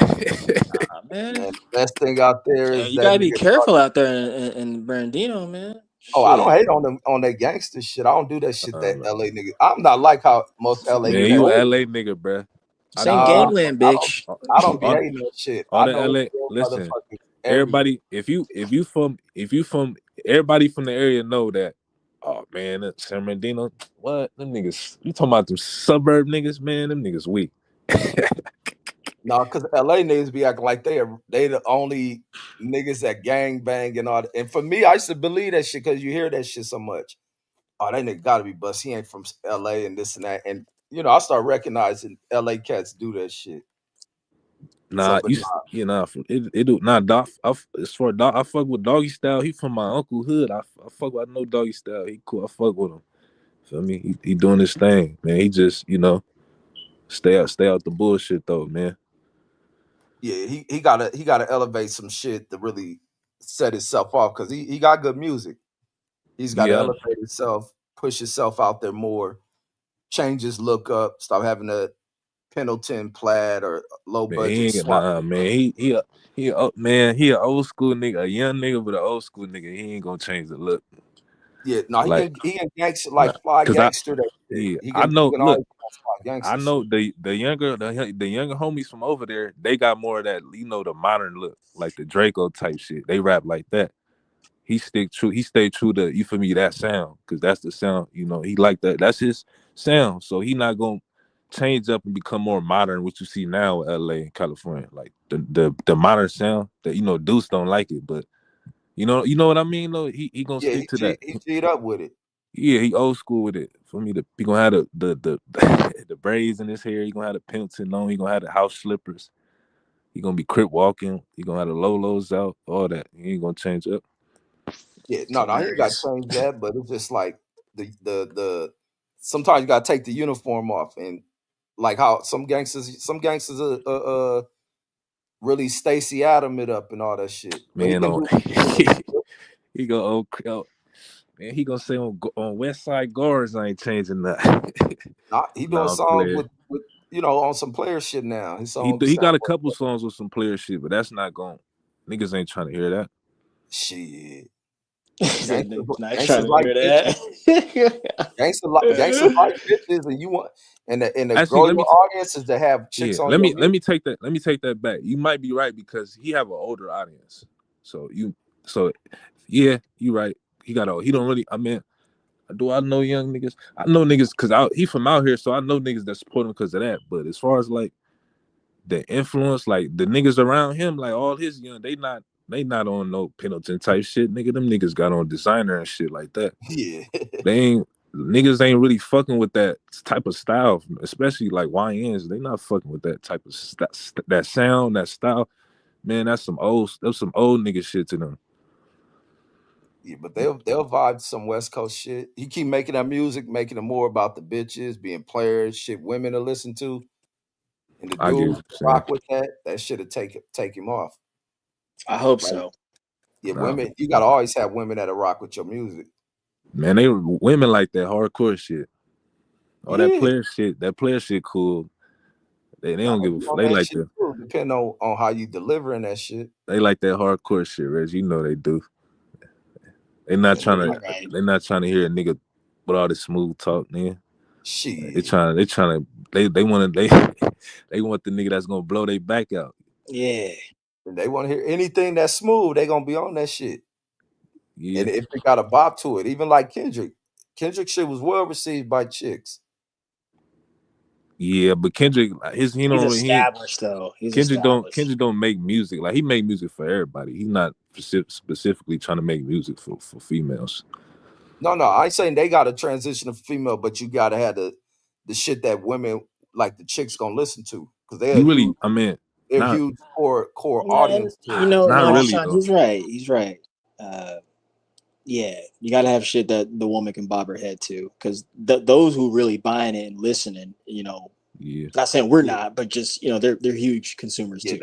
Nah, man. Man, the best thing out there Yeah, is you that gotta be nigga careful talking. out there in Bernardino, man. Oh, I don't Shit. hate on them on that gangster shit. I don't do that shit that No. LA nigga. I'm not like how most LA Man, niggas. you Oh, a LA nigga, bruh. This I know ain't nah, all, gangland, I don't. bitch. I don't be all, hating that shit. all I the know it's LA. real Listen, motherfuckers everywhere. everybody, everybody from the area know that. Oh man, that San Bernardino, what them niggas? You talking about them suburb niggas, man? Them niggas weak. No, because LA niggas be acting like they the only niggas that gang bang and all that. And for me, I used to believe that shit because you hear that shit so much. oh, that nigga gotta be bust. He ain't from LA and this and that. And I start recognizing LA cats do that shit. So, Nah, but you know, it do nah. Doc, as for Doc, I fuck with Doggy Style. He from my uncle hood. I fuck with, I know Doggy Style. He cool. I fuck with him. Feel me? He doing his thing, man. He just stay out the bullshit though, man. yeah, he gotta elevate some shit to really set himself off because he got good music. He's got to Yeah, elevate himself, push himself out there more, change his look up, stop having a Pendleton plaid or low man. He budget ain't swap. nah, man. He a old school nigga, a young nigga, but an old school nigga. He ain't gonna change the look. Yeah, no, Like, he can gangster nah, like fly cause gangster that shit. yeah, He I can know. Look, always fly I gangster know shit. the younger homies from over there. They got more of that, the modern look, like the Draco type shit. They rap like that. He stick true. He stay true to, you feel me, that sound, because that's the sound. He like that. That's his sound. So he not gonna change up and become more modern. What you see now in LA and California, like the modern sound that Deuce don't like it, but you know what I mean. Though he gonna Yeah, stick to that. he G'd up with it. Yeah, he old school with it. For me, he gonna have the the braids in his hair. He gonna have the Pendleton on. He gonna have the house slippers. He gonna be crip walking. He gonna have the Lolos out. All that. He ain't gonna change up. Yeah, It's no, he ain't got to hilarious. change that, but it's just like the sometimes you got to take the uniform off and like how some gangsters really Stacey Adam it up and all that shit. But he Man, can on do he can do he go man. He gonna say on West Side Guards, I ain't changing that. he doing Nah, I'm songs playing. with on some player shit now. His song He sound got a couple songs with some player shit, but that's not going. Niggas ain't trying to hear that. shit. He said Gangsters, niggas not trying gangsters to like hear bitches. that. Gangsters like bitches, and you want and the Actually, grow let your me audience is to have yeah. chicks on Let your me let music. me take that. Let me take that back. You might be right because he have an older audience. So so yeah, you right. He don't really. I mean, do I know young niggas? I know niggas because he from out here, so I know niggas that support him because of that. But as far as like the influence, like the niggas around him, like all his young, they not on no Pendleton type shit. Nigga, them niggas got on designer and shit like that. Yeah, They ain't niggas ain't really fucking with that type of style, especially like YNs. They not fucking with that type of that sound, that style. Man, that's some old nigga shit to them. yeah, but they'll vibe to some West Coast shit. He keep making that music, making it more about the bitches, being players, shit women to listen to, and the I get what dudes you're saying. rock with that shit'll take him off. I hope Like, so. yeah, Nah, women, you gotta always have women that'll rock with your music. man, they women like that hardcore shit. All Yeah, that player shit cool. They nah, don't they give a be on they that like shit the too, depending on how you delivering that shit. they like that hardcore shit, Reg. You know they do. They not Yeah, they trying Yeah, to like you're right. they not trying to hear a nigga with all this smooth talk, man. They shit. trying to they want to they want the nigga that's gonna blow their back out. Yeah. And they want to hear anything that's smooth, they gonna be on that shit. Yeah, And if it got a bop to it, even like Kendrick. Kendrick shit was well received by chicks. yeah, but Kendrick, he He's don't really established though. He's established. Kendrick don't make music like he make music for everybody. He's not specifically trying to make music for females. No, I ain't saying they gotta transition to female, but you gotta have the shit that women like the chicks gonna listen to. Because You really, I mean, they're a not huge core No, and audience to it. not no, really Deshaun, though. he's right. He's right. Uh, yeah, you got to have shit that the woman can bob her head to, because those who really buying it and listening, Yeah, not saying we're Yeah, not, but just they're huge consumers yeah, too.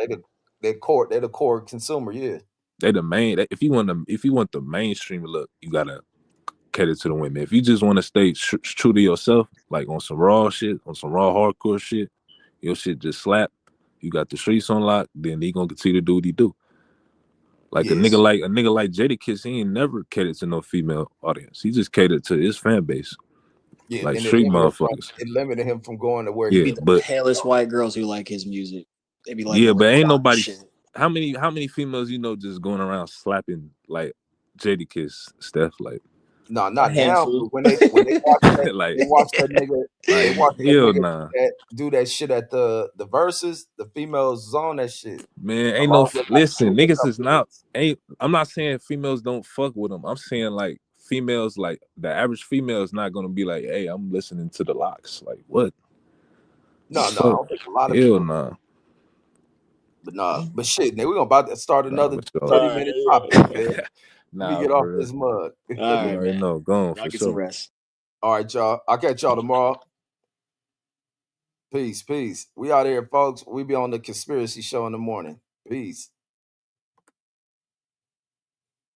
they're the core consumer, yeah. they the main. If you want the mainstream look, you gotta cater to the women. If you just want to stay true to yourself, like on some raw shit, on some raw hardcore shit, your shit just slap. You got the streets on lock, then he gonna continue to do what he do. Like Yes. a nigga like Jadakiss, he ain't never catered to no female audience. He just catered to his fan base, Yeah. like And it street limited him motherfuckers. from going to where It Yeah, be he the but palest white girls who like his music. They be like yeah, but Lil ain't Jon and nobody. shit. How many females just going around slapping like Jadakiss Steph like no, A not now, handful. but when they watch that like they watch that nigga they watch that hell nigga nah. do that shit at the verses, the females is on that shit. Man, Along with like two listen, a niggas is couple not hits. ain't I'm not saying females don't fuck with them. I'm saying like females, like the average female is not gonna be like, hey, I'm listening to the locks. Like what? No, I Fuck. don't think a lot of Hell people. nah. But nah, but shit, nigga, we're gonna about to start Nah, another for sure. 30-minute topic, man. Let me Nah, get off for real. this mug. All You right, already man. know. Going Y'all for get some sure. rest. All right, y'all. I'll catch y'all tomorrow. Peace, peace. We out here, folks. We be on the conspiracy show in the morning. Peace.